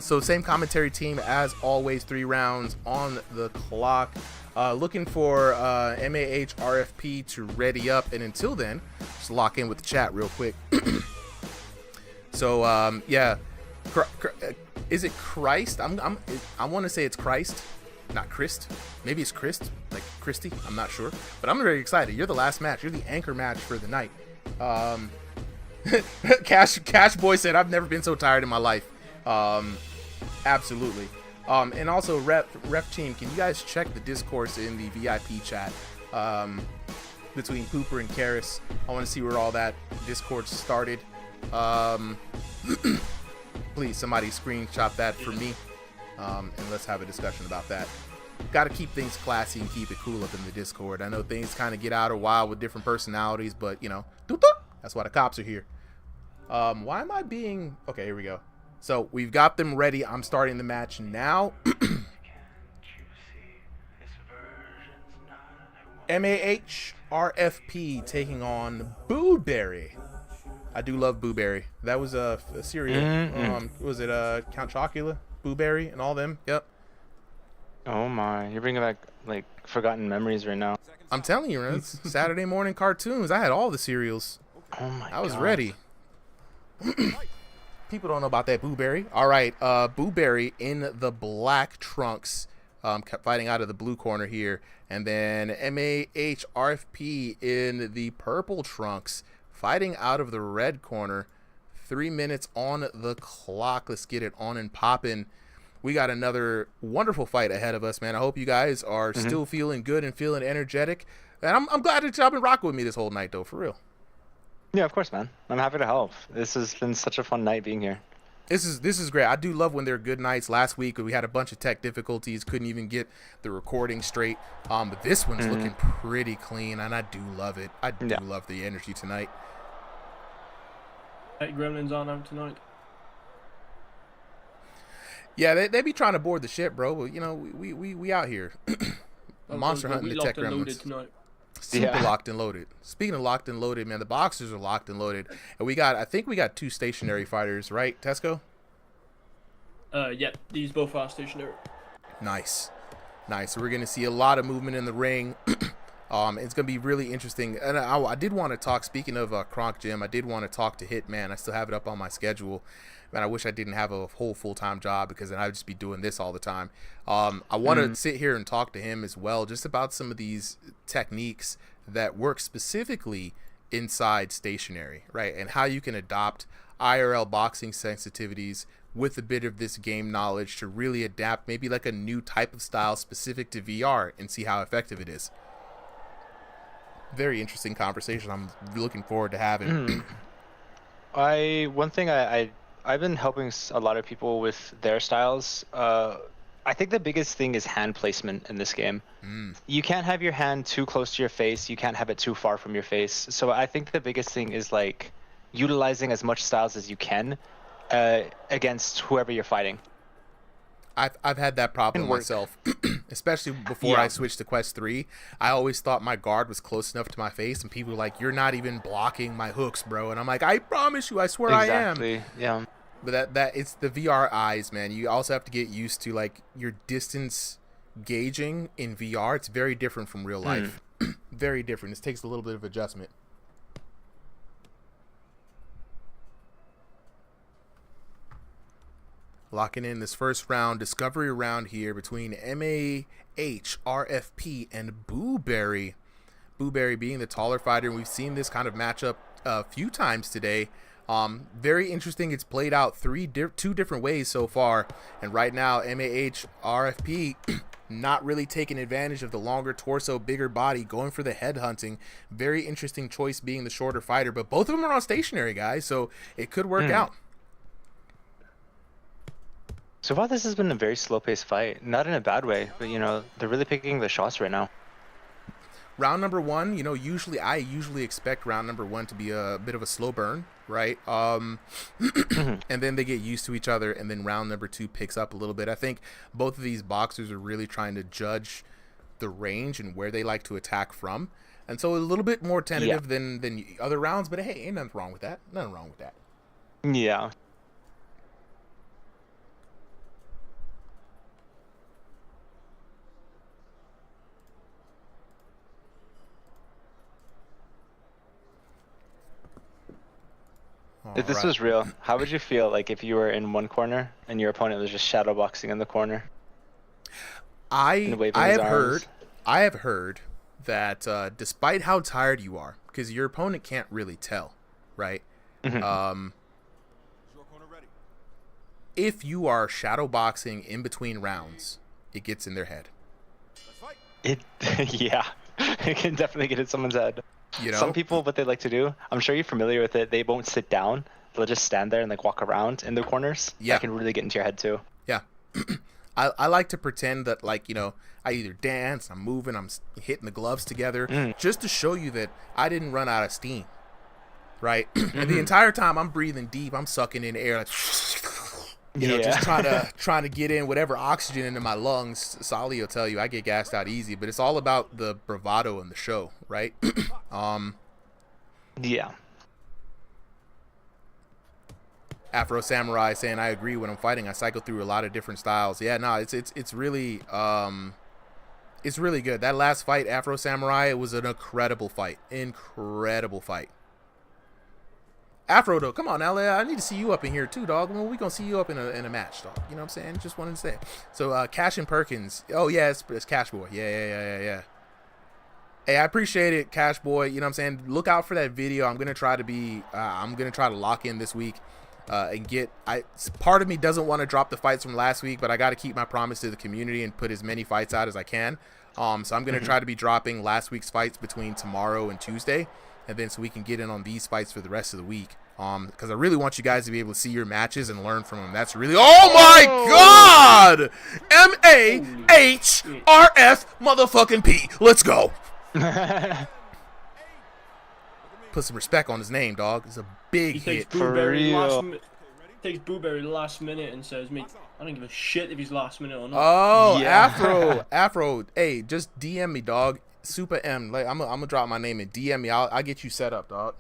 So same commentary team as always. 3 rounds on the clock. Looking for MAH RFP to ready up, and until then, just lock in with the chat real quick. So yeah, is it Christ? I want to say it's Christ. Not Christ. Maybe it's Christ, like Christy. I'm not sure, but I'm very excited. You're the last match. You're the anchor match for the night. Cash Boy said, "I've never been so tired in my life." Absolutely. And also, ref team, can you guys check the discourse in the VIP chat between Pooper and Karis? I want to see where all that discord started. Please, somebody screenshot that for me. And let's have a discussion about that. Got to keep things classy and keep it cool up in the Discord. I know things kind of get out of wild with different personalities, but you know, that's why the cops are here. Why am I being okay? Here we go. So we've got them ready. I'm starting the match now. MAH RFP taking on Booberry. I do love Booberry. That was a cereal. Was it Count Chocula? Booberry and all them. Yep. Oh my, you're bringing back like forgotten memories right now. I'm telling you, man, it's Saturday morning cartoons. I had all the cereals. Oh my god. I was ready. People don't know about that Booberry. All right, Booberry in the black trunks, kept fighting out of the blue corner here, and then MAH RFP in the purple trunks, fighting out of the red corner. 3 minutes on the clock. Let's get it on and popping. We got another wonderful fight ahead of us, man. I hope you guys are still feeling good and feeling energetic. And I'm glad that y'all been rocking with me this whole night, though, for real. Yeah, of course, man. I'm happy to help. This has been such a fun night being here. This is great. I do love when they're good nights. Last week we had a bunch of tech difficulties, couldn't even get the recording straight. But this one's looking pretty clean, and I do love it. I do love the energy tonight. Gremlins on out tonight. Yeah, they be trying to board the ship, bro. But you know, we out here, monster hunting the tech gremlins. Super locked and loaded. Speaking of locked and loaded, man, the boxers are locked and loaded, and I think we got 2 stationary fighters, right, Tesco? Yeah, these both are stationary. Nice. So we're gonna see a lot of movement in the ring. It's gonna be really interesting, and I did want to talk. Speaking of Kronk Gym, I did want to talk to Hitman. I still have it up on my schedule, man. I wish I didn't have a whole full-time job, because then I'd just be doing this all the time. I want to sit here and talk to him as well, just about some of these techniques that work specifically inside stationary, right? And how you can adopt IRL boxing sensitivities with a bit of this game knowledge to really adapt maybe like a new type of style specific to VR and see how effective it is. Very interesting conversation. I'm looking forward to having. One thing I've been helping a lot of people with their styles. I think the biggest thing is hand placement in this game. You can't have your hand too close to your face. You can't have it too far from your face. So I think the biggest thing is like utilizing as much styles as you can against whoever you're fighting. I've had that problem myself, especially before I switched to Quest 3. I always thought my guard was close enough to my face, and people were like, "You're not even blocking my hooks, bro." And I'm like, "I promise you, I swear I am." Exactly. Yeah. But that it's the VR eyes, man. You also have to get used to like your distance gauging in VR. It's very different from real life. Very different. It takes a little bit of adjustment. Locking in this first round, discovery round here between MAH, RFP, and Booberry. Booberry being the taller fighter, and we've seen this kind of matchup a few times today. Very interesting. It's played out two different ways so far, and right now MAH, RFP not really taking advantage of the longer torso, bigger body, going for the head hunting. Very interesting choice being the shorter fighter, but both of them are on stationary, guys, so it could work out. So far, this has been a very slow-paced fight. Not in a bad way, but, you know, they're really picking the shots right now. Round number one, you know, I usually expect round number one to be a bit of a slow burn, right? And then they get used to each other, and then round number two picks up a little bit. I think both of these boxers are really trying to judge the range and where they like to attack from. And so a little bit more tentative than other rounds, but hey, ain't nothing wrong with that. Nothing wrong with that. Yeah. If this was real, how would you feel like if you were in one corner and your opponent was just shadowboxing in the corner? I have heard that despite how tired you are, because your opponent can't really tell, right? If you are shadowboxing in between rounds, it gets in their head. Yeah, it can definitely get in someone's head. You know? Some people, what they like to do, I'm sure you're familiar with it, they won't sit down. They'll just stand there and like walk around in the corners. Yeah. That can really get into your head too. Yeah. I like to pretend that, like, you know, I either dance, I'm moving, I'm hitting the gloves together, just to show you that I didn't run out of steam, right? And the entire time I'm breathing deep, I'm sucking in air, like, you know, just trying to get in whatever oxygen into my lungs. Solly will tell you I get gassed out easy, but it's all about the bravado and the show, right? Yeah. Afro Samurai saying, I agree, when I'm fighting I cycle through a lot of different styles. Yeah, no, it's really good. That last fight, Afro Samurai, it was an incredible fight. Afro, though, come on now, I need to see you up in here too, dog. Well, we gonna see you up in a match, dog. You know what I'm saying? Just wanted to say. So Cash and Perkins. Oh yeah, it's Cash Boy. Yeah. Hey, I appreciate it, Cash Boy. You know what I'm saying? Look out for that video. I'm gonna try to lock in this week. And part of me doesn't want to drop the fights from last week, but I got to keep my promise to the community and put as many fights out as I can. So I'm going to try to be dropping last week's fights between tomorrow and Tuesday, and then so we can get in on these fights for the rest of the week. Because I really want you guys to be able to see your matches and learn from them. That's really, oh my God! MAHRF motherfucking P. Let's go. Put some respect on his name, dog. It's a big hit. Takes Booberry last minute and says, "Mate, I don't give a shit if he's last minute or not." Oh, yeah. Afro. Hey, just DM me, dog. Super M. Like, I'm gonna drop my name and DM me. I'll get you set up, dog.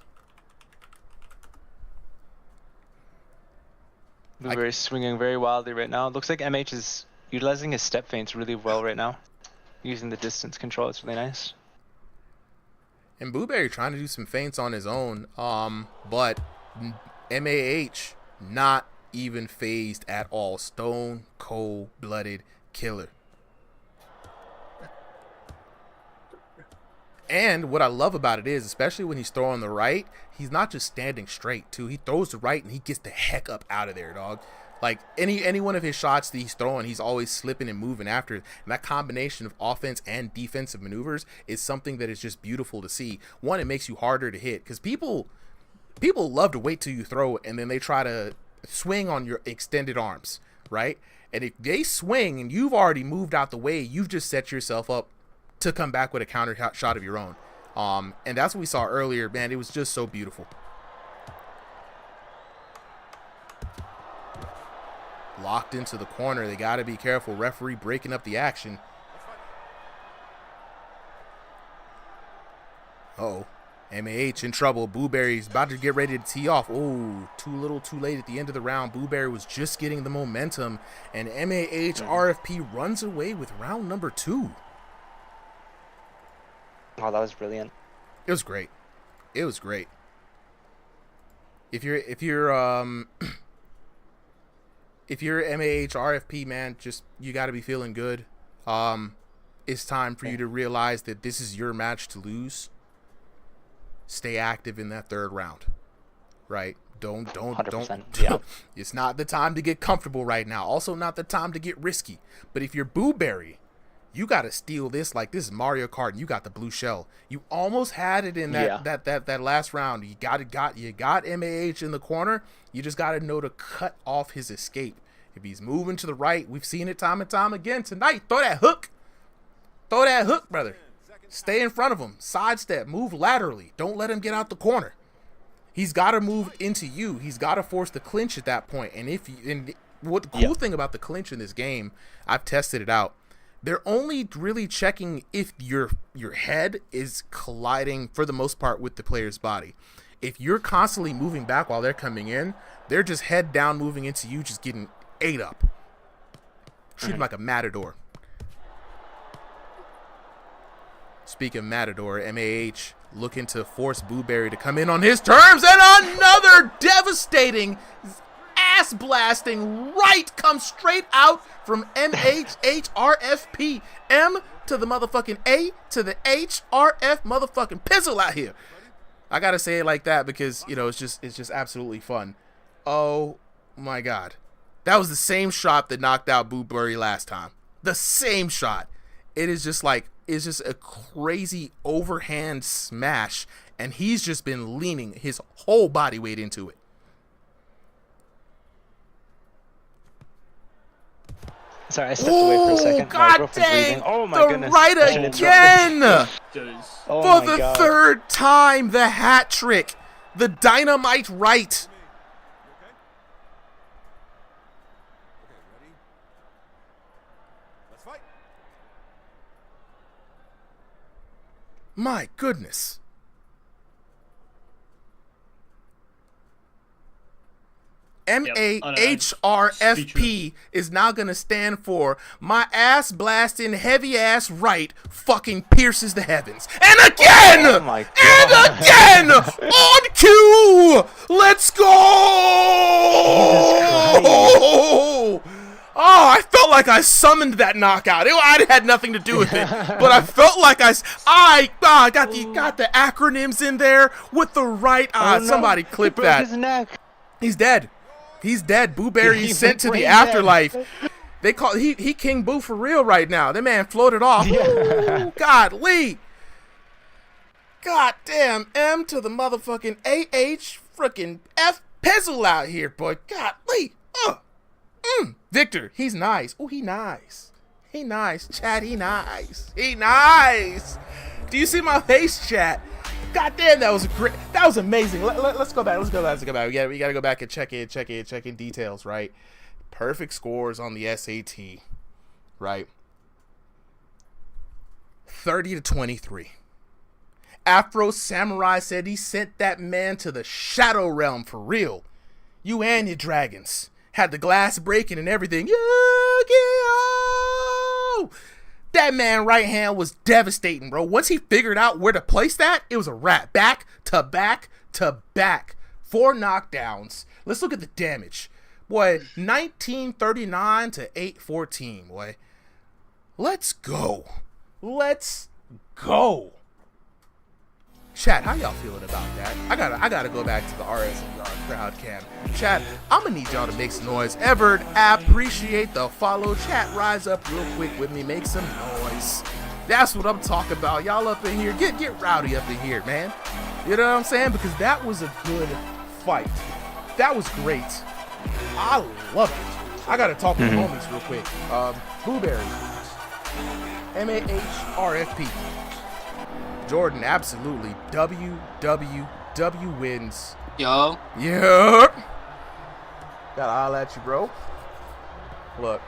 Booberry's swinging very wildly right now. Looks like MH is utilizing his step feints really well right now. Using the distance control, it's really nice. And Booberry trying to do some feints on his own, but MAH not even phased at all. Stone cold-blooded killer. And what I love about it is, especially when he's throwing the right, he's not just standing straight, too. He throws the right and he gets the heck up out of there, dog. Like, any one of his shots that he's throwing, he's always slipping and moving after it. And that combination of offense and defensive maneuvers is something that is just beautiful to see. One, it makes you harder to hit because people love to wait till you throw and then they try to swing on your extended arms, right? And if they swing and you've already moved out the way, you've just set yourself up to come back with a counter shot of your own. And that's what we saw earlier, man. It was just so beautiful. Locked into the corner. They got to be careful. Referee breaking up the action. Uh-oh. MAH in trouble. Booberry's about to get ready to tee off. Oh, too little too late at the end of the round. Booberry was just getting the momentum. And MAH RFP runs away with round number 2. Oh, that was brilliant. It was great. It was great. If you're if you're MAH RFP, man, just you got to be feeling good. It's time for you to realize that this is your match to lose. Stay active in that third round, right? Don't. Yeah. It's not the time to get comfortable right now. Also, not the time to get risky. But if you're Booberry, you got to steal this like this is Mario Kart. And you got the blue shell. You almost had it in that last round. You got MAH in the corner. You just got to know to cut off his escape. If he's moving to the right, we've seen it time and time again tonight. Throw that hook. Throw that hook, brother. Stay in front of him. Sidestep. Move laterally. Don't let him get out the corner. He's got to move into you. He's got to force the clinch at that point. And what the cool thing about the clinch in this game, I've tested it out. They're only really checking if your head is colliding for the most part with the player's body. If you're constantly moving back while they're coming in, they're just head down moving into you, just getting ate up. Shoot him like a matador. Speaking of matador, MAH looking to force Booberry to come in on his terms, and another devastating ass-blasting right comes straight out from MHHRFP. M to the motherfucking A to the HRF motherfucking pistol out here. I gotta say it like that because, you know, it's just absolutely fun. Oh my god. That was the same shot that knocked out Booberry last time. The same shot. It is just like, it's just a crazy overhand smash, and he's just been leaning his whole body weight into it. Sorry, I stepped away for a second. God dang! Oh my goodness! Right again! Oh For my the God. third time, the hat trick, the dynamite right. Let's fight. My goodness. MAHRFP is now going to stand for my ass blasting heavy ass right fucking pierces the heavens. And again! Oh my God. And again! On cue! Let's go! Oh, I felt like I summoned that knockout. I had nothing to do with it, but I felt like I got the acronyms in there with the right. Oh, no. Somebody clip He that. broke his neck. He's dead. He's dead. Booberry He is sent to the brain afterlife. dead. They call he King Boo for real right now. That man floated off. Ooh, Godly. God damn. M to the motherfucking AH freaking F Pezzle out here, boy. Godly. Victor, he's nice. Oh, he nice. He nice. Chad, he nice. He nice. Do you see my face, chat? God damn, that was great. That was amazing. Let's go back. Let's go back. We gotta go back and check in details, right? Perfect scores on the SAT, right? 30-23. Afro Samurai said he sent that man to the shadow realm for real. You and your dragons had the glass breaking and everything. Yu-Gi-Oh! That man right hand was devastating, bro. Once he figured out where to place that, it was a wrap. Back to back to back. 4 knockdowns. Let's look at the damage. Boy, 1939 to 814, boy. Let's go. Let's go. Chat, how y'all feeling about that? I gotta go back to the RSVR crowd cam. Chat, I'm gonna need y'all to make some noise. Everett, appreciate the follow. Chat, rise up real quick with me, make some noise. That's what I'm talking about. Y'all up in here, get rowdy up in here, man. You know what I'm saying? Because that was a good fight. That was great. I love it. I gotta talk to the homies real quick. Blueberry, MAHRFP. Jordan, absolutely. WWW wins. Yo. Yep. Gotta holla at you, bro. Look.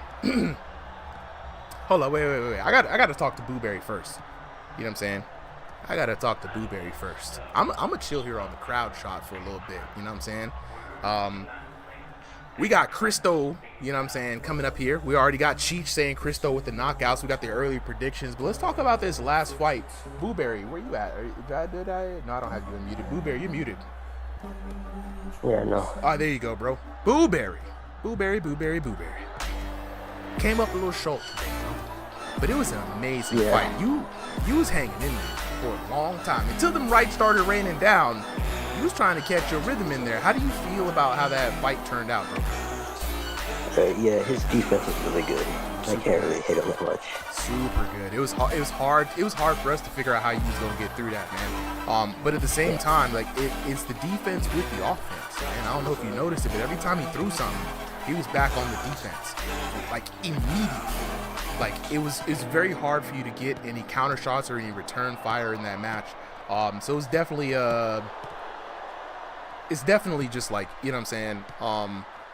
Hold on, wait. I gotta talk to Blueberry first. You know what I'm saying? I gotta talk to Blueberry first. I'm gonna chill here on the crowd shot for a little bit. You know what I'm saying? We got Cristo, you know what I'm saying, coming up here. We already got Cheech saying Cristo with the knockouts. We got the early predictions. But let's talk about this last fight. Blueberry, where you at? No, I don't have you unmuted. Blueberry, you're muted. Yeah, no. Oh, there you go, bro. Blueberry. Came up a little short today, bro. But it was an amazing fight. You was hanging in there for a long time. Until them rights started raining down, you was trying to catch your rhythm in there. How do you feel about how that fight turned out, bro? Yeah, his defense was really good. I can't really hit him that much. Super good. It was hard for us to figure out how you was gonna get through that, man. But at the same time, like it's the defense with the offense. And I don't know if you noticed it, but every time he threw something, he was back on the defense, like immediately. Like it was very hard for you to get any counter shots or any return fire in that match. So it's definitely just like, you know what I'm saying,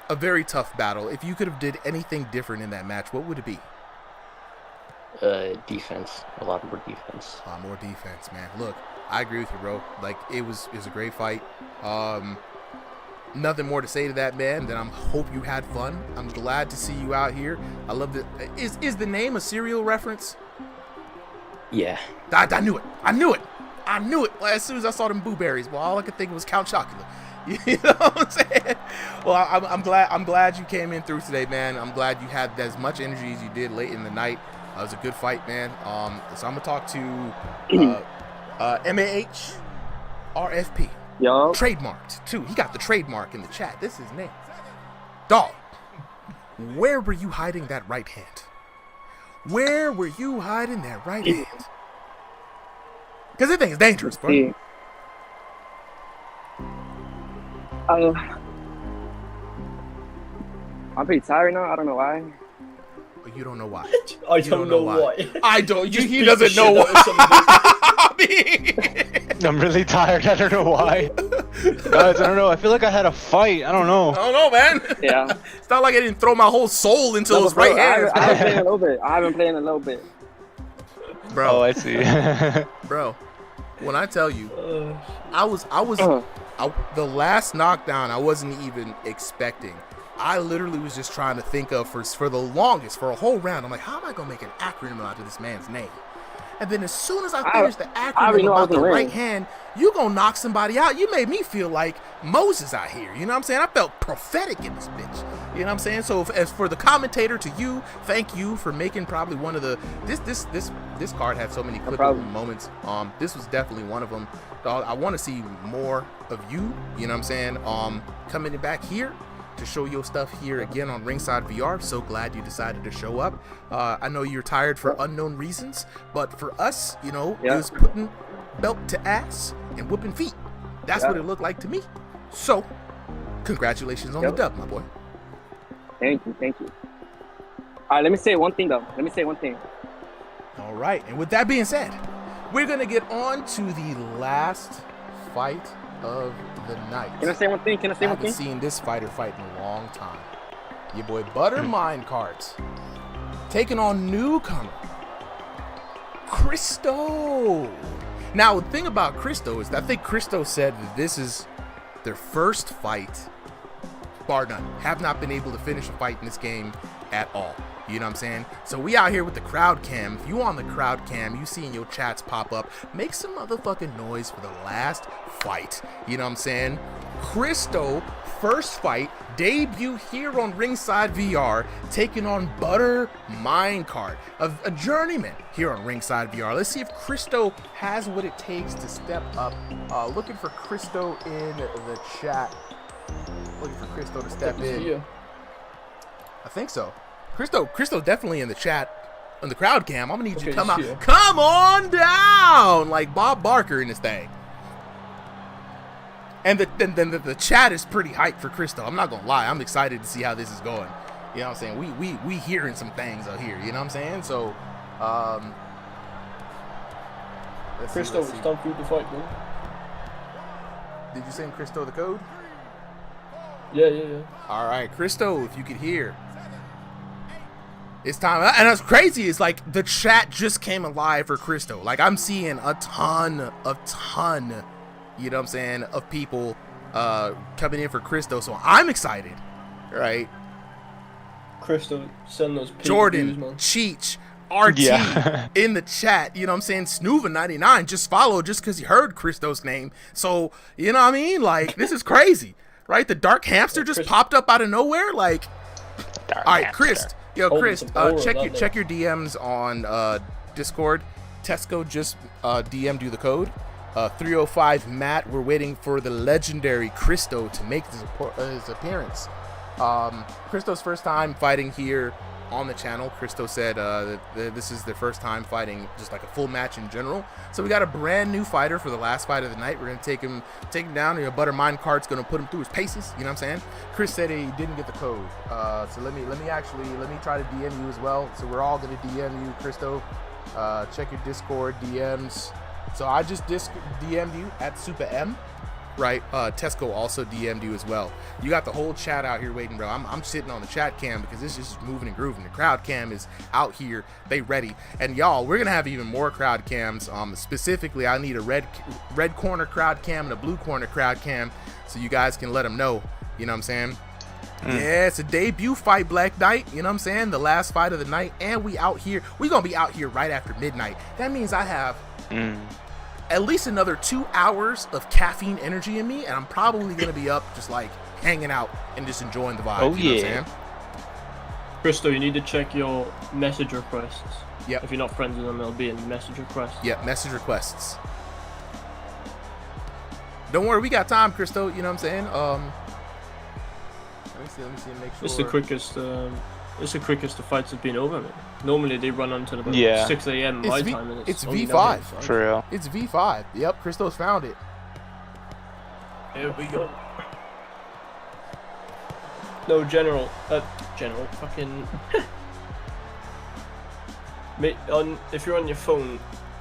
a very tough battle. If you could have did anything different in that match, what would it be? Defense. A lot more defense. A lot more defense, man. Look, I agree with you, bro. Like it was a great fight. Nothing more to say to that, man, than I hope you had fun. I'm glad to see you out here. I love that. Is the name a cereal reference? Yeah. I knew it. Well, as soon as I saw them blueberries, well, all I could think was Count Chocula. You know what I'm saying? Well, I'm glad you came in through today, man. I'm glad you had as much energy as you did late in the night. It was a good fight, man. So I'm gonna talk to MAH RFP. Yo. Trademarked too. He got the trademark in the chat. This is his name. Dog, where were you hiding that right hand? Where were you hiding that right hand? Because that thing is dangerous, bro. Yeah. I'm pretty tired now. I don't know why. You don't know why. I don't know why. I don't. He doesn't know why. I'm really tired. I don't know why. Guys, I don't know. I feel like I had a fight. I don't know. I don't know, man. Yeah. It's not like I didn't throw my whole soul into those right hands. I haven't played a little bit. I haven't played in a little bit. Bro. Oh, I see. Bro, when I tell you, the last knockdown I wasn't even expecting. I literally was just trying to think of for the longest, for a whole round. I'm like, how am I gonna make an acronym out of this man's name? And then as soon as I finished the acronym about the right hand, you gonna knock somebody out. You made me feel like Moses out here. You know what I'm saying? I felt prophetic in this bitch. You know what I'm saying? So as for the commentator, to you, thank you for making probably one of the this card had so many clippable moments. This was definitely one of them. Dog, I want to see more of you. You know what I'm saying? Coming back here to show your stuff here again on Ringside VR. So glad you decided to show up. I know you're tired for unknown reasons, but for us, you know, it was putting belt to ass and whooping feet. That's what it looked like to me. So, congratulations on the dub, my boy. Thank you. All right, let me say one thing, though. All right, and with that being said, we're going to get on to the last fight of the night. Can I say one thing? I haven't seen this fighter fight in a long time. Your boy Butter Minecarts taking on newcomer Cristo. Now, the thing about Cristo is that I think Cristo said that this is their first fight, bar none. Have not been able to finish a fight in this game at all. You know what I'm saying? So we out here with the crowd cam. If you on the crowd cam, you seeing your chats pop up, make some motherfucking noise for the last fight. You know what I'm saying? Christo, first fight, debut here on Ringside VR, taking on Butter Minecart, a journeyman here on Ringside VR. Let's see if Christo has what it takes to step up. Looking for Christo in the chat. Looking for Christo to step in. I think so. Christo definitely in the chat, on the crowd cam. I'm gonna need you to come out. Come on down, like Bob Barker in this thing. And the chat is pretty hyped for Christo. I'm not gonna lie. I'm excited to see how this is going. You know what I'm saying? We hearing some things out here. You know what I'm saying? So, Christo, it's time for you to fight, bro. Did you send Christo the code? Yeah. All right, Christo, if you could hear. It's time. And what's crazy is like the chat just came alive for Christo. Like I'm seeing a ton, you know what I'm saying, of people coming in for Christo. So I'm excited, right? Christo, send those Jordan, views, man. Cheech, RT in the chat. You know what I'm saying? Snoova99 just followed just because he heard Christo's name. So, you know what I mean? Like, this is crazy, right? The Dark Hamster just popped up out of nowhere. Like, all right, Chris. Yo, Chris, check your DMs on Discord. Tesco just DM'd you the code. 305 Matt, we're waiting for the legendary Christo to make his appearance. Christo's first time fighting here on the channel. Christo said that this is their first time fighting just like a full match in general. So we got a brand new fighter for the last fight of the night. We're gonna take him down. You know, Butter Minecart's gonna put him through his paces. You know what I'm saying? Chris said he didn't get the code. So let me try to DM you as well. So we're all gonna DM you, Christo. Check your Discord DMs. So I just DM'd you at Super M. Right, Tesco also DM'd you as well. You got the whole chat out here waiting, bro. I'm sitting on the chat cam because this is just moving and grooving. The crowd cam is out here, they ready. And y'all, we're gonna have even more crowd cams. Specifically, I need a red corner crowd cam and a blue corner crowd cam, so you guys can let them know. You know what I'm saying? Yeah, it's a debut fight, Black Knight. You know what I'm saying? The last fight of the night, and we out here. We gonna be out here right after midnight. That means I have. At least another 2 hours of caffeine energy in me, and I'm probably gonna be up just like hanging out and just enjoying the vibe. Oh, you know what I'm saying? Christo, you need to check your message requests. Yep. If you're not friends with them, they'll be in message requests. Yep, message requests. Don't worry, we got time, Christo. You know what I'm saying? Let me see, make sure. It's the quickest the fights have been over, man. Normally they run until about 6 a.m. my time. And it's only V5. For real. It's V5. Yep, Christo's found it. Here we go. No, General, fucking. If you're on your phone,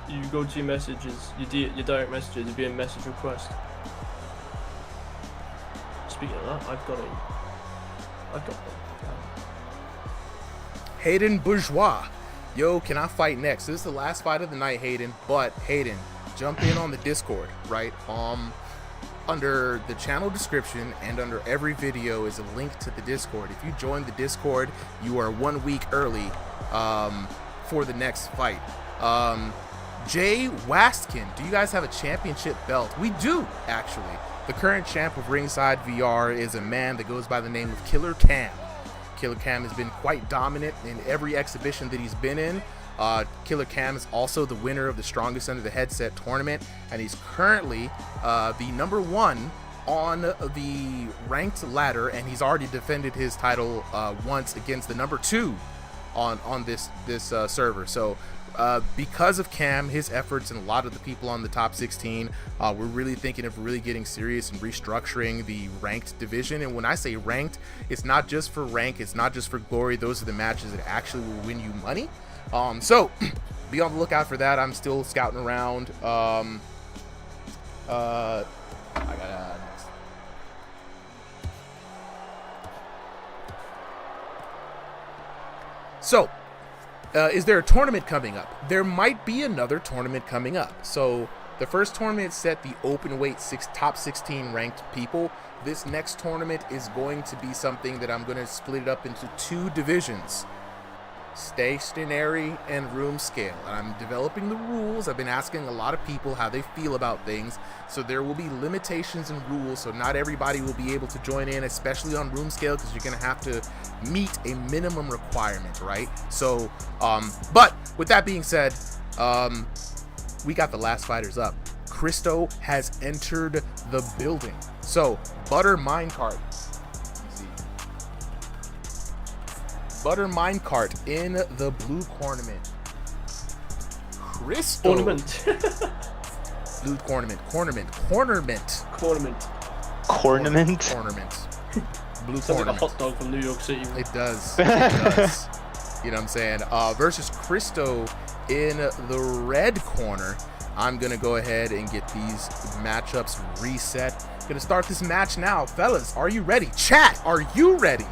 you go to your messages, your direct messages, you'll be in message request. Speaking of that, I've got one. Hayden Bourgeois. Yo, can I fight next? This is the last fight of the night, Hayden. But Hayden, jump in on the Discord, right? Under the channel description and under every video is a link to the Discord. If you join the Discord, you are 1 week early for the next fight. Jay Wastkin, do you guys have a championship belt? We do, actually. The current champ of Ringside VR is a man that goes by the name of Killer Cam. Killer Cam has been quite dominant in every exhibition that he's been in. Killer Cam is also the winner of the Strongest Under the Headset tournament, and he's currently the number 1 on the ranked ladder, and he's already defended his title once against the number 2 on this server. So because of Cam, his efforts, and a lot of the people on the top 16, we're really thinking of really getting serious and restructuring the ranked division. And when I say ranked, it's not just for rank, it's not just for glory. Those are the matches that actually will win you money. So be on the lookout for that. I'm still scouting around. I got next. So is there a tournament coming up? There might be another tournament coming up. So the first tournament set the open weight top 16 ranked people. This next tournament is going to be something that I'm going to split it up into 2 divisions. stationary and room scale. I'm developing the rules. I've been asking a lot of people how they feel about things. So there will be limitations and rules. So not everybody will be able to join in, especially on room scale, because you're going to have to meet a minimum requirement, right? So, but with that being said, we got the last fighters up. Christo has entered the building. So, Butter Minecart. Butter Minecart in the blue cornament. Christo. Ornament. Blue cornament. Cornament. Blue Sounds like a cornament. hot dog from New York City. It does. It does. You know what I'm saying? Versus Christo in the red corner. I'm going to go ahead and get these matchups reset. Going to start this match now. Fellas, are you ready? Chat, are you ready?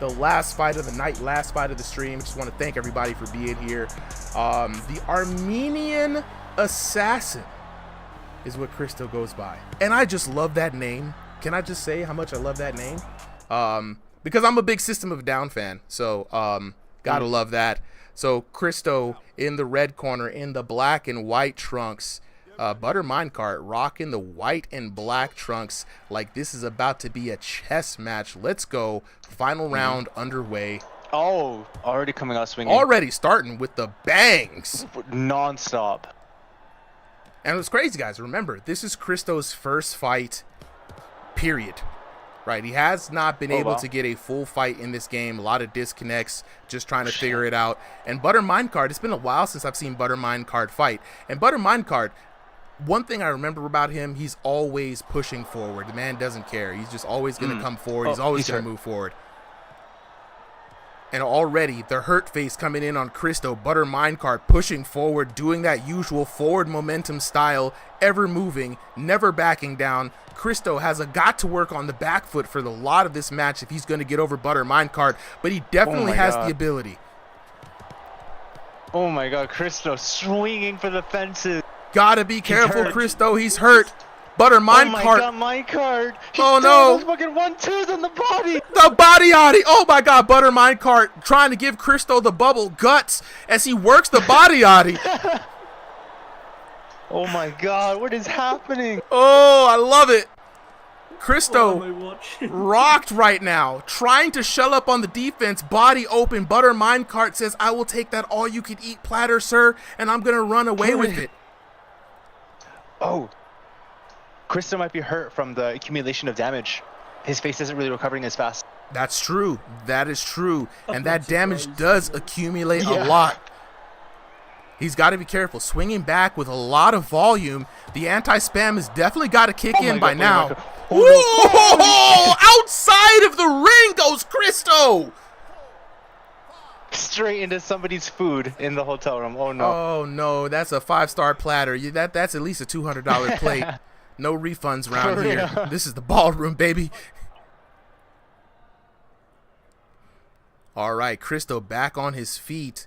The last fight of the night, last fight of the stream. Just want to thank everybody for being here. The Armenian Assassin is what Christo goes by. And I just love that name. Can I just say how much I love that name? Because I'm a big System of a Down fan. So, gotta love that. So, Christo in the red corner in the black and white trunks. Butter Minecart rocking the white and black trunks like this is about to be a chess match. Let's go. Final round underway. Oh, already coming out swinging. Already starting with the bangs. Non-stop. And what's crazy, guys, remember, this is Christo's first fight, period. Right? He has not been able to get a full fight in this game. A lot of disconnects, just trying to figure it out. And Butter Minecart, it's been a while since I've seen Butter Minecart fight. And Butter Minecart, one thing I remember about him, he's always pushing forward. The man doesn't care. He's just always going to come forward. He's always going to move forward. And already, the hurt face coming in on Christo. Butter Minecart pushing forward, doing that usual forward momentum style, ever moving, never backing down. Christo has got to work on the back foot for the lot of this match if he's going to get over Butter Minecart, but he definitely has the ability. Oh my god, Christo swinging for the fences. Gotta be careful, Christo. He's hurt. Butter Minecart. Oh my god, Minecart. Oh no. Those fucking 1-2s on the body. The body yaddy. Oh my god, Butter Minecart trying to give Christo the bubble guts as he works the body yaddy. Oh my god, what is happening? Oh, I love it. Christo rocked right now, trying to shell up on the defense, body open. Butter Minecart says, I will take that all-you-can-eat platter, sir, and I'm going to run away with it. Oh, Christo might be hurt from the accumulation of damage. His face isn't really recovering as fast. That's true. That is true. And that damage does accumulate a lot. He's got to be careful. Swinging back with a lot of volume. The anti-spam has definitely got to kick in by now. Whoa! Outside of the ring goes Christo! Straight into somebody's food in the hotel room. Oh no. Oh no, that's a 5-star platter. That's at least a $200 plate. No refunds around here. This is the ballroom, baby. All right, Christo back on his feet.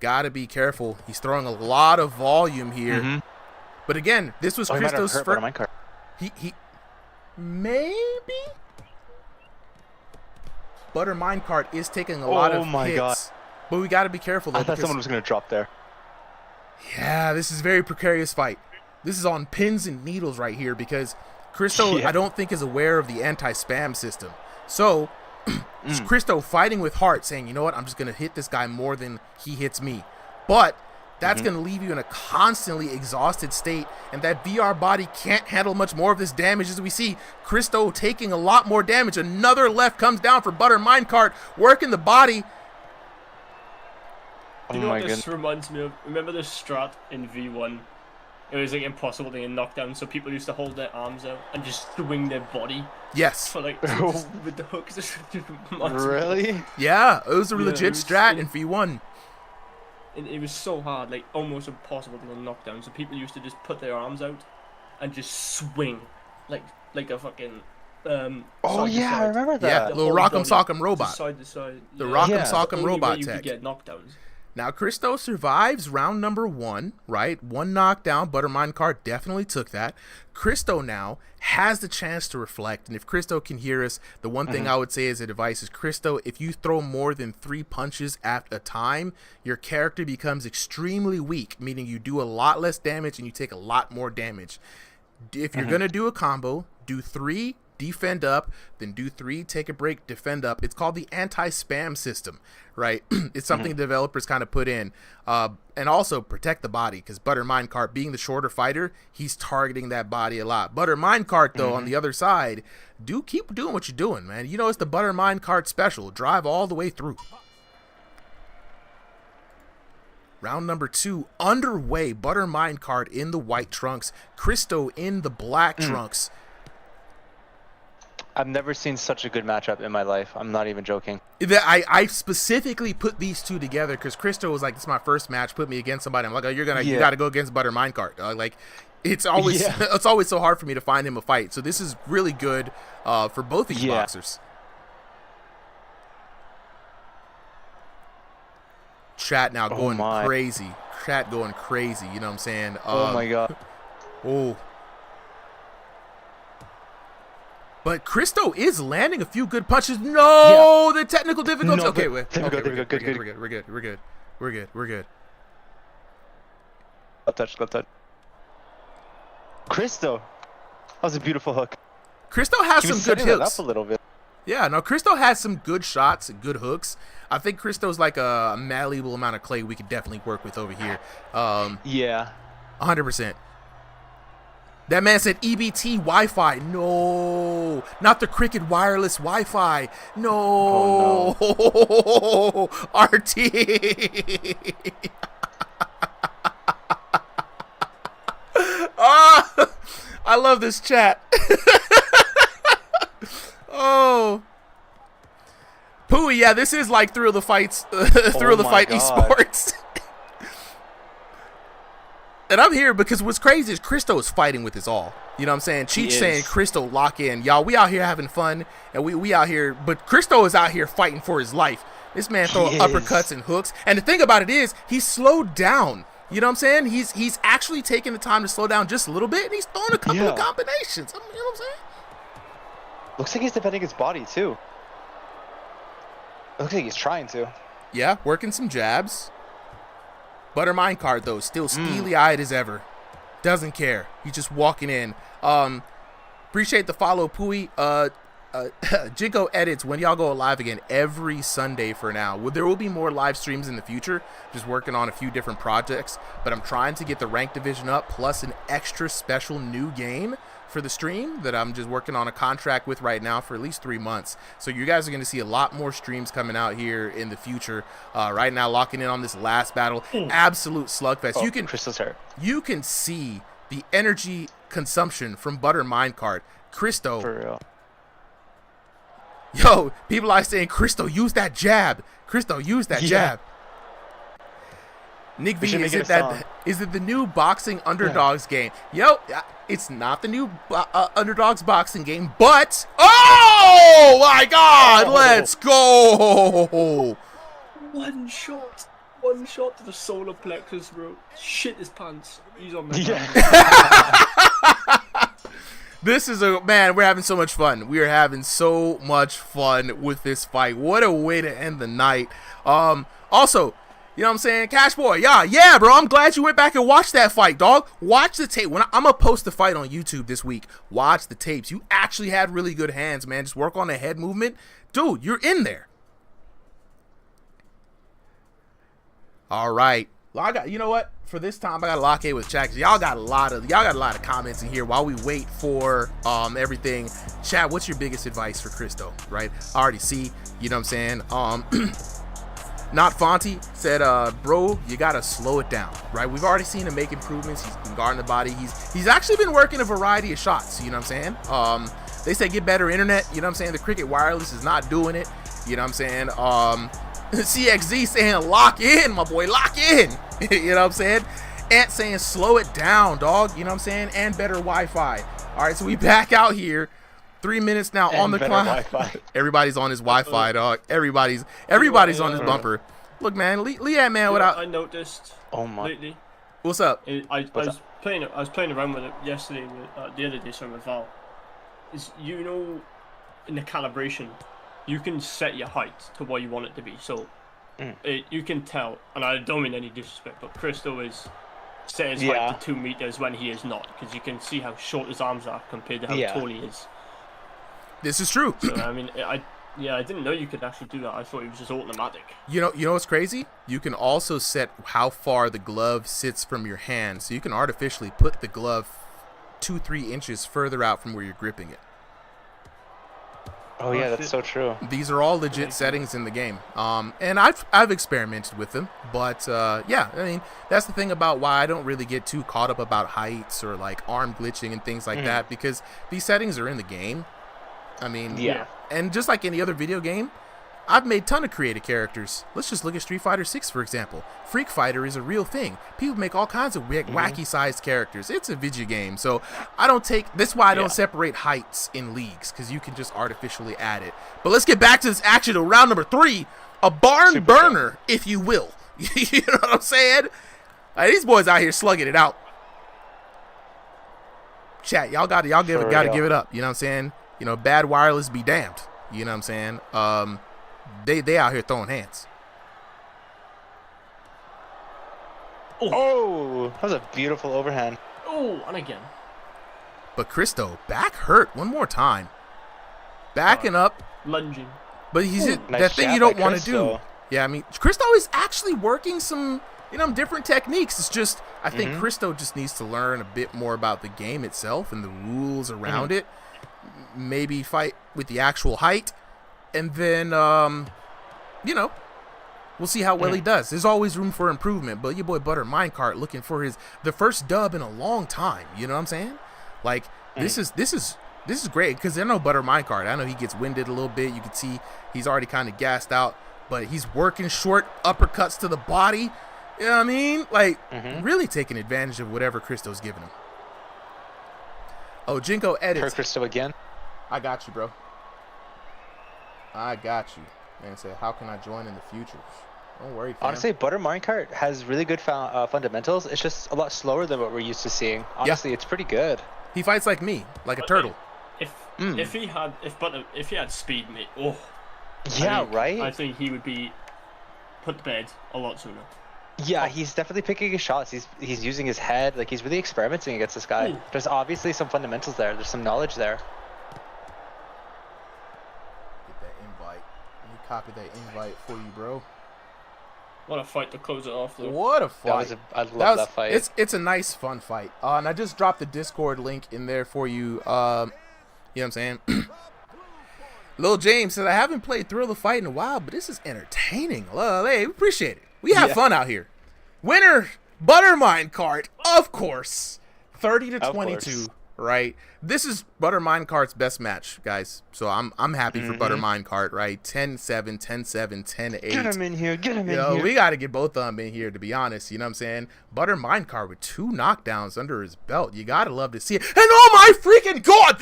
Gotta be careful. He's throwing a lot of volume here. But again, this was Christo's first. He maybe. Butter Minecart is taking a lot of hits. God. But we gotta be careful though. I thought someone was gonna drop there. Yeah, this is a very precarious fight. This is on pins and needles right here because Christo, I don't think, is aware of the anti-spam system. So, Christo fighting with heart, saying, you know what, I'm just going to hit this guy more than he hits me. But that's going to leave you in a constantly exhausted state, and that VR body can't handle much more of this damage. As we see Christo taking a lot more damage. Another left comes down for Butter Minecart, working the body. Do you know what this reminds me of? Remember the strat in V1? It was like impossible to get knocked down, so people used to hold their arms out and just swing their body. Yes. For like with the hooks. Really? Yeah, it was a legit strat in V1. And it was so hard, like almost impossible to get knocked down. So people used to just put their arms out and just swing, like a fucking. Oh yeah, I remember that. Yeah, little Rock'em Sock'em robot. Side to side. The Rock'em Sock'em robot you tech. could get knockdowns. Now, Christo survives round number 1, right? 1 knockdown. Butter Minecart definitely took that. Christo now has the chance to reflect. And if Christo can hear us, the one thing I would say as advice is, Christo, if you throw more than 3 punches at a time, your character becomes extremely weak, meaning you do a lot less damage and you take a lot more damage. If you're going to do a combo, do 3, defend up, then do 3, take a break, defend up. It's called the anti-spam system, right? It's something developers kind of put in. And also protect the body, because Butter Minecart, being the shorter fighter, he's targeting that body a lot. Butter Minecart, though, on the other side, keep doing what you're doing, man. You know, it's the Butter Minecart special. Drive all the way through. Round number 2 underway. Butter Minecart in the white trunks, Christo in the black trunks. I've never seen such a good matchup in my life. I'm not even joking. I specifically put these two together because Christo was like, "This is my first match. Put me against somebody." I'm like, "Oh, you got to go against Butter Minecart." Like, it's always it's always so hard for me to find him a fight. So this is really good for both these boxers. Chat now going crazy. Chat going crazy. You know what I'm saying? Oh my god. Oh. But Christo is landing a few good punches. No, the technical difficulties. No, okay, we're good. We're good. Left touch. Christo, that was a beautiful hook. Christo has some good hooks. Up a little bit. Yeah, no, Christo has some good shots and good hooks. I think Christo's like a malleable amount of clay we could definitely work with over here. Yeah. 100%. That man said EBT Wi-Fi. No, not the Cricket wireless Wi-Fi. No, oh, no. RT. Oh, I love this chat. Oh, Pooey, yeah, this is like Thrill the Fights, Thrill the Fight esports. And I'm here because what's crazy is Christo is fighting with his all. You know what I'm saying? Cheech saying, Christo, lock in. Y'all, we out here having fun, and we out here. But Christo is out here fighting for his life. This man throwing uppercuts and hooks. And the thing about it is, he's slowed down. You know what I'm saying? He's actually taking the time to slow down just a little bit, and he's throwing a couple of combinations. You know what I'm saying? Looks like he's defending his body, too. Looks like he's trying to. Yeah, working some jabs. Butter Minecart, though, still steely-eyed as ever. Doesn't care. He's just walking in. Appreciate the follow, Pooey. Jinko edits when y'all go live again every Sunday for now. There will be more live streams in the future. Just working on a few different projects. But I'm trying to get the ranked division up, plus an extra special new game for the stream that I'm just working on a contract with right now for at least 3 months. So you guys are going to see a lot more streams coming out here in the future. Right now, locking in on this last battle. Absolute slugfest. You can see the energy consumption from Butter Minecart. Christo. For real. Yo, people are saying, Christo, use that jab. Christo, use that jab. Nick V, is it the new boxing underdogs game? Yo, it's not the new underdogs boxing game, but oh my God, let's go! One shot to the solar plexus, bro. Shit his pants. He's on the This is man, we're having so much fun. We are having so much fun with this fight. What a way to end the night. Also, you know what I'm saying? Cash Boy, yeah, bro. I'm glad you went back and watched that fight, dog. Watch the tape. I'm going to post the fight on YouTube this week. Watch the tapes. You actually had really good hands, man. Just work on the head movement. Dude, you're in there. All right. Well, you know what? For this time, I got to lock in with chat. Y'all got a lot of comments in here while we wait for everything. Chat, what's your biggest advice for Christo, right? I already see, you know what I'm saying? Not Fonty said, bro, you gotta slow it down, right? We've already seen him make improvements. He's been guarding the body. He's actually been working a variety of shots, you know what I'm saying? They say get better internet, you know what I'm saying? The Cricket wireless is not doing it, you know what I'm saying? CXZ saying lock in, my boy, lock in, you know what I'm saying? Ant saying slow it down, dog, you know what I'm saying? And better Wi-Fi. All right, so we back out here. 3 minutes now on the clock. Everybody's on his Wi-Fi, dog. Everybody's on his bumper. Look, man, Leanne, man, You know, without. I noticed lately. What's up? I was playing around with it yesterday, the other day, sorry, with Val. Is in the calibration, you can set your height to what you want it to be. So you can tell, and I don't mean any disrespect, but Christo is set his height to 2 meters when he is not, because you can see how short his arms are compared to how tall he is. This is true. So I mean, I didn't know you could actually do that. I thought it was just automatic. You know what's crazy? You can also set how far the glove sits from your hand, so you can artificially put the glove 2-3 inches further out from where you're gripping it. Oh yeah, that's so true. These are all legit settings in the game, and I've experimented with them, but yeah, I mean that's the thing about why I don't really get too caught up about heights or like arm glitching and things like that, because these settings are in the game. I mean, and just like any other video game, I've made a ton of creative characters. Let's just look at Street Fighter 6, for example. Freak Fighter is a real thing. People make all kinds of wacky-sized characters. It's a video game, so I don't take. That's why I don't separate heights in leagues, because you can just artificially add it. But let's get back to this action to round number 3, a barn burner, if you will. You know what I'm saying? These boys out here slugging it out. Chat, y'all gotta give it up. You know what I'm saying? You know, bad wireless be damned. You know what I'm saying? They out here throwing hands. Oh, that was a beautiful overhand. Oh, and again. But Christo, back hurt one more time. Backing up. Lunging. But he's Nice that thing jab you don't by want to Christo. do. Yeah, I mean, Christo is actually working some, different techniques. It's just, I think Christo just needs to learn a bit more about the game itself and the rules around it. Maybe fight with the actual height. And then, we'll see how well he does. There's always room for improvement. But your boy Butter Minecart looking for the first dub in a long time. You know what I'm saying? Like, this is great, because I know Butter Minecart. I know he gets winded a little bit. You can see he's already kind of gassed out. But he's working short uppercuts to the body. You know what I mean? Like, really taking advantage of whatever Christo's giving him. Oh, Jinko edits. Per Christo again. I got you, bro. I got you. Man said, how can I join in the future? Don't worry, fam. Honestly, Butter Minecart has really good fundamentals. It's just a lot slower than what we're used to seeing. Honestly, it's pretty good. He fights like me, like a turtle. If he had speed, mate. Oh. Yeah, right? I think he would be put to bed a lot sooner. Yeah, he's definitely picking his shots. He's using his head. Like, he's really experimenting against this guy. There's obviously some fundamentals there. There's some knowledge there. Get that invite. Let me copy that invite for you, bro. What a fight to close it off, though. What a fight. I love that fight. It's a nice, fun fight. And I just dropped the Discord link in there for you. You know what I'm saying? Lil James said, I haven't played Thrill the Fight in a while, but this is entertaining. Hey, we appreciate it. We have fun out here. Winner, Butter Minecart, of course. 30-22, right? This is Butter Minecart's best match, guys. So I'm happy for Butter Minecart, right? 10-7, 10-7, 10-8. Get him in here. Get him in here. We got to get both of them in here, to be honest. You know what I'm saying? Butter Minecart with 2 knockdowns under his belt. You got to love to see it. And oh my freaking God!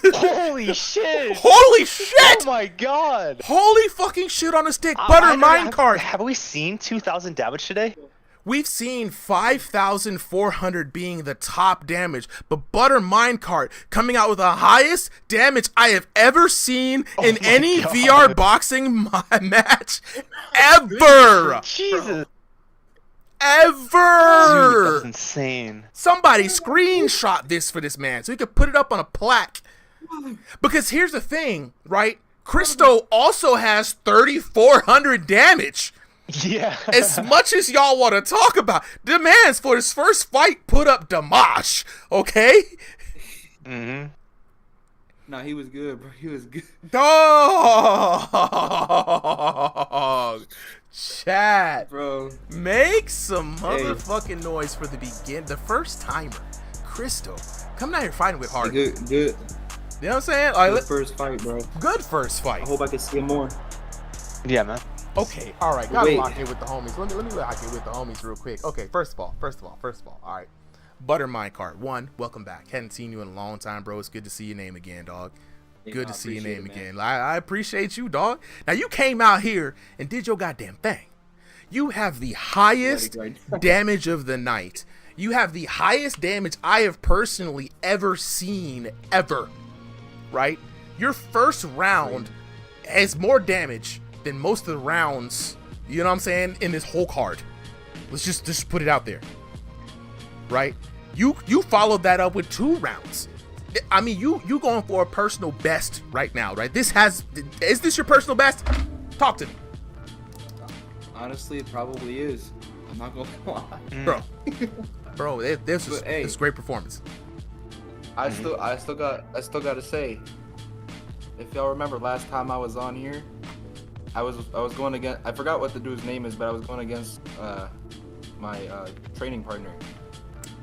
Holy shit! Holy shit! Oh my God! Holy fucking shit on a stick. Butter Minecart. Have we seen 2,000 damage today? We've seen 5,400 being the top damage, but Butter Minecart coming out with the highest damage I have ever seen in any VR boxing match ever. Jesus. Ever. Dude, that's insane. Somebody screenshot this for this man so he could put it up on a plaque. Because here's the thing, right? Christo also has 3,400 damage. Yeah. As much as y'all want to talk about, the man's for his first fight put up Damash, okay? Nah, he was good, bro. He was good. Dog. Chat. Bro. Make some motherfucking noise for the first timer. Christo. Coming out here fighting with heart. Good. You know what I'm saying? All right, Good first fight, bro. Good first fight. I hope I can see him more. Yeah, man. Okay, all right, gotta lock in with the homies. Let me lock in with the homies real quick. Okay, first of all, all right. Butter Minecart, welcome back. Hadn't seen you in a long time, bro. It's good to see your name again, dog. Good to see your name again. I appreciate you, dog. Now, you came out here and did your goddamn thing. You have the highest damage of the night. You have the highest damage I have personally ever seen, ever. Right? Your first round has more damage than most of the rounds, you know what I'm saying, in this whole card. Let's just put it out there. Right? You followed that up with 2 rounds. I mean, you going for a personal best right now, right? Is this your personal best? Talk to me. Honestly, it probably is. I'm not gonna lie. Bro, this is great performance. I still gotta say, if y'all remember last time I was on here, I was going against, I forgot what the dude's name is, but I was going against my training partner.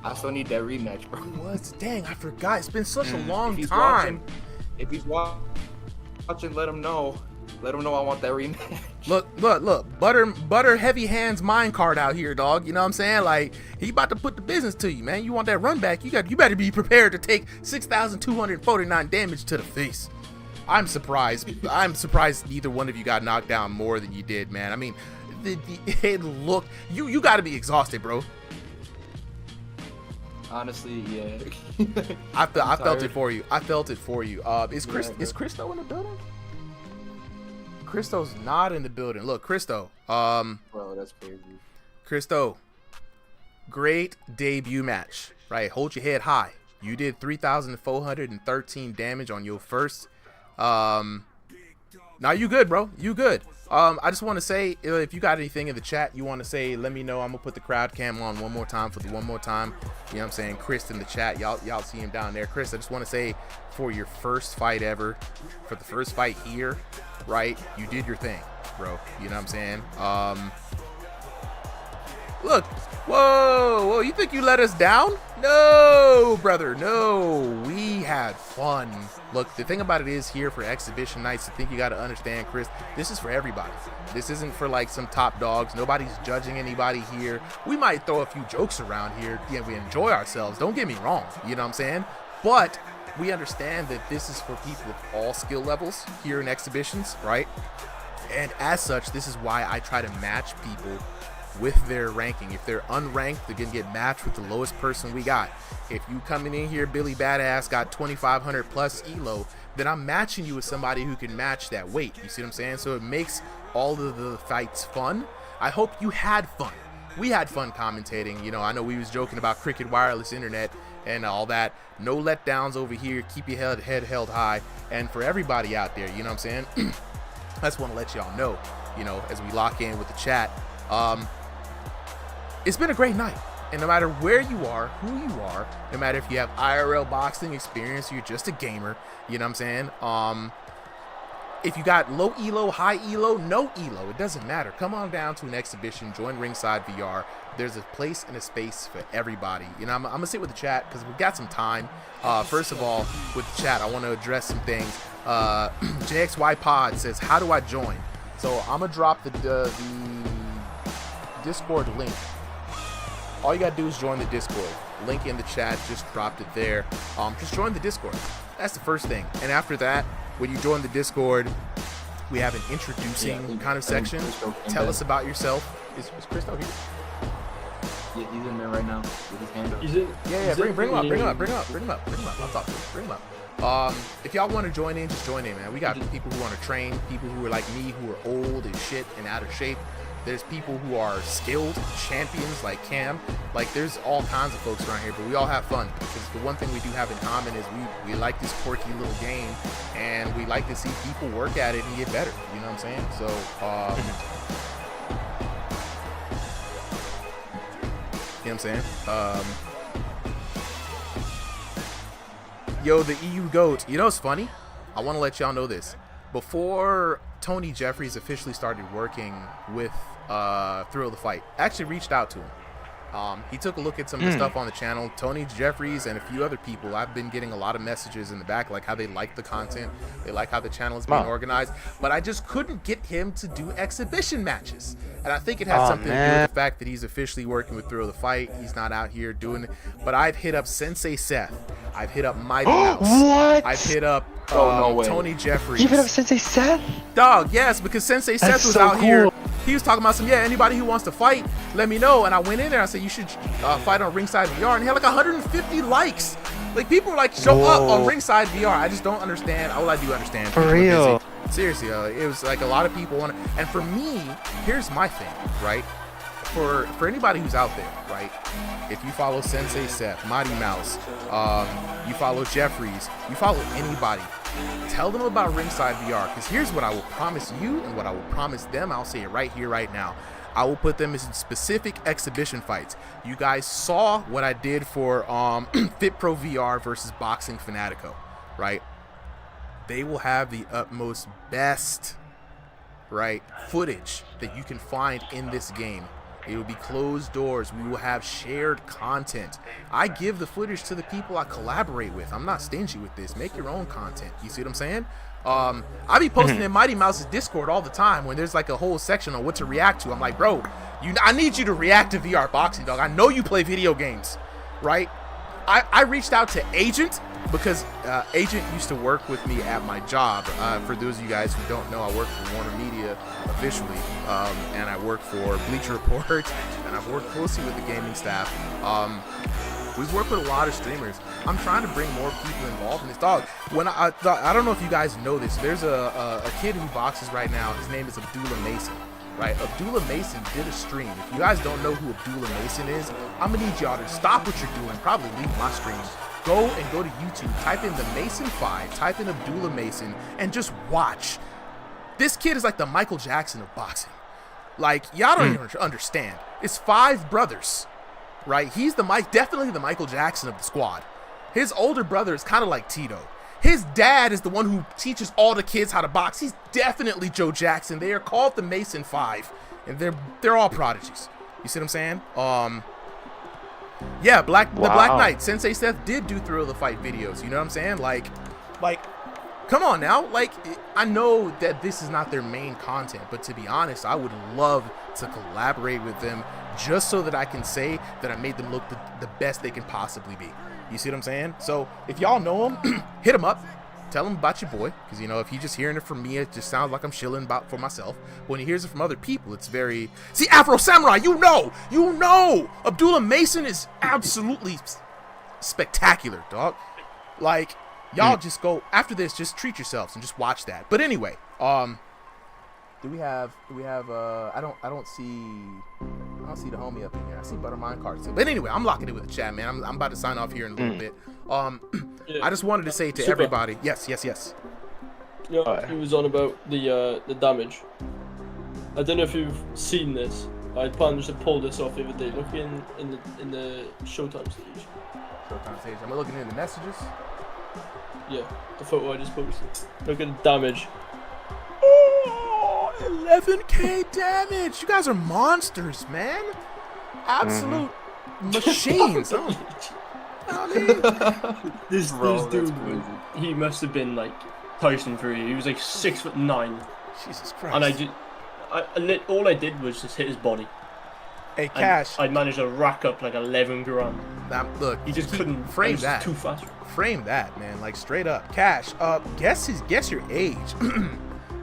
I still need that rematch, bro. What? Dang, I forgot. It's been such a long time. If he's watching, let him know. Let him know I want that rematch. Look. Butter heavy hands mind card out here, dog. You know what I'm saying? Like, he about to put the business to you, man. You want that run back? You better be prepared to take 6,249 damage to the face. I'm surprised. I'm surprised neither one of you got knocked down more than you did, man. I mean, it looked, you got to be exhausted, bro. Honestly, yeah. I felt it for you. Is Christo in the building? Christo's not in the building. Look, Christo. Bro, that's crazy. Christo, great debut match. Right, hold your head high. You did 3,413 damage on your first. Now you good, bro. You good. I just want to say, if you got anything in the chat you want to say, let me know. I'm gonna put the crowd cam on one more time for the one more time. You know what I'm saying? Chris in the chat, y'all see him down there. Chris, I just want to say, for your first fight ever, for the first fight here, right? You did your thing, bro. You know what I'm saying? Look, whoa, you think you let us down? No, brother, no. We had fun. Look, the thing about it is, here for exhibition nights, I think you got to understand, Chris, this is for everybody. This isn't for like some top dogs. Nobody's judging anybody here. We might throw a few jokes around here. Yeah, we enjoy ourselves. Don't get me wrong. You know what I'm saying? But we understand that this is for people with all skill levels here in exhibitions, right? And as such, this is why I try to match people with their ranking. If they're unranked, they're gonna get matched with the lowest person we got. If you coming in here, Billy Badass got 2,500 plus elo, then I'm matching you with somebody who can match that weight. You see what I'm saying? So it makes all of the fights fun. I hope you had fun. We had fun commentating. You know, I know we was joking about Cricket Wireless Internet and all that. No letdowns over here. Keep your head held high. And for everybody out there, you know what I'm saying? I just want to let y'all know, you know, as we lock in with the chat, it's been a great night. And no matter where you are, who you are, no matter if you have IRL boxing experience, you're just a gamer, you know what I'm saying? If you got low elo, high elo, no elo, it doesn't matter. Come on down to an exhibition, join Ringside VR. There's a place and a space for everybody. You know, I'm gonna sit with the chat because we've got some time. First of all, with the chat, I want to address some things. JXY Pod says, how do I join? So I'm gonna drop the Discord link. All you gotta do is join the Discord. Link in the chat, just dropped it there. Just join the Discord. That's the first thing. And after that, when you join the Discord, we have an introducing kind of section. Tell us about yourself. Is Christo here? Yeah, he's in there right now with his hand up. Yeah, bring him up. I'll talk to him. Bring him up. If y'all want to join in, just join in, man. We got people who want to train, people who are like me, who are old and shit and out of shape. There's people who are skilled champions like Cam. Like, there's all kinds of folks around here, but we all have fun because the one thing we do have in common is we like this quirky little game, and we like to see people work at it and get better. You know what I'm saying? So, you know what I'm saying? Yo, the EU GOAT. You know what's funny? I want to let y'all know this. Before Tony Jeffries officially started working with Thrill the Fight, I actually reached out to him. He took a look at some of the stuff on the channel. Tony Jeffries and a few other people, I've been getting a lot of messages in the back, like how they like the content, they like how the channel is being organized, but I just couldn't get him to do exhibition matches. And I think it has something to do with the fact that he's officially working with Thrill the Fight. He's not out here doing it. But I've hit up Sensei Seth. I've hit up Mighty Mouse. What? I've hit up no way. Tony Jeffries. You hit up Sensei Seth? Dog, yes, because Sensei Seth was out here he was talking about some, anybody who wants to fight, let me know. And I went in there, I said, you should fight on Ringside VR, and he had like 150 likes. Like, people like show up on Ringside VR. I just don't understand. Well, I do understand. For real. Seriously, it was like a lot of people want to, and for me, here's my thing, right? For anybody who's out there, right? If you follow Sensei Seth, Mighty Mouse, you follow Jeffries, you follow anybody, tell them about Ringside VR, because here's what I will promise you and what I will promise them. I'll say it right here, right now. I will put them in specific exhibition fights. You guys saw what I did for Fit Pro VR versus Boxing Fanatico, right? They will have the utmost best, right, footage that you can find in this game. It will be closed doors. We will have shared content. I give the footage to the people I collaborate with. I'm not stingy with this. Make your own content. You see what I'm saying? I be posting in Mighty Mouse's Discord all the time when there's like a whole section on what to react to. I'm like, bro, I need you to react to VR boxing, dog. I know you play video games, right? I reached out to Agent because Agent used to work with me at my job. For those of you guys who don't know, I work for Warner Media officially, and I work for Bleacher Report, and I've worked closely with the gaming staff. We've worked with a lot of streamers. I'm trying to bring more people involved in this, dog. When I don't know if you guys know this. There's a kid who boxes right now. His name is Abdullah Mason. Right, Abdullah Mason did a stream. If you guys don't know who Abdullah Mason is, I'm gonna need y'all to stop what you're doing, probably leave my stream, go to YouTube, type in the Mason 5, type in Abdullah Mason, and just watch. This kid is like the Michael Jackson of boxing. Like, y'all don't even understand. It's 5 brothers, right? He's definitely the Michael Jackson of the squad. His older brother is kind of like Tito. His dad is the one who teaches all the kids how to box. He's definitely Joe Jackson. They are called the Mason 5, and they're all prodigies. You see what I'm saying? The Black Knight, Sensei Seth did do Thrill of the Fight videos. You know what I'm saying? Like, come on now. Like, I know that this is not their main content, but to be honest, I would love to collaborate with them just so that I can say that I made them look the best they can possibly be. You see what I'm saying? So if y'all know him, hit him up. Tell him about your boy. Because, you know, if he's just hearing it from me, it just sounds like I'm shilling about for myself. But when he hears it from other people, it's very... See, Afro Samurai, you know! Abdullah Mason is absolutely spectacular, dog. Like, y'all just go... After this, just treat yourselves and just watch that. But anyway, do we have I don't see the homie up in here. I see Buttermine Carson. But anyway, I'm locking it with the chat, man. I'm about to sign off here in a little bit. I just wanted to say to everybody, yes. Yeah, he was on about the damage. I don't know if you've seen this. I planned to pull this off the other day. Look in the Showtime stage. Showtime stage. I'm looking in the messages. Yeah, the photo I just posted. Look at the damage. 11k damage. You guys are monsters, man. Absolute machines. This dude, he must have been like Tyson Fury. He was like 6'9". Jesus Christ. And all I did was just hit his body. Hey, Cash. I managed to rack up like 11 grand. Look, he just couldn't frame that. Too fast. Frame that, man. Like straight up. Cash. Guess your age.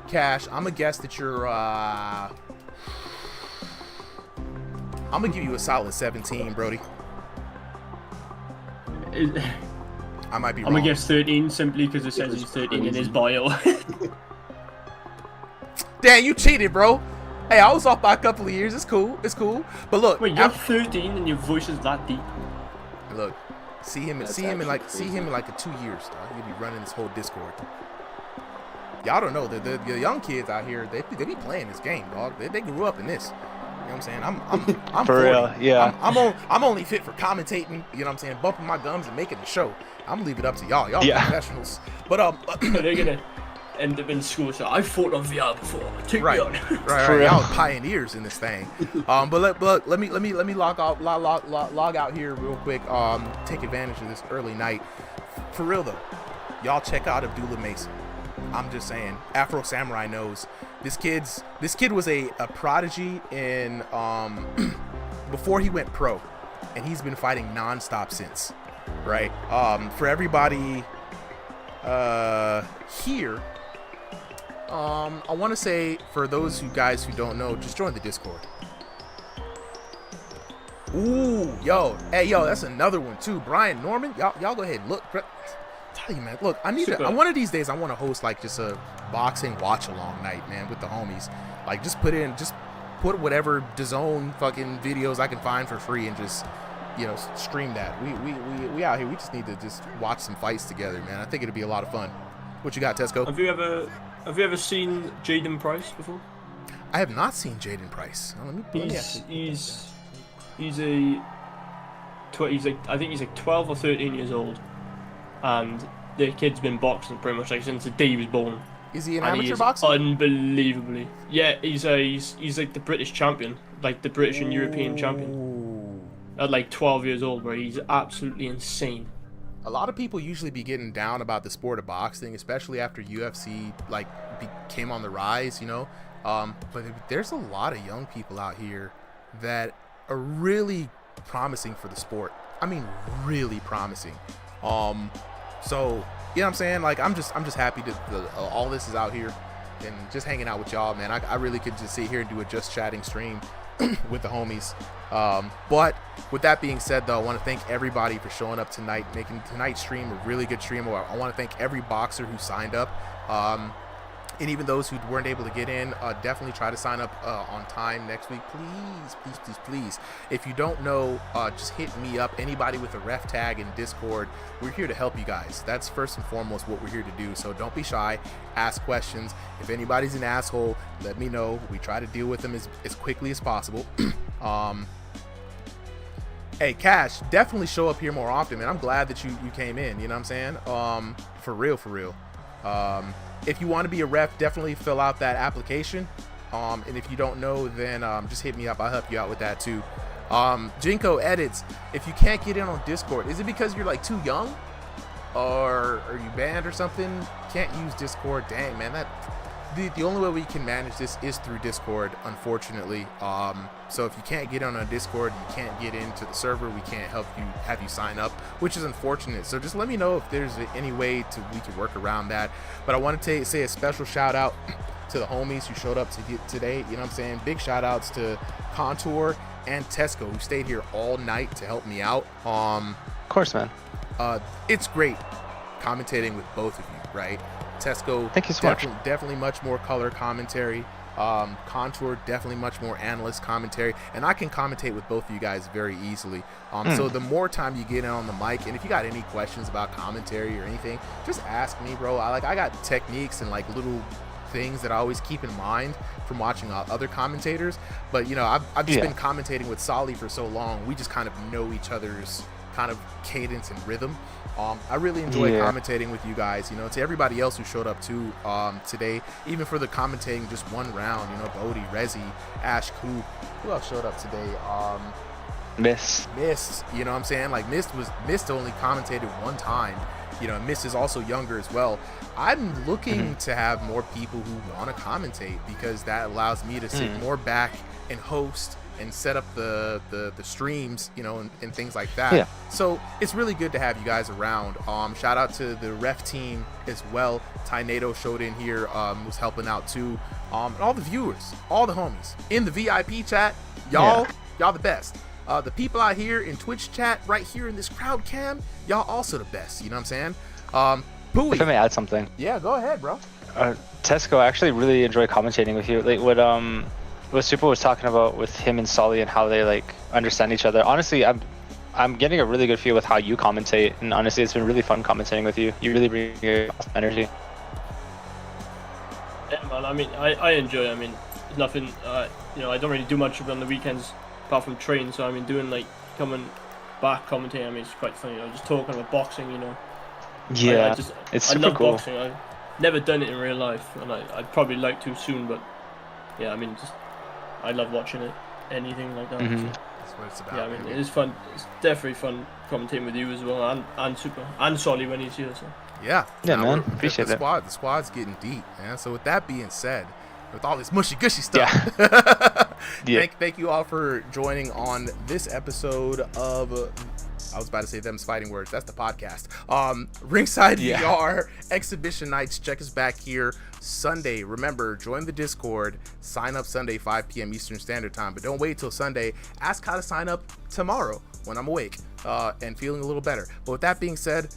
Cash, I'm gonna guess that you're I'm gonna give you a solid 17, Brody. I might be wrong. I'm gonna guess 13 simply because it says he's 13 in his bio. Damn, you cheated, bro. Hey, I was off by a couple of years. It's cool. But look, wait, you're 13 and your voice is that deep. Look, see him in like 2 years, dog. He'll be running this whole Discord. Y'all don't know the young kids out here. They be playing this game, dog. They grew up in this. You know what I'm saying? I'm for 40. real, yeah. I'm only fit for commentating. You know what I'm saying? Bumping my gums and making the show. I'm gonna leave it up to y'all. Y'all professionals. But they're gonna end up in school. So I fought on VR before. Take me on. right. Y'all pioneers in this thing. But let me log out here real quick. Take advantage of this early night. For real though, y'all check out Abdullah Mason. I'm just saying, Afro Samurai knows this kid was a prodigy in before he went pro, and he's been fighting nonstop since, right? For everybody here, I want to say, for those who guys who don't know, just join the Discord. Ooh, yo, hey, yo, that's another one too. Brian Norman, y'all go ahead and look. Tell you, man, look, one of these days I want to host like just a boxing watch along night, man, with the homies. Like just put whatever DAZN fucking videos I can find for free and just, you know, stream that. We out here. We just need to just watch some fights together, man. I think it'd be a lot of fun. What you got, Tesco? Have you ever seen Jaden Price before? I have not seen Jaden Price. He's like, I think he's like 12 or 13 years old, and the kid's been boxing pretty much like since the day he was born. Is he an amateur boxer? Unbelievably, yeah. He's like the British champion, like the British and European champion, at like 12 years old, where he's absolutely insane. A lot of people usually be getting down about the sport of boxing, especially after UFC came on the rise, you know. But there's a lot of young people out here that are really promising for the sport. I mean, really promising. So you know what I'm saying? Like, I'm just happy that all this is out here and just hanging out with y'all, man. I really could just sit here and do a just chatting stream with the homies. But with that being said, though, I want to thank everybody for showing up tonight, making tonight's stream a really good stream. I want to thank every boxer who signed up. And even those who weren't able to get in, definitely try to sign up on time next week. Please. If you don't know, just hit me up. Anybody with a ref tag in Discord, we're here to help you guys. That's first and foremost what we're here to do. So don't be shy. Ask questions. If anybody's an asshole, let me know. We try to deal with them as quickly as possible. Hey, Cash, definitely show up here more often, man. I'm glad that you came in. You know what I'm saying? For real. If you want to be a ref, definitely fill out that application. And if you don't know, then just hit me up. I'll help you out with that too. Jinko edits. If you can't get in on Discord, is it because you're like too young, or are you banned or something? Can't use Discord. Dang, man. The only way we can manage this is through Discord, unfortunately. So if you can't get on a Discord, you can't get into the server, we can't have you sign up, which is unfortunate. So just let me know if there's any way we can work around that. But I want to say a special shout out to the homies who showed up today. You know what I'm saying? Big shout outs to Contour and Tesco, who stayed here all night to help me out. Of course, man. It's great commentating with both of you, right? Tesco, thank you so much. Definitely much more color commentary. Contour, definitely much more analyst commentary, and I can commentate with both of you guys very easily. So the more time you get in on the mic, and if you got any questions about commentary or anything, just ask me, bro. I got techniques and like little things that I always keep in mind from watching other commentators. But you know, I've just been commentating with Solly for so long, we just kind of know each other's kind of cadence and rhythm. I really enjoy commentating with you guys, you know, to everybody else who showed up too today, even for the commentating just one round, you know, Bodie, Rezi, Ash, who else showed up today? Mist, you know what I'm saying? Like Mist only commentated one time, you know, Mist is also younger as well. I'm looking to have more people who want to commentate, because that allows me to sit more back and host and set up the streams, you know, and things like that. Yeah. So it's really good to have you guys around. Shout out to the ref team as well. Tynato showed in here, was helping out too. And all the viewers, all the homies in the VIP chat, y'all the best. The people out here in Twitch chat, right here in this crowd cam, y'all also the best. You know what I'm saying? Pooey. If I may add something. Yeah, go ahead, bro. Tesco, I actually really enjoy commentating with you. Like what Super was talking about with him and Solly and how they like understand each other. Honestly, I'm getting a really good feel with how you commentate, and honestly, it's been really fun commentating with you. You really bring your energy. Yeah, man. I mean, I enjoy it. I mean, nothing. You know, I don't really do much on the weekends apart from train. So I mean, doing like coming back commentating, I mean, it's quite funny. You know, just talking about boxing. You know. Yeah, it's super cool. Boxing. I've never done it in real life, and I'd probably like to soon, but yeah, I mean, just I love watching it, anything like that. So, that's what it's about. Yeah, I mean, it is fun. It's definitely fun commentating with you as well, and Super, and Solly when he's here. So yeah, man, appreciate it. The squad's getting deep, man. So with that being said, with all this mushy gushy stuff, thank you all for joining on this episode of I was about to say them's fighting words. That's the podcast. Ringside VR exhibition nights. Check us back here Sunday. Remember, join the Discord. Sign up Sunday, 5 p.m. Eastern Standard Time. But don't wait till Sunday. Ask how to sign up tomorrow when I'm awake and feeling a little better. But with that being said,